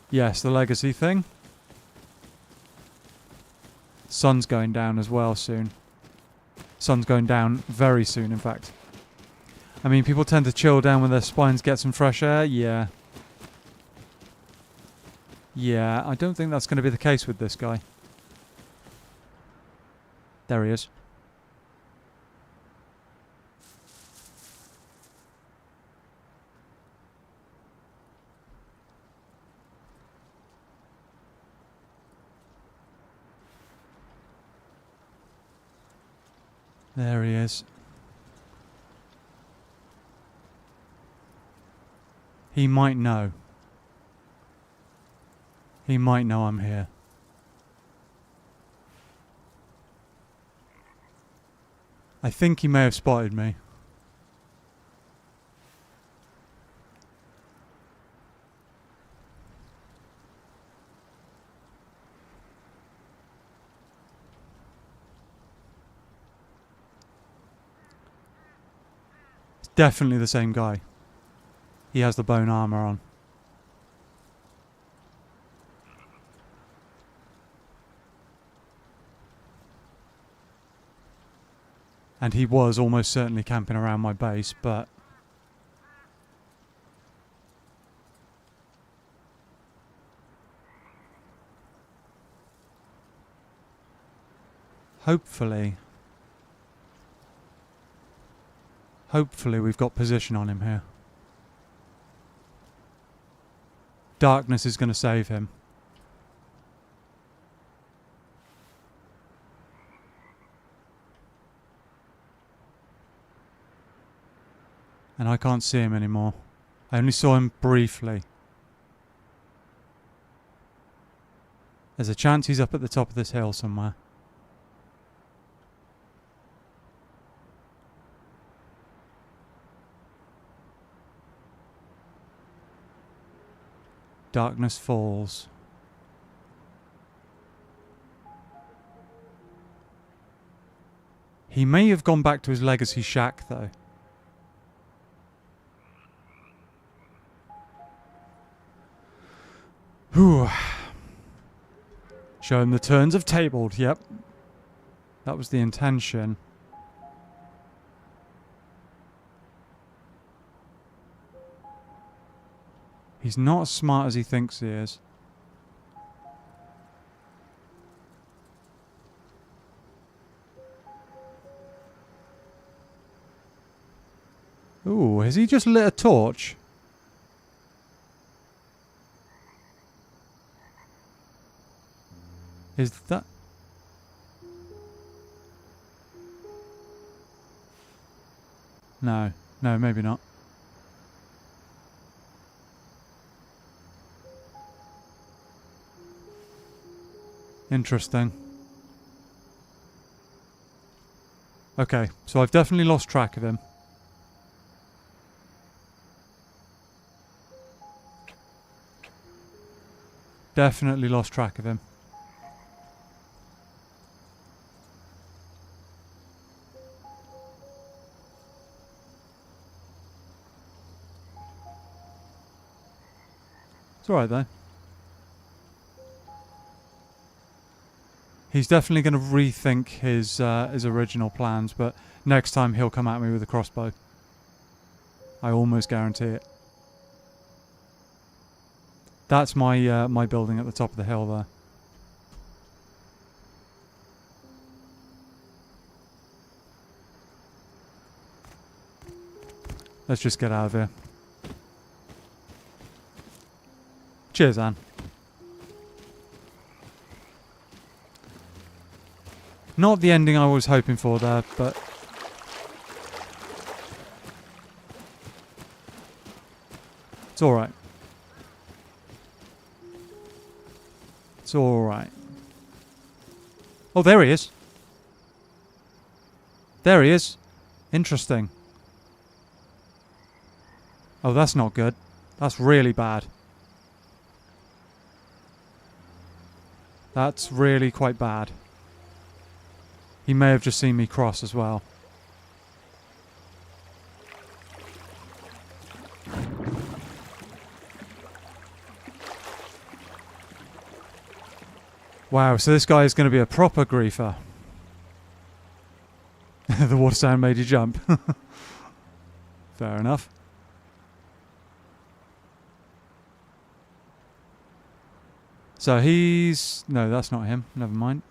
Yes, the legacy thing. Sun's going down as well soon. Sun's going down very soon, in fact. I mean, people tend to chill down when their spines get some fresh air. Yeah. Yeah, I don't think that's going to be the case with this guy. There he is. There he is. He might know. He might know I'm here. I think he may have spotted me. It's definitely the same guy. He has the bone armor on. And he was almost certainly camping around my base, but... Hopefully we've got position on him here. Darkness is going to save him. And I can't see him anymore. I only saw him briefly. There's a chance he's up at the top of this hill somewhere. Darkness falls. He may have gone back to his legacy shack, though. Whew. Show him the turns of tabled, yep. That was the intention. He's not as smart as he thinks he is. Ooh, has he just lit a torch? Is that... No, maybe not. Interesting. Okay, so I've definitely lost track of him. Definitely lost track of him. It's alright though. He's definitely going to rethink his original plans, but next time he'll come at me with a crossbow. I almost guarantee it. That's my my building at the top of the hill there. Let's just get out of here. Cheers, Anne. Not the ending I was hoping for there, but... it's alright. It's alright. Oh, there he is. There he is. Interesting. Oh, that's not good. That's really bad. That's really quite bad. He may have just seen me cross as well. Wow, so this guy is going to be a proper griefer. The water sound made you jump. Fair enough. So he's... no, that's not him. Never mind.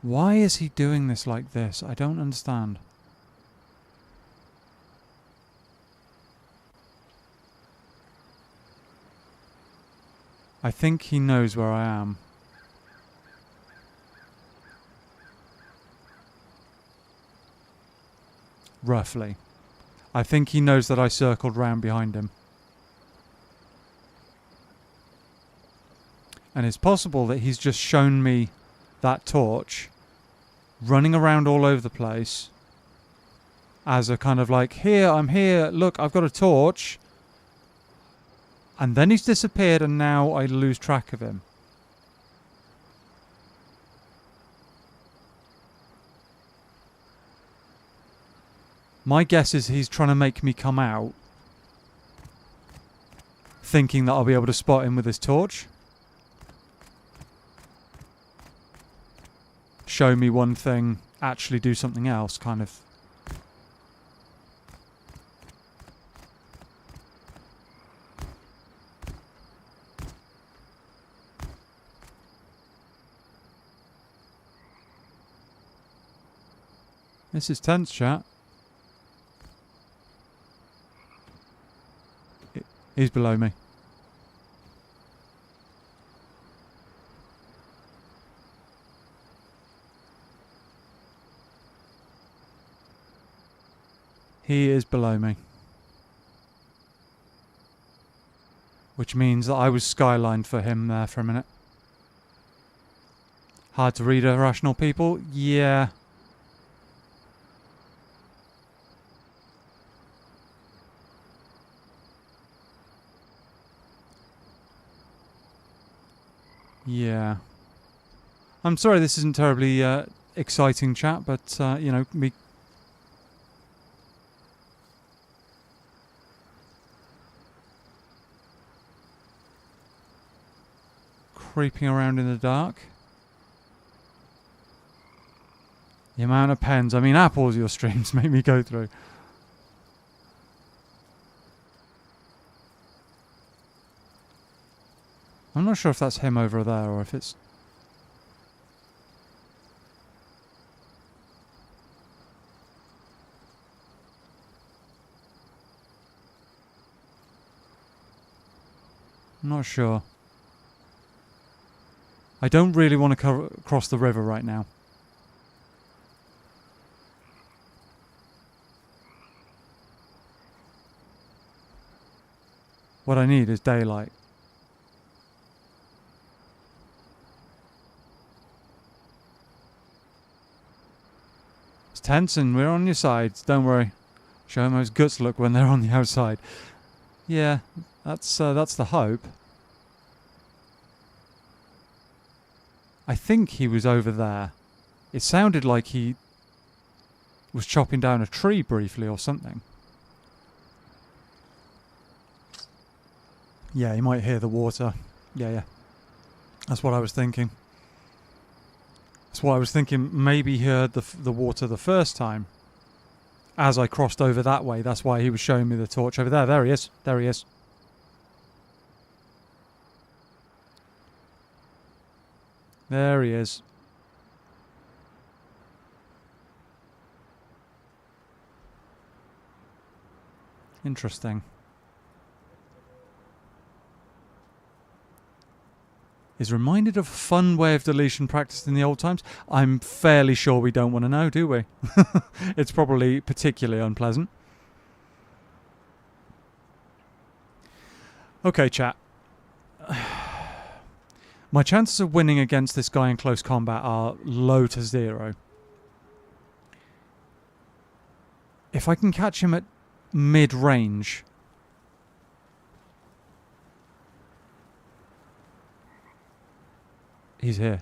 Why is he doing this like this? I don't understand. I think he knows where I am. Roughly. I think he knows that I circled round behind him. And it's possible that he's just shown me that torch running around all over the place as a kind of like, here, I'm here, look, I've got a torch. And then he's disappeared and now I lose track of him. My guess is he's trying to make me come out, thinking that I'll be able to spot him with his torch. Show me one thing, actually do something else, kind of. This is tense, chat. He's below me. He is below me. Which means that I was skylined for him there for a minute. Hard to read irrational people? Yeah. Yeah. I'm sorry this isn't terribly exciting chat, but, you know, me... creeping around in the dark. The amount of pens, I mean, apples your streams make me go through. I'm not sure if that's him over there or if it's... I'm not sure. I don't really want to cross the river right now. What I need is daylight. It's tense and we're on your sides, don't worry. Show them those guts look when they're on the outside. Yeah, that's the hope. I think he was over there. It sounded like he was chopping down a tree briefly or something. Yeah, you might hear the water. Yeah. That's what I was thinking. That's why I was thinking maybe he heard the water the first time. As I crossed over that way, that's why he was showing me the torch over there. There he is. There he is. There he is. Interesting. Is reminded of a fun way of deletion practiced in the old times? I'm fairly sure we don't want to know, do we? It's probably particularly unpleasant. Okay, chat. My chances of winning against this guy in close combat are low to 0. If I can catch him at mid-range... He's here.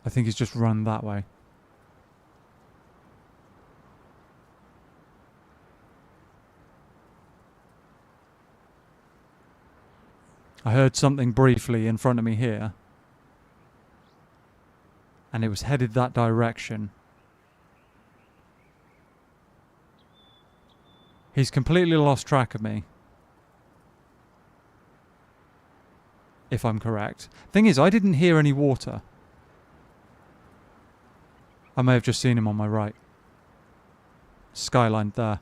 I think he's just run that way. I heard something briefly in front of me here. And it was headed that direction. He's completely lost track of me. If I'm correct. Thing is, I didn't hear any water. I may have just seen him on my right. Skyline there.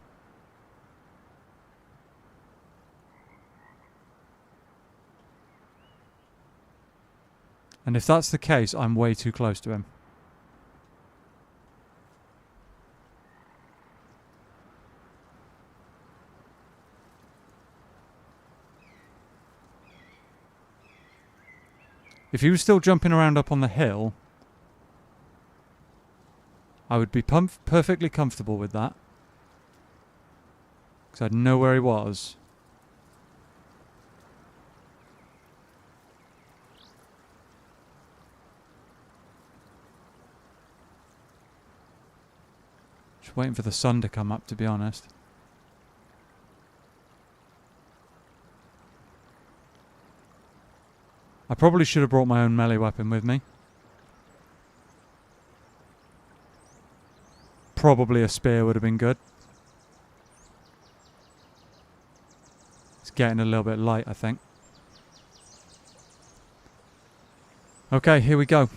And if that's the case, I'm way too close to him. If he was still jumping around up on the hill, I would be perfectly comfortable with that. Because I'd know where he was. Just waiting for the sun to come up, to be honest. I probably should have brought my own melee weapon with me. Probably a spear would have been good. It's getting a little bit light, I think. Okay, here we go.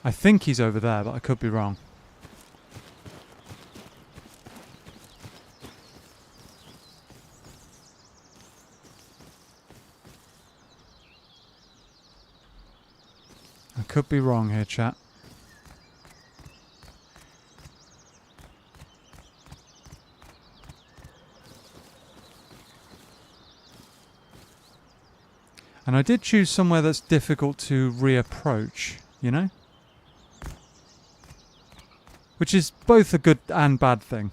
I think he's over there, but I could be wrong. I could be wrong here, chat. And I did choose somewhere that's difficult to reapproach, you know? Which is both a good and bad thing.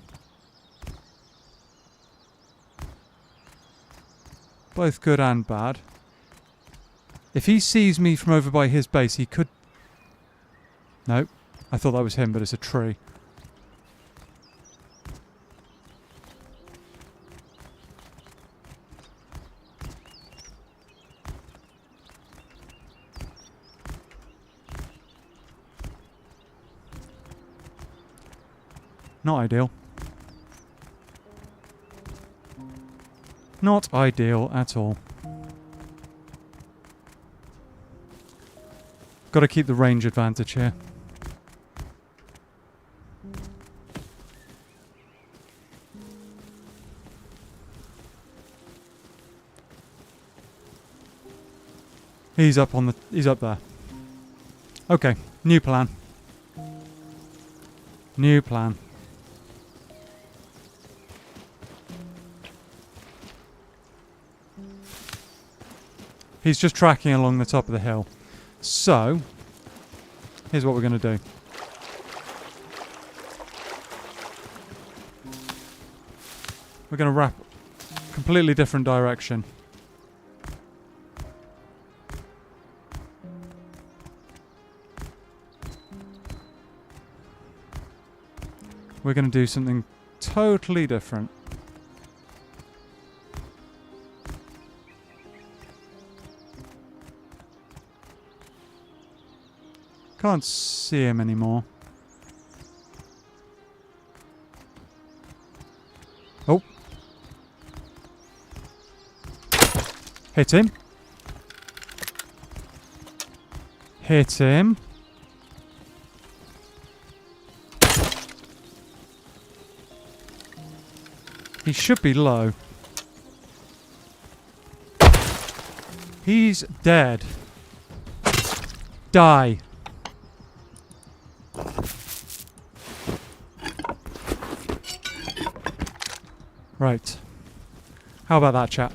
Both good and bad. If he sees me from over by his base, he could... No, I thought that was him, but it's a tree. Not ideal. Not ideal at all. Got to keep the range advantage here. He's up there. Okay, new plan. New plan. He's just tracking along the top of the hill. So, here's what we're going to do. We're going to wrap completely different direction. We're going to do something totally different. Can't see him anymore. Oh. Hit him. Hit him. He should be low. He's dead. Die. Right. How about that, chat?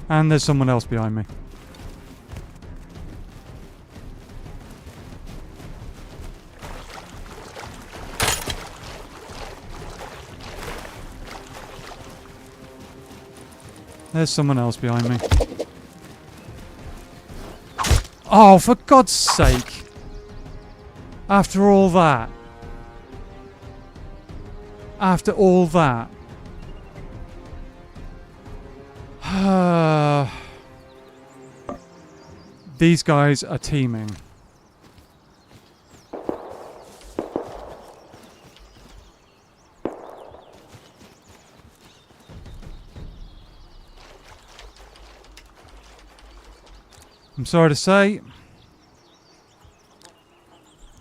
And there's someone else behind me. There's someone else behind me. Oh, for God's sake. After all that. After all that. These guys are teaming. I'm sorry to say,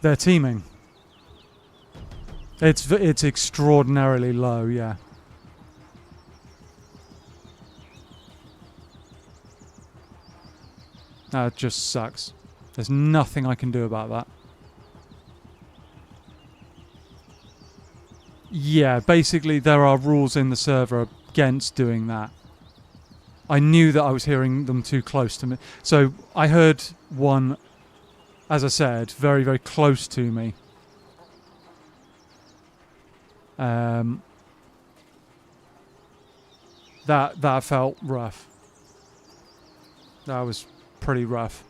they're teaming. It's extraordinarily low, yeah. That just sucks. There's nothing I can do about that. Yeah, basically there are rules in the server against doing that. I knew that I was hearing them too close to me. So I heard one, as I said, very, very close to me. That felt rough. That was pretty rough.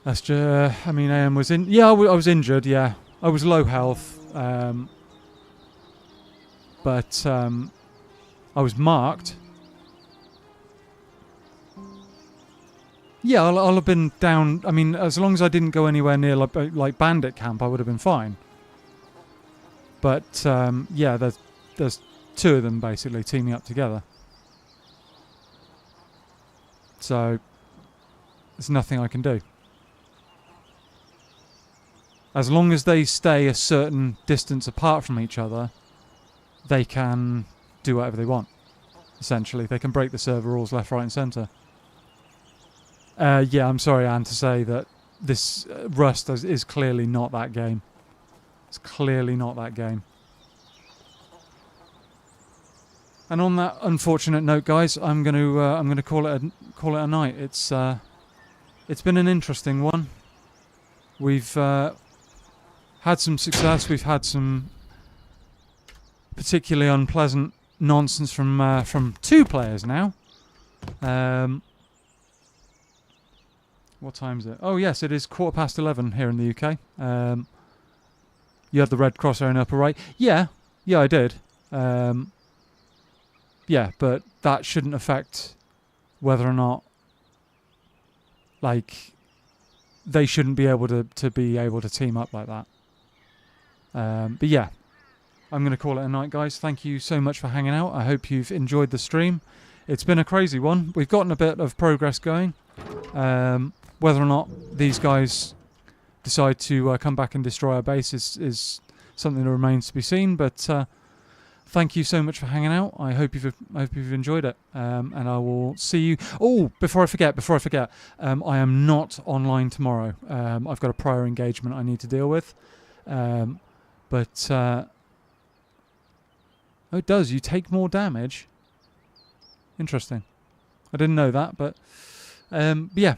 That's just, I mean, AM was in. Yeah, I was injured. Yeah, I was low health. But I was marked. Yeah, I'll have been down. I mean, as long as I didn't go anywhere near like bandit camp, I would have been fine. But yeah, there's two of them basically teaming up together. So there's nothing I can do. As long as they stay a certain distance apart from each other, they can do whatever they want. Essentially, they can break the server rules left, right, and centre. Yeah, I'm sorry, Anne, to say that this Rust is clearly not that game. It's clearly not that game. And on that unfortunate note, guys, I'm gonna call it a night. It's been an interesting one. We've had some success. We've had some particularly unpleasant nonsense from two players now. What time is it? Oh yes, it is 11:15 here in the UK. You had the red crosshair in upper right. Yeah, I did. Yeah, but that shouldn't affect whether or not, like, they shouldn't be able to be able to team up like that. But yeah, I'm going to call it a night, guys. Thank you so much for hanging out. I hope you've enjoyed the stream. It's been a crazy one. We've gotten a bit of progress going. Whether or not these guys decide to come back and destroy our base is something that remains to be seen. But thank you so much for hanging out. I hope you've enjoyed it. And I will see you. Oh, before I forget, I am not online tomorrow. I've got a prior engagement I need to deal with. But oh, it does. You take more damage. Interesting. I didn't know that, but yeah.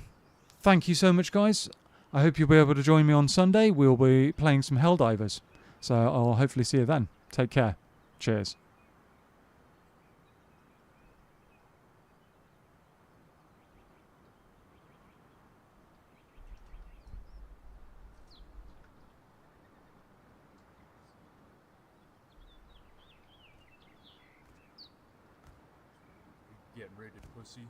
Thank you so much, guys. I hope you'll be able to join me on Sunday. We'll be playing some Helldivers. So I'll hopefully see you then. Take care. Cheers. rated pussy.